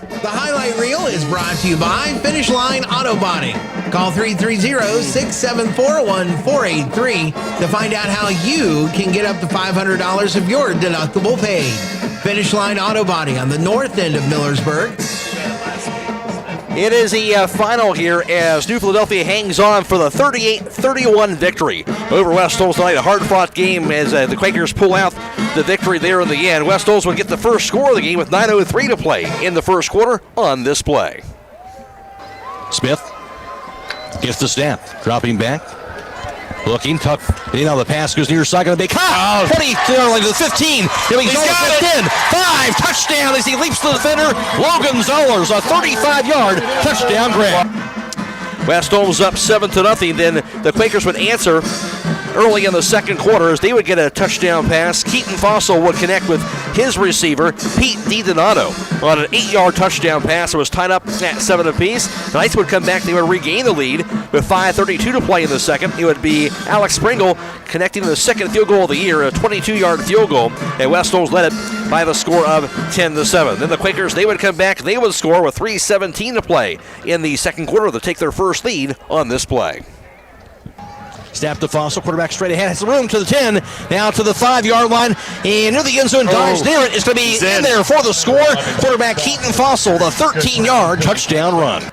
The highlight reel is brought to you by Finish Line Auto Body. Call 330-674-1483 to find out how you can get up to $500 of your deductible paid. Finish Line Auto Body on the north end of Millersburg. It is the final here as New Philadelphia hangs on for the 38-31 victory over West Holmes tonight. A hard-fought game as the Quakers pull out the victory there in the end. West Holmes would get the first score of the game with 9:03 to play in the first quarter on this play. Smith gets the snap, dropping back. Looking, tough. The pass goes near side, going to be caught. 20 to the 15. Here we go. 10, 5, touchdown as he leaps to the defender. Logan Zollers, a 35-yard touchdown grab. West Holmes up 7-0. Then the Quakers would answer early in the second quarter as they would get a touchdown pass. Keaton Fossil would connect with his receiver, Pete DiDonato, on an 8-yard touchdown pass. It was tied up at 7 apiece. The Knights would come back. They would regain the lead with 5:32 to play in the second. It would be Alex Pringle connecting the second field goal of the year, a 22-yard field goal, and West Holmes led it by the score of 10-7. Then the Quakers, they would come back. They would score with 3:17 to play in the second quarter to take their first lead on this play. Snap to Fossil, quarterback straight ahead, has the room to the 10, now to the 5-yard line, and near the end zone, dives near it. It's going to be in there for the score. Quarterback Keaton Fossil, the 13-yard touchdown run.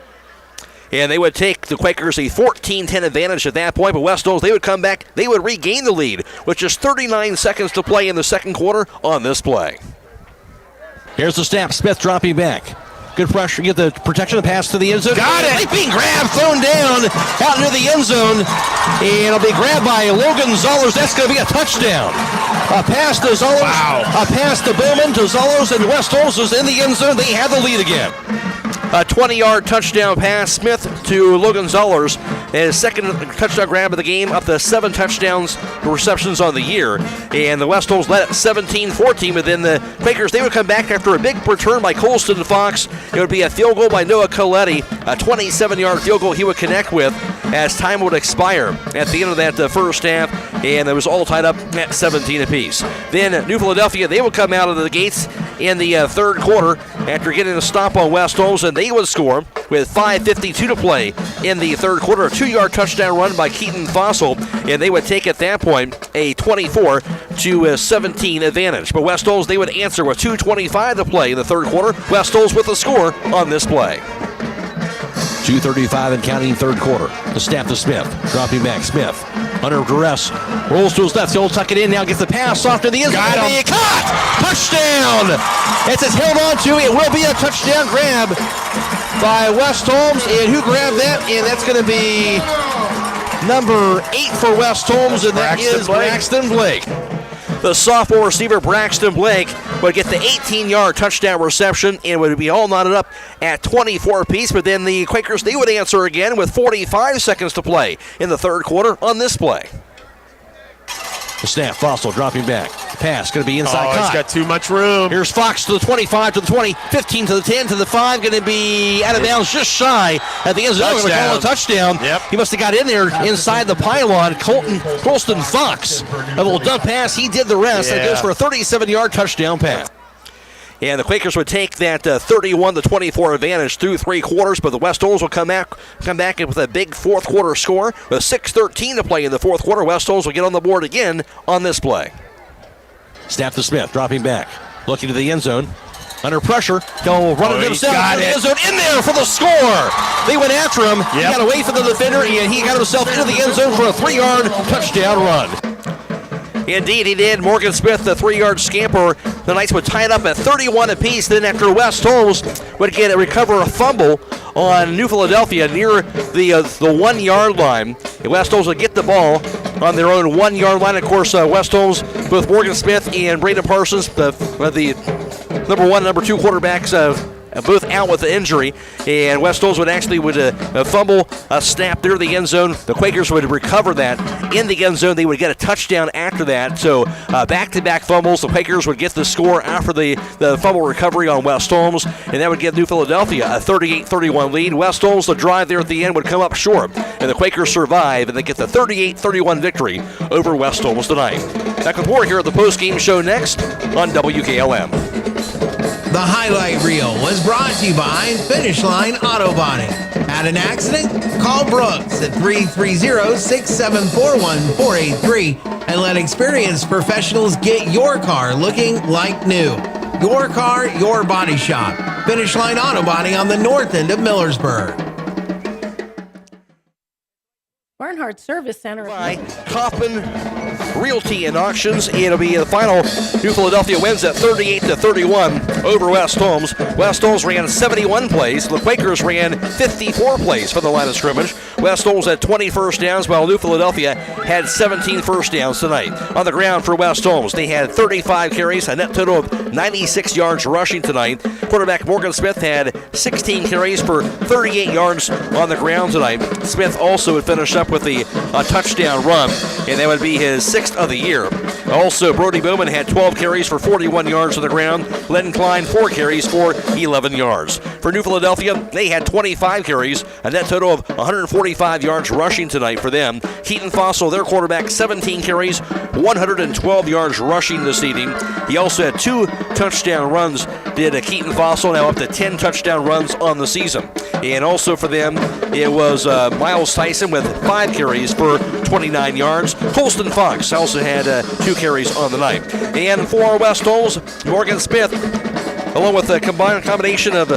And they would take the Quakers a 14-10 advantage at that point, but West Holmes, they would come back. They would regain the lead with just 39 seconds to play in the second quarter on this play. Here's the snap, Smith dropping back. Good pressure, get the protection, the pass to the end zone. Got it! Leaping grab, thrown down, out near the end zone. And it'll be grabbed by Logan Zollers. That's going to be a touchdown. A pass to Zollers. Wow. A pass to Bowman, to Zollers, and West Holmes is in the end zone. They have the lead again. A 20-yard touchdown pass, Smith to Logan Zollers. His second touchdown grab of the game, up to 7 touchdowns receptions on the year. And the West Holmes led at 17-14, but then the Quakers, they would come back after a big return by Colston Fox. It would be a field goal by Noah Coletti, a 27-yard field goal he would connect with as time would expire at the end of that first half, and it was all tied up at 17 apiece. Then New Philadelphia, they would come out of the gates in the third quarter after getting a stop on West Holmes, and they would score with 5:52 to play in the third quarter. A 2-yard touchdown run by Keaton Fossil, and they would take at that point a 24-17 advantage. But West Holmes, they would answer with 2:25 to play in the third quarter. West Holmes with the score on this play. 2:35 and counting third quarter. The snap to Smith. Dropping back. Smith under duress. Rolls to his left. He'll tuck it in now. Gets the pass off to the end zone. Caught! Touchdown! It's held on to. It will be a touchdown grab by West Holmes. And who grabbed that? And that's going to be number 8 for West Holmes, and that is Braxton Blake. The sophomore receiver, Braxton Blake, would get the 18-yard touchdown reception and would be all knotted up at 24 apiece. But then the Quakers, they would answer again with 45 seconds to play in the third quarter on this play. The snap, Fossil dropping back. Pass going to be inside. He's got too much room. Here's Fox to the 25, to the 20, 15 to the 10, to the 5. Going to be out of bounds, just shy at the end zone. Going to call a touchdown. Yep. He must have got in there inside the pylon. Colston Fox, a little dump pass. He did the rest. That goes for a 37-yard touchdown pass. And the Quakers would take that 31-24 advantage through 3 quarters, but the West Holmes will come back with a big fourth quarter score. With 6:13 to play in the fourth quarter, West Holmes will get on the board again on this play. Snap to Smith, dropping back, looking to the end zone. Under pressure, he'll run it himself into the end zone, in there for the score. They went after him. He got away from the defender, and he got himself into the end zone for a 3-yard touchdown run. Indeed, he did. Morgan Smith, the 3-yard scamper. The Knights would tie it up at 31 apiece. Then after West Holmes would recover a fumble on New Philadelphia near the 1-yard line. And West Holmes would get the ball on their own 1-yard line. Of course, West Holmes, both Morgan Smith and Braden Parsons, the number 1 and number 2 quarterbacks, both out with the injury, and West Holmes would fumble a snap near the end zone. The Quakers would recover that in the end zone. They would get a touchdown after that. So back-to-back fumbles. The Quakers would get the score after the fumble recovery on West Holmes, and that would give New Philadelphia a 38-31 lead. West Holmes, the drive there at the end, would come up short, and the Quakers survive, and they get the 38-31 victory over West Holmes tonight. Back with more here at the postgame show next on WKLM. The highlight reel was brought to you by Finish Line Auto Body. Had an accident? Call Brooks at 330-674-1483 and let experienced professionals get your car looking like new. Your car, your body shop. Finish Line Auto Body on the north end of Millersburg. Barnhart Service Center. By Kaufman Realty and Auctions. It'll be the final. New Philadelphia wins at 38-31 over West Holmes. West Holmes ran 71 plays. The Quakers ran 54 plays from the line of scrimmage. West Holmes had 20 first downs, while New Philadelphia had 17 first downs tonight. On the ground for West Holmes, they had 35 carries, a net total of 96 yards rushing tonight. Quarterback Morgan Smith had 16 carries for 38 yards on the ground tonight. Smith also would finish up with a touchdown run, and that would be his 6th of the year. Also, Brody Bowman had 12 carries for 41 yards on the ground. Len Klein, 4 carries for 11 yards. For New Philadelphia, they had 25 carries, a net total of 145 yards rushing tonight for them. Keaton Fossil, their quarterback, 17 carries, 112 yards rushing this evening. He also had 2 touchdown runs, did Keaton Fossil, now up to 10 touchdown runs on the season. And also for them, it was Miles Tyson with 5 carries for 29 yards. Colston Fox also had 2 carries on the night. And for West Holmes, Morgan Smith, along with a combination of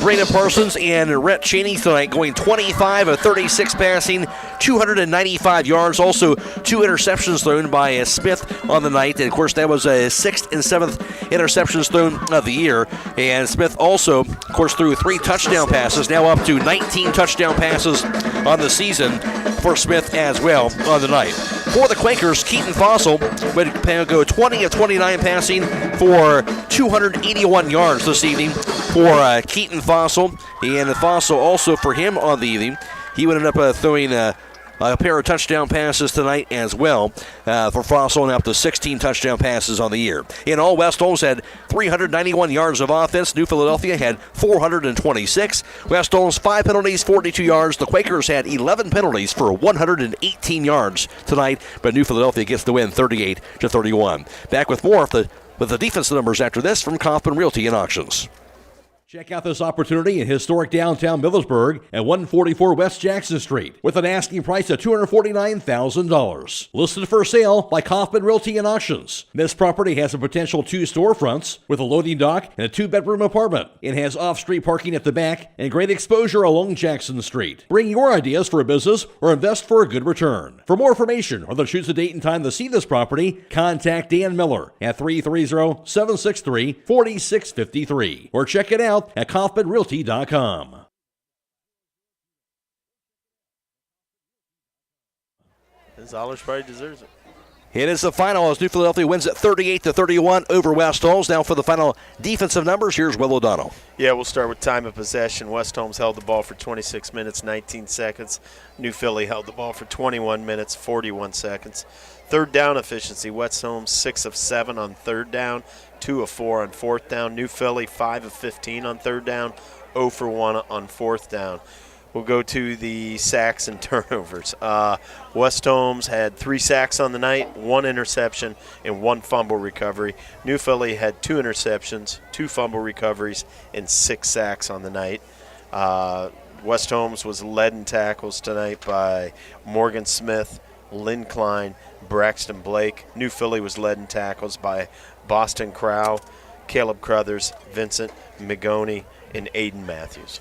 Braden Parsons and Rhett Cheney tonight, going 25 of 36 passing, 295 yards. Also, 2 interceptions thrown by Smith on the night. And, of course, that was a 6th and 7th interceptions thrown of the year. And Smith also, of course, threw 3 touchdown passes, now up to 19 touchdown passes on the season for Smith as well on the night. For the Quakers, Keaton Fossil would go 20 of 29 passing for 281 yards this evening for Keaton Fossil. And Fossil also for him on the evening, he would end up throwing a pair of touchdown passes tonight as well for Fossil, and up to 16 touchdown passes on the year. In all, West Holmes had 391 yards of offense. New Philadelphia had 426. West Holmes 5 penalties, 42 yards. The Quakers had 11 penalties for 118 yards tonight, but New Philadelphia gets the win 38-31. Back with more with the defensive numbers after this from Kaufman Realty and Auctions. Check out this opportunity in historic downtown Millersburg at 144 West Jackson Street with an asking price of $249,000. Listed for sale by Kaufman Realty and Auctions. This property has a potential 2 storefronts with a loading dock and a 2-bedroom apartment. It has off-street parking at the back and great exposure along Jackson Street. Bring your ideas for a business or invest for a good return. For more information or to choose a date and time to see this property, contact Dan Miller at 330-763-4653 or check it out at KaufmanRealty.com. Zollers probably deserves it. It is the final as New Philadelphia wins it 38-31 over West Holmes. Now for the final defensive numbers, here's Will O'Donnell. Yeah, we'll start with time of possession. West Holmes held the ball for 26 minutes, 19 seconds. New Philly held the ball for 21 minutes, 41 seconds. Third down efficiency, West Holmes 6 of 7 on third down, 2 of 4 on fourth down. New Philly 5 of 15 on third down, 0 for 1 on fourth down. We'll go to the sacks and turnovers. West Holmes had 3 sacks on the night, 1 interception, and 1 fumble recovery. New Philly had 2 interceptions, 2 fumble recoveries, and 6 sacks on the night. West Holmes was led in tackles tonight by Morgan Smith, Lynn Klein, Braxton Blake. New Philly was led in tackles by Boston Crow, Caleb Crothers, Vincent Migoni, and Aiden Matthews.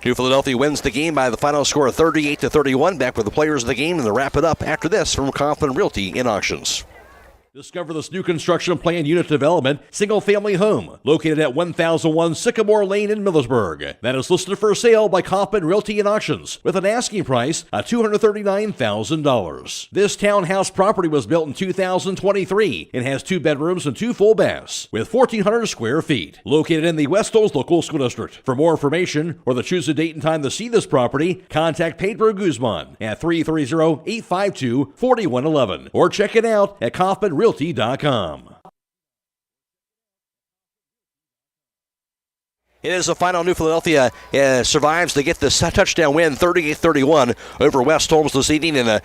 New Philadelphia wins the game by the final score of 38-31. Back with the players of the game and to wrap it up after this from Kaufman Realty and Auctions. Discover this new construction plan unit development, single-family home, located at 1001 Sycamore Lane in Millersburg. That is listed for sale by Kaufman Realty and Auctions with an asking price of $239,000. This townhouse property was built in 2023 and has 2 bedrooms and 2 full baths with 1,400 square feet. Located in the West Holmes Local School District. For more information or to choose a date and time to see this property, contact Pedro Guzman at 330-852-4111 or check it out at KaufmanRealty.com. It is the final. New Philadelphia survives to get this touchdown win, 38-31 over West Holmes this evening in a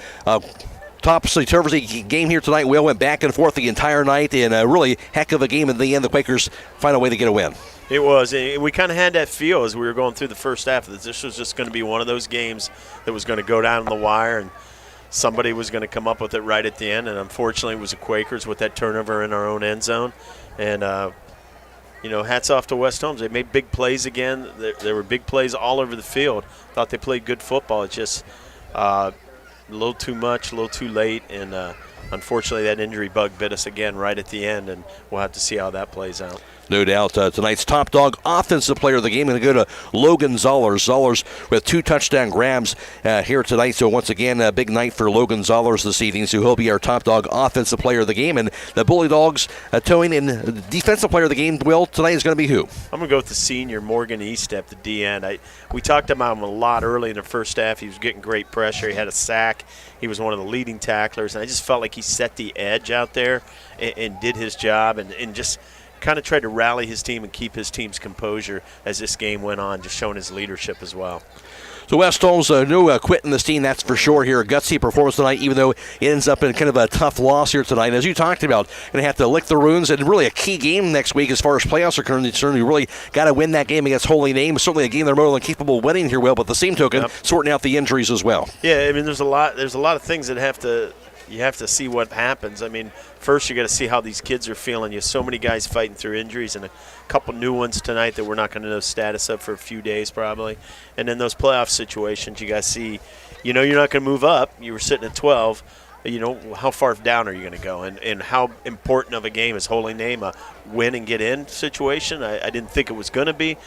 topsy-turvy game here tonight. We all went back and forth the entire night in a really heck of a game. In the end, the Quakers find a way to get a win. It was. We kind of had that feel as we were going through the first half that this was just going to be one of those games that was going to go down the wire and somebody was going to come up with it right at the end, and unfortunately it was the Quakers with that turnover in our own end zone. And, hats off to West Holmes. They made big plays again. There were big plays all over the field. Thought they played good football. It's just a little too much, a little too late, and unfortunately that injury bug bit us again right at the end, and we'll have to see how that plays out. No doubt. Tonight's top dog offensive player of the game going to go to Logan Zollers. Zollers with 2 touchdown grabs here tonight. So once again, a big night for Logan Zollers this evening. So he'll be our top dog offensive player of the game. And the Bully Dogs towing in defensive player of the game, Will, tonight is going to be who? I'm going to go with the senior, Morgan Eastep, the D-end. We talked about him a lot early in the first half. He was getting great pressure. He had a sack. He was one of the leading tacklers. And I just felt like he set the edge out there and did his job and just – kind of tried to rally his team and keep his team's composure as this game went on, just showing his leadership as well. So West Holmes, no quitting this team, that's for sure here. A gutsy performance tonight, even though it ends up in kind of a tough loss here tonight. As you talked about, going to have to lick the wounds, and really a key game next week as far as playoffs are concerned. You really got to win that game against Holy Name. Certainly a game they're more than capable of winning here, Will, but the same token, sorting out the injuries as well. Yeah, I mean, there's a lot of things that you have to see what happens. I mean, first you got to see how these kids are feeling. You have so many guys fighting through injuries and a couple new ones tonight that we're not going to know status of for a few days probably. And then those playoff situations, you got to see, you're not going to move up. You were sitting at 12. How far down are you going to go? And how important of a game is Holy Name, a win and get in situation? I didn't think it was going to be,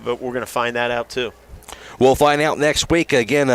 but we're going to find that out too. We'll find out next week. Again,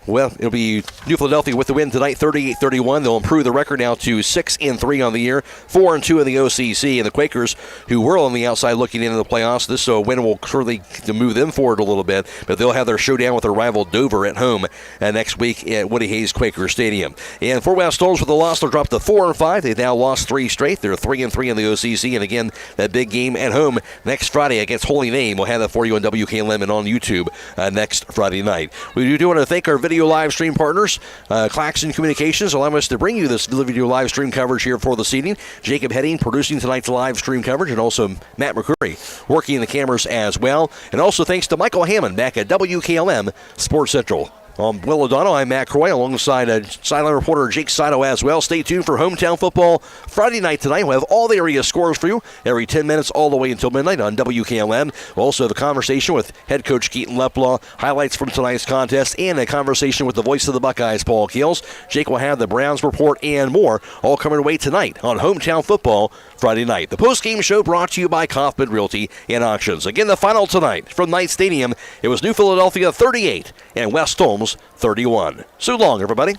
it'll be New Philadelphia with the win tonight, 38-31. They'll improve the record now to 6-3 on the year, 4-2 in the OCC. And the Quakers, who were on the outside looking into the playoffs, this win will surely move them forward a little bit. But they'll have their showdown with their rival Dover at home next week at Woody Hayes Quaker Stadium. And for West Holmes with the loss, they'll drop to 4-5. They've now lost 3 straight. They're 3-3 in the OCC. And again, that big game at home next Friday against Holy Name. We'll have that for you on WKLM and on YouTube next Friday night. We do want to thank our video video live stream partners, Claxon Communications, allowing us to bring you this video live stream coverage here for this evening. Jacob Heading producing tonight's live stream coverage, and also Matt McCreery working the cameras as well. And also thanks to Michael Hammond back at WKLM Sports Central. Will O'Donnell, I'm Matt Croy, alongside sideline reporter Jake Sidle as well. Stay tuned for hometown football Friday night tonight. We'll have all the area scores for you every 10 minutes all the way until midnight on WKLM. We'll also have a conversation with head coach Keaton Leplaw, highlights from tonight's contest, and a conversation with the voice of the Buckeyes, Paul Keels. Jake will have the Browns report and more, all coming away tonight on hometown football Friday night. The post-game show brought to you by Kaufman Realty and Auctions. Again, the final tonight from Knight Stadium. It was New Philadelphia 38 and West Holmes 31. So long, everybody.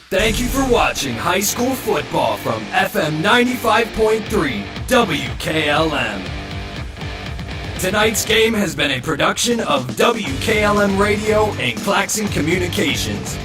Thank you for watching high school football from FM 95.3 WKLM. Tonight's game has been a production of WKLM Radio and Claxon Communications.